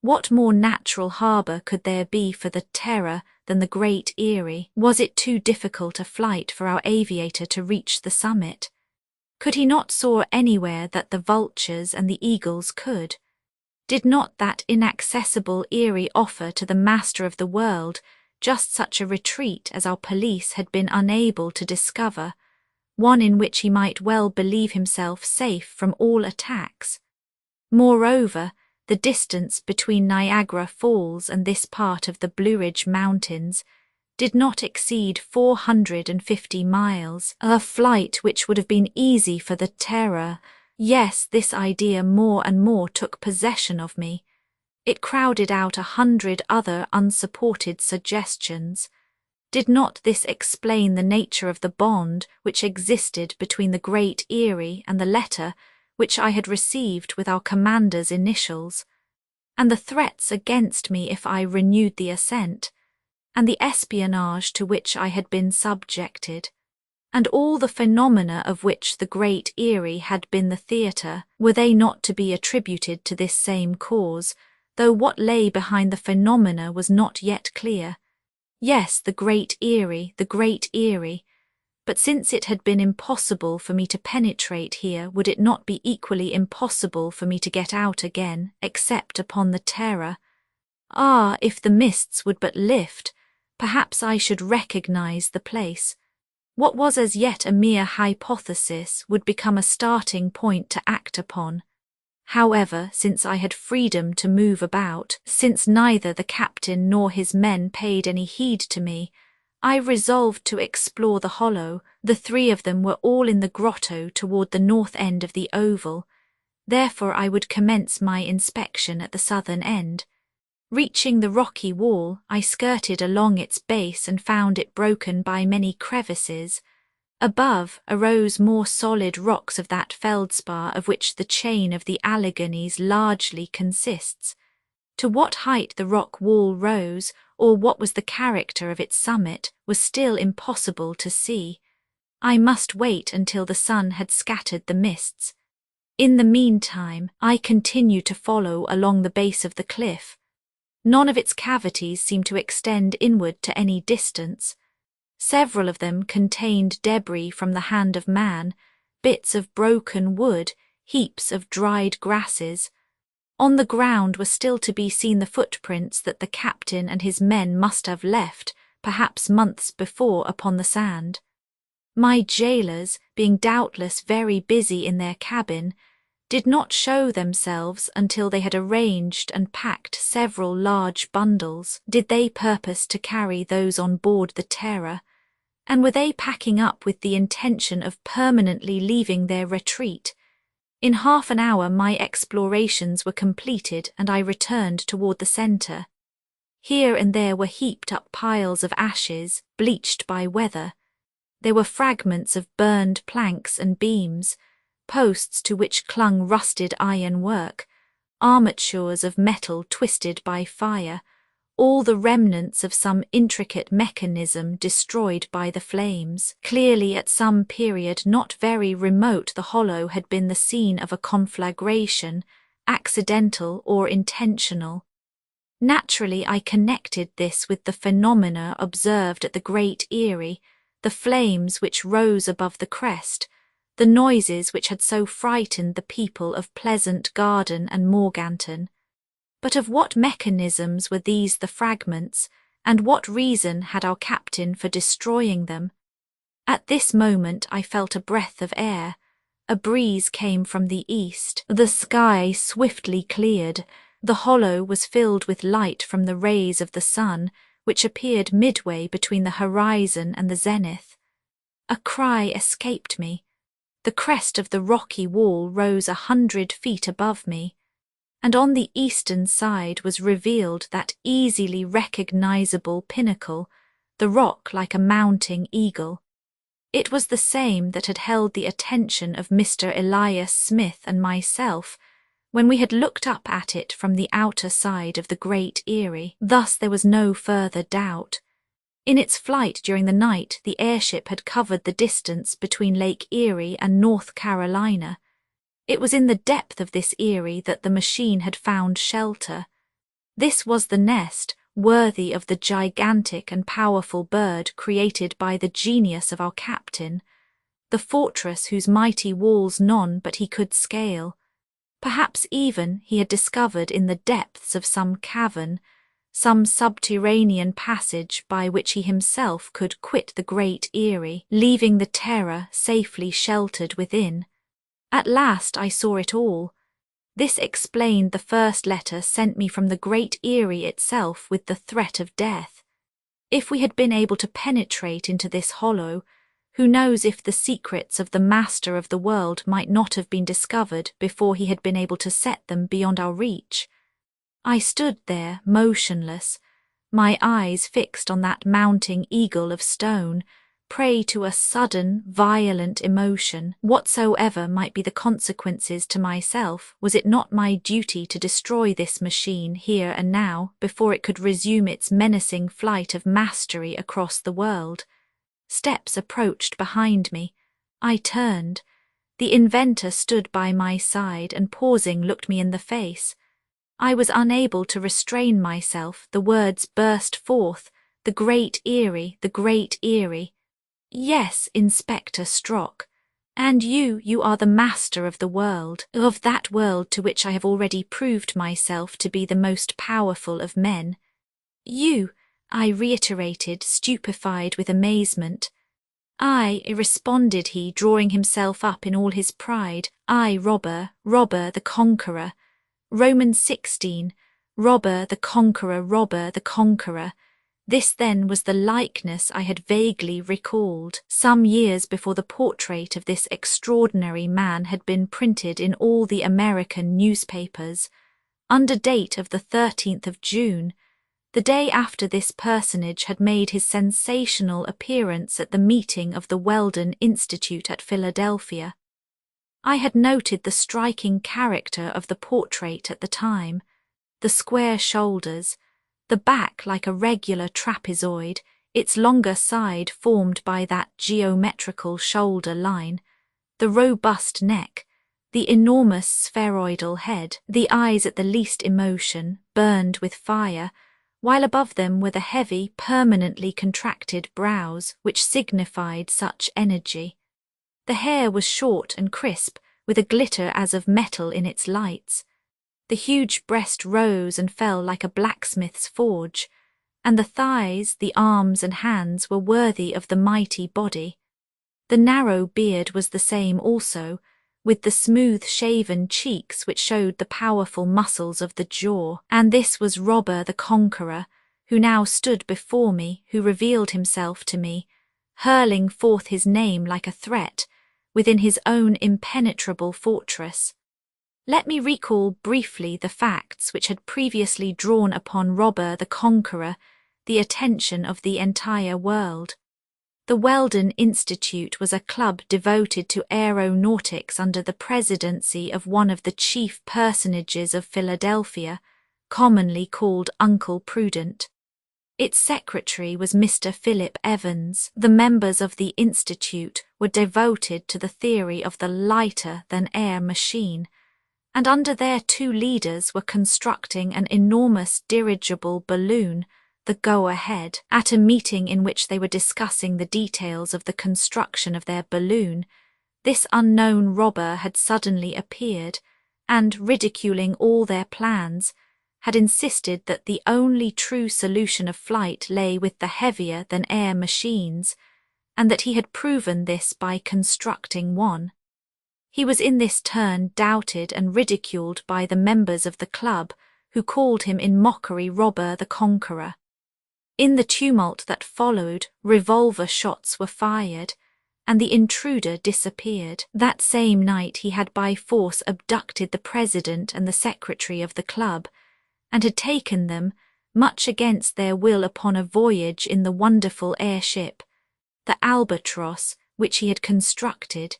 What more natural harbour could there be for the Terror than the Great Eyrie? Was it too difficult a flight for our aviator to reach the summit? Could he not soar anywhere that the vultures and the eagles could? Did not that inaccessible Eyrie offer to the master of the world just such a retreat as our police had been unable to discover, one in which he might well believe himself safe from all attacks? Moreover, the distance between Niagara Falls and this part of the Blue Ridge Mountains did not exceed 450 miles, a flight which would have been easy for the Terror. Yes, this idea more and more took possession of me. It crowded out 100 other unsupported suggestions. Did not this explain the nature of the bond which existed between the Great Eyrie and the letter which I had received with our commander's initials, and the threats against me if I renewed the ascent, and the espionage to which I had been subjected? And all the phenomena of which the Great Eyrie had been the theatre, were they not to be attributed to this same cause, though what lay behind the phenomena was not yet clear? Yes, the Great Eyrie, the Great Eyrie. But since it had been impossible for me to penetrate here, would it not be equally impossible for me to get out again, except upon the terror? Ah, if the mists would but lift, perhaps I should recognize the place. What was as yet a mere hypothesis would become a starting point to act upon. However, since I had freedom to move about, since neither the captain nor his men paid any heed to me, I resolved to explore the hollow. The three of them were all in the grotto toward the north end of the oval. Therefore I would commence my inspection at the southern end. Reaching the rocky wall, I skirted along its base and found it broken by many crevices. Above arose more solid rocks of that feldspar of which the chain of the Alleghanies largely consists. To what height the rock wall rose, or what was the character of its summit, was still impossible to see. I must wait until the sun had scattered the mists. In the meantime, I continued to follow along the base of the cliff. None of its cavities seemed to extend inward to any distance. Several of them contained debris from the hand of man, bits of broken wood, heaps of dried grasses. On the ground were still to be seen the footprints that the captain and his men must have left, perhaps months before, upon the sand. My jailers, being doubtless very busy in their cabin, did not show themselves until they had arranged and packed several large bundles. Did they purpose to carry those on board the Terror? And were they packing up with the intention of permanently leaving their retreat? In half an hour my explorations were completed and I returned toward the centre. Here and there were heaped up piles of ashes, bleached by weather. There were fragments of burned planks and beams, posts to which clung rusted iron work, armatures of metal twisted by fire, all the remnants of some intricate mechanism destroyed by the flames. Clearly at some period not very remote the hollow had been the scene of a conflagration, accidental or intentional. Naturally I connected this with the phenomena observed at the Great Eyrie, the flames which rose above the crest, the noises which had so frightened the people of Pleasant Garden and Morganton. But of what mechanisms were these the fragments, and what reason had our captain for destroying them? At this moment I felt a breath of air. A breeze came from the east. The sky swiftly cleared. The hollow was filled with light from the rays of the sun, which appeared midway between the horizon and the zenith. A cry escaped me. The crest of the rocky wall rose 100 feet above me, and on the eastern side was revealed that easily recognizable pinnacle, the rock like a mounting eagle. It was the same that had held the attention of Mr. Elias Smith and myself when we had looked up at it from the outer side of the Great Eyrie. Thus there was no further doubt. In its flight during the night, the airship had covered the distance between Lake Erie and North Carolina. It was in the depth of this eyrie that the machine had found shelter. This was the nest, worthy of the gigantic and powerful bird created by the genius of our captain, the fortress whose mighty walls none but he could scale. Perhaps even he had discovered in the depths of some cavern, some subterranean passage by which he himself could quit the Great Eyrie, leaving the Terror safely sheltered within. At last I saw it all. This explained the first letter sent me from the Great Eyrie itself with the threat of death. If we had been able to penetrate into this hollow, who knows if the secrets of the Master of the world might not have been discovered before he had been able to set them beyond our reach? I stood there, motionless, my eyes fixed on that mounting eagle of stone, prey to a sudden, violent emotion. Whatsoever might be the consequences to myself, was it not my duty to destroy this machine here and now before it could resume its menacing flight of mastery across the world? Steps approached behind me. I turned. The inventor stood by my side and pausing looked me in the face. I was unable to restrain myself. The words burst forth. The Great Eyrie, the Great Eyrie. Yes, Inspector Strock. And you are the master of the world, of that world to which I have already proved myself to be the most powerful of men. You, I reiterated, stupefied with amazement. I, responded he, drawing himself up in all his pride. I, Robber the Conqueror. Romans 16, Robber the Conqueror, Robber the Conqueror. This then was the likeness I had vaguely recalled, some years before the portrait of this extraordinary man had been printed in all the American newspapers, under date of the 13th of June, the day after this personage had made his sensational appearance at the meeting of the Weldon Institute at Philadelphia. I had noted the striking character of the portrait at the time, the square shoulders, the back like a regular trapezoid, its longer side formed by that geometrical shoulder line, the robust neck, the enormous spheroidal head, the eyes at the least emotion, burned with fire, while above them were the heavy, permanently contracted brows which signified such energy. The hair was short and crisp, with a glitter as of metal in its lights. The huge breast rose and fell like a blacksmith's forge, and the thighs, the arms and hands were worthy of the mighty body. The narrow beard was the same also, with the smooth-shaven cheeks which showed the powerful muscles of the jaw, and this was Robber the Conqueror, who now stood before me, who revealed himself to me, hurling forth his name like a threat, within his own impenetrable fortress. Let me recall briefly the facts which had previously drawn upon Robber the Conqueror the attention of the entire world. The Weldon Institute was a club devoted to aeronautics under the presidency of one of the chief personages of Philadelphia, commonly called Uncle Prudent. Its secretary was Mr. Philip Evans. The members of the institute were devoted to the theory of the lighter-than-air machine, and under their two leaders were constructing an enormous dirigible balloon, the Go-Ahead. At a meeting in which they were discussing the details of the construction of their balloon, this unknown robber had suddenly appeared, and, ridiculing all their plans, had insisted that the only true solution of flight lay with the heavier-than-air machines, and that he had proven this by constructing one. He was in this turn doubted and ridiculed by the members of the club, who called him in mockery Robber the Conqueror. In the tumult that followed, revolver shots were fired, and the intruder disappeared. That same night he had by force abducted the president and the secretary of the club, and had taken them, much against their will, upon a voyage in the wonderful airship, the Albatross, which he had constructed.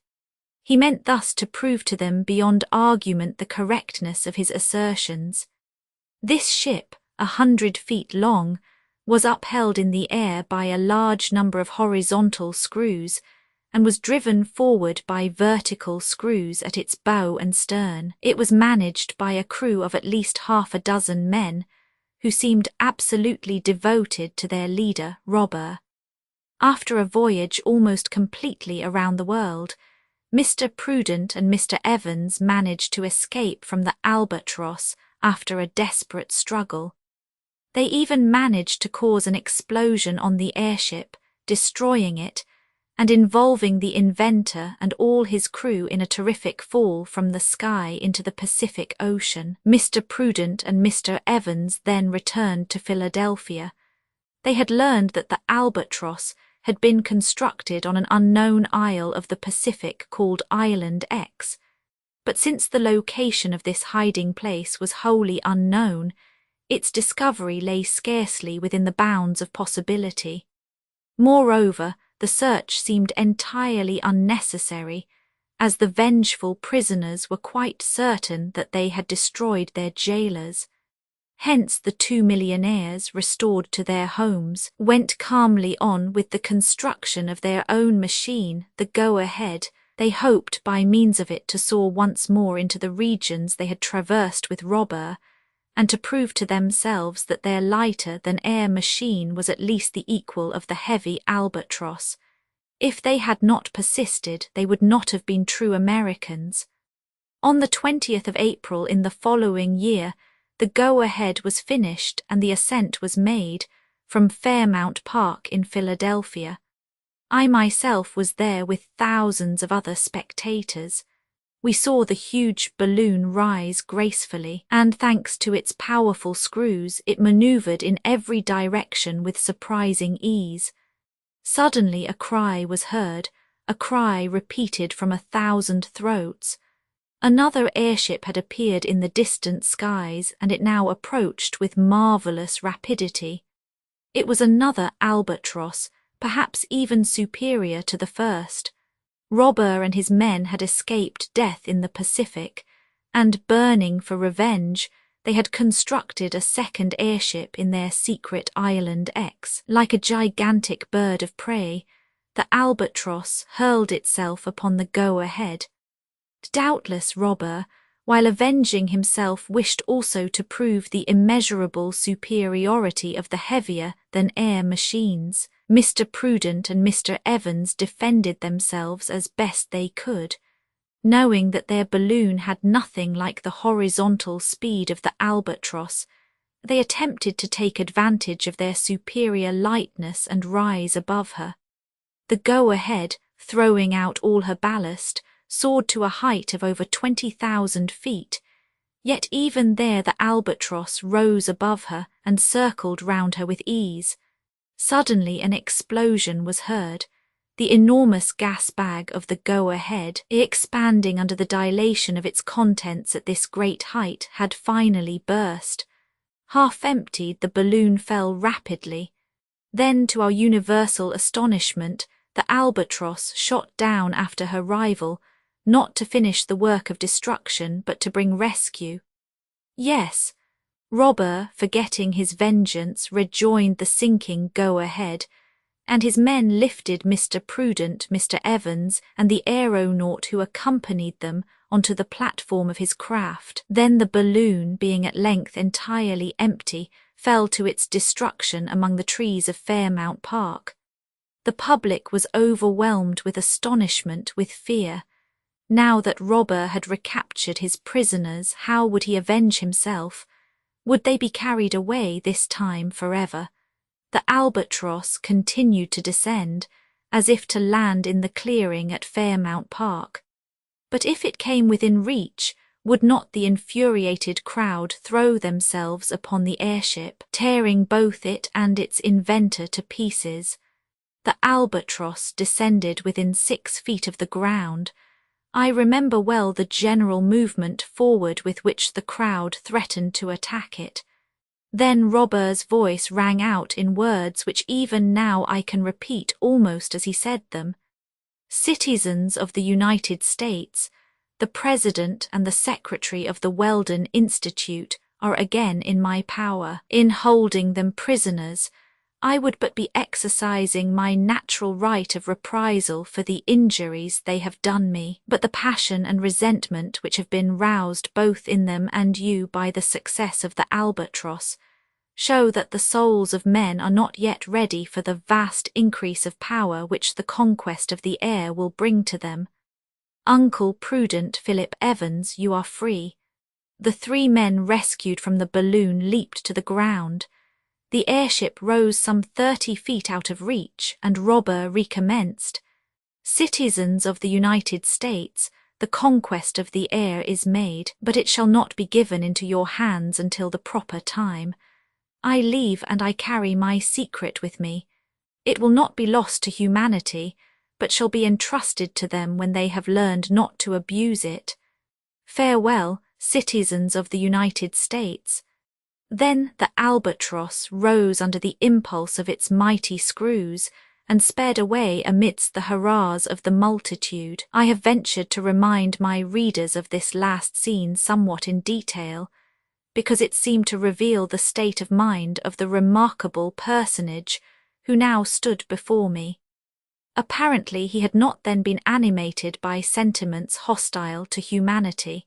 He meant thus to prove to them beyond argument the correctness of his assertions. This ship, 100 feet long, was upheld in the air by a large number of horizontal screws, and was driven forward by vertical screws at its bow and stern. It was managed by a crew of at least half a dozen men, who seemed absolutely devoted to their leader, Robber. After a voyage almost completely around the world, Mr. Prudent and Mr. Evans managed to escape from the Albatross after a desperate struggle. They even managed to cause an explosion on the airship, destroying it, and involving the inventor and all his crew in a terrific fall from the sky into the Pacific Ocean. Mr. Prudent and Mr. Evans then returned to Philadelphia. They had learned that the Albatross had been constructed on an unknown isle of the Pacific called Island X, but since the location of this hiding place was wholly unknown, its discovery lay scarcely within the bounds of possibility. Moreover, the search seemed entirely unnecessary, as the vengeful prisoners were quite certain that they had destroyed their jailers. Hence the 2 millionaires, restored to their homes, went calmly on with the construction of their own machine, the Go-Ahead. They hoped by means of it to soar once more into the regions they had traversed with Robert, and to prove to themselves that their lighter-than-air machine was at least the equal of the heavy albatross. If they had not persisted, they would not have been true Americans. On the 20th of April in the following year, the Go-Ahead was finished and the ascent was made from Fairmount Park in Philadelphia. I myself was there with thousands of other spectators. We saw the huge balloon rise gracefully, and thanks to its powerful screws, it maneuvered in every direction with surprising ease. Suddenly a cry was heard, a cry repeated from 1,000 throats. Another airship had appeared in the distant skies, and it now approached with marvelous rapidity. It was another albatross, perhaps even superior to the first. Robert and his men had escaped death in the Pacific, and burning for revenge, they had constructed a second airship in their secret Island X. Like a gigantic bird of prey, the albatross hurled itself upon the Go-Ahead. Doubtless Robert, while avenging himself, wished also to prove the immeasurable superiority of the heavier-than-air machines. Mr. Prudent and Mr. Evans defended themselves as best they could. Knowing that their balloon had nothing like the horizontal speed of the albatross, they attempted to take advantage of their superior lightness and rise above her. The Go-Ahead, throwing out all her ballast, soared to a height of over 20,000 feet, yet even there the albatross rose above her and circled round her with ease. Suddenly an explosion was heard. The enormous gas bag of the Go-Ahead, expanding under the dilation of its contents at this great height, had finally burst. Half emptied, the balloon fell rapidly. Then, to our universal astonishment, the albatross shot down after her rival, not to finish the work of destruction, but to bring rescue. Yes, Robert, forgetting his vengeance, rejoined the sinking Go-Ahead, and his men lifted Mr. Prudent, Mr. Evans, and the aeronaut who accompanied them onto the platform of his craft. Then the balloon, being at length entirely empty, fell to its destruction among the trees of Fairmount Park. The public was overwhelmed with astonishment, with fear. Now that Robert had recaptured his prisoners, how would he avenge himself? Would they be carried away this time forever? The albatross continued to descend, as if to land in the clearing at Fairmount Park. But if it came within reach, would not the infuriated crowd throw themselves upon the airship, tearing both it and its inventor to pieces? The albatross descended within 6 feet of the ground. I remember well the general movement forward with which the crowd threatened to attack it. Then Robert's voice rang out in words which even now I can repeat almost as he said them. Citizens of the United States, the President and the Secretary of the Weldon Institute are again in my power. In holding them prisoners, I would but be exercising my natural right of reprisal for the injuries they have done me, but the passion and resentment which have been roused both in them and you by the success of the albatross show that the souls of men are not yet ready for the vast increase of power which the conquest of the air will bring to them. Uncle Prudent Philip Evans, you are free. The 3 men rescued from the balloon leaped to the ground. The airship rose some 30 feet out of reach, and Robert recommenced. Citizens of the United States, the conquest of the air is made, but it shall not be given into your hands until the proper time. I leave and I carry my secret with me. It will not be lost to humanity, but shall be entrusted to them when they have learned not to abuse it. Farewell, citizens of the United States. Then the albatross rose under the impulse of its mighty screws, and sped away amidst the hurrahs of the multitude. I have ventured to remind my readers of this last scene somewhat in detail. because it seemed to reveal the state of mind of the remarkable personage who now stood before me. Apparently he had not then been animated by sentiments hostile to humanity.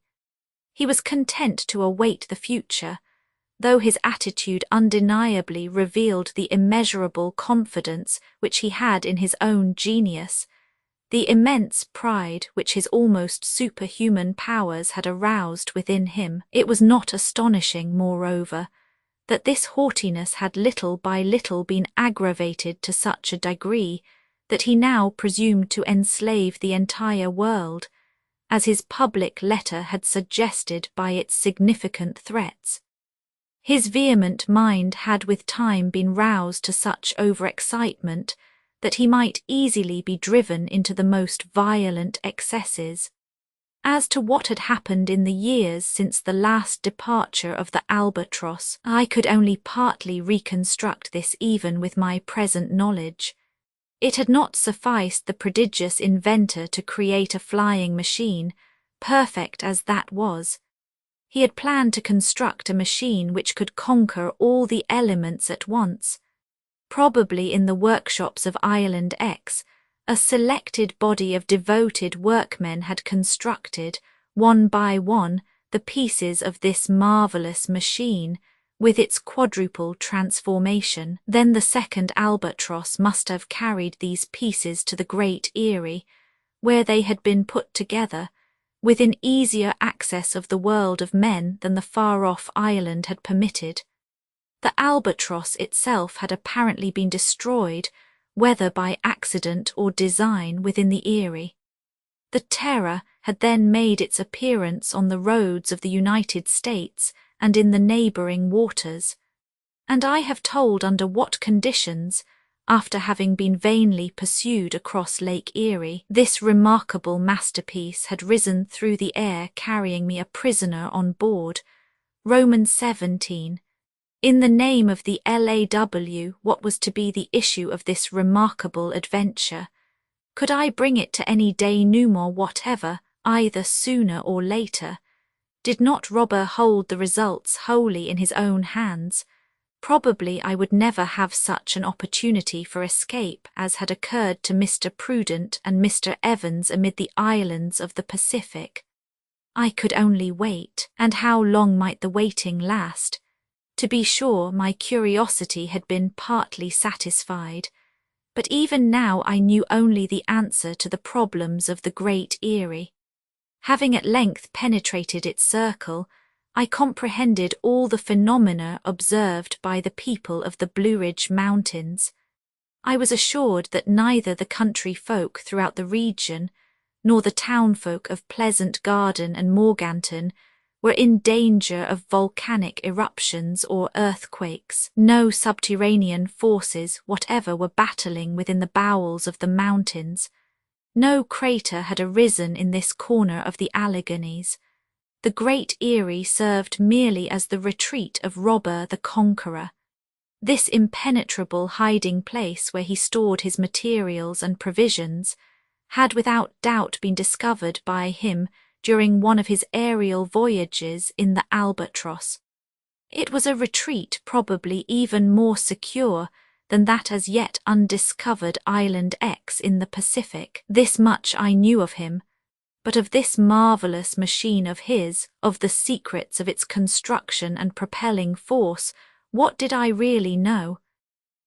He was content to await the future, though his attitude undeniably revealed the immeasurable confidence which he had in his own genius, the immense pride which his almost superhuman powers had aroused within him. It was not astonishing, moreover, that this haughtiness had little by little been aggravated to such a degree that he now presumed to enslave the entire world, as his public letter had suggested by its significant threats. His vehement mind had with time been roused to such overexcitement that he might easily be driven into the most violent excesses. As to what had happened in the years since the last departure of the Albatross, I could only partly reconstruct this even with my present knowledge. It had not sufficed the prodigious inventor to create a flying machine, perfect as that was. He had planned to construct a machine which could conquer all the elements at once. Probably in the workshops of Island X, a selected body of devoted workmen had constructed, one by one, the pieces of this marvellous machine, with its quadruple transformation. Then the second Albatross must have carried these pieces to the Great Eyrie, where they had been put together, within easier access of the world of men than the far-off island had permitted. The Albatross itself had apparently been destroyed, whether by accident or design, within the Eyrie. The Terror had then made its appearance on the roads of the United States and in the neighbouring waters, and I have told under what conditions, after having been vainly pursued across Lake Erie, this remarkable masterpiece had risen through the air carrying me a prisoner on board. Romans 17. In the name of the LAW, what was to be the issue of this remarkable adventure? Could I bring it to any denouement whatever, either sooner or later? Did not Robber hold the results wholly in his own hands? Probably I would never have such an opportunity for escape as had occurred to Mr. Prudent and Mr. Evans amid the islands of the Pacific. I could only wait, and how long might the waiting last? To be sure, my curiosity had been partly satisfied, but even now I knew only the answer to the problems of the Great Eyrie. Having at length penetrated its circle, I comprehended all the phenomena observed by the people of the Blue Ridge Mountains. I was assured that neither the country folk throughout the region, nor the town folk of Pleasant Garden and Morganton, were in danger of volcanic eruptions or earthquakes. No subterranean forces whatever were battling within the bowels of the mountains. No crater had arisen in this corner of the Alleghanies. The Great Eyrie served merely as the retreat of Robber the Conqueror. This impenetrable hiding place where he stored his materials and provisions had without doubt been discovered by him during one of his aerial voyages in the Albatross. It was a retreat probably even more secure than that as yet undiscovered Island X in the Pacific. This much I knew of him, but of this marvellous machine of his, of the secrets of its construction and propelling force, what did I really know?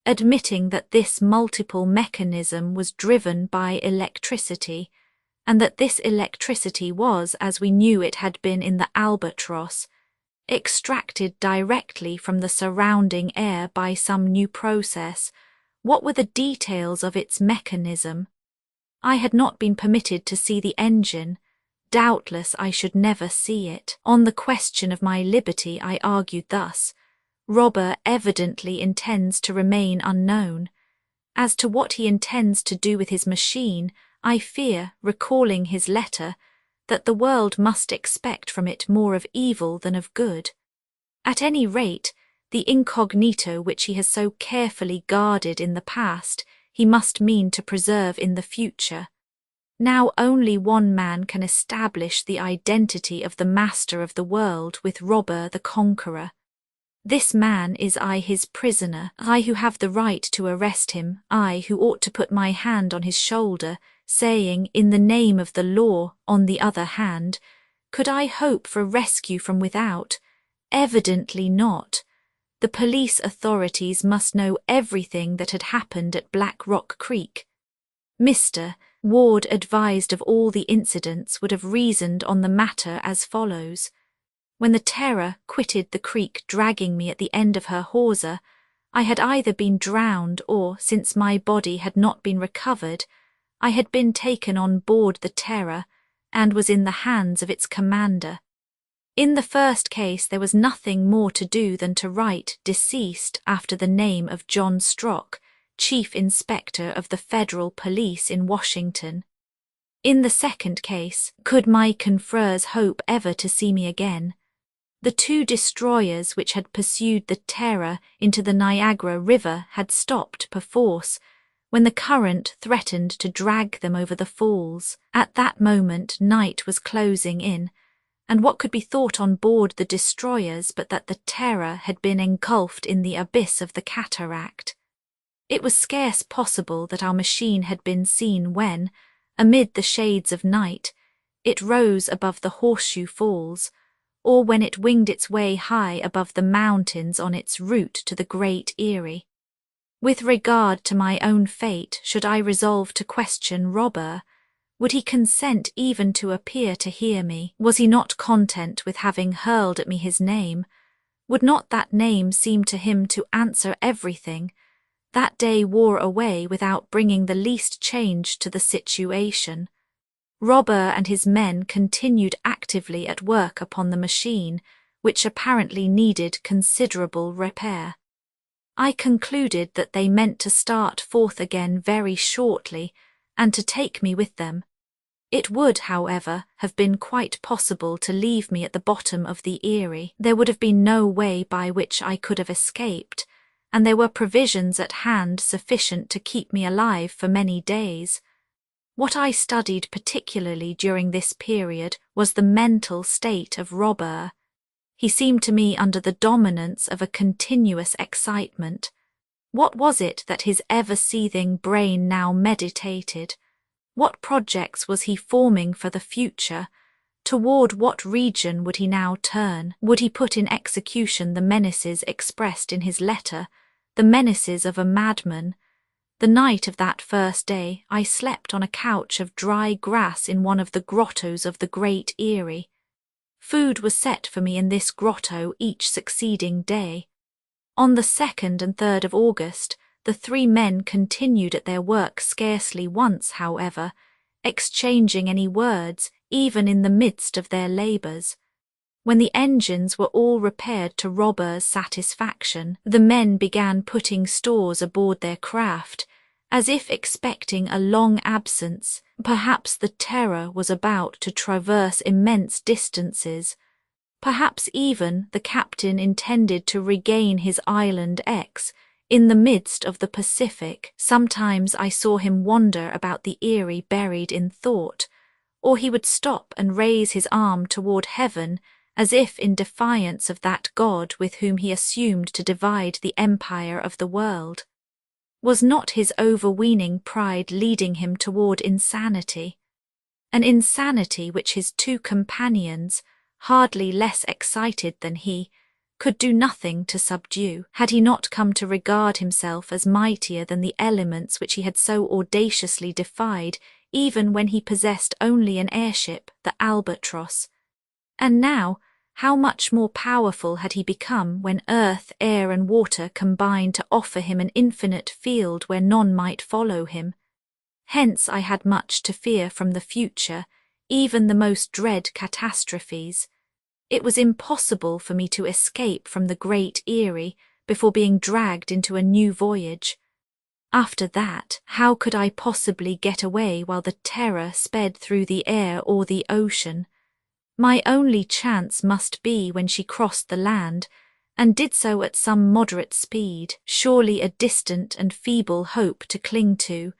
Admitting that this multiple mechanism was driven by electricity, and that this electricity was, as we knew it had been in the Albatross, extracted directly from the surrounding air by some new process, what were the details of its mechanism? I had not been permitted to see the engine. Doubtless I should never see it. On the question of my liberty I argued thus: Robber evidently intends to remain unknown. As to what he intends to do with his machine, I fear, recalling his letter, that the world must expect from it more of evil than of good. At any rate, the incognito which he has so carefully guarded in the past, he must mean to preserve in the future. Now only one man can establish the identity of the master of the world with Robber the Conqueror. This man is I, his prisoner, I who have the right to arrest him, I who ought to put my hand on his shoulder, saying, in the name of the law, on the other hand, could I hope for rescue from without? Evidently not. The police authorities must know everything that had happened at Black Rock Creek. Mr. Ward, advised of all the incidents, would have reasoned on the matter as follows. When the Terror quitted the creek dragging me at the end of her hawser, I had either been drowned or, since my body had not been recovered, I had been taken on board the Terror and was in the hands of its commander. In the first case there was nothing more to do than to write deceased after the name of John Strock, Chief Inspector of the Federal Police in Washington. In the second case, could my confreres hope ever to see me again? The two destroyers which had pursued the Terror into the Niagara River had stopped perforce, when the current threatened to drag them over the falls. At that moment night was closing in, and what could be thought on board the destroyers but that the Terror had been engulfed in the abyss of the cataract? It was scarce possible that our machine had been seen when, amid the shades of night, it rose above the Horseshoe Falls, or when it winged its way high above the mountains on its route to the Great Erie. With regard to my own fate, should I resolve to question Robber, would he consent even to appear to hear me? Was he not content with having hurled at me his name? Would not that name seem to him to answer everything? That day wore away without bringing the least change to the situation. Robber and his men continued actively at work upon the machine, which apparently needed considerable repair. I concluded that they meant to start forth again very shortly, and to take me with them. It would, however, have been quite possible to leave me at the bottom of the Erie. There would have been no way by which I could have escaped, and there were provisions at hand sufficient to keep me alive for many days. What I studied particularly during this period was the mental state of Robber. He seemed to me under the dominance of a continuous excitement. What was it that his ever-seething brain now meditated? What projects was he forming for the future? Toward what region would he now turn? Would he put in execution the menaces expressed in his letter, the menaces of a madman? The night of that first day I slept on a couch of dry grass in one of the grottos of the Great Erie. Food was set for me in this grotto each succeeding day. On the 2nd and 3rd of August, the three men continued at their work scarcely once, however, exchanging any words, even in the midst of their labours. When the engines were all repaired to Robber's satisfaction, the men began putting stores aboard their craft, as if expecting a long absence. Perhaps the Terror was about to traverse immense distances. Perhaps even the captain intended to regain his island X in the midst of the Pacific. Sometimes I saw him wander about the Erie buried in thought, or he would stop and raise his arm toward heaven, as if in defiance of that God with whom he assumed to divide the empire of the world. Was not his overweening pride leading him toward insanity? An insanity which his two companions, hardly less excited than he, could do nothing to subdue. Had he not come to regard himself as mightier than the elements which he had so audaciously defied, even when he possessed only an airship, the Albatross? And now, how much more powerful had he become when earth, air and water combined to offer him an infinite field where none might follow him? Hence I had much to fear from the future, even the most dread catastrophes. It was impossible for me to escape from the Great Erie before being dragged into a new voyage. After that, how could I possibly get away while the Terror sped through the air or the ocean? My only chance must be when she crossed the land, and did so at some moderate speed, surely a distant and feeble hope to cling to.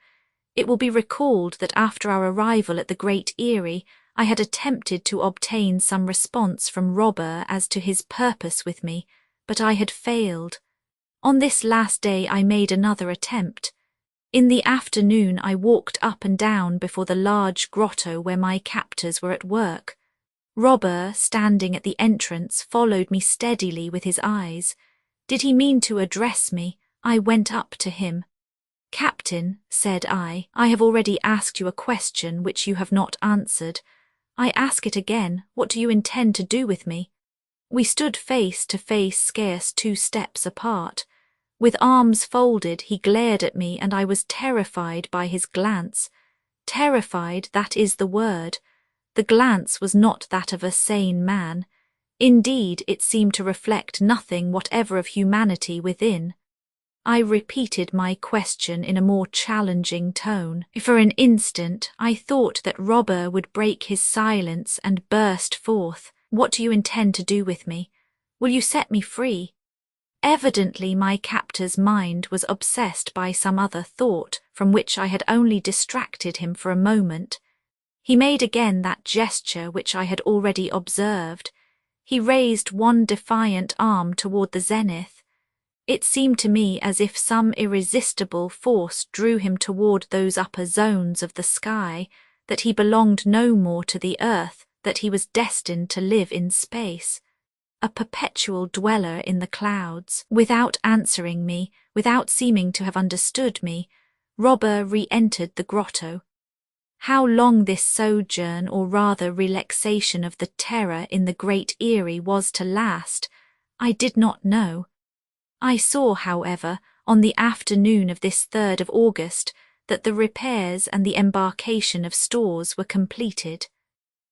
It will be recalled that after our arrival at the Great Eyrie, I had attempted to obtain some response from Robert as to his purpose with me, but I had failed. On this last day I made another attempt. In the afternoon I walked up and down before the large grotto where my captors were at work. Robert, standing at the entrance, followed me steadily with his eyes. Did he mean to address me? I went up to him. "Captain," said I have already asked you a question which you have not answered. I ask it again, what do you intend to do with me? We stood face to face scarce 2 steps apart. With arms folded, he glared at me, and I was terrified by his glance. Terrified, that is the word. The glance was not that of a sane man. Indeed, it seemed to reflect nothing whatever of humanity within. I repeated my question in a more challenging tone. For an instant, I thought that Robert would break his silence and burst forth. "What do you intend to do with me? Will you set me free?" Evidently my captor's mind was obsessed by some other thought from which I had only distracted him for a moment. He made again that gesture which I had already observed. He raised one defiant arm toward the zenith. It seemed to me as if some irresistible force drew him toward those upper zones of the sky, that he belonged no more to the earth, that he was destined to live in space. A perpetual dweller in the clouds. Without answering me, without seeming to have understood me, Robert re-entered the grotto. How long this sojourn, or rather relaxation of the terror in the Great Eyrie was to last, I did not know. I saw, however, on the afternoon of this 3rd of August, that the repairs and the embarkation of stores were completed.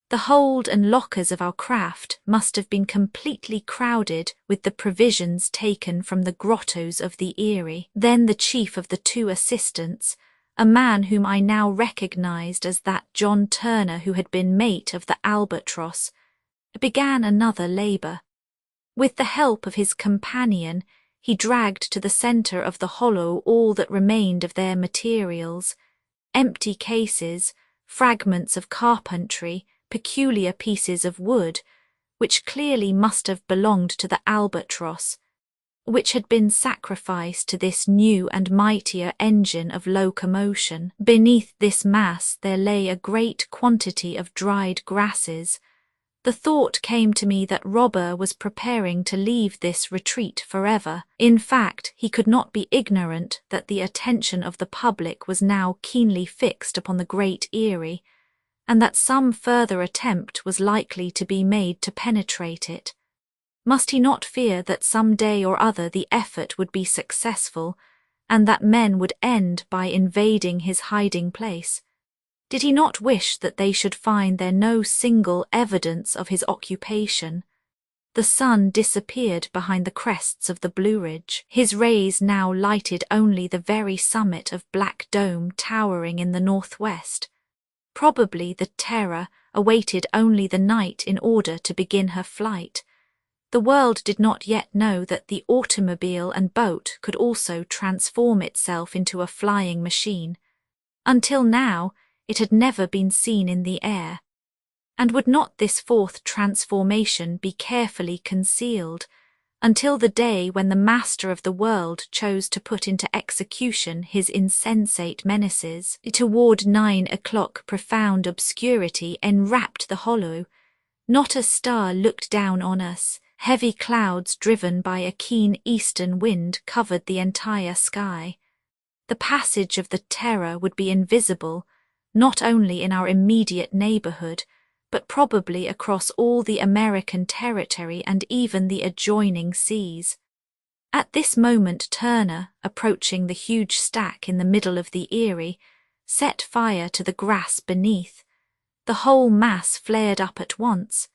The hold and lockers of our craft must have been completely crowded with the provisions taken from the grottos of the Eyrie. Then the chief of the 2 assistants, a man whom I now recognized as that John Turner who had been mate of the Albatross, began another labour. With the help of his companion, he dragged to the centre of the hollow all that remained of their materials: empty cases, fragments of carpentry, peculiar pieces of wood, which clearly must have belonged to the Albatross, which had been sacrificed to this new and mightier engine of locomotion. Beneath this mass there lay a great quantity of dried grasses. The thought came to me that Robert was preparing to leave this retreat forever. In fact, he could not be ignorant that the attention of the public was now keenly fixed upon the Great Eyrie, and that some further attempt was likely to be made to penetrate it. Must he not fear that some day or other the effort would be successful, and that men would end by invading his hiding place? Did he not wish that they should find there no single evidence of his occupation? The sun disappeared behind the crests of the Blue Ridge. His rays now lighted only the very summit of Black Dome towering in the northwest. Probably the Terror awaited only the night in order to begin her flight. The world did not yet know that the automobile and boat could also transform itself into a flying machine. Until now, it had never been seen in the air. And would not this 4th transformation be carefully concealed, until the day when the master of the world chose to put into execution his insensate menaces? Toward 9 o'clock profound obscurity enwrapped the hollow. Not a star looked down on us. Heavy clouds driven by a keen eastern wind covered the entire sky. The passage of the Terror would be invisible, not only in our immediate neighbourhood, but probably across all the American territory and even the adjoining seas. At this moment Turner, approaching the huge stack in the middle of the Eyrie, set fire to the grass beneath. The whole mass flared up at once.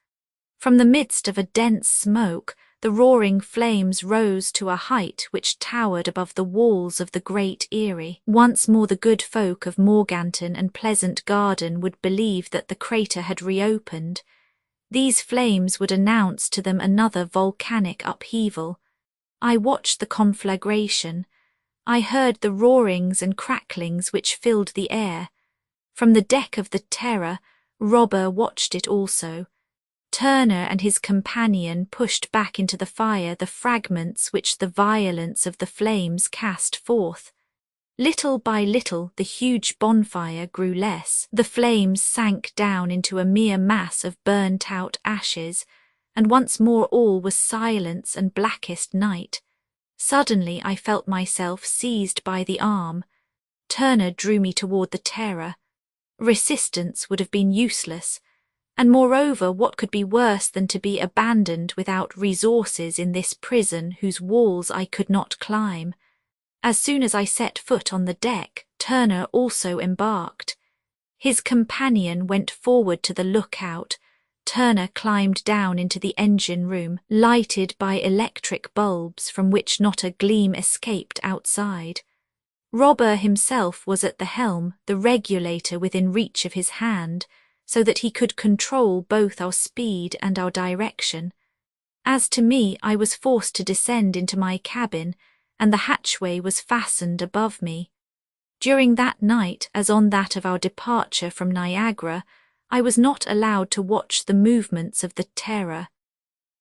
From the midst of a dense smoke, the roaring flames rose to a height which towered above the walls of the Great Eyrie. Once more the good folk of Morganton and Pleasant Garden would believe that the crater had reopened. These flames would announce to them another volcanic upheaval. I watched the conflagration. I heard the roarings and cracklings which filled the air. From the deck of the Terror, Robber watched it also. Turner and his companion pushed back into the fire the fragments which the violence of the flames cast forth. Little by little the huge bonfire grew less, the flames sank down into a mere mass of burnt-out ashes, and once more all was silence and blackest night. Suddenly I felt myself seized by the arm. Turner drew me toward the Terror. Resistance would have been useless, and moreover what could be worse than to be abandoned without resources in this prison whose walls I could not climb. As soon as I set foot on the deck, Turner also embarked. His companion went forward to the lookout. Turner climbed down into the engine room, lighted by electric bulbs from which not a gleam escaped outside. Robber himself was at the helm, the regulator within reach of his hand, so that he could control both our speed and our direction. As to me, I was forced to descend into my cabin, and the hatchway was fastened above me. During that night, as on that of our departure from Niagara, I was not allowed to watch the movements of the Terror.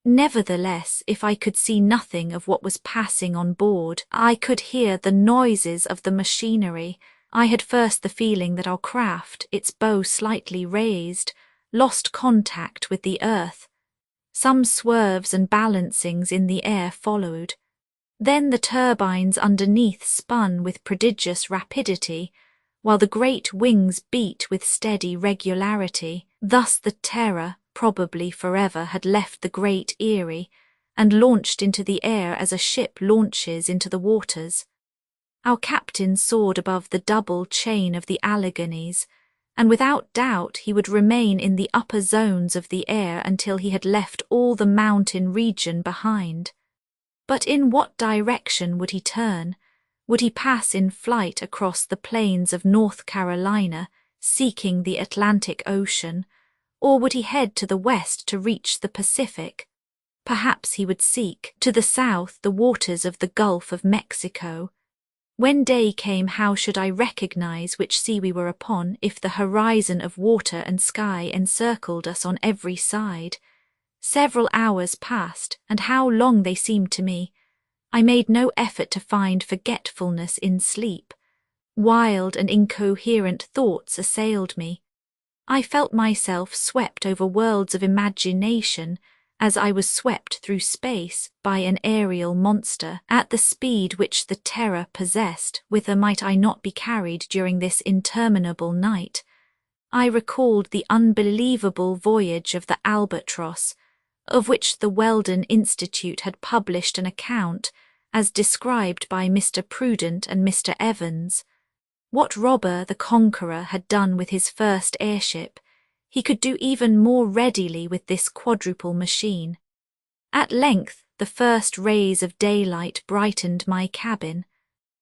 Nevertheless, if I could see nothing of what was passing on board, I could hear the noises of the machinery. I had first the feeling that our craft, its bow slightly raised, lost contact with the earth. Some swerves and balancings in the air followed. Then the turbines underneath spun with prodigious rapidity, while the great wings beat with steady regularity. Thus the Terror, probably forever, had left the Great Eyrie, and launched into the air as a ship launches into the waters. Our captain soared above the double chain of the Alleghanies, and without doubt he would remain in the upper zones of the air until he had left all the mountain region behind. But in what direction would he turn? Would he pass in flight across the plains of North Carolina, seeking the Atlantic Ocean, or would he head to the west to reach the Pacific? Perhaps he would seek, to the south, the waters of the Gulf of Mexico. When day came, how should I recognize which sea we were upon if the horizon of water and sky encircled us on every side? Several hours passed, and how long they seemed to me. I made no effort to find forgetfulness in sleep. Wild and incoherent thoughts assailed me. I felt myself swept over worlds of imagination as I was swept through space by an aerial monster. At the speed which the Terror possessed, whither might I not be carried during this interminable night? I recalled the unbelievable voyage of the Albatross, of which the Weldon Institute had published an account, as described by Mr. Prudent and Mr. Evans. What Robber the Conqueror had done with his first airship, he could do even more readily with this quadruple machine. At length, the first rays of daylight brightened my cabin.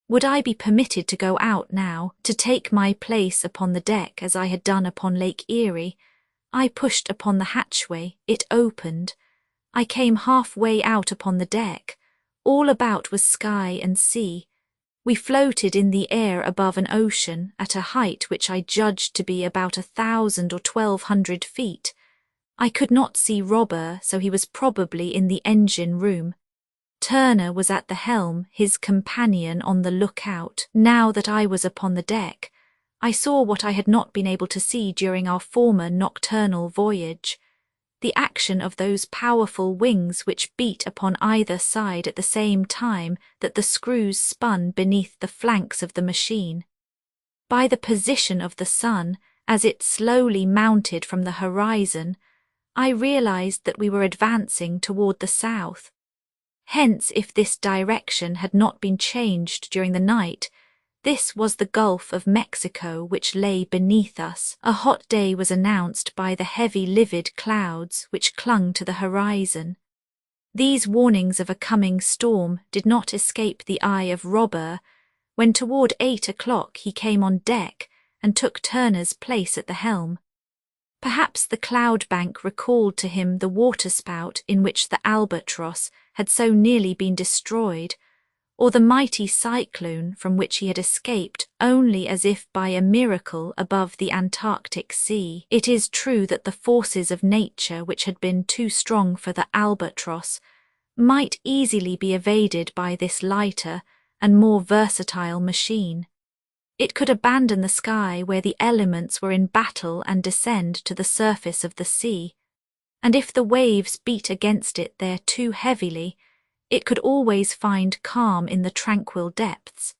Would I be permitted to go out now, to take my place upon the deck as I had done upon Lake Erie? I pushed upon the hatchway, it opened. I came halfway out upon the deck. All about was sky and sea. We floated in the air above an ocean at a height which I judged to be about 1,000 or 1,200 feet. I could not see Robber, so he was probably in the engine room. Turner was at the helm, his companion on the lookout. Now that I was upon the deck, I saw what I had not been able to see during our former nocturnal voyage. The action of those powerful wings which beat upon either side at the same time that the screws spun beneath the flanks of the machine. By the position of the sun, as it slowly mounted from the horizon, I realized that we were advancing toward the south. Hence, if this direction had not been changed during the night, this was the Gulf of Mexico which lay beneath us. A hot day was announced by the heavy livid clouds which clung to the horizon. These warnings of a coming storm did not escape the eye of Robber when toward 8 o'clock he came on deck and took Turner's place at the helm. Perhaps the cloud bank recalled to him the waterspout in which the Albatross had so nearly been destroyed, or the mighty cyclone from which he had escaped only as if by a miracle above the Antarctic Sea. It is true that the forces of nature which had been too strong for the albatross might easily be evaded by this lighter and more versatile machine. It could abandon the sky where the elements were in battle and descend to the surface of the sea, and if the waves beat against it there too heavily, it could always find calm in the tranquil depths.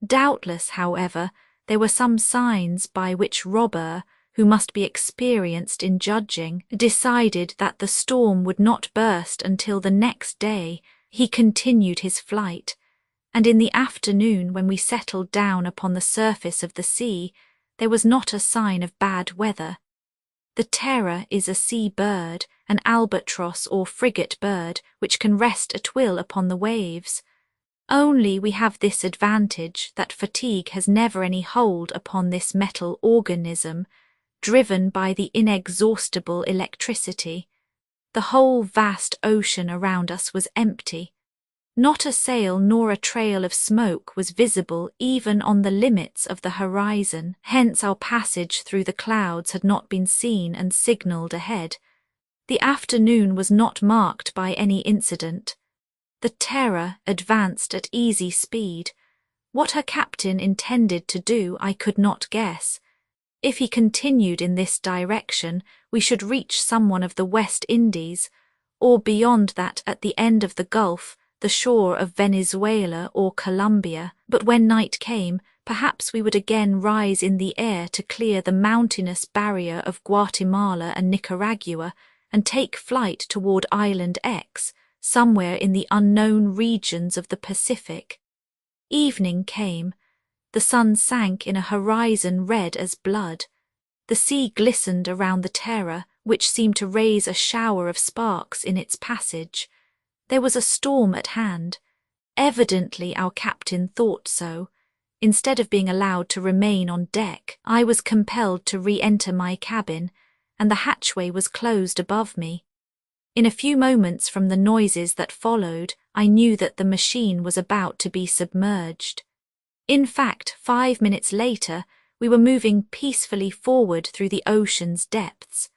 Doubtless, however, there were some signs by which Robert, who must be experienced in judging, decided that the storm would not burst until the next day. He continued his flight, and in the afternoon, when we settled down upon the surface of the sea, there was not a sign of bad weather. The terror is a sea bird, an albatross or frigate bird, which can rest at will upon the waves. Only we have this advantage, that fatigue has never any hold upon this metal organism, driven by the inexhaustible electricity. The whole vast ocean around us was empty. Not a sail nor a trail of smoke was visible even on the limits of the horizon, hence our passage through the clouds had not been seen and signalled ahead. The afternoon was not marked by any incident. The Terror advanced at easy speed. What her captain intended to do I could not guess. If he continued in this direction, we should reach some one of the West Indies, or beyond that at the end of the Gulf, the shore of Venezuela or Colombia, but when night came, perhaps we would again rise in the air to clear the mountainous barrier of Guatemala and Nicaragua and take flight toward Island X, somewhere in the unknown regions of the Pacific. Evening came. The sun sank in a horizon red as blood. The sea glistened around the Terror, which seemed to raise a shower of sparks in its passage. There was a storm at hand. Evidently our captain thought so. Instead of being allowed to remain on deck, I was compelled to re-enter my cabin, and the hatchway was closed above me. In a few moments from the noises that followed, I knew that the machine was about to be submerged. In fact, 5 minutes later, we were moving peacefully forward through the ocean's depths.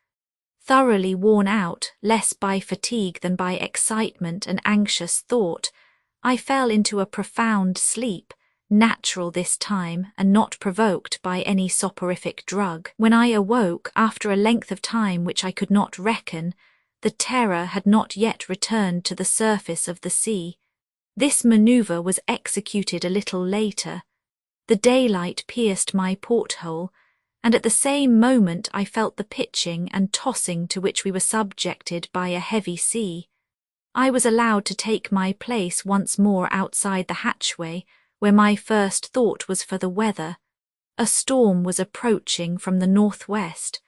Thoroughly worn out, less by fatigue than by excitement and anxious thought, I fell into a profound sleep, natural this time and not provoked by any soporific drug. When I awoke, after a length of time which I could not reckon, the Terror had not yet returned to the surface of the sea. This manoeuvre was executed a little later. The daylight pierced my porthole, and at the same moment I felt the pitching and tossing to which we were subjected by a heavy sea. I was allowed to take my place once more outside the hatchway, where my first thought was for the weather. A storm was approaching from the northwest.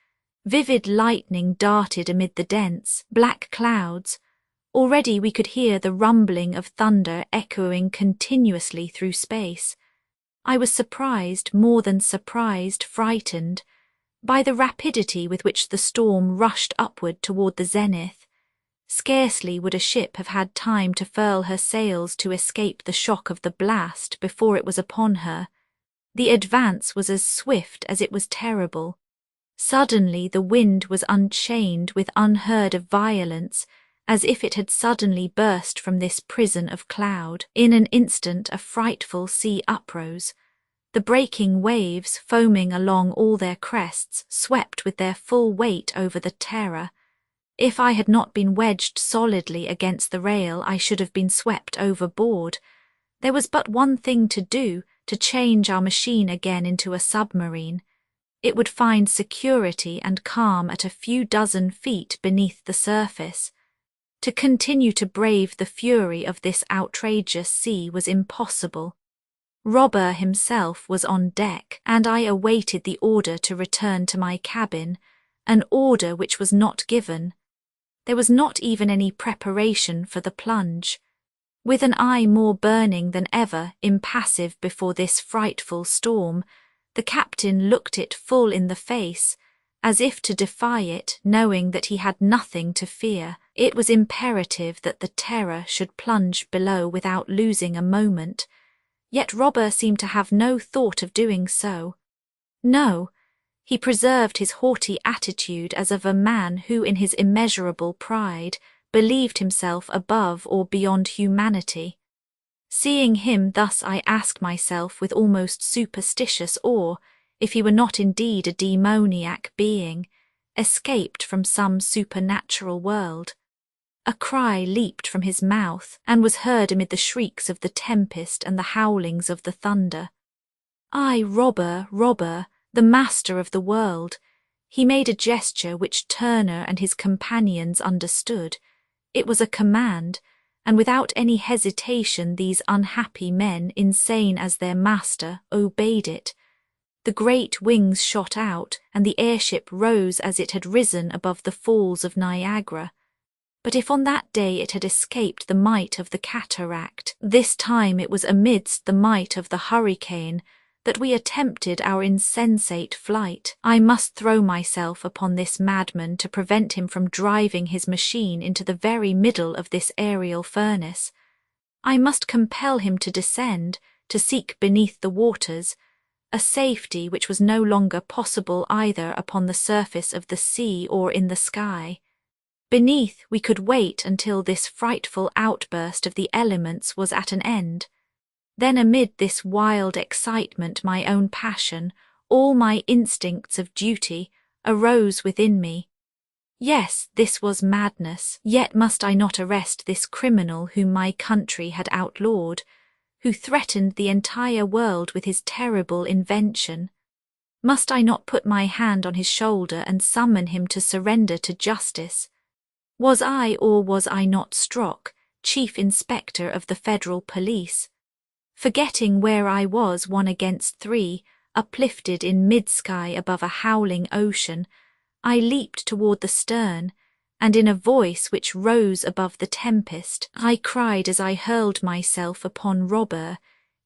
Vivid lightning darted amid the dense, black clouds. Already we could hear the rumbling of thunder echoing continuously through space. I was surprised, more than surprised, frightened, by the rapidity with which the storm rushed upward toward the zenith. Scarcely would a ship have had time to furl her sails to escape the shock of the blast before it was upon her. The advance was as swift as it was terrible. Suddenly the wind was unchained with unheard of violence, as if it had suddenly burst from this prison of cloud. In an instant a frightful sea uprose. The breaking waves, foaming along all their crests, swept with their full weight over the Terror. If I had not been wedged solidly against the rail, I should have been swept overboard. There was but one thing to do, to change our machine again into a submarine. It would find security and calm at a few dozen feet beneath the surface. To continue to brave the fury of this outrageous sea was impossible. Robert himself was on deck, and I awaited the order to return to my cabin, an order which was not given. There was not even any preparation for the plunge. With an eye more burning than ever, impassive before this frightful storm, the captain looked it full in the face, as if to defy it, knowing that he had nothing to fear. It was imperative that the terror should plunge below without losing a moment, yet Robber seemed to have no thought of doing so. No, he preserved his haughty attitude as of a man who in his immeasurable pride believed himself above or beyond humanity. Seeing him thus, I asked myself with almost superstitious awe if he were not indeed a demoniac being, escaped from some supernatural world. A cry leaped from his mouth and was heard amid the shrieks of the tempest and the howlings of the thunder. "I, Robber, Robber, the master of the world." He made a gesture which Turner and his companions understood. It was a command, and without any hesitation these unhappy men, insane as their master, obeyed it. The great wings shot out, and the airship rose as it had risen above the falls of Niagara. But if on that day it had escaped the might of the cataract, this time it was amidst the might of the hurricane that we attempted our insensate flight. I must throw myself upon this madman to prevent him from driving his machine into the very middle of this aerial furnace. I must compel him to descend, to seek beneath the waters, a safety which was no longer possible either upon the surface of the sea or in the sky. Beneath, we could wait until this frightful outburst of the elements was at an end. Then amid this wild excitement, my own passion, all my instincts of duty, arose within me. Yes, this was madness, yet must I not arrest this criminal whom my country had outlawed, who threatened the entire world with his terrible invention? Must I not put my hand on his shoulder and summon him to surrender to justice? Was I or was I not Strock, Chief Inspector of the Federal Police? Forgetting where I was 1 against 3, uplifted in mid-sky above a howling ocean, I leaped toward the stern, and in a voice which rose above the tempest, I cried as I hurled myself upon Robber,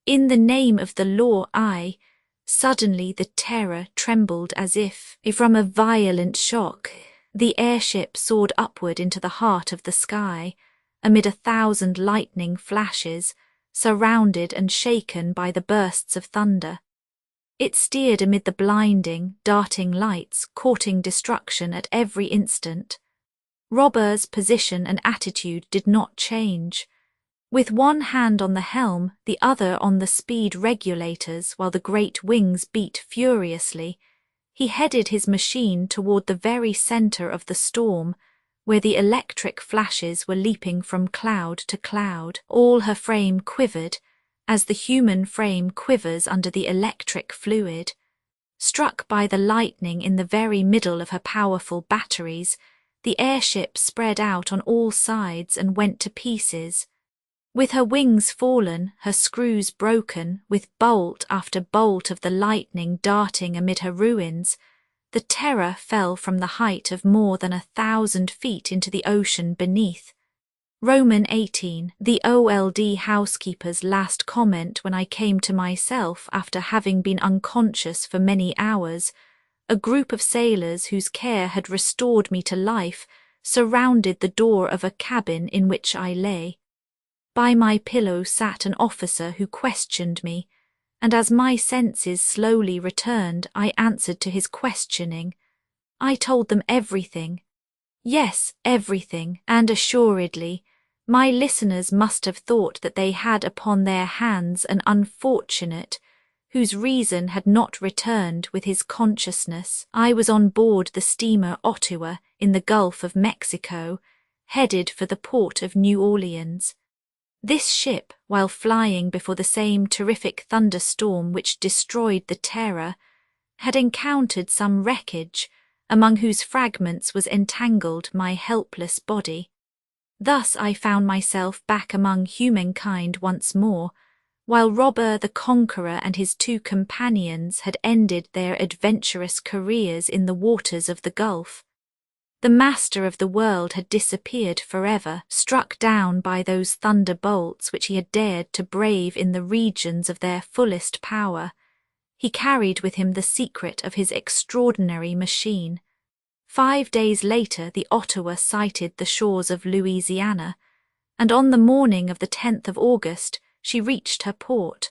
"In the name of the law, I—" Suddenly the terror trembled as if from a violent shock. The airship soared upward into the heart of the sky, amid 1,000 lightning flashes, surrounded and shaken by the bursts of thunder. It steered amid the blinding, darting lights, courting destruction at every instant. Robber's position and attitude did not change. With one hand on the helm, the other on the speed regulators, while the great wings beat furiously, he headed his machine toward the very center of the storm, where the electric flashes were leaping from cloud to cloud. All her frame quivered, as the human frame quivers under the electric fluid. Struck by the lightning in the very middle of her powerful batteries, the airship spread out on all sides and went to pieces. With her wings fallen, her screws broken, with bolt after bolt of the lightning darting amid her ruins, the terror fell from the height of more than 1,000 feet into the ocean beneath. Roman 18, the OLD housekeeper's last comment when I came to myself after having been unconscious for many hours, a group of sailors whose care had restored me to life surrounded the door of a cabin in which I lay. By my pillow sat an officer who questioned me, and as my senses slowly returned, I answered to his questioning. I told them everything. Yes, everything, and assuredly, my listeners must have thought that they had upon their hands an unfortunate, whose reason had not returned with his consciousness. I was on board the steamer Ottawa in the Gulf of Mexico, headed for the port of New Orleans. This ship, while flying before the same terrific thunderstorm which destroyed the Terror, had encountered some wreckage, among whose fragments was entangled my helpless body. Thus I found myself back among humankind once more, while Robber the Conqueror and his 2 companions had ended their adventurous careers in the waters of the Gulf. The master of the world had disappeared forever, struck down by those thunderbolts which he had dared to brave in the regions of their fullest power. He carried with him the secret of his extraordinary machine. 5 days later, the Ottawa sighted the shores of Louisiana, and on the morning of the 10th of August, she reached her port.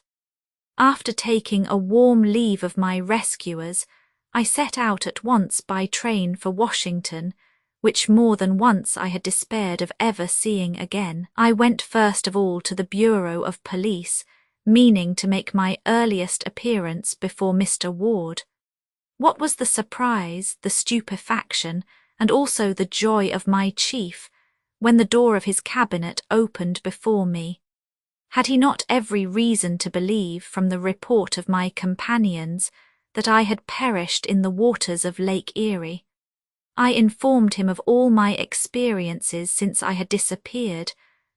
After taking a warm leave of my rescuers, I set out at once by train for Washington, which more than once I had despaired of ever seeing again. I went first of all to the Bureau of Police, meaning to make my earliest appearance before Mr. Ward. What was the surprise, the stupefaction, and also the joy of my chief, when the door of his cabinet opened before me. Had he not every reason to believe, from the report of my companions, that I had perished in the waters of Lake Erie? I informed him of all my experiences since I had disappeared,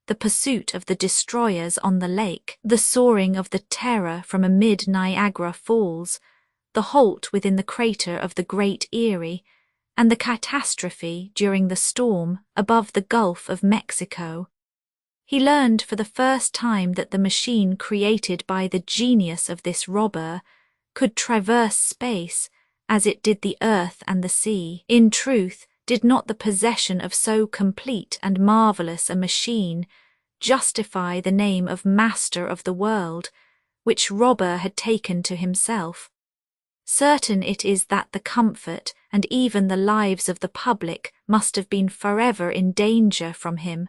the pursuit of the destroyers on the lake, the soaring of the Terror from amid Niagara Falls, the halt within the crater of the Great Erie, and the catastrophe during the storm above the Gulf of Mexico. He learned for the first time that the machine created by the genius of this robber could traverse space as it did the earth and the sea. In truth, did not the possession of so complete and marvellous a machine justify the name of master of the world, which robber had taken to himself? Certain it is that the comfort and even the lives of the public must have been forever in danger from him,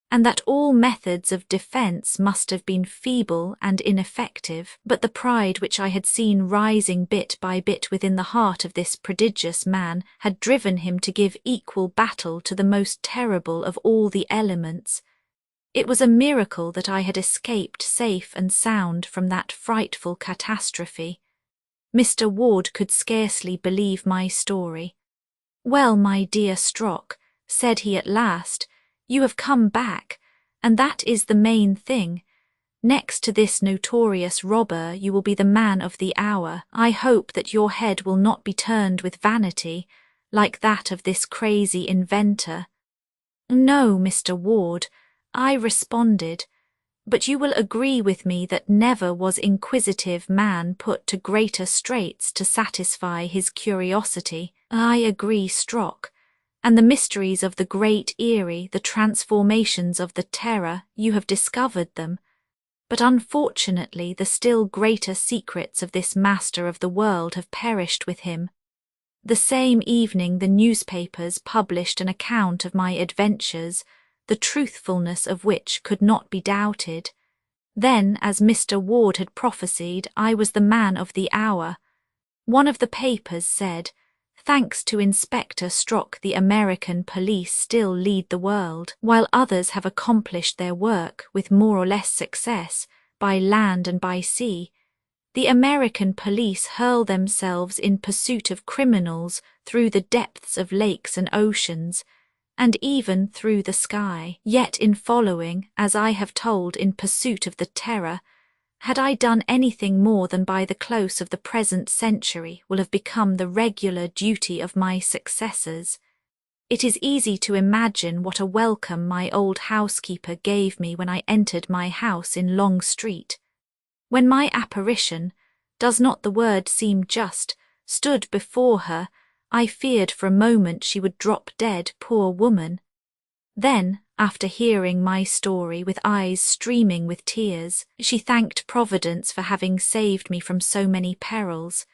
and that all methods of defence must have been feeble and ineffective. But the pride which I had seen rising bit by bit within the heart of this prodigious man had driven him to give equal battle to the most terrible of all the elements. It was a miracle that I had escaped safe and sound from that frightful catastrophe. Mr. Ward could scarcely believe my story. "Well, my dear Strock," said he at last, "you have come back, and that is the main thing. Next to this notorious robber, you will be the man of the hour. I hope that your head will not be turned with vanity, like that of this crazy inventor." "No, Mr. Ward," I responded, "but you will agree with me that never was inquisitive man put to greater straits to satisfy his curiosity." "I agree, Strock. And the mysteries of the Great Erie, the transformations of the Terror, you have discovered them. But unfortunately the still greater secrets of this master of the world have perished with him." The same evening the newspapers published an account of my adventures, the truthfulness of which could not be doubted. Then, as Mr. Ward had prophesied, I was the man of the hour. One of the papers said, "Thanks to Inspector Strock, the American police still lead the world, while others have accomplished their work with more or less success, by land and by sea. The American police hurl themselves in pursuit of criminals through the depths of lakes and oceans, and even through the sky. Yet in following, as I have told, in pursuit of the Terror, had I done anything more than by the close of the present century will have become the regular duty of my successors. It is easy to imagine what a welcome my old housekeeper gave me when I entered my house in Long Street. When my apparition, does not the word seem just, stood before her, I feared for a moment she would drop dead, poor woman. Then, after hearing my story with eyes streaming with tears, she thanked Providence for having saved me from so many perils.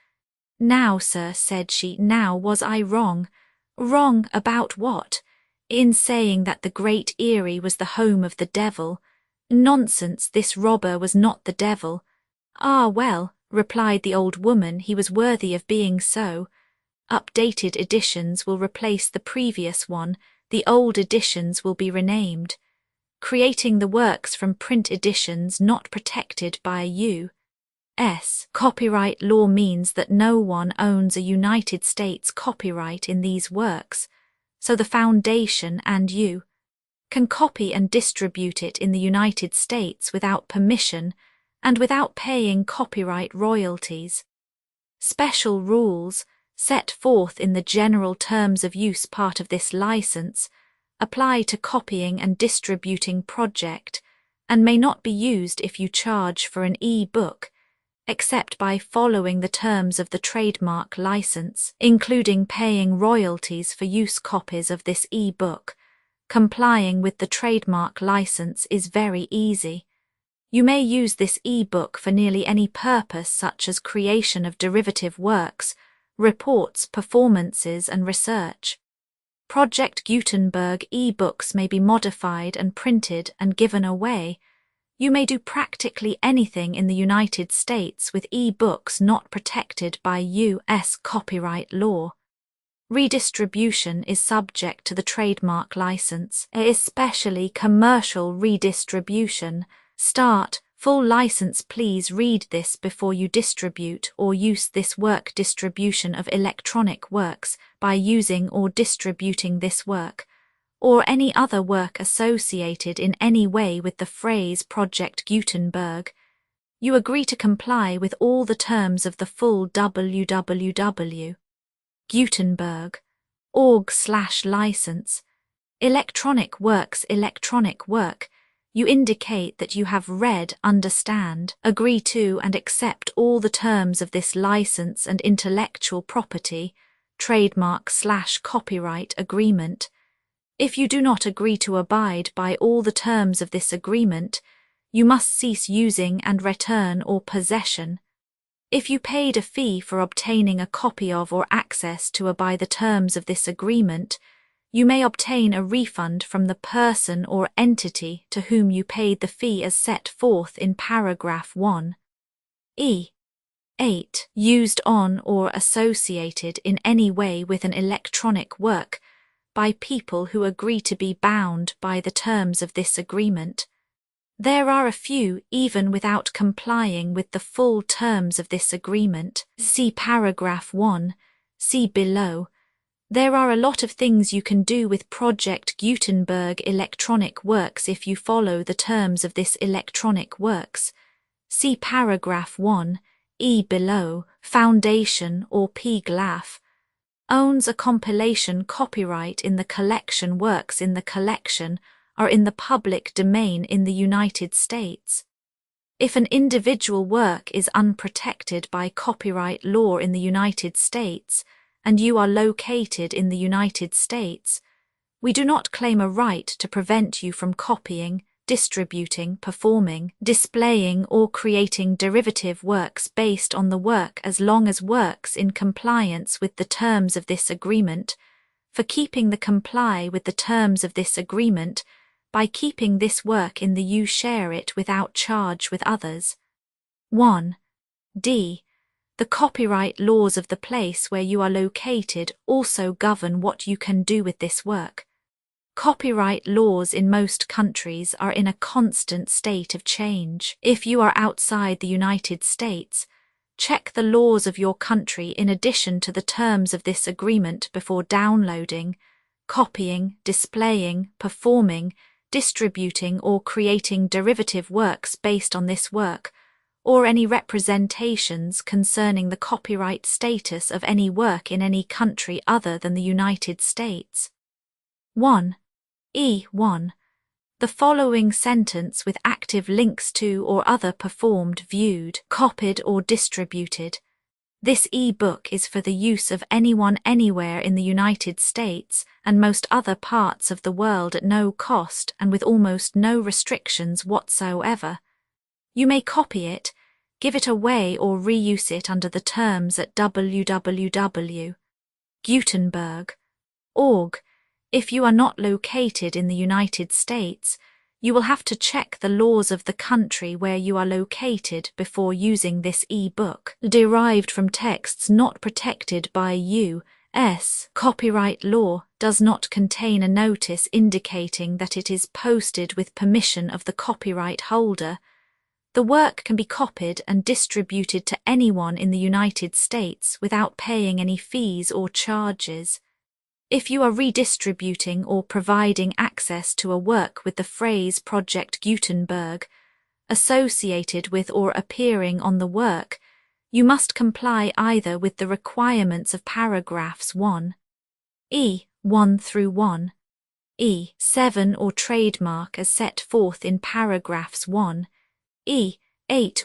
"Now, sir," said she, "now was I wrong." "Wrong about what?" "In saying that the Great Erie was the home of the devil." "Nonsense, this robber was not the devil." "Ah, well," replied the old woman, "he was worthy of being so. Updated editions will replace the previous one, the old editions will be renamed. Creating the works from print editions not protected by U.S. copyright law means that no one owns a United States copyright in these works, so the Foundation and you can copy and distribute it in the United States without permission and without paying copyright royalties. Special rules, set forth in the general terms of use part of this license, apply to copying and distributing project, and may not be used if you charge for an e-book, except by following the terms of the trademark license, including paying royalties for use copies of this e-book. Complying with the trademark license is very easy. You may use this e-book for nearly any purpose, such as creation of derivative works, reports, performances, and research. Project Gutenberg e-books may be modified and printed and given away. You may do practically anything in the United States with e-books not protected by U.S. copyright law. Redistribution is subject to the trademark license, especially commercial redistribution. Start, full license. Please read this before you distribute or use this work. Distribution of electronic works by using or distributing this work, or any other work associated in any way with the phrase Project Gutenberg. You agree to comply with all the terms of the full www. Gutenberg.org/license. Electronic works. Electronic work. You indicate that you have read, understand, agree to and accept all the terms of this license and intellectual property, trademark/copyright agreement. If you do not agree to abide by all the terms of this agreement, you must cease using and return or possession. If you paid a fee for obtaining a copy of or access to by the terms of this agreement, you may obtain a refund from the person or entity to whom you paid the fee as set forth in paragraph 1. 8. Used on or associated in any way with an electronic work by people who agree to be bound by the terms of this agreement. There are a few even without complying with the full terms of this agreement. See paragraph 1, see below. There are a lot of things you can do with Project Gutenberg electronic works if you follow the terms of this electronic works. See paragraph 1, below. Foundation or PGLAF owns a compilation copyright in the collection. Works in the collection are in the public domain in the United States. If an individual work is unprotected by copyright law in the United States, and you are located in the United States, we do not claim a right to prevent you from copying, distributing, performing, displaying, or creating derivative works based on the work as long as works in compliance with the terms of this agreement. For keeping the comply with the terms of this agreement, by keeping this work in the you share it without charge with others. 1. D. The copyright laws of the place where you are located also govern what you can do with this work. Copyright laws in most countries are in a constant state of change. If you are outside the United States, check the laws of your country in addition to the terms of this agreement before downloading, copying, displaying, performing, distributing or creating derivative works based on this work, or any representations concerning the copyright status of any work in any country other than the United States. 1. 1. The following sentence with active links to or other performed, viewed, copied or distributed. This e-book is for the use of anyone anywhere in the United States and most other parts of the world at no cost and with almost no restrictions whatsoever. You may copy it, give it away or reuse it under the terms at www.gutenberg.org. If you are not located in the United States, you will have to check the laws of the country where you are located before using this e-book. Derived from texts not protected by U.S. copyright law, does not contain a notice indicating that it is posted with permission of the copyright holder. The work can be copied and distributed to anyone in the United States without paying any fees or charges. If you are redistributing or providing access to a work with the phrase Project Gutenberg associated with or appearing on the work, you must comply either with the requirements of paragraphs 1, 1 through 1, 7 or trademark as set forth in paragraphs 1, 8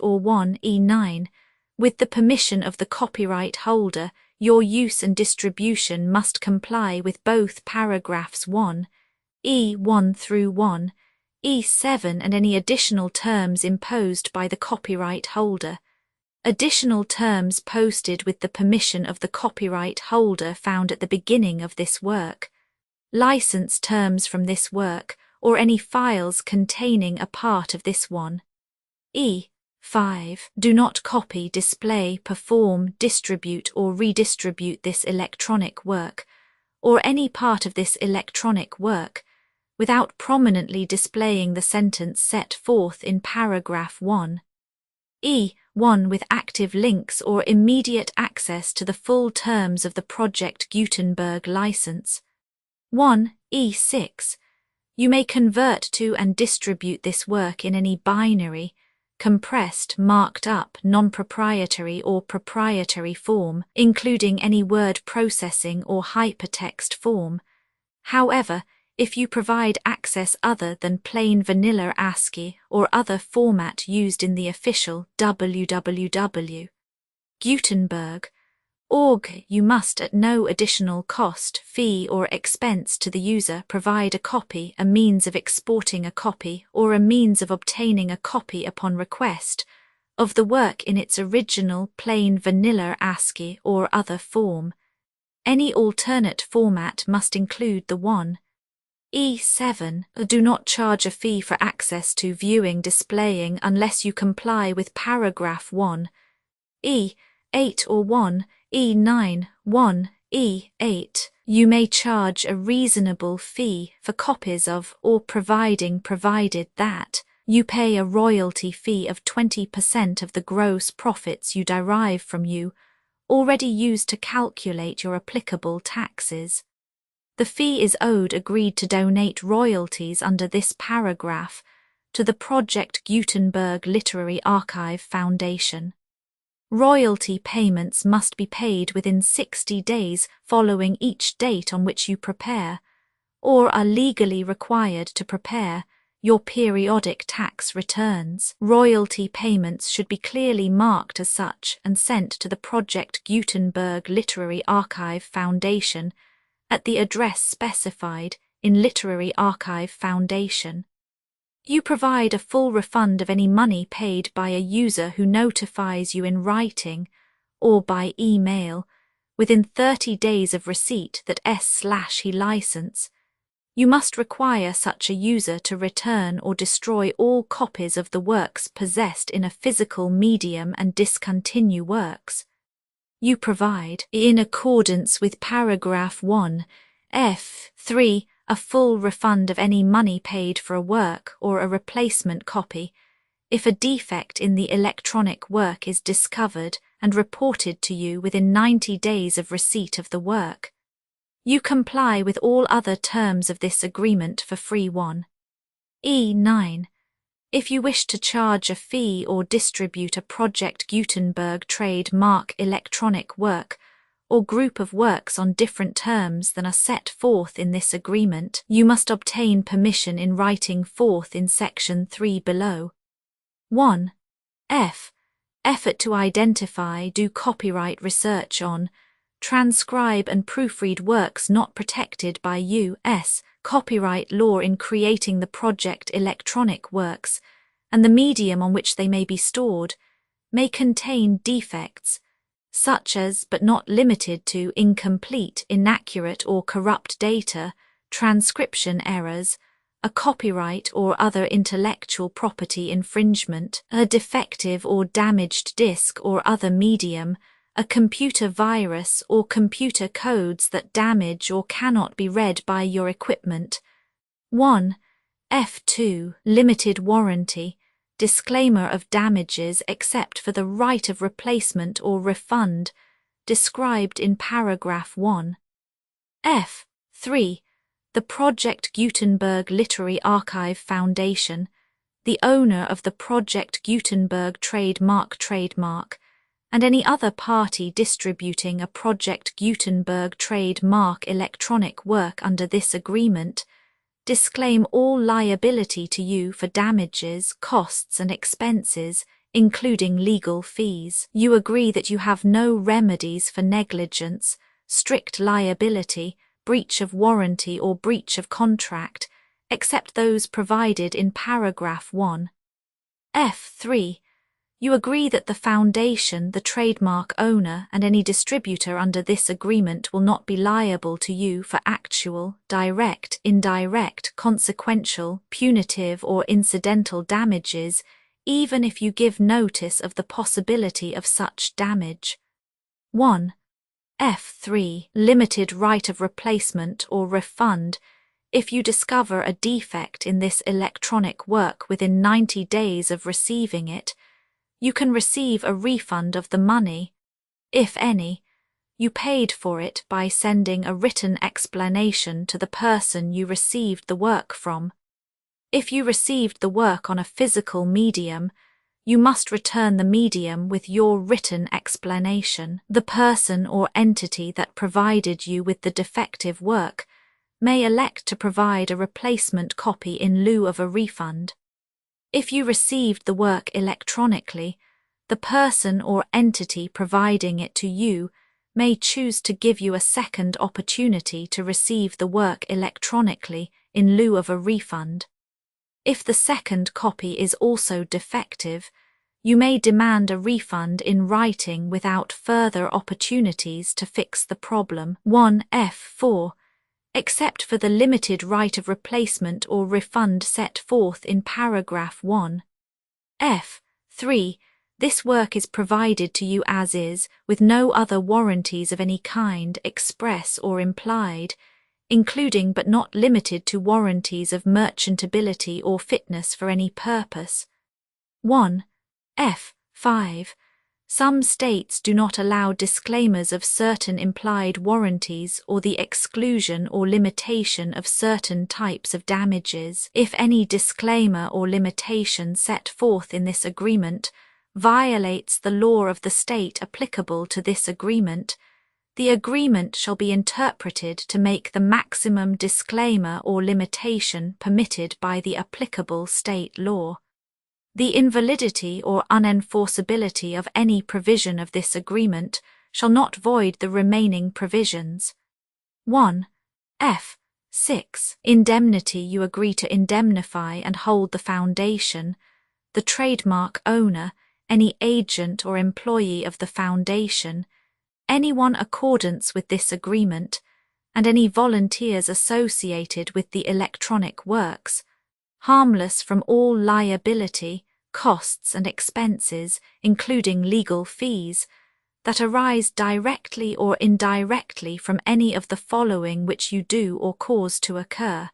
or 1, 9, With the permission of the copyright holder, your use and distribution must comply with both paragraphs 1, E1 through 1, E7 and any additional terms imposed by the copyright holder. Additional terms posted with the permission of the copyright holder found at the beginning of this work. License terms from this work, or any files containing a part of this one. E5. Do not copy, display, perform, distribute or redistribute this electronic work, or any part of this electronic work, without prominently displaying the sentence set forth in paragraph 1. E1 with active links or immediate access to the full terms of the Project Gutenberg license. 1. E6. You may convert to and distribute this work in any binary, compressed, marked up, non-proprietary or proprietary form, including any word processing or hypertext form. However, if you provide access other than plain vanilla ASCII or other format used in the official www. Gutenberg.org, you must at no additional cost, fee or expense to the user provide a copy, a means of exporting a copy, or a means of obtaining a copy upon request, of the work in its original plain vanilla ASCII or other form. Any alternate format must include the 1. E7. Do not charge a fee for access to viewing displaying unless you comply with paragraph 1. E8 or 1. E9, 1, E8. You may charge a reasonable fee for copies of or providing provided that you pay a royalty fee of 20% of the gross profits you derive from you, already used to calculate your applicable taxes. The fee is owed agreed to donate royalties under this paragraph to the Project Gutenberg Literary Archive Foundation. Royalty payments must be paid within 60 days following each date on which you prepare, or are legally required to prepare, your periodic tax returns. Royalty payments should be clearly marked as such and sent to the Project Gutenberg Literary Archive Foundation at the address specified in Literary Archive Foundation. You provide a full refund of any money paid by a user who notifies you in writing or by email within 30 days of receipt that he license. You must require such a user to return or destroy all copies of the works possessed in a physical medium and discontinue works. You provide, in accordance with paragraph 1, F3, a full refund of any money paid for a work or a replacement copy, if a defect in the electronic work is discovered and reported to you within 90 days of receipt of the work. You comply with all other terms of this agreement for free. 1. E9. If you wish to charge a fee or distribute a Project Gutenberg trademark electronic work or group of works on different terms than are set forth in this agreement, you must obtain permission in writing forth in section 3 below. 1. F. Effort to identify, do copyright research on, transcribe and proofread works not protected by U.S. copyright law in creating the project electronic works, and the medium on which they may be stored, may contain defects, such as but not limited to incomplete, inaccurate or corrupt data, transcription errors, a copyright or other intellectual property infringement, a defective or damaged disk or other medium, a computer virus or computer codes that damage or cannot be read by your equipment. 1. F2. Limited warranty, disclaimer of damages except for the right of replacement or refund, described in paragraph 1. F3. The Project Gutenberg Literary Archive Foundation, the owner of the Project Gutenberg trademark, and any other party distributing a Project Gutenberg trademark electronic work under this agreement, disclaim all liability to you for damages, costs and expenses including legal fees. You agree that you have no remedies for negligence, strict liability, breach of warranty or breach of contract, except those provided in paragraph 1. F3. You agree that the foundation, the trademark owner, and any distributor under this agreement will not be liable to you for actual, direct, indirect, consequential, punitive, or incidental damages, even if you give notice of the possibility of such damage. 1. F3. Limited right of replacement or refund. If you discover a defect in this electronic work within 90 days of receiving it, you can receive a refund of the money, if any, you paid for it by sending a written explanation to the person you received the work from. If you received the work on a physical medium, you must return the medium with your written explanation. The person or entity that provided you with the defective work may elect to provide a replacement copy in lieu of a refund. If you received the work electronically, the person or entity providing it to you may choose to give you a second opportunity to receive the work electronically in lieu of a refund. If the second copy is also defective, you may demand a refund in writing without further opportunities to fix the problem. 1F4. Except for the limited right of replacement or refund set forth in paragraph 1. F3. This work is provided to you as is, with no other warranties of any kind, express or implied, including but not limited to warranties of merchantability or fitness for any purpose. 1. F5. Some states do not allow disclaimers of certain implied warranties or the exclusion or limitation of certain types of damages. If any disclaimer or limitation set forth in this agreement violates the law of the state applicable to this agreement, the agreement shall be interpreted to make the maximum disclaimer or limitation permitted by the applicable state law. The invalidity or unenforceability of any provision of this agreement shall not void the remaining provisions. 1. F6. Indemnity. You agree to indemnify and hold the foundation, the trademark owner, any agent or employee of the foundation, anyone accordance with this agreement, and any volunteers associated with the electronic works, harmless from all liability, costs and expenses, including legal fees, that arise directly or indirectly from any of the following which you do or cause to occur.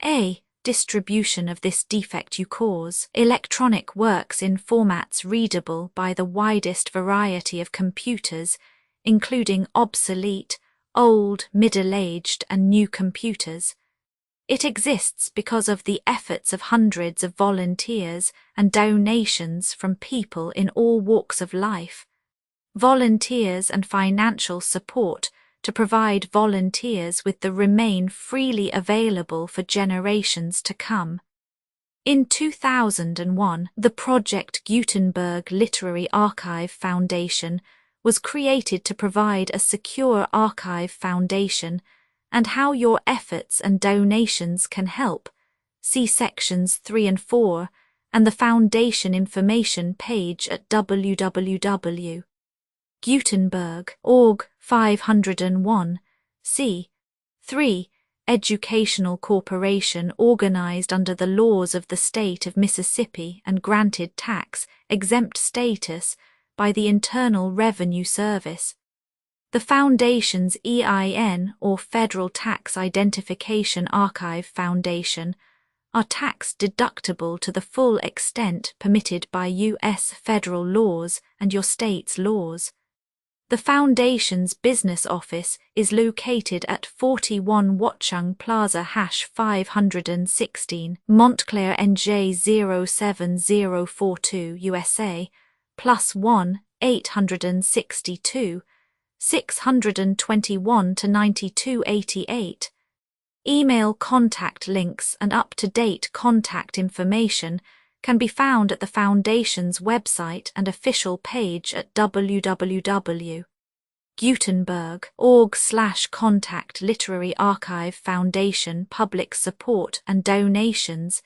A. Distribution of this defect you cause. Electronic works in formats readable by the widest variety of computers, including obsolete, old, middle-aged and new computers. It exists because of the efforts of hundreds of volunteers and donations from people in all walks of life. Volunteers and financial support to provide volunteers with the remain freely available for generations to come. In 2001, the Project Gutenberg Literary Archive Foundation was created to provide a secure archive foundation, and how your efforts and donations can help. See sections 3 and 4 and the Foundation information page at www.gutenberg.org 501. C. 3. Educational corporation organized under the laws of the state of Mississippi and granted tax-exempt status by the Internal Revenue Service. The Foundation's EIN, or Federal Tax Identification Archive Foundation, are tax-deductible to the full extent permitted by U.S. federal laws and your state's laws. The Foundation's business office is located at 41 Watchung Plaza #516, Montclair, NJ 07042, USA, +1 862 621 to 9288. Email contact links and up-to-date contact information can be found at the Foundation's website and official page at www.gutenberg.org/contact Literary Archive Foundation public support and donations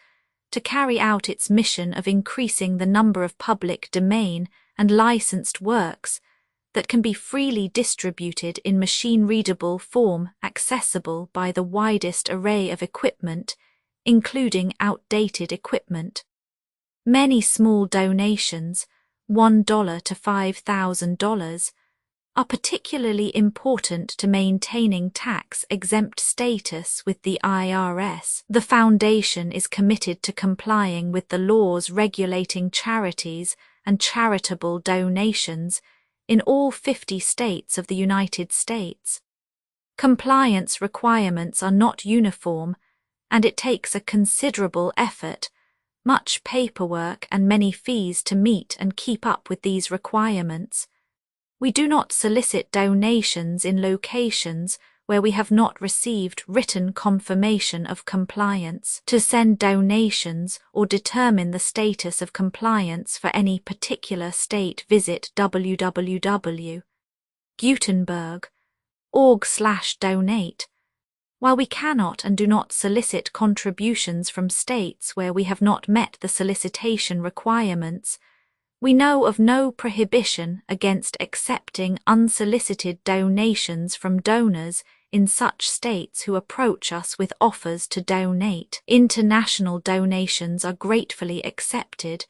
to carry out its mission of increasing the number of public domain and licensed works that can be freely distributed in machine-readable form accessible by the widest array of equipment, including outdated equipment. Many small donations, $1 to $5,000, are particularly important to maintaining tax-exempt status with the IRS. The Foundation is committed to complying with the laws regulating charities and charitable donations in all 50 states of the United States. Compliance requirements are not uniform, and it takes a considerable effort, much paperwork and many fees to meet and keep up with these requirements. We do not solicit donations in locations where we have not received written confirmation of compliance. To send donations or determine the status of compliance for any particular state, visit www.gutenberg.org/donate. While we cannot and do not solicit contributions from states where we have not met the solicitation requirements, we know of no prohibition against accepting unsolicited donations from donors in such states who approach us with offers to donate. International donations are gratefully accepted,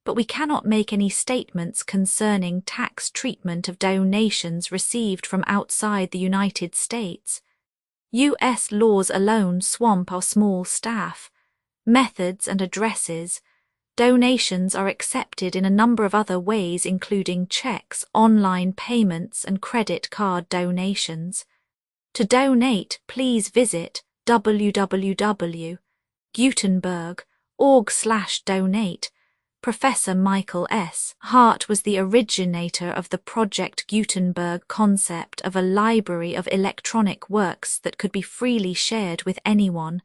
but we cannot make any statements concerning tax treatment of donations received from outside the United States. U.S. laws alone swamp our small staff. Methods and addresses. Donations are accepted in a number of other ways, including checks, online payments, and credit card donations. To donate, please visit www.gutenberg.org/donate. Professor Michael S. Hart was the originator of the Project Gutenberg concept of a library of electronic works that could be freely shared with anyone.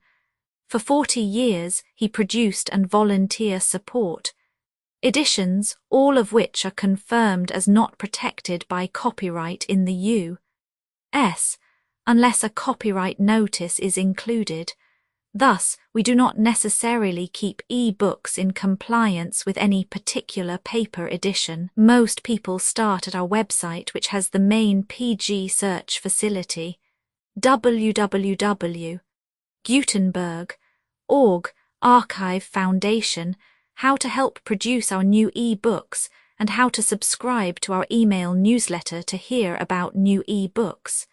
For 40 years, he produced and volunteer support editions, all of which are confirmed as not protected by copyright in the U.S., unless a copyright notice is included. Thus, we do not necessarily keep e-books in compliance with any particular paper edition. Most people start at our website, which has the main PG search facility, www.gutenberg.org Archive Foundation, how to help produce our new e-books, and how to subscribe to our email newsletter to hear about new e-books.